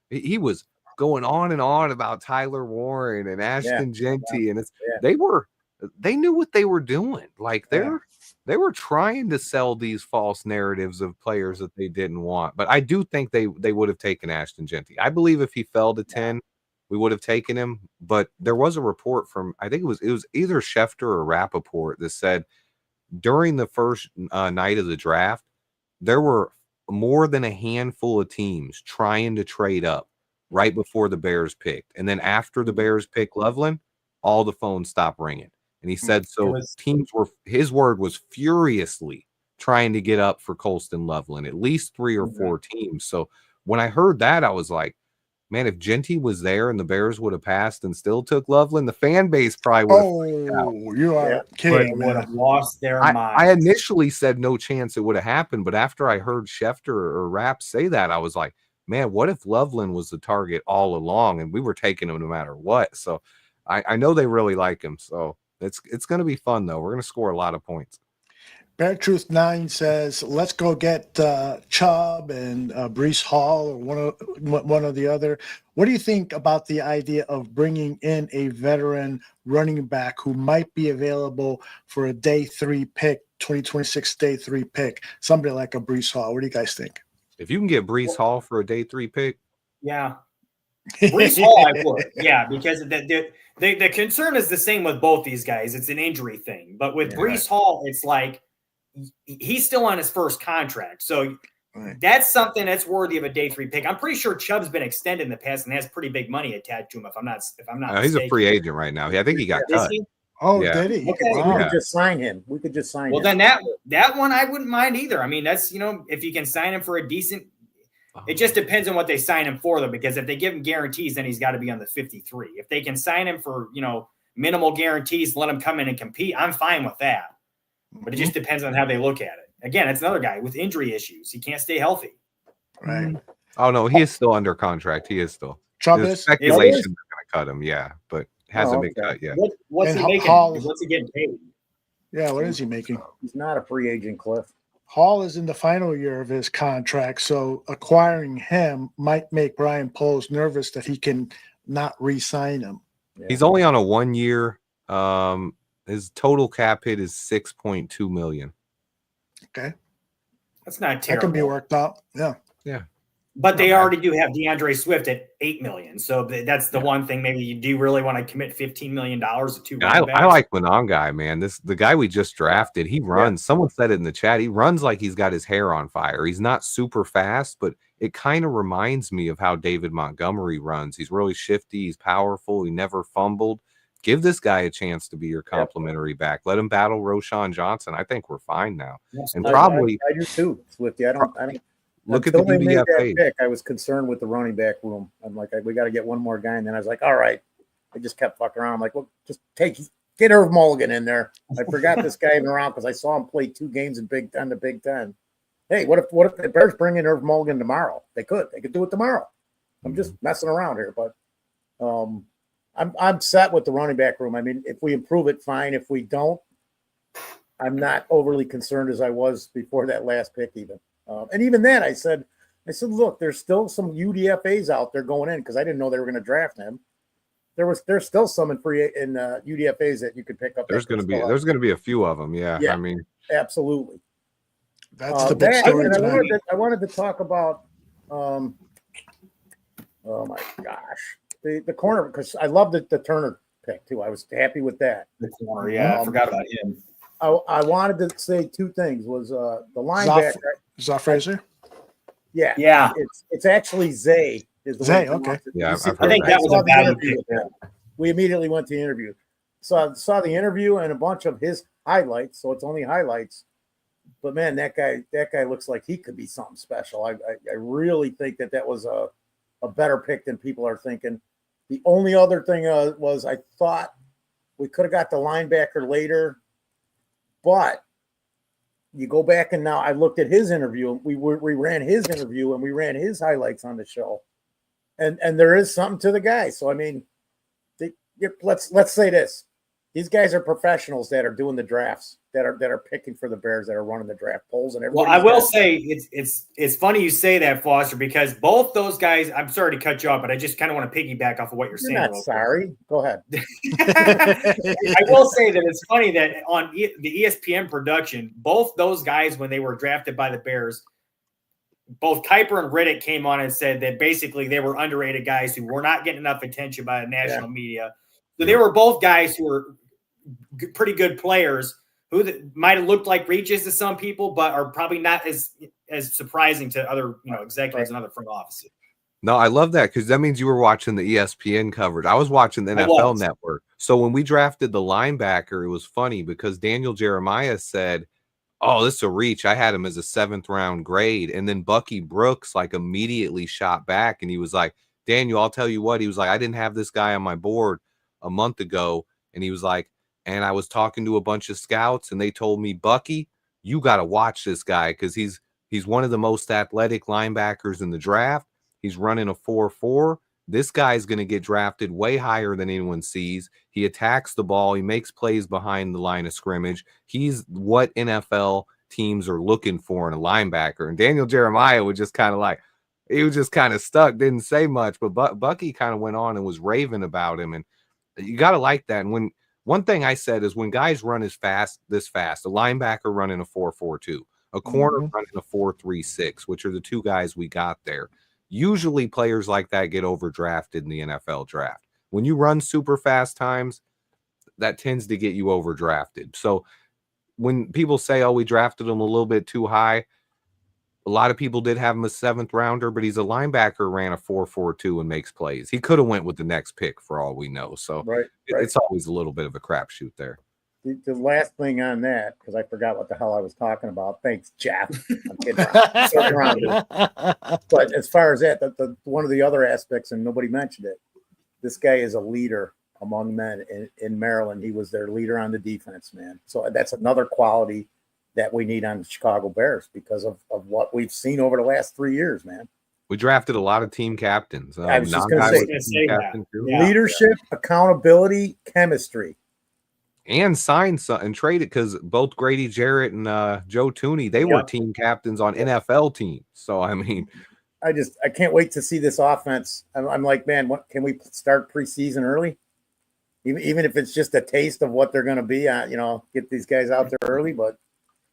he was going on and on about Tyler Warren and Ashton Genty, and they knew what they were doing. Like they were trying to sell these false narratives of players that they didn't want. But I do think they would have taken Ashton Genty. I believe if he fell to 10, we would have taken him. But there was a report from, I think it was either Schefter or Rappaport that said during the first night of the draft, there were more than a handful of teams trying to trade up right before the Bears picked. And then after the Bears picked Loveland, all the phones stopped ringing. And he said, teams were, his word was furiously trying to get up for Colston Loveland, at least 3 or 4 teams. So when I heard that, I was like, man, if Genty was there and the Bears would have passed and still took Loveland, the fan base probably would have. Oh, you are kidding, would have lost their mind. I initially said no chance it would have happened, but after I heard Schefter or Rapp say that, I was like, man, what if Loveland was the target all along and we were taking him no matter what? So I know they really like him. So it's going to be fun, though. We're going to score a lot of points. Bear Truth 9 says, let's go get Chubb and Breece Hall or one or the other. What do you think about the idea of bringing in a veteran running back who might be available for a day 3 pick, 2026 day 3 pick, somebody like a Breece Hall? What do you guys think? If you can get Breece Hall for a day 3 pick. Yeah. Breece Hall, I would. Yeah, because the concern is the same with both these guys. It's an injury thing. But with Breece Hall, it's like, he's still on his first contract. So that's something that's worthy of a day 3 pick. I'm pretty sure Chubb's been extended in the past and has pretty big money attached to him. If I'm not he's a free agent right now. I think he got cut. Oh, did he? Okay. Wow. We could just sign him. Well, then that one I wouldn't mind either. I mean, that's, if you can sign him for a decent, it just depends on what they sign him for, though, because if they give him guarantees, then he's got to be on the 53. If they can sign him for, minimal guarantees, let him come in and compete, I'm fine with that. But it just depends on how they look at it. Again, it's another guy with injury issues. He can't stay healthy. Right. Oh, no, he is still under contract. He is still. There's speculation they're going to cut him, but hasn't been cut yet. What's he making? What's he getting paid? Yeah, what is he making? He's not a free agent, Cliff. Hall is in the final year of his contract, so acquiring him might make Brian Poles nervous that he can not re-sign him. Yeah. He's only on a 1 year. His total cap hit is $6.2 million. Okay, that's not terrible. That can be worked out. Yeah. But they already do have DeAndre Swift at $8 million. So that's the one thing. Maybe you do really want to commit $15 million to two running backs. I like Monangai, man. The guy we just drafted, he runs. Someone said it in the chat. He runs like he's got his hair on fire. He's not super fast, but it kind of reminds me of how David Montgomery runs. He's really shifty. He's powerful. He never fumbled. Give this guy a chance to be your complimentary back. Let him battle Roshan Johnson. I think we're fine now. Yes, And probably I do too, Swifty. I don't. look at the Until they made that UDFAs. pick, I was concerned with the running back room. I'm like, we got to get one more guy, and then I was like, all right. I just kept fucking around. I'm like, well, just get Irv Mulligan in there. I forgot this guy even around because I saw him play 2 games in Big Ten. Hey, what if the Bears bring in Irv Mulligan tomorrow? They could do it tomorrow. I'm just messing around here, but I'm set with the running back room. I mean, if we improve it, fine. If we don't, I'm not overly concerned as I was before that last pick even. And even then, I said, look, there's still some UDFAs out there going in because I didn't know they were going to draft him. There's still some in UDFAs that you could pick up. There's going to be a few of them. Yeah. I mean, absolutely. That's the big story and tonight. I wanted to talk about. Oh my gosh, the corner, because I loved the Turner pick too. I was happy with that. The corner, I forgot about him. I wanted to say 2 things. Was the linebacker Zoff Fraser? Yeah. It's actually Zay. Is the Zay, one who okay. wants it. Yeah, I think that was a value pick. We immediately went to the interview. So I saw the interview and a bunch of his highlights. So it's only highlights. But man, that guy looks like he could be something special. I really think that was a better pick than people are thinking. The only other thing was I thought we could have got the linebacker later, but you go back and now I looked at his interview. We ran his interview and we ran his highlights on the show, and there is something to the guy. So I mean, let's say this: these guys are professionals that are doing the drafts, that are picking for the Bears, that are running the draft polls, and everything. Well, I will say it's funny you say that, Foster, because both those guys. I'm sorry to cut you off, but I just kind of want to piggyback off of what you're saying. Not sorry. Go ahead. I will say that it's funny that on the ESPN production, both those guys, when they were drafted by the Bears, both Kuiper and Riddick came on and said that basically they were underrated guys who were not getting enough attention by the national media. So they were both guys who were pretty good players who might have looked like reaches to some people, but are probably not as surprising to other executives and other front offices. No, I love that because that means you were watching the ESPN coverage. I was watching the NFL Network. So when we drafted the linebacker, it was funny because Daniel Jeremiah said, "Oh, this is a reach. I had him as a 7th round grade." And then Bucky Brooks immediately shot back and he was like, "Daniel, I'll tell you what." He was like, "I didn't have this guy on my board a month ago." And he was like, "And I was talking to a bunch of scouts and they told me, Bucky, you got to watch this guy because he's one of the most athletic linebackers in the draft. He's running a 4.4. This guy's going to get drafted way higher than anyone sees. He attacks the ball. He makes plays behind the line of scrimmage. He's what NFL teams are looking for in a linebacker." And Daniel Jeremiah was just kind of he was just kind of stuck, didn't say much, but Bucky kind of went on and was raving about him. And you got to like that. And one thing I said is when guys run this fast, a linebacker running a 4.42, a corner running a 4.36, which are the 2 guys we got there. Usually players like that get overdrafted in the NFL draft. When you run super fast times, that tends to get you overdrafted. So when people say, "Oh, we drafted him a little bit too high," a lot of people did have him a 7th rounder, but he's a linebacker, ran a 4.42 and makes plays. He could have went with the next pick for all we know. So it's always a little bit of a crapshoot there. The last thing on that, because I forgot what the hell I was talking about. Thanks, Jeff. I'm kidding around. But as far as that, the one of the other aspects, and nobody mentioned it, this guy is a leader among men in Maryland. He was their leader on the defense, man. So that's another quality that we need on the Chicago Bears because of what we've seen over the last 3 years, man. We drafted a lot of team captains. I was just going to say leadership, accountability, chemistry. And signed and traded because both Grady Jarrett and Joe Tooney, they were team captains on NFL teams. So, I mean, I can't wait to see this offense. I'm like, man, what can we start preseason early? Even if it's just a taste of what they're going to be, get these guys out there early. But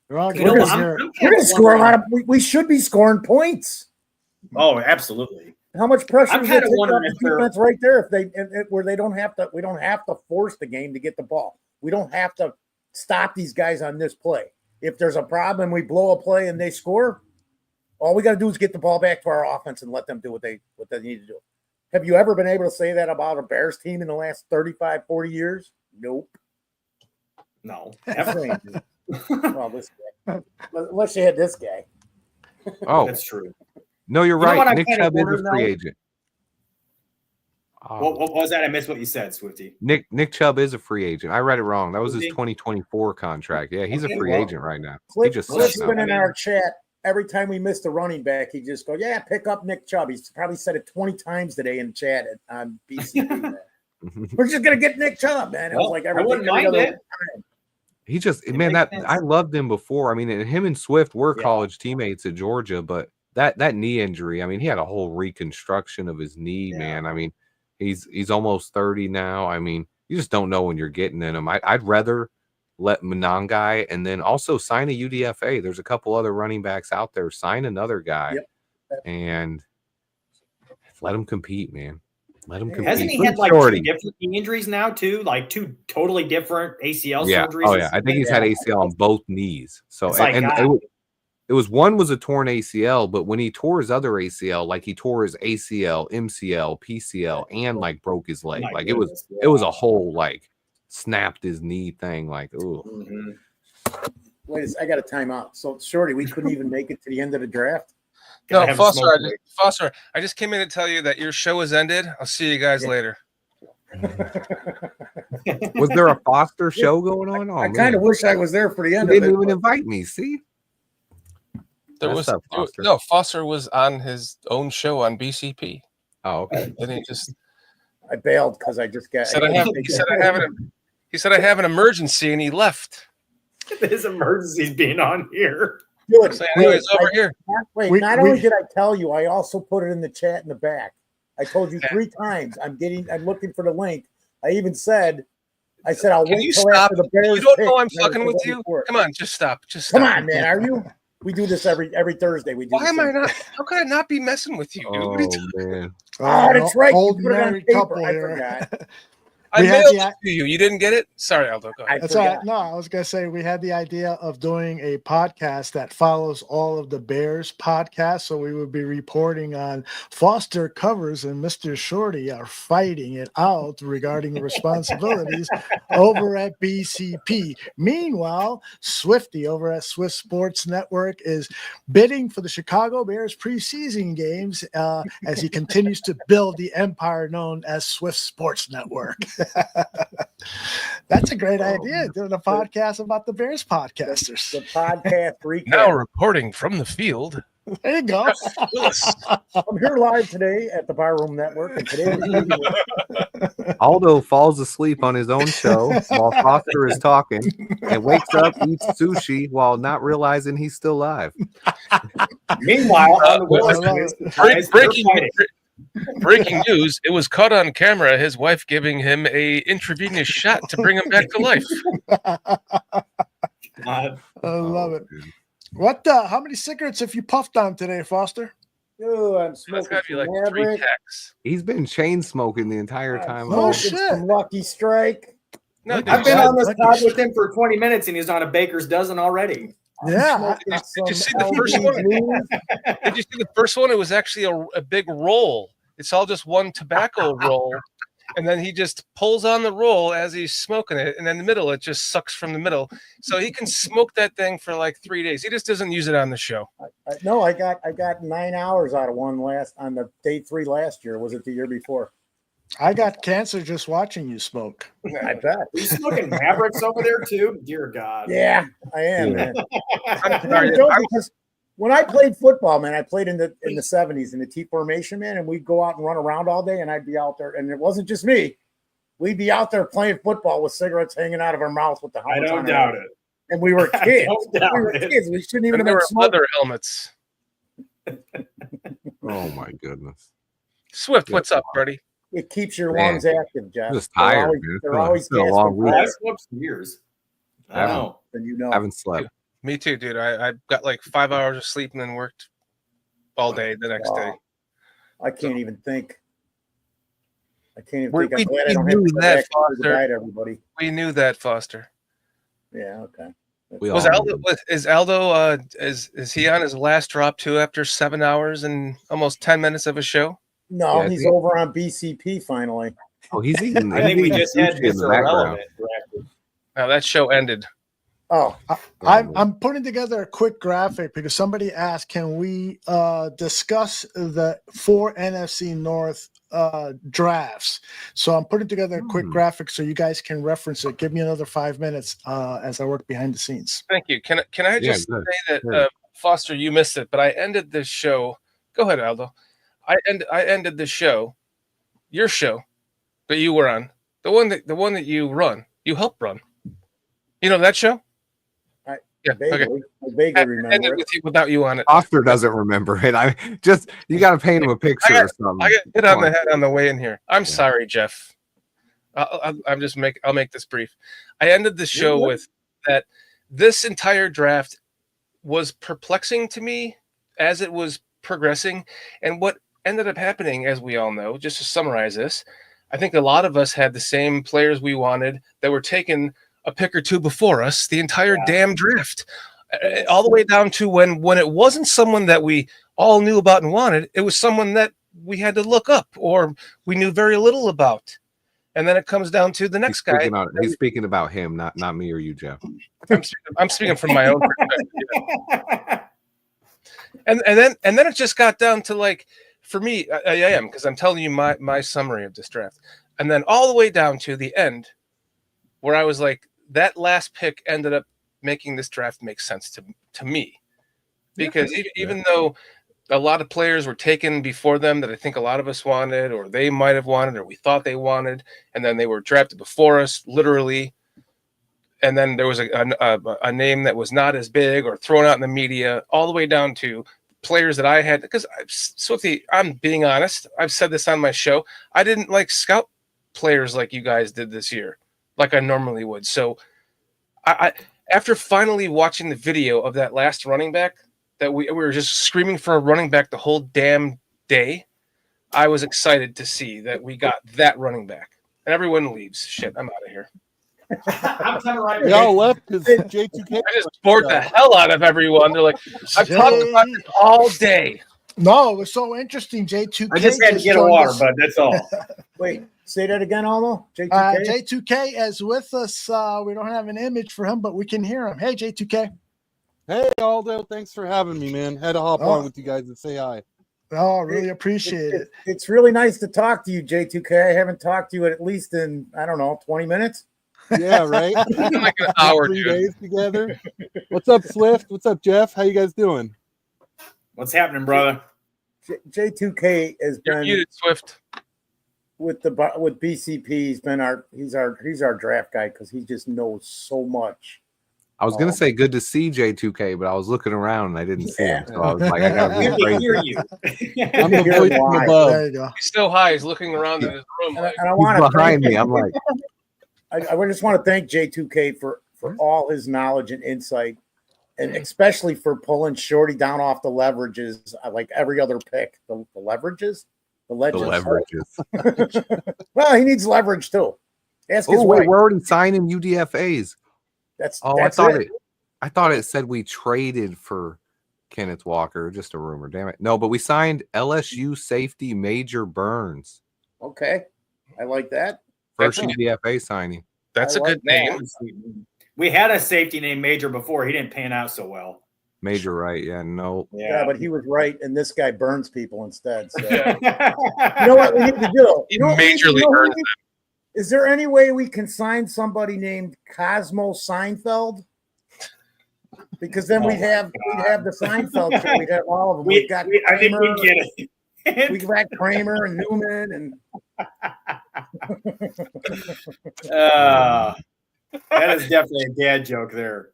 we're going to score a lot of. We should be scoring points. Oh, absolutely. How much pressure I'm is kinda it take wondering off if the they're- defense right there where they don't have to, we don't have to force the game to get the ball. We don't have to stop these guys on this play. If there's a problem, we blow a play and they score, all we got to do is get the ball back to our offense and let them do what they need to do. Have you ever been able to say that about a Bears team in the last 35, 40 years? Nope. No. Well, this guy. Unless you had this guy. Oh, That's true. No, you're You know what right. I'm Nick kinda Chubb is a wondering, free though? agent. What was that? I missed what you said, Swifty. Nick Chubb is a free agent. I read it wrong. That was Is his he? 2024 contract. Yeah, he's a Okay, free well, agent right now. He Cliff, just Cliff's sucks been now. in our chat every time we missed a running back. He just goes, "Yeah, pick up Nick Chubb." He's probably said it 20 times today in chat on BCP. Man. We're just gonna get Nick Chubb, man. It was like I wouldn't every mind other it. time. He just man, makes that sense. I loved him before. I mean, and him and Swift were college teammates at Georgia, but that knee injury, I mean, he had a whole reconstruction of his knee, man. I mean, he's almost 30 now. I mean, you just don't know when you're getting in him. I'd rather let Monangai and then also sign a UDFA. There's a couple other running backs out there. Sign another guy and let him compete, man. Let him compete. Hasn't he had like two different knee injuries now, too? Like two totally different ACL surgeries? Oh, yeah. I think he's had ACL on both knees. So, It's like, and God. it was one was a torn ACL, but when he tore his other ACL, like he tore his ACL, MCL, PCL, and like broke his leg. My Like goodness, it was a whole like snapped his knee thing. Like, ooh. Wait, I got a timeout. So, Shorty, we couldn't even make it to the end of the draft. No, Foster, I just came in to tell you that your show has ended. I'll see you guys later. Was there a Foster show going on? Oh, I kind of wish I was there for the end He of didn't it. even invite me. See, Foster was on his own show on BCP. Oh, okay. And he just I bailed because I just got. He said I have an emergency, and he left. His emergency's being on here. Good. So anyways, over here. Not only did I tell you, I also put it in the chat in the back. I told you 3 times. I'm looking for the link. I even said, I'll Can wait you till stop? after the Bears. You don't pick know I'm and I fucking was with waiting you. for it. Come on, just stop. Just Come stop. on, man. Are you? We do this every Thursday. We do. Why am I not? How could I not be messing with you, dude? What are you talking- man. Oh, that's right. You Old put it on married paper. couple I here. forgot. I We had mailed the- it to you. You didn't get it? Sorry, Aldo. Go ahead. That's all right. No, I was going to say we had the idea of doing a podcast that follows all of the Bears podcasts. So we would be reporting on Foster covers and Mr. Shorty are fighting it out regarding responsibilities over at BCP. Meanwhile, Swifty over at Swift Sports Network is bidding for the Chicago Bears preseason games as he continues to build the empire known as Swift Sports Network. That's a great idea, doing a podcast about the Bears podcasters. The podcast recap. Now reporting from the field. There you go. I'm here live today at the Barroom Network, and today Aldo falls asleep on his own show while Foster is talking and wakes up, eats sushi while not realizing he's still live. Meanwhile, on the West Breaking news, it was caught on camera, his wife giving him a intravenous shot to bring him back to life. I love it. What? How many cigarettes have you puffed on today, Foster? Oh, I'm smoking gotta be some like 3 Maverick. packs. He's been chain smoking the entire time. Smoking some Lucky Strike. No, I've been on this pod with him for 20 minutes, and he's on a baker's dozen already. Yeah. Did you see the first one? Did you see the first one? It was actually a big roll. It's all just one tobacco roll. And then he just pulls on the roll as he's smoking it. And in the middle, it just sucks from the middle. So he can smoke that thing for like 3 days. He just doesn't use it on the show. No, I got 9 hours out of one on the day 3 last year. Was it the year before? I got cancer just watching you smoke. I bet. Are you smoking Mavericks over there too? Dear God. Yeah, I am, Yeah. man. Because when I played football, man, I played in the 70s in the T formation, man, and we'd go out and run around all day, and I'd be out there, and it wasn't just me. We'd be out there playing football with cigarettes hanging out of our mouths with the I helmets don't on. doubt it. And we were I kids. don't We doubt were it. kids. We shouldn't even And have there been were smoking. leather helmets. Oh my goodness. Swift, what's up, buddy? It keeps your Man. lungs active, Jeff. I'm just tired, man. They're always It's been a long gasping week. for I air. smoked some years. I I haven't- know. And you know. Haven't slept. Me too, dude. I got like 5 hours of sleep and then worked all day the next day. I can't even think. I can't even We think. I'm glad I don't have knew to go that, back to Foster. guide everybody. We knew that, Foster. Yeah, okay. Was Aldo? Is Aldo? Is he on his last drop too? After 7 hours and almost 10 minutes of a show? No, Yeah, he's over on BCP finally. Oh, he's eating. I think we he's just eating had sushi in the Mr. background. Irrelevant drafted. Now that show ended. Oh, I'm putting together a quick graphic because somebody asked, can we discuss the 4 NFC North drafts? So I'm putting together a quick graphic so you guys can reference it. Give me another 5 minutes as I work behind the scenes. Thank you. Can I Yeah, just good. say that Good. Foster, you missed it, but I ended this show. Go ahead, Aldo. I ended the show, your show, that you were on, the one that you run, you helped run. You know that show? Yeah. Okay. I vaguely remember Ended it. with you without you on it. Foster doesn't remember it. I just you got to paint him a picture or something. I got hit Come on the head on the way in here. I'm sorry, Jeff. I'll make this brief. I ended the show with that. This entire draft was perplexing to me as it was progressing, and what ended up happening, as we all know, just to summarize this, I think a lot of us had the same players we wanted that were taken a pick or two before us the entire damn draft, all the way down to when it wasn't someone that we all knew about and wanted, it was someone that we had to look up or we knew very little about. And then it comes down to the next guy. He's speaking about him, not me or you, Jeff. I'm speaking from my own perspective. Yeah. And then it just got down to, like, for me, I am, because I'm telling you my summary of this draft. And then all the way down to the end, where I was like, that last pick ended up making this draft make sense to me. Because even though a lot of players were taken before them that I think a lot of us wanted, or they might have wanted, or we thought they wanted, and then they were drafted before us, literally. And then there was a name that was not as big or thrown out in the media, all the way down to players that I had. Because Swifty, I'm being honest. I've said this on my show. I didn't like scout players like you guys did this year, like I normally would. So I after finally watching the video of that last running back, that we were just screaming for a running back the whole damn day, I was excited to see that we got that running back. And everyone leaves. Shit, I'm out of here. I'm coming right We all left because J2K. I just bored the hell out of everyone. They're like, I've talked about this all day. No, it was so interesting. J2K. I just had to get a water, but that's all. Wait, say that again, Almo. J2K. J2K is with us. We don't have an image for him, but we can hear him. Hey, J2K. Hey, Aldo. Thanks for having me, man. Had to hop on with you guys and say hi. Oh, really appreciate it. It's really nice to talk to you, J2K. I haven't talked to you at least in, I don't know, 20 minutes. Yeah, right? Like an hour, 3 dude. days together. What's up, Swift? What's up, Jeff? How you guys doing? What's happening, brother? J2K has You're been muted, Swift. with BCP. He's our draft guy because he just knows so much. I was gonna say good to see J2K, but I was looking around and I didn't see him. So I was like, I gotta be Good to hear crazy. you. I'm the voice from above. There you go. He's still high. He's looking around in his room. Like, And I want He's to behind me. I'm like, I just want to thank J2K for all his knowledge and insight, and especially for pulling Shorty down off the leverages, like every other pick. The leverages? The the leverages. Well, he needs leverage too. Ask his Oh wait, wife. we're already signing UDFAs. That's I thought it said we traded for Kenneth Walker. Just a rumor. Damn it. No, but we signed LSU safety Major Burns. Okay, I like that. First UDFA signing. That's a good name. We had a safety named Major before. He didn't pan out so well. Major, right? Yeah, no. Yeah, but he was right, and this guy burns people instead. So. You know what we need to do? He majorly burns them. Is there any way we can sign somebody named Cosmo Seinfeld? Because then we'd have the Seinfeld show. We'd have all of them. We've got I think we get it. We got Kramer and Newman and that is definitely a dad joke there.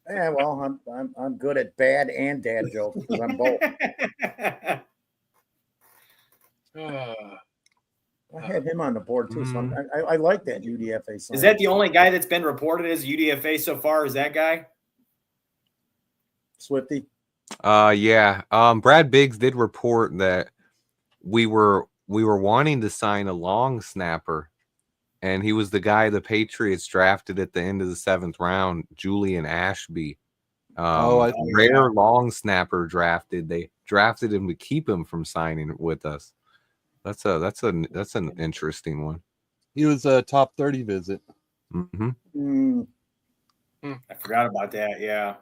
yeah. Well, I'm good at bad and dad jokes because I'm both. I had him on the board too, so I like that UDFA sign. Is that the only guy that's been reported as UDFA so far? Is that guy? Swifty? Yeah. Brad Biggs did report that we were wanting to sign a long snapper, and he was the guy the Patriots drafted at the end of the 7th round, Julian Ashby. Rare long snapper drafted. They drafted him to keep him from signing with us. That's an interesting one. He was a top 30 visit. Mm-hmm. I forgot about that. Yeah.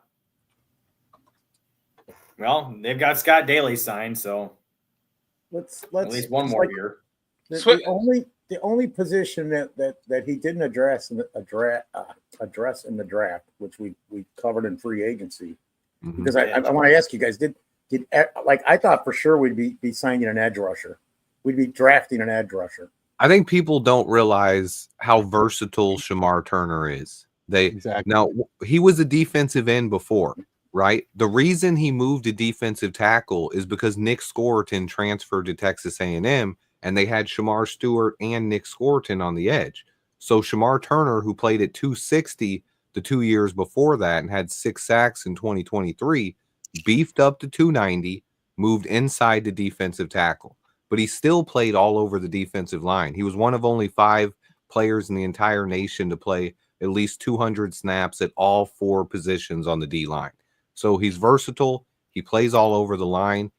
Well, they've got Scott Daly signed, so let's at least one more year. The only position that he didn't address in the draft, which we covered in free agency, because I want to ask you guys, did like I thought for sure we'd be signing an edge rusher, we'd be drafting an edge rusher. I think people don't realize how versatile Shamar Turner is. Now he was a defensive end before, right? The reason he moved to defensive tackle is because Nick Scoreton transferred to Texas A&M, and they had Shamar Stewart and Nick Scoreton on the edge. So Shamar Turner, who played at 260 the 2 years before that and had 6 sacks in 2023, beefed up to 290, moved inside to defensive tackle. But he still played all over the defensive line. He was one of only 5 players in the entire nation to play at least 200 snaps at all 4 positions on the D line. So he's versatile. He plays all over the line.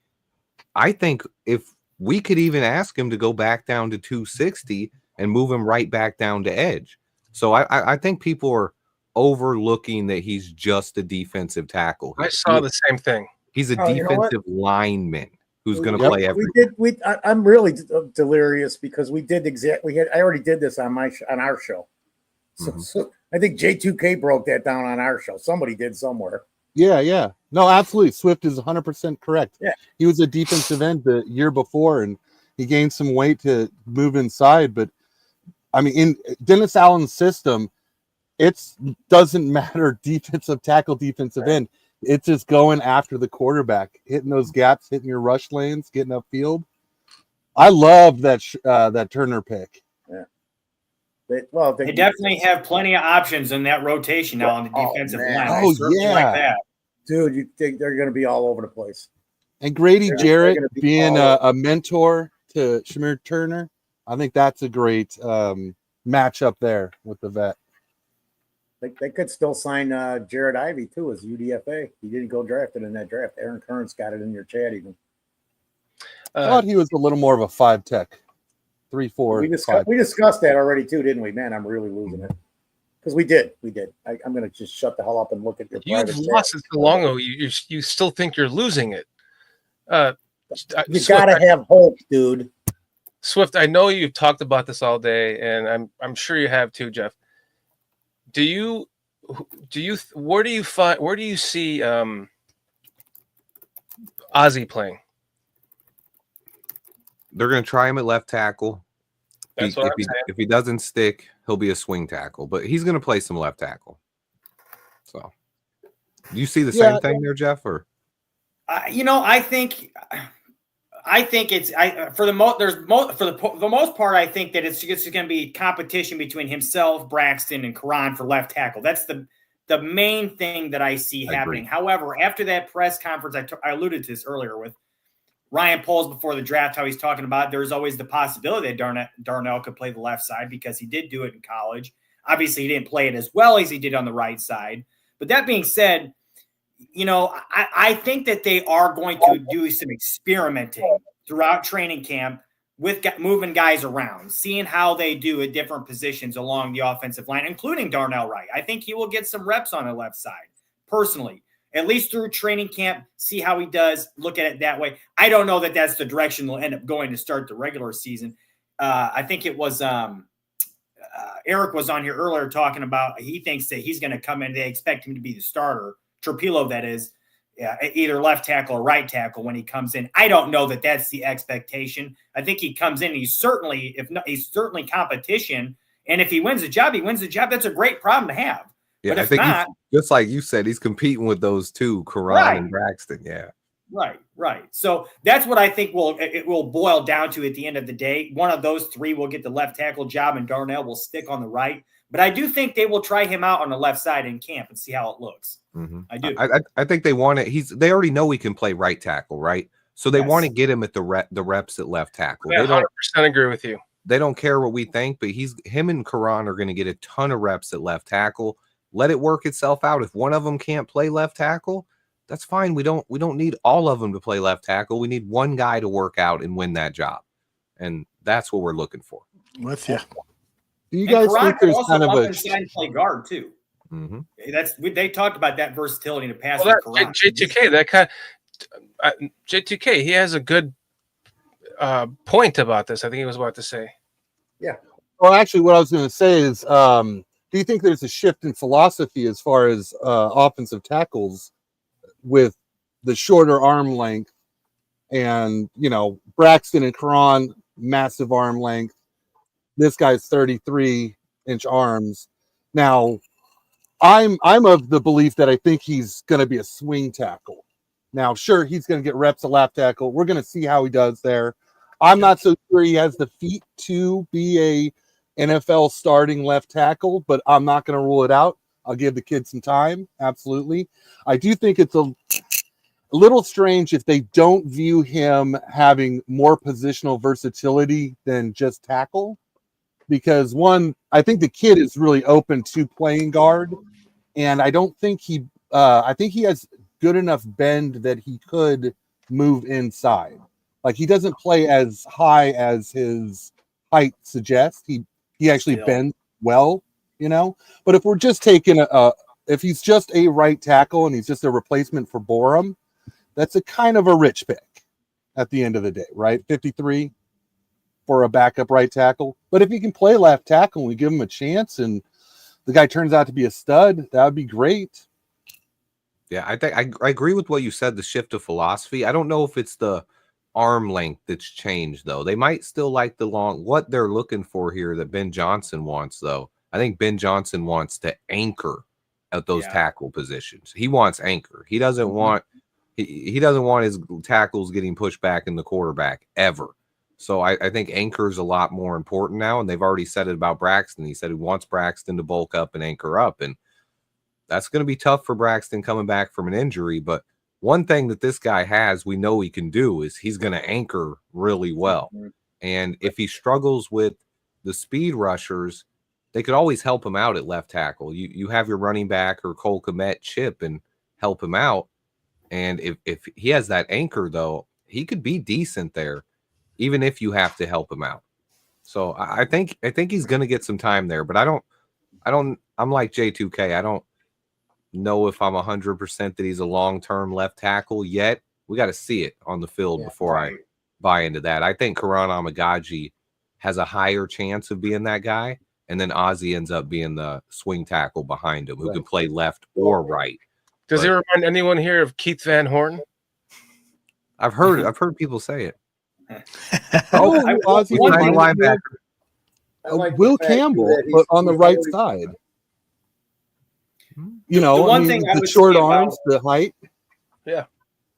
I think if we could even ask him to go back down to 260 and move him right back down to edge. So I think people are overlooking that he's just a defensive tackle. I saw the same thing. He's a defensive lineman who's going to play every. I'm really delirious because we did I already did this on our show. So I think J2K broke that down on our show. Somebody did somewhere. Yeah. No, absolutely. Swift is 100% correct. Yeah. He was a defensive end the year before, and he gained some weight to move inside. But, I mean, in Dennis Allen's system, it doesn't matter defensive tackle, defensive end. It's just going after the quarterback, hitting those gaps, hitting your rush lanes, getting upfield. I love that Turner pick. Yeah. They definitely have plenty of options in that rotation now on the defensive line. Oh, yeah. Like that. Dude, you think they're going to be all over the place. And Grady Jarrett being a mentor to Shamar Turner, I think that's a great matchup there with the vet. They could still sign Jared Ivey, too, as UDFA. He didn't go drafted in that draft. Aaron Current's got it in your chat even. I thought he was a little more of a 5 tech. 3-4. We discussed that already too, didn't we? Man, I'm really losing it because we did. I'm gonna just shut the hell up and look at your. You've lost it so long ago. You still think you're losing it. You gotta have hope, dude. Swift, I know you've talked about this all day, and I'm sure you have too, Jeff. Where do you see Ozzie playing? They're going to try him at left tackle. That's what I'm saying. If he doesn't stick, he'll be a swing tackle, but he's going to play some left tackle. So, do you see the same thing there, Jeff? Or I think it's for the most part. I think that it's going to be competition between himself, Braxton, and Karan for left tackle. That's the main thing that I see happening. However, after that press conference, I alluded to this earlier with Ryan Poles before the draft, how he's talking about there's always the possibility that Darnell could play the left side because he did do it in college. Obviously, he didn't play it as well as he did on the right side. But that being said, I think that they are going to do some experimenting throughout training camp with moving guys around, seeing how they do at different positions along the offensive line, including Darnell Wright. I think he will get some reps on the left side, personally. At least through training camp, see how he does, look at it that way. I don't know that that's the direction they'll end up going to start the regular season. I think it was Eric was on here earlier talking about he thinks that he's going to come in. They expect him to be the starter, Trapilo, that is, either left tackle or right tackle when he comes in. I don't know that that's the expectation. I think he comes in. He's certainly competition. And if he wins the job, he wins the job. That's a great problem to have. yeah, But I if think not, just like you said, he's competing with those two, Karan and Braxton. Yeah. Right. So that's what I think it will boil down to at the end of the day. One of those three will get the left tackle job and Darnell will stick on the right. But I do think they will try him out on the left side in camp and see how it looks. Mm-hmm. I do. I think they want it. They already know he can play right tackle, right? So they want to get him at the reps at left tackle. I They don't 100% agree with you. They don't care what we think, but him and Karan are going to get a ton of reps at left tackle. Let it work itself out. If one of them can't play left tackle, that's fine. We don't need all of them to play left tackle. We need one guy to work out and win that job, and that's what we're looking for. With you. Do you guys think there's kind of a inside play guard too? They talked about that versatility in the past. Well, J2K, that kind J2K, he has a good point about this. I think he was about to say. Yeah. Well, actually, what I was going to say is, do you think there's a shift in philosophy as far as offensive tackles with the shorter arm length, and Braxton and Karan, massive arm length. This guy's 33-inch arms. Now, I'm of the belief that I think he's going to be a swing tackle. Now, sure, he's going to get reps at left tackle. We're going to see how he does there. I'm not so sure he has the feet to be a NFL starting left tackle, but I'm not going to rule it out. I'll give the kid some time. Absolutely. I do think it's a little strange if they don't view him having more positional versatility than just tackle, because one, I think the kid is really open to playing guard, and I don't think I think he has good enough bend that he could move inside. Like, he doesn't play as high as his height suggests. He actually bends well, But if we're just taking if he's just a right tackle and he's just a replacement for Barroom, that's a kind of a rich pick at the end of the day, right? 53 for a backup right tackle. But if he can play left tackle and we give him a chance and the guy turns out to be a stud, that would be great. Yeah, I think I agree with what you said, the shift of philosophy. I don't know if it's the arm length that's changed, though. They might still like what they're looking for here that Ben Johnson wants, though. I think Ben Johnson wants to anchor at those tackle positions. He wants anchor. He doesn't want he doesn't want his tackles getting pushed back in the quarterback ever. So I think anchor is a lot more important now, and they've already said it about Braxton. He said he wants Braxton to bulk up and anchor up, and that's going to be tough for Braxton coming back from an injury. But one thing that this guy has, we know he can do, is he's going to anchor really well. And if he struggles with the speed rushers, they could always help him out at left tackle. You have your running back or Cole Kmet chip and help him out. And if he has that anchor, though, he could be decent there, even if you have to help him out. So I think he's going to get some time there. But I'm like J2K. I don't know if I'm 100% that he's a long-term left tackle yet. We got to see it on the field before I buy into that. I think Karan Amagaji has a higher chance of being that guy, and then Ozzie ends up being the swing tackle behind him who can play left or right. Does he remind anyone here of Keith Van Horn? I've heard people say it. Ozzie linebacker. Will Campbell, but on the right side. The short arms, the height.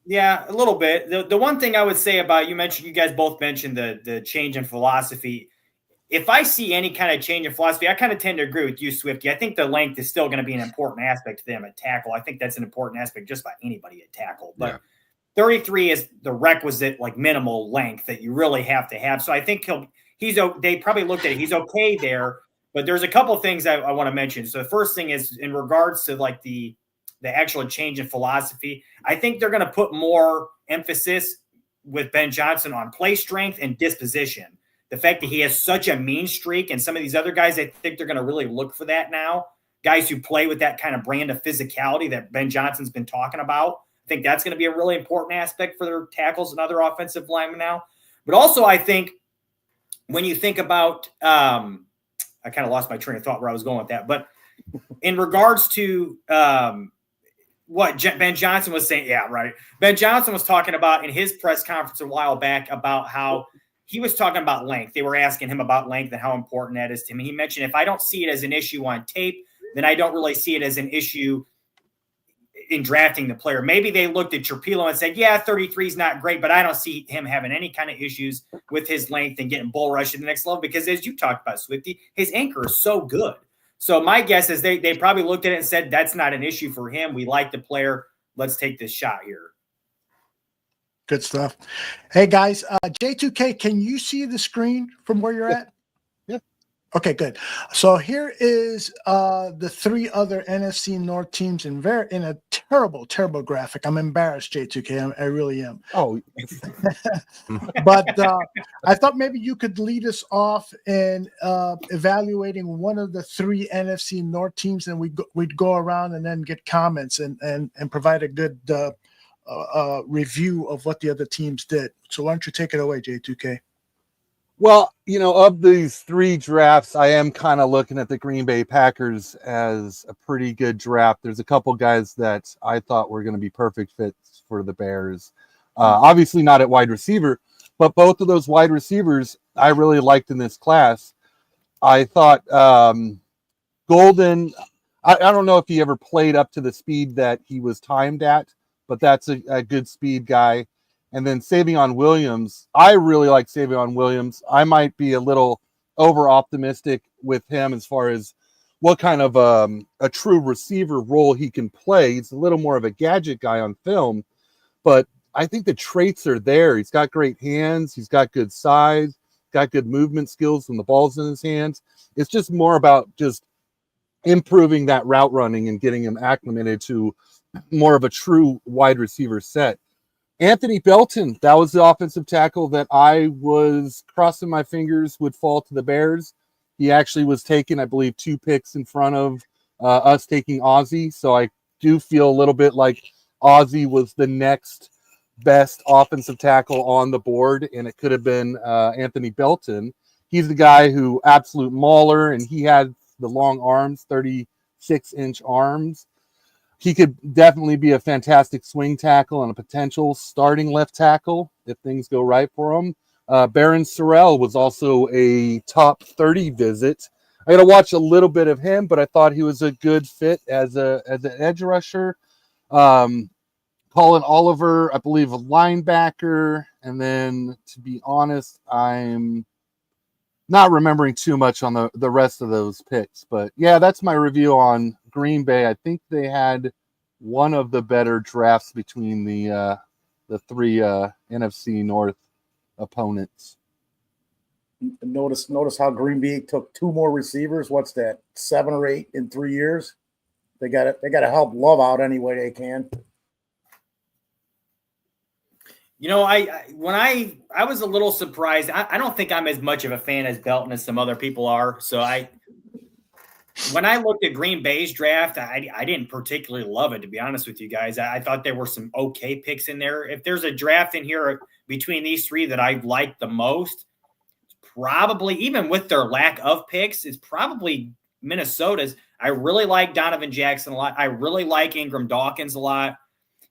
Yeah, a little bit. The one thing I would say about, you guys both mentioned the change in philosophy. If I see any kind of change in philosophy, I kind of tend to agree with you, Swifty. I think the length is still going to be an important aspect to them at tackle. I think that's an important aspect just by anybody at tackle. But 33 is the requisite, minimal length that you really have to have. So I think they probably looked at it. He's okay there. But there's a couple of things I want to mention. So the first thing is in regards to the actual change in philosophy, I think they're going to put more emphasis with Ben Johnson on play strength and disposition. The fact that he has such a mean streak, and some of these other guys, I think they're going to really look for that now. Guys who play with that kind of brand of physicality that Ben Johnson's been talking about. I think that's going to be a really important aspect for their tackles and other offensive linemen now. But also, I think when you think about I kind of lost my train of thought where I was going with that. But in regards to what Ben Johnson was saying, Ben Johnson was talking about in his press conference a while back about how he was talking about length. They were asking him about length and how important that is to him. And he mentioned, if I don't see it as an issue on tape, then I don't really see it as an issue in drafting the player. Maybe they looked at Trapilo and said, 33 is not great, but I don't see him having any kind of issues with his length and getting bull rush at the next level, because as you talked about, Swifty, his anchor is so good. So my guess is they probably looked at it and said, that's not an issue for him. We like the player. Let's take this shot here. Good stuff. Hey guys, J2K, can you see the screen from where you're at? Yeah. Okay, good. So here is the three other NFC North teams in a terrible, terrible graphic. I'm embarrassed, J2K. I really am. Oh, but I thought maybe you could lead us off in evaluating one of the three NFC North teams, and we'd go around and then get comments and provide a good review of what the other teams did. So why don't you take it away, J2K? Well, of these three drafts, I am kind of looking at the Green Bay Packers as a pretty good draft. There's a couple guys that I thought were going to be perfect fits for the Bears. Obviously not at wide receiver, but both of those wide receivers I really liked in this class. I thought Golden, I don't know if he ever played up to the speed that he was timed at, but that's a good speed guy. And then Savion Williams, I really like Savion Williams. I might be a little over-optimistic with him as far as what kind of a true receiver role he can play. He's a little more of a gadget guy on film, but I think the traits are there. He's got great hands. He's got good size, got good movement skills when the ball's in his hands. It's just more about just improving that route running and getting him acclimated to more of a true wide receiver set. Anthony Belton, that was the offensive tackle that I was crossing my fingers would fall to the Bears. He actually was taken, I believe, 2 picks in front of us taking Ozzie. So I do feel a little bit like Ozzie was the next best offensive tackle on the board, and it could have been Anthony Belton. He's the guy who absolute mauler, and he had the long arms, 36-inch arms. He could definitely be a fantastic swing tackle and a potential starting left tackle if things go right for him. Baron Sorrell was also a top 30 visit. I got to watch a little bit of him, but I thought he was a good fit as an edge rusher. Colin Oliver, I believe, a linebacker. And then, to be honest, I'm not remembering too much on the rest of those picks. But, yeah, that's my review on Green Bay. I think they had one of the better drafts between the three NFC North opponents. Notice how Green Bay took 2 more receivers. What's that? 7 or 8 in 3 years. They got to help Love out any way they can. When I was a little surprised. I don't think I'm as much of a fan as Belton as some other people are. So when I looked at Green Bay's draft, I didn't particularly love it, to be honest with you guys. I thought there were some okay picks in there. If there's a draft in here between these three that I liked the most, probably, even with their lack of picks, it's probably Minnesota's. I really like Donovan Jackson a lot. I really like Ingram Dawkins a lot.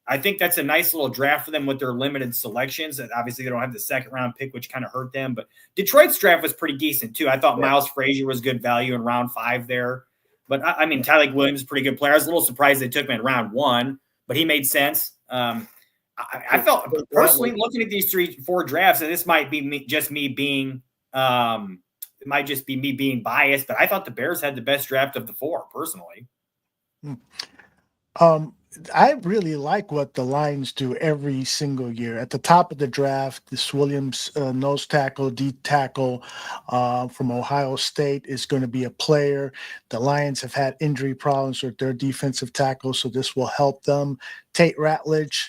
I think that's a nice little draft for them with their limited selections. And obviously, they don't have the second-round pick, which kind of hurt them. But Detroit's draft was pretty decent, too. I thought Miles Frazier was good value in round 5 there. But, I mean, Tyleik Williams is a pretty good player. I was a little surprised they took him in round 1, but he made sense. I felt, personally, looking at these 4 drafts, and this might be me being it might just be me being biased, but I thought the Bears had the best draft of the 4, personally. I really like what the Lions do every single year. At the top of the draft, this Williams nose tackle, D tackle from Ohio State is going to be a player. The Lions have had injury problems with their defensive tackle, so this will help them. Tate Ratledge,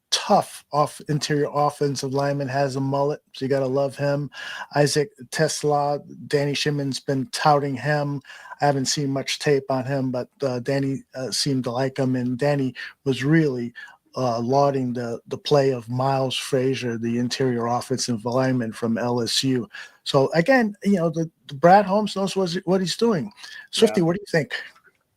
tough interior offensive lineman, has a mullet, so you got to love him. Isaac Tesla, Danny Shimon's been touting him. I haven't seen much tape on him, but Danny seemed to like him, and Danny was really lauding the play of Miles Frazier, the interior offensive lineman from LSU. So again, the Brad Holmes knows what he's doing. Swifty, what do you think?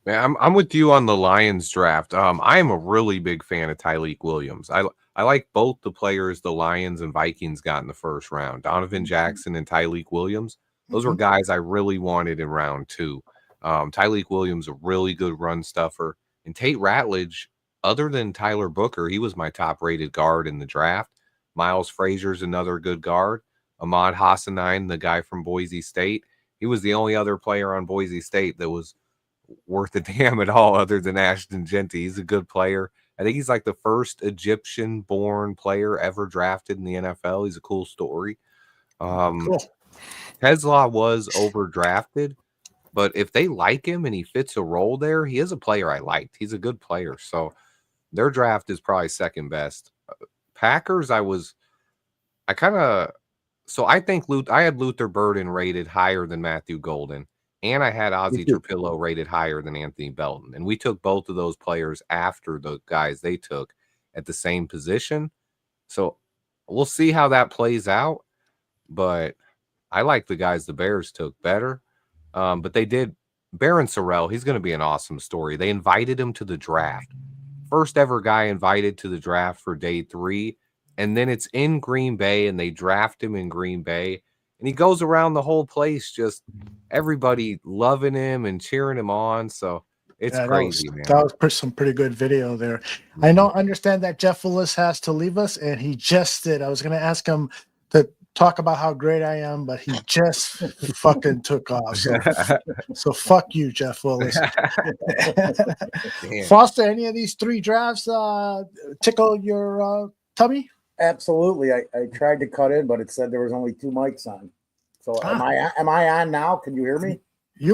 Yeah, I'm with you on the Lions draft. I am a really big fan of Tyleik Williams. I like both the players the Lions and Vikings got in the first round. Donovan Jackson and Tyleik Williams. Those were guys I really wanted in round 2. Tyleik Williams, a really good run stuffer. And Tate Ratledge, other than Tyler Booker, he was my top-rated guard in the draft. Miles Frazier's another good guard. Ahmad Hassanein, the guy from Boise State, he was the only other player on Boise State that was worth a damn at all other than Ashton Genty. He's a good player. I think he's like the first Egyptian-born player ever drafted in the NFL. He's a cool story. Cool. Tesla was overdrafted, but if they like him and he fits a role there, he is a player I liked. He's a good player. So their draft is probably second best. Packers, I think I had Luther Burden rated higher than Matthew Golden, and I had Ozzie Trapillo rated higher than Anthony Belton. And we took both of those players after the guys they took at the same position. So we'll see how that plays out. But I like the guys the Bears took better. But they did. Baron Sorrell, he's going to be an awesome story. They invited him to the draft. First ever guy invited to the draft for day 3. And then it's in Green Bay, and they draft him in Green Bay. And he goes around the whole place, just everybody loving him and cheering him on. So it's crazy, man. That was some pretty good video there. I understand that Jeff Willis has to leave us, and he just did. I was going to ask him to talk about how great I am, but he just fucking took off. So fuck you, Jeff Willis. Foster, any of these 3 drafts tickle your tummy? Absolutely. I tried to cut in, but it said there was only 2 mics on. So am I on now? Can you hear me?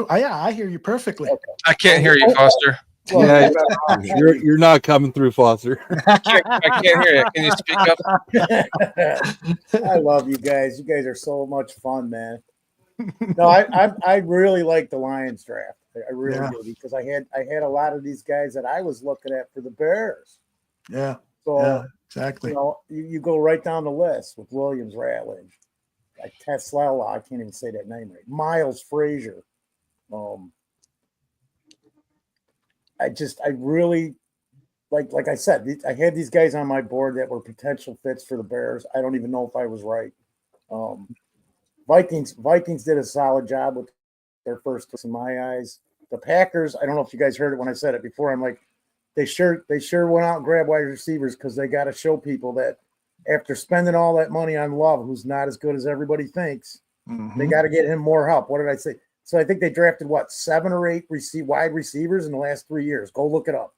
I hear you perfectly. Okay. I can't hear you, Foster. Yeah, you're not coming through, Foster. I can't hear you. Can you speak up? I love you guys. You guys are so much fun, man. No, I really like the Lions draft. I really do, because I had a lot of these guys that I was looking at for the Bears. Yeah. So exactly. You know, you go right down the list with Williams, Ratledge, like Tesla. I can't even say that name right. Miles Frazier. I really like I said, I had these guys on my board that were potential fits for the Bears. I don't even know if I was right. Vikings did a solid job with their first in my eyes. The Packers, I don't know if you guys heard it when I said it before. I'm like, they sure went out and grabbed wide receivers because they got to show people that after spending all that money on Love, who's not as good as everybody thinks, they got to get him more help. What did I say? So I think they drafted 7 or 8 wide receivers in the last 3 years. Go look it up.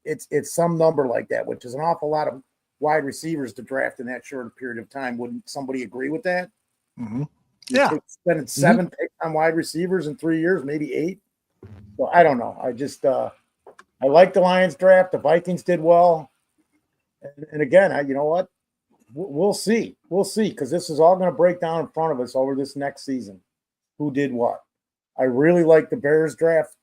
It's some number like that, which is an awful lot of wide receivers to draft in that short period of time. Wouldn't somebody agree with that? Yeah. Spending 7 picks on wide receivers in 3 years, maybe 8. So I don't know. I just I like the Lions draft. The Vikings did well. And again, you know what? We'll see. We'll see, because this is all going to break down in front of us over this next season. Who did what? I really like the Bears draft.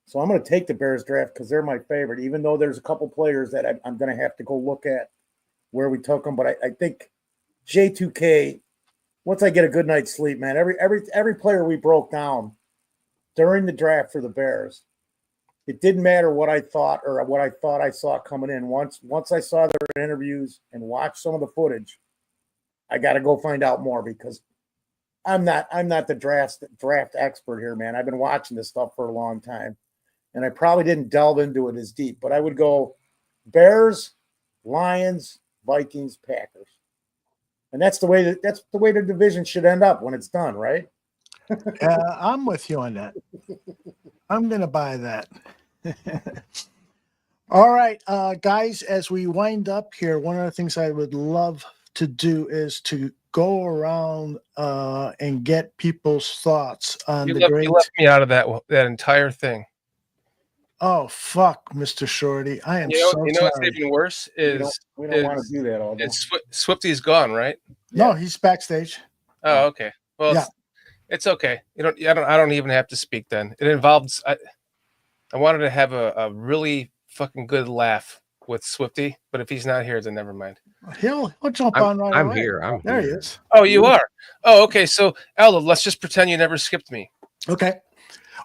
So I'm going to take the Bears draft because they're my favorite, even though there's a couple players that I'm going to have to go look at where we took them. But I think J2K, once I get a good night's sleep, man, every player we broke down during the draft for the Bears, it didn't matter what I thought or what I thought I saw coming in. Once I saw their interviews and watched some of the footage, I got to go find out more, because I'm not the draft expert here, man. I've been watching this stuff for a long time, and I probably didn't delve into it as deep. But I would go Bears, Lions, Vikings, Packers, and that's the way the division should end up when it's done, right? I'm with you on that. I'm gonna buy that. All right, guys, as we wind up here, one of the things I would love to do is to go around and get people's thoughts on You the left me out of that entire thing. Oh, fuck, Mr. Shorty. I am You know sorry. what's even worse is we don't want to do that all day. Swifty's gone, right? No, he's backstage. Oh, okay. Well, Yeah. it's okay. I don't even have to speak then. It involves I wanted to have a really fucking good laugh with Swifty, but if he's not here, then never mind. He'll jump on right I'm away. here. There he is. Oh, you are? Oh, okay. So, Aldo, let's just pretend you never skipped me. Okay.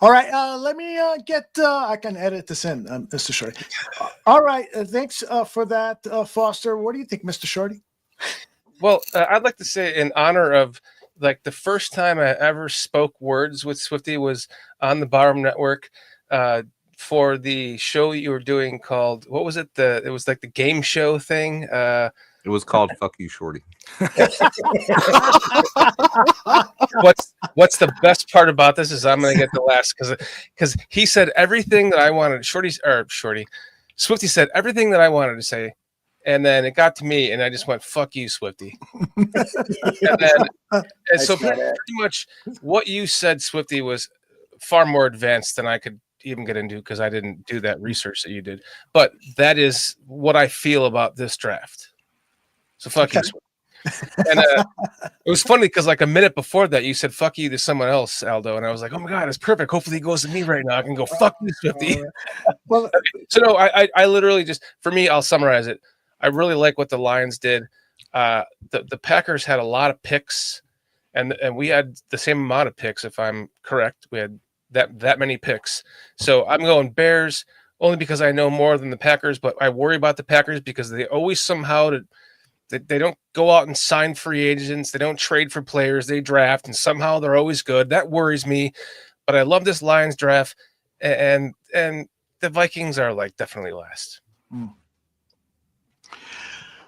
All right. Let me get. I can edit this in, Mr. Shorty. All right. Thanks for that, Foster. What do you think, Mr. Shorty? Well, I'd like to say, in honor of like the first time I ever spoke words with Swifty was on the Barroom Network for the show you were doing called, what was it? It was like the game show thing. It was called "Fuck You, Shorty." What's the best part about this is I'm going to get the last, because he said everything that I wanted. Swifty Swifty said everything that I wanted to say, and then it got to me, and I just went, "Fuck you, Swifty." and so pretty much what you said, Swifty, was far more advanced than I could even get into because I didn't do that research that you did. But that is what I feel about this draft. So fuck you, Swifty. And it was funny because like a minute before that, you said "fuck you" to someone else, Aldo, and I was like, "Oh my god, it's perfect." Hopefully, he goes to me right now. I can go "fuck you, Swifty." Well, so no, I literally just, for me, I'll summarize it. I really like what the Lions did. The Packers had a lot of picks, and we had the same amount of picks, if I'm correct. We had that many picks. So I'm going Bears only because I know more than the Packers, but I worry about the Packers because they always somehow they don't go out and sign free agents. They don't trade for players. They draft, and somehow they're always good. That worries me. But I love this Lions draft, and the Vikings are like definitely last.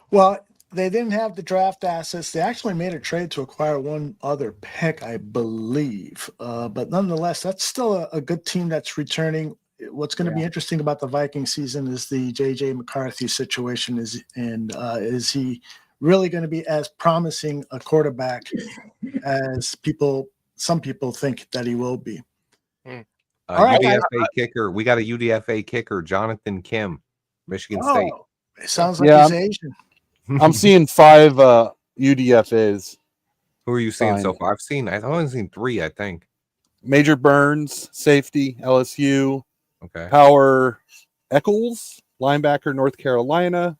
Well, they didn't have the draft assets. They actually made a trade to acquire one other pick, I believe. But nonetheless, that's still a good team that's returning. What's going to be interesting about the Viking season is the J.J. McCarthy situation. Is he really going to be as promising a quarterback as some people think that he will be? All right, UDFA kicker. We got a UDFA kicker, Jonathan Kim, Michigan State. It sounds like he's Asian. I'm seeing 5 UDFAs. Who are you seeing so far? I've only seen 3, I think. Major Burns, safety, LSU. Okay. Power Eccles, linebacker, North Carolina.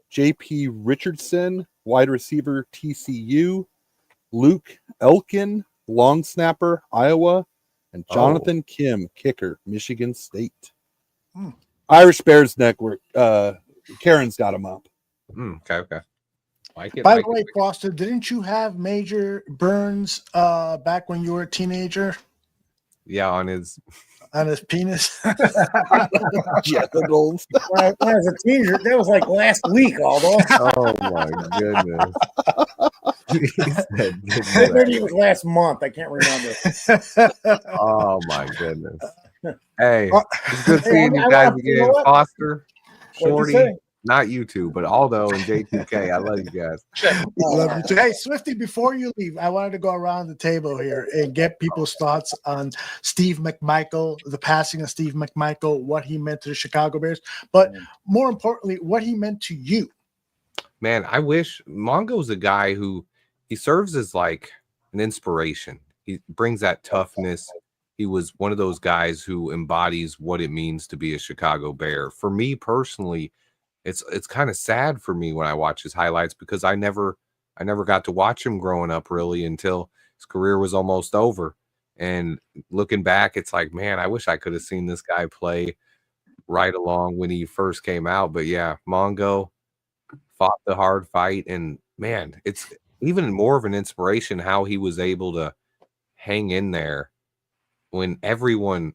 JP Richardson, wide receiver, TCU. Luke Elkin, long snapper, Iowa. And Jonathan Kim, kicker, Michigan State. Irish Bears Network. Karen's got him up. Okay. By the way, Foster, didn't you have Major Burns back when you were a teenager? Yeah, on his penis. Genitals. When I was a teenager, that was like last week, Aldo. Oh my goodness. Maybe it was last month. I can't remember. Oh my goodness. Hey, it's good seeing you guys again. Foster, Shorty, not you two, but Aldo and J2K. I love you guys. Love you too. Hey, Swifty, before you leave, I wanted to go around the table here and get people's thoughts on Steve McMichael, the passing of Steve McMichael, what he meant to the Chicago Bears, but more importantly, what he meant to you. Man, I wish Mongo's a guy who he serves as like an inspiration. He brings that toughness. He was one of those guys who embodies what it means to be a Chicago Bear. For me personally, it's kind of sad for me when I watch his highlights because I never got to watch him growing up really until his career was almost over. And looking back, it's like, man, I wish I could have seen this guy play right along when he first came out. But yeah, Mongo fought the hard fight, and man, it's even more of an inspiration how he was able to hang in there when everyone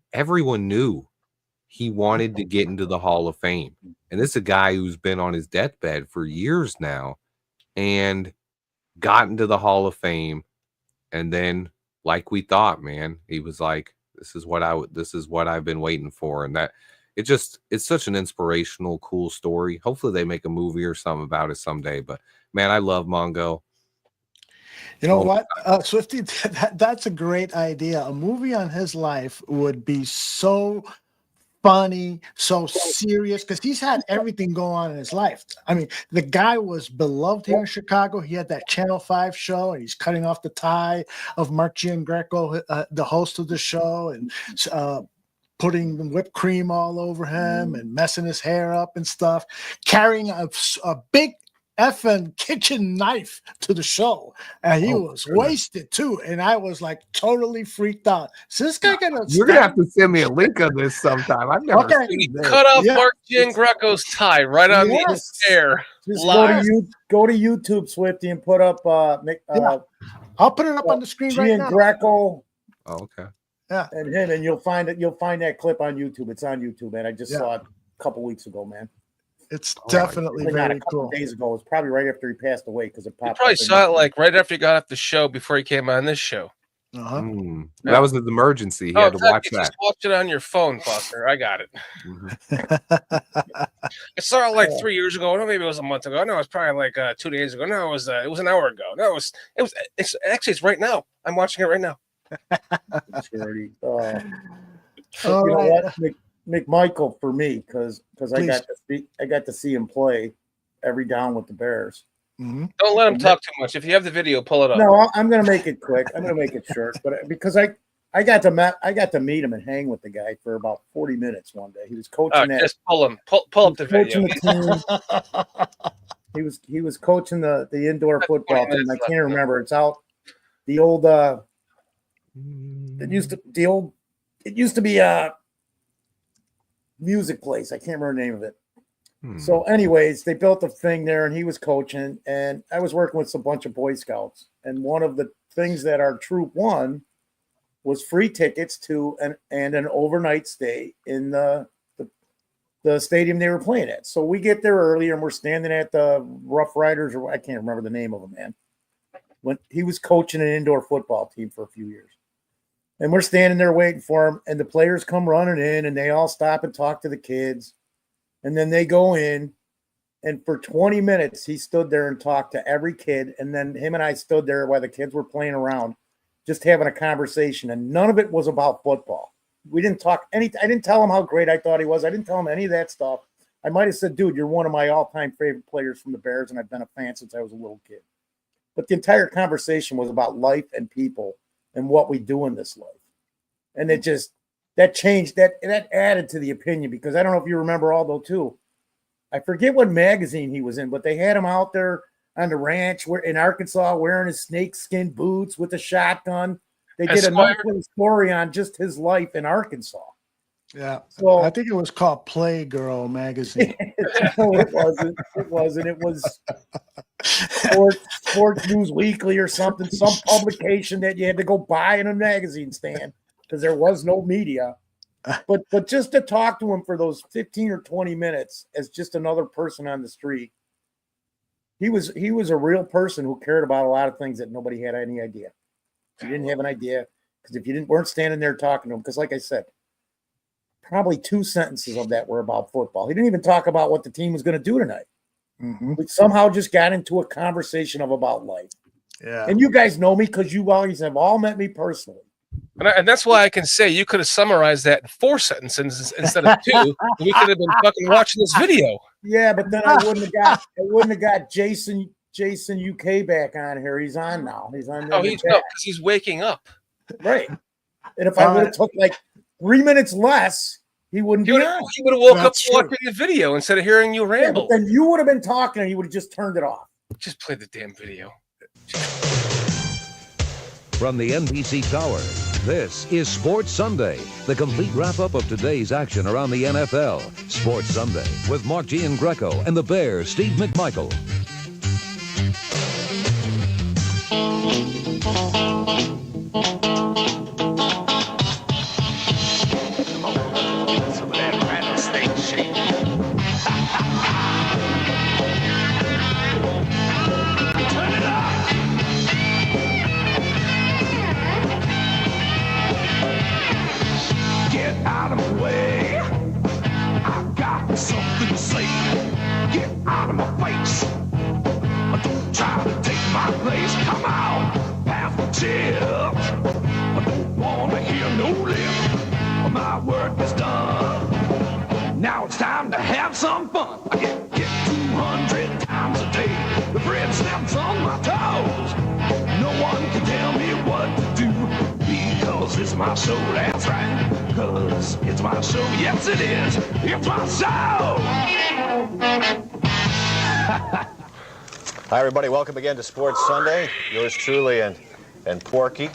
knew he wanted to get into the Hall of Fame. And this is a guy who's been on his deathbed for years now and got into the Hall of Fame. And then, like we thought, man, he was like, this is what I've been waiting for. And that it's such an inspirational, cool story. Hopefully they make a movie or something about it someday. But man, I love Mongo. You know what, Swifty, that's a great idea. A movie on his life would be so funny, so serious, because he's had everything go on in his life. I mean, the guy was beloved here in Chicago. He had that Channel 5 show, and he's cutting off the tie of Mark Giangreco, the host of the show, and putting whipped cream all over him and messing his hair up and stuff, carrying a big effing kitchen knife to the show, and he was wasted too, and I was like totally freaked out. So this guy you're gonna have to send me a link of this sometime. I've never seen this. Cut off Mark Giangreco's tie right on the air. Just go to YouTube, Swifty, and put up I'll put it up on the screen right now. Giangreco. Oh, okay. Yeah, and him, and you'll find that clip on YouTube. It's on YouTube, man. I just saw it a couple weeks ago, man. It's definitely very cool. Days ago, it's probably right after he passed away because it popped. You probably saw it like right after he got off the show before he came on this show. Uh-huh. That was an emergency. He had to watch that. Just watch it on your phone, Foster. I got it. Mm-hmm. I saw it like 3 years ago. No, maybe it was a month ago. No, it was probably like 2 days ago. No, it was an hour ago. No, it's right now. I'm watching it right now. You know what, McMichael for me, because I got to see him play every down with the Bears. Mm-hmm. Don't let him talk too much. If you have the video, pull it up. No, I'm going to make it quick. I'm going to make it short, but because I got to meet him and hang with the guy for about 40 minutes one day. He was coaching. Just pull him. Pull up the video. He was coaching the indoor football team. I can't remember. It's out the old. It used to be a music place. I can't remember the name of it. So anyways, they built a thing there and he was coaching and I was working with a bunch of Boy Scouts. And one of the things that our troop won was free tickets to an overnight stay in the stadium they were playing at. So we get there early and we're standing at the Rough Riders, or I can't remember the name of them, man. When he was coaching an indoor football team for a few years. And we're standing there waiting for him, and the players come running in, and they all stop and talk to the kids. And then they go in, and for 20 minutes, he stood there and talked to every kid. And then him and I stood there while the kids were playing around, just having a conversation. And none of it was about football. We didn't talk I didn't tell him how great I thought he was. I didn't tell him any of that stuff. I might have said, dude, you're one of my all-time favorite players from the Bears, and I've been a fan since I was a little kid. But the entire conversation was about life and people and what we do in this life. And it just, that changed, that added to the opinion, because I don't know if you remember Aldo too. I forget what magazine he was in, but they had him out there on the ranch in Arkansas wearing his snakeskin boots with a shotgun. They did a nice story on just his life in Arkansas. Yeah. So I think it was called Playgirl magazine. No, it wasn't. It wasn't. It was Sports News Weekly or something, some publication that you had to go buy in a magazine stand because there was no media. But just to talk to him for those 15 or 20 minutes as just another person on the street, he was a real person who cared about a lot of things that nobody had any idea. You didn't have an idea because if you weren't standing there talking to him, because like I said, probably 2 sentences of that were about football. He didn't even talk about what the team was going to do tonight. Mm-hmm. We somehow just got into a conversation about life. Yeah. And you guys know me because you always have all met me personally. And that's why I can say you could have summarized that in 4 sentences instead of 2. We could have been fucking watching this video. Yeah, but then I wouldn't have got Jason UK back on here. He's on now. He's on there. Because he's waking up. Right. And if I would have took like 3 minutes less, he wouldn't be on. He would have woke up watching the video instead of hearing you ramble. Yeah, but then you would have been talking and he would have just turned it off. Just play the damn video. From the NBC Tower, this is Sports Sunday, the complete wrap-up of today's action around the NFL. Sports Sunday with Mark Giangreco and the Bears' Steve McMichael. Something to say. Get out of my face. Don't try to take my place. Come on, pass the tip. I don't want to hear no lip. My work is done. Now it's time to have some fun. I get 200 times a day. The bread snaps on my toes. No one can tell me what to do. Because it's my show, that's right. Because it's my show, yes it is. It's my show. Hi everybody, welcome again to Sports Sunday. Yours truly and Porky.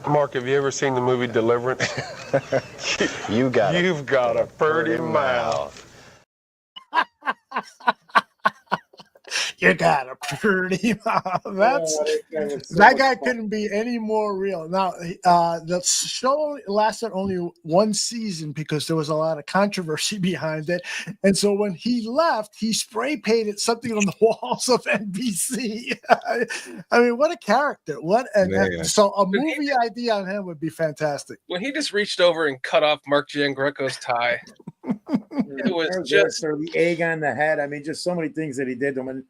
Mark, have you ever seen the movie Deliverance? You've got a pretty mouth. You gotta pretty that's that guy couldn't be any more real. Now, the show lasted only one season because there was a lot of controversy behind it, and so when he left, he spray painted something on the walls of NBC. I mean, what a character! So a movie idea on him would be fantastic. When he just reached over and cut off Mark Giangreco's tie, it was just the egg on the head. I mean, just so many things that he did to him. And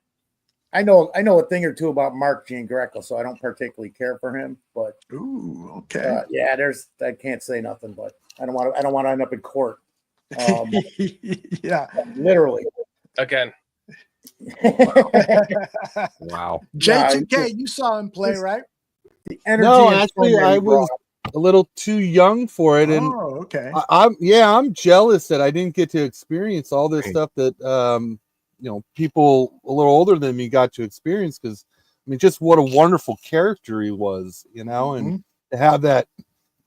I know a thing or two about Mark Giangreco, so I don't particularly care for him. But okay, yeah, I can't say nothing, but I don't want to end up in court. Yeah, literally. Again. Wow. J2K, you saw him play, right? The energy. No, actually, I was a little too young for it, and okay. I'm jealous that I didn't get to experience all this stuff that people a little older than me got to experience. Because I mean, just what a wonderful character he was, and to have that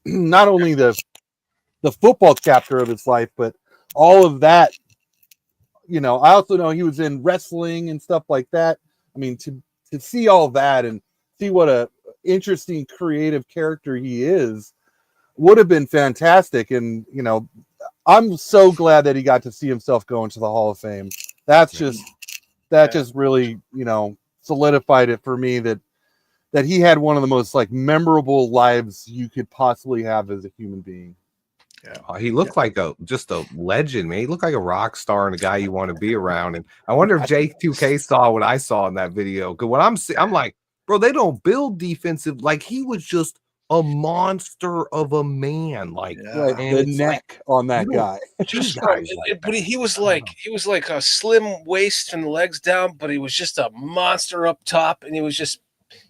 not only the football chapter of his life, but all of that. I also know he was in wrestling and stuff like that. I mean, to see all that and see what a interesting creative character he is would have been fantastic. And I'm so glad that he got to see himself go into the Hall of Fame. That's just really solidified it for me that he had one of the most memorable lives you could possibly have as a human being. Yeah. He looked like just a legend, man. He looked like a rock star and a guy you want to be around. And I wonder if J2K saw what I saw in that video. Because when I'm like, bro, they don't build defensive. Like, he was just a monster of a man. Like the neck on that guy. But he was like a slim waist and legs down, but he was just a monster up top, and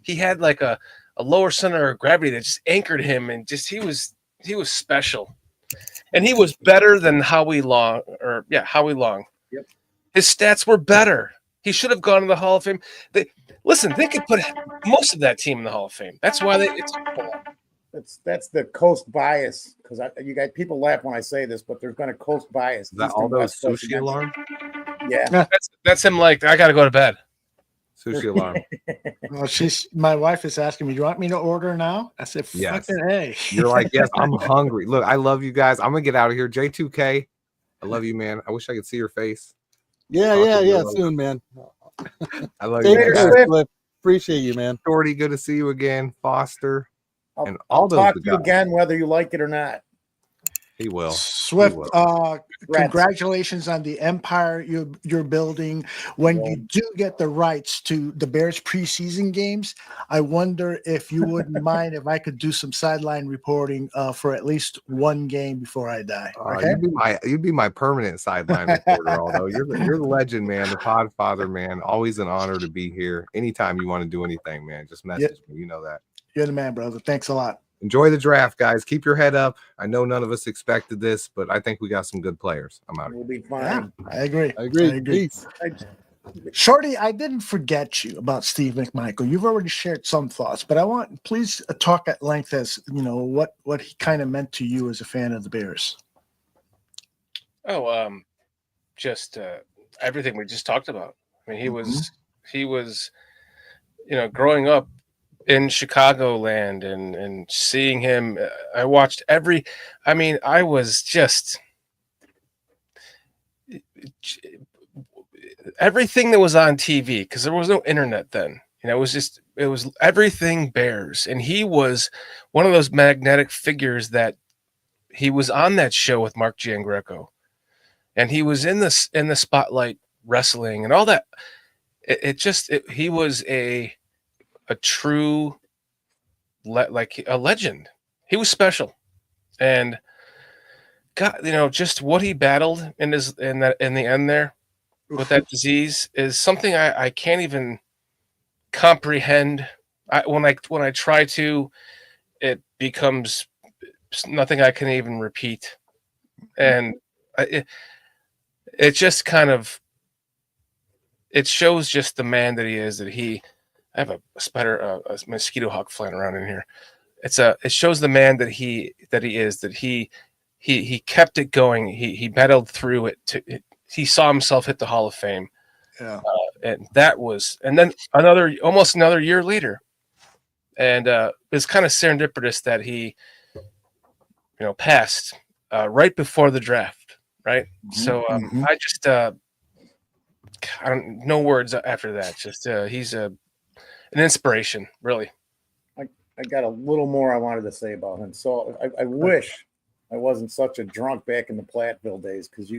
he had like a lower center of gravity that just anchored him, and just he was special. And he was better than Howie Long. Yep. His stats were better. He should have gone to the Hall of Fame. They could put most of that team in the Hall of Fame. That's why that's the coast bias, because you guys people laugh when I say this, but there's been a coast bias. Is that all those sushi alarm? Yeah, that's him. Like, I got to go to bed. Sushi alarm. Well, my wife is asking me, "Do you want me to order now?" I said, yes. "Fucking hey." You're like, yes, I'm hungry. Look, I love you guys. I'm gonna get out of here. J2K, I love you, man. I wish I could see your face. Yeah, soon, man. I love you guys. Appreciate you, man. Shorty, good to see you again. Foster, and I'll all those talk to you guys. again, whether you like it or not. He will. Swift, congratulations on the empire you're building. When you do get the rights to the Bears preseason games, I wonder if you wouldn't mind if I could do some sideline reporting for at least one game before I die. Okay? You'd be my permanent sideline reporter. Although you're the legend, man, the Podfather, man. Always an honor to be here. Anytime you want to do anything, man, just message me. You know that. You're the man, brother. Thanks a lot. Enjoy the draft, guys. Keep your head up. I know none of us expected this, but I think we got some good players. I'm out. We'll be fine. Yeah, I agree. Peace. Shorty, I didn't forget you about Steve McMichael. You've already shared some thoughts, but please talk at length as what he kind of meant to you as a fan of the Bears. Just everything we just talked about. I mean, he was, growing up in Chicagoland and seeing him, I watched I was just everything that was on TV, because there was no internet then. It was everything Bears, and he was one of those magnetic figures that he was on that show with Mark Giangreco, and he was in the spotlight wrestling and all that. He was a true a legend. He was special, and God, just what he battled in the end there with that disease is something I can't even comprehend. When I try to, it becomes nothing I can even repeat, and it just kind of, it shows just the man that he is. I have a spider, a mosquito hawk flying around in here. It shows the man that he is. That he kept it going. He battled through it. He saw himself hit the Hall of Fame. Yeah. and then almost another year later, and it's kind of serendipitous that he, passed right before the draft, right? So I just I don't no words after that. Just he's an inspiration, really. I got a little more I wanted to say about him. So I wish I wasn't such a drunk back in the Platteville days, because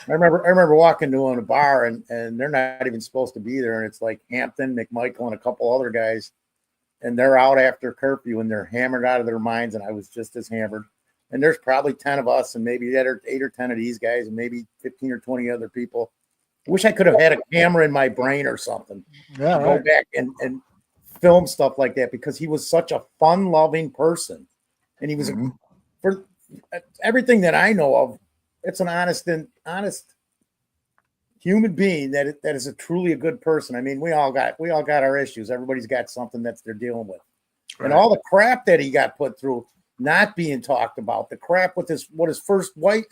I remember walking to a bar and they're not even supposed to be there, and it's like Hampton, McMichael, and a couple other guys, and they're out after curfew and they're hammered out of their minds, and I was just as hammered. And there's probably 10 of us, and maybe 8 or 10 of these guys, and maybe 15 or 20 other people. I wish I could have had a camera in my brain or something to go back and film stuff like that, because he was such a fun-loving person, and he was for everything that I know of. It's an honest human being that is truly a good person. I mean, we all got our issues. Everybody's got something that they're dealing with, and all the crap that he got put through, not being talked about, the crap with what his first wife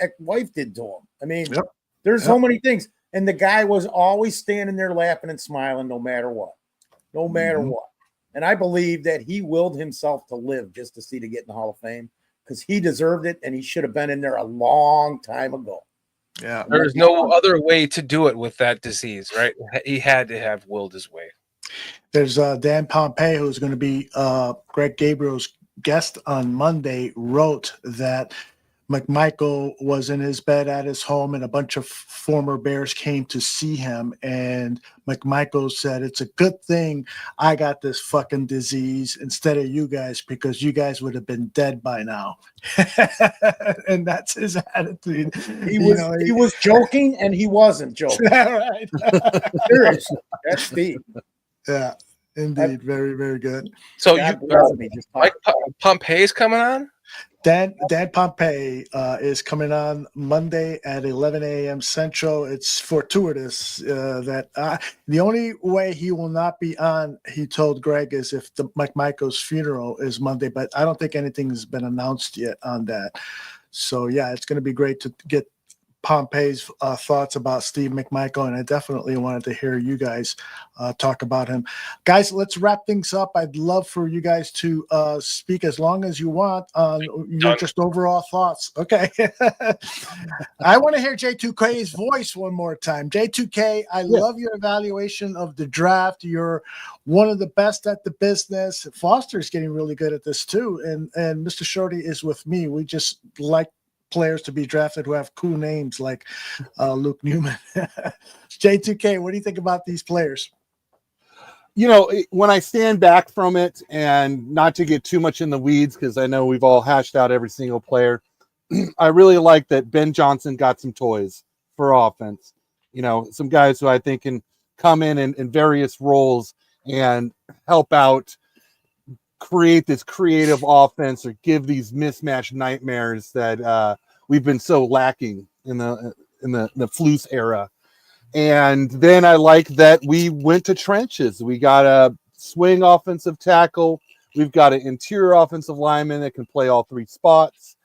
did to him. I mean, there's so many things, and the guy was always standing there laughing and smiling no matter what. And I believe that he willed himself to live just to get in the Hall of Fame, because he deserved it, and he should have been in there a long time ago. Yeah, there's no other way to do it with that disease, right? He had to have willed his way. There's Dan Pompei, who's going to be Greg Gabriel's guest on Monday, wrote that McMichael was in his bed at his home, and a bunch of former Bears came to see him. And McMichael said, "It's a good thing I got this fucking disease instead of you guys, because you guys would have been dead by now." And that's his attitude. He was joking, and he wasn't joking. Right. Seriously, that's deep. Yeah, indeed. Very, very good. So Mike Pompei's coming on? Dan Pompei is coming on Monday at 11 a.m. Central. It's fortuitous that the only way he will not be on, he told Greg, is if the McMichael's funeral is Monday, but I don't think anything has been announced yet on that. So, yeah, it's going to be great to get Pompei's thoughts about Steve McMichael, and I definitely wanted to hear you guys talk about him. Guys, let's wrap things up. I'd love for you guys to speak as long as you want on your just overall thoughts. Okay. I want to hear J2K's voice one more time. J2K, I love your evaluation of the draft. You're one of the best at the business. Foster's getting really good at this too, and Mr. Shorty is with me. We just like players to be drafted who have cool names like Luke Newman. J2K, what do you think about these players? When I stand back from it, and not to get too much in the weeds, because I know we've all hashed out every single player, I really like that Ben Johnson got some toys for offense. Some guys who I think can come in various roles and help out, create this creative offense, or give these mismatch nightmares that we've been so lacking in the Flus era. And then I like that we went to trenches. We got a swing offensive tackle. We've got an interior offensive lineman that can play all three spots.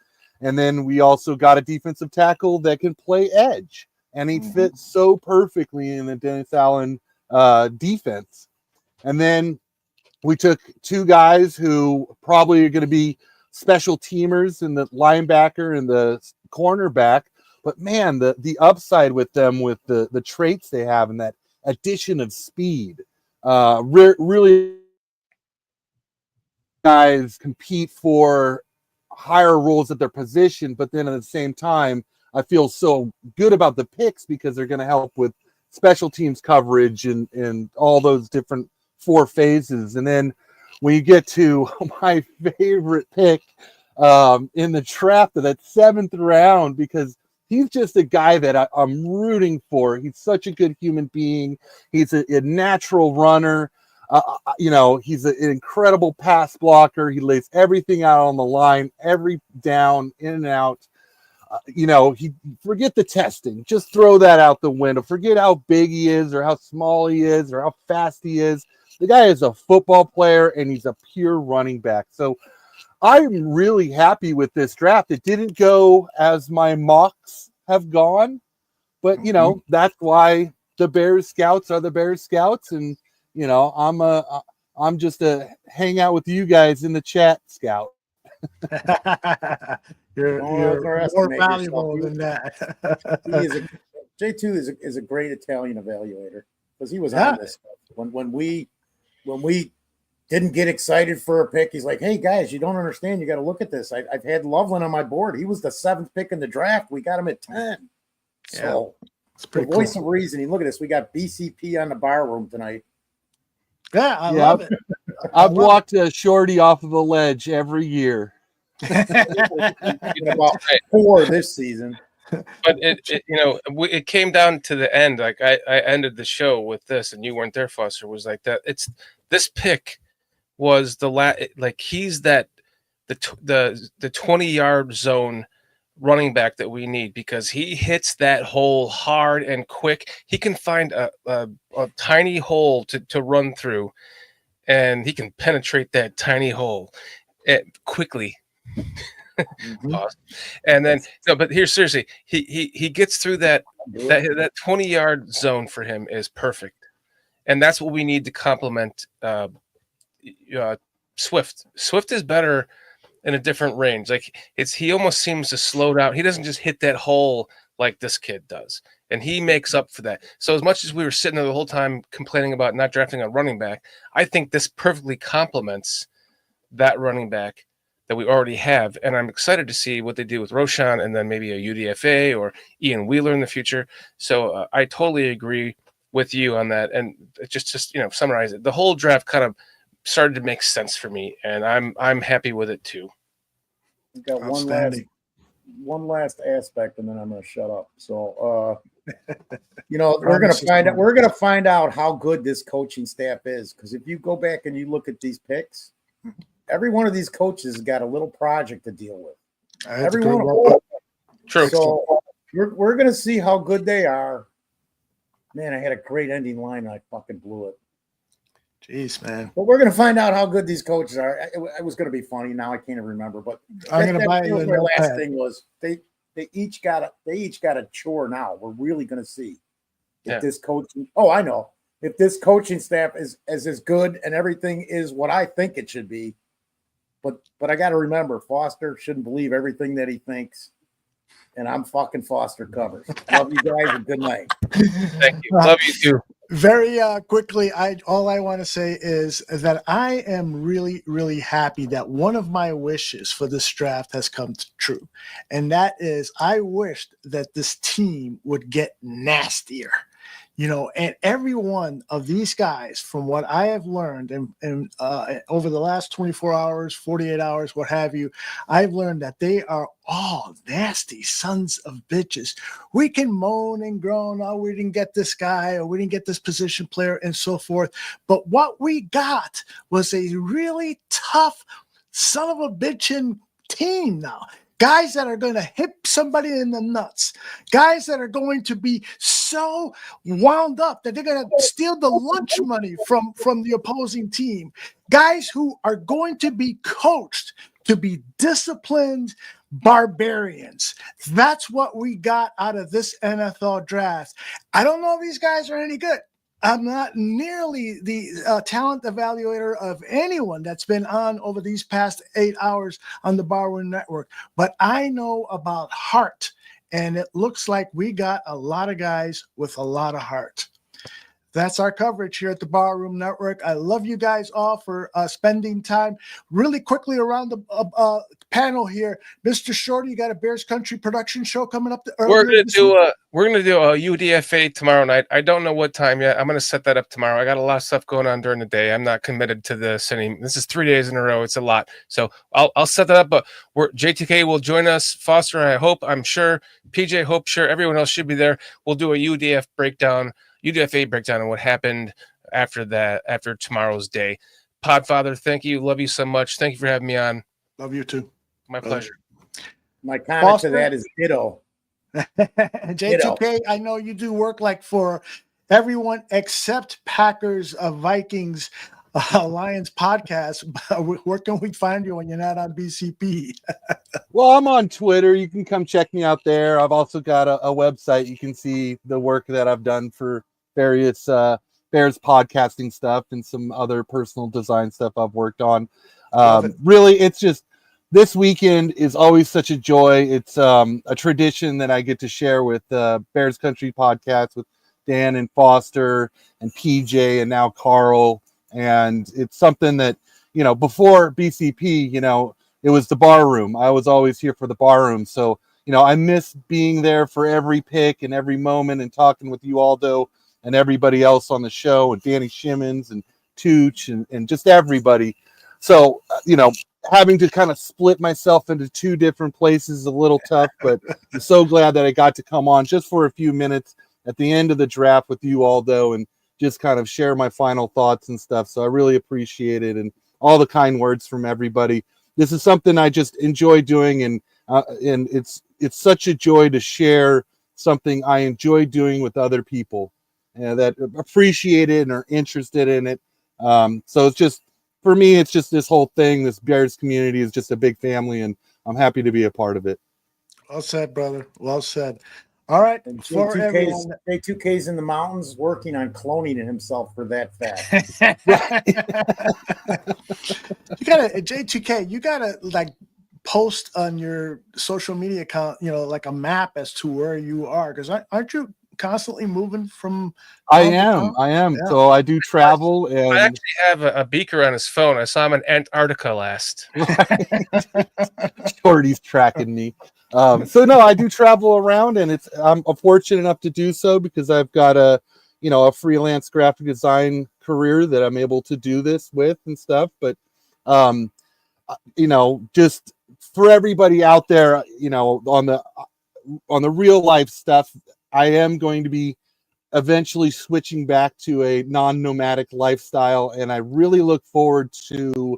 And then we also got a defensive tackle that can play edge. And he fits so perfectly in the Dennis Allen defense. And then we took two guys who probably are going to be special teamers in the linebacker and the cornerback. But, man, the upside with them, with the traits they have and that addition of speed, really guys compete for higher roles at their position. But then at the same time, I feel so good about the picks because they're going to help with special teams coverage and all those different 4 phases. And then when you get to my favorite pick in the draft of that 7th round, because he's just a guy that I'm rooting for. He's such a good human being. He's a natural runner. He's an incredible pass blocker. He lays everything out on the line, every down, in and out. He forget the testing. Just throw that out the window. Forget how big he is or how small he is or how fast he is. The guy is a football player, and he's a pure running back. So I'm really happy with this draft. It didn't go as my mocks have gone, but, that's why the Bears scouts are the Bears scouts, and you know, I'm just a hang out with you guys in the chat scout. You're Don't more overestimate valuable yourself. than that. J2 is a great Italian evaluator because he was Yeah. on this stuff. When we didn't get excited for a pick, he's like, "Hey guys, you don't understand. You got to look at this. I've had Loveland on my board. He was the 7th pick in the draft. We got him at 10. So it's the pretty voice cool. of reasoning. Look at this. We got BCP on the Barroom tonight. Yeah, I love it. I've walked a shorty off of a ledge every year. About 4 this season. But it came down to the end. Like I ended the show with this, and you weren't there, Foster. Was like that. It's this pick was like he's that the 20-yard zone running back that we need because he hits that hole hard and quick. He can find a tiny hole to run through, and he can penetrate that tiny hole quickly. Pause. And then but here seriously, he gets through that 20-yard zone for him is perfect, and that's what we need to complement Swift. Swift is better in a different range. Like he almost seems to slow down. He doesn't just hit that hole like this kid does, and he makes up for that. So as much as we were sitting there the whole time complaining about not drafting a running back, I think this perfectly complements that running back that we already have, and I'm excited to see what they do with Roshan and then maybe a UDFA or Ian Wheeler in the future. So I totally agree with you on that, and just summarize it. The whole draft kind of started to make sense for me, and I'm happy with it too. We've got one last aspect, and then I'm going to shut up. So, we're going to find out how good this coaching staff is, because if you go back and you look at these picks, every one of these coaches has got a little project to deal with. Every one of them. True. So we're going to see how good they are. Man, I had a great ending line, and I fucking blew it. Jeez, man. But we're going to find out how good these coaches are. It was going to be funny. Now I can't even remember. But I'm going to buy you a my last notepad. thing was they each got a chore. Now we're really going to see if this coaching. Oh, I know. If this coaching staff is as good and everything is what I think it should be. But I got to remember, Foster shouldn't believe everything that he thinks. And I'm fucking Foster covers. Love you guys and good night. Thank you. Love you too. Very quickly, all I want to say is that I am really, really happy that one of my wishes for this draft has come true. And that is I wished that this team would get nastier. And every one of these guys, from what I have learned and over the last 24 hours, 48 hours, what have you, I've learned that they are all nasty sons of bitches. We can moan and groan, oh, we didn't get this guy, or we didn't get this position player, and so forth. But what we got was a really tough son of a bitchin' team now. Guys that are going to hit somebody in the nuts. Guys that are going to be so wound up that they're going to steal the lunch money from the opposing team. Guys who are going to be coached to be disciplined barbarians. That's what we got out of this NFL draft. I don't know if these guys are any good. I'm not nearly the talent evaluator of anyone that's been on over these past 8 hours on the Barroom Network, but I know about heart, and it looks like we got a lot of guys with a lot of heart. That's our coverage here at the Barroom Network. I love you guys all for spending time. Really quickly around the panel here, Mr. Shorty, you got a Bears Country production show coming up. We're gonna do a UDFA tomorrow night. I don't know what time yet. I'm gonna set that up tomorrow. I got a lot of stuff going on during the day. I'm not committed to this anymore. This is 3 days in a row. It's a lot. So I'll set that up. But JTK will join us. Foster, I'm sure. PJ, hope, sure. Everyone else should be there. We'll do a UDFA breakdown on what happened after tomorrow's day. Podfather, thank you. Love you so much. Thank you for having me on. Love you too. My pleasure. My comment to that is ditto. J2K, I know you do work like for everyone except Packers, Vikings, Lions podcast. Where can we find you when you're not on BCP? Well, I'm on Twitter. You can come check me out there. I've also got a website. You can see the work that I've done for various Bears podcasting stuff and some other personal design stuff I've worked on. Really, it's just this weekend is always such a joy. It's a tradition that I get to share with Bears Country podcast with Dan and Foster and PJ and now Carl. And it's something that, before BCP, it was the Barroom. I was always here for the Barroom. So, I miss being there for every pick and every moment and talking with you, Aldo, and everybody else on the show, and Danny Shimmons and Tooch and just everybody. So, having to kind of split myself into two different places is a little tough, but I'm so glad that I got to come on just for a few minutes at the end of the draft with you, Aldo, and just kind of share my final thoughts and stuff. So I really appreciate it, and all the kind words from everybody. This is something I just enjoy doing, and it's such a joy to share something I enjoy doing with other people that appreciate it and are interested in it. So it's just, for me, it's just this whole thing. This Bears community is just a big family, and I'm happy to be a part of it. Well said, brother. Well said. All right. For everyone, J2K's in the mountains working on cloning himself for that fact. you gotta J2K. You gotta post on your social media account, like a map as to where you are, because aren't you constantly moving from? I am. Yeah. So I do travel, and I actually have a beaker on his phone. I saw him in Antarctica last. Shorty's tracking me. So no, I do travel around, and I'm fortunate enough to do so because I've got a freelance graphic design career that I'm able to do this with and stuff. But just for everybody out there, on the real life stuff, I am going to be eventually switching back to a non-nomadic lifestyle, and I really look forward to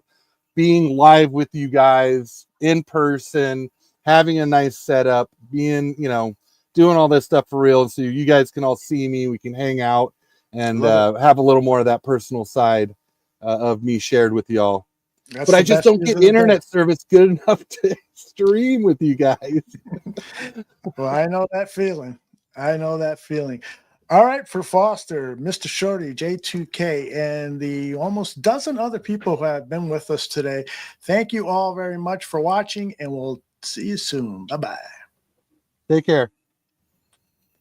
being live with you guys in person, having a nice setup, being, doing all this stuff for real. So you guys can all see me, we can hang out and have a little more of that personal side of me shared with y'all. But I just don't get internet service good enough to stream with you guys. Well, I know that feeling. All right, for Foster, Mr. Shorty, J2K, and the almost dozen other people who have been with us today, thank you all very much for watching, and we'll see you soon. Bye-bye. Take care.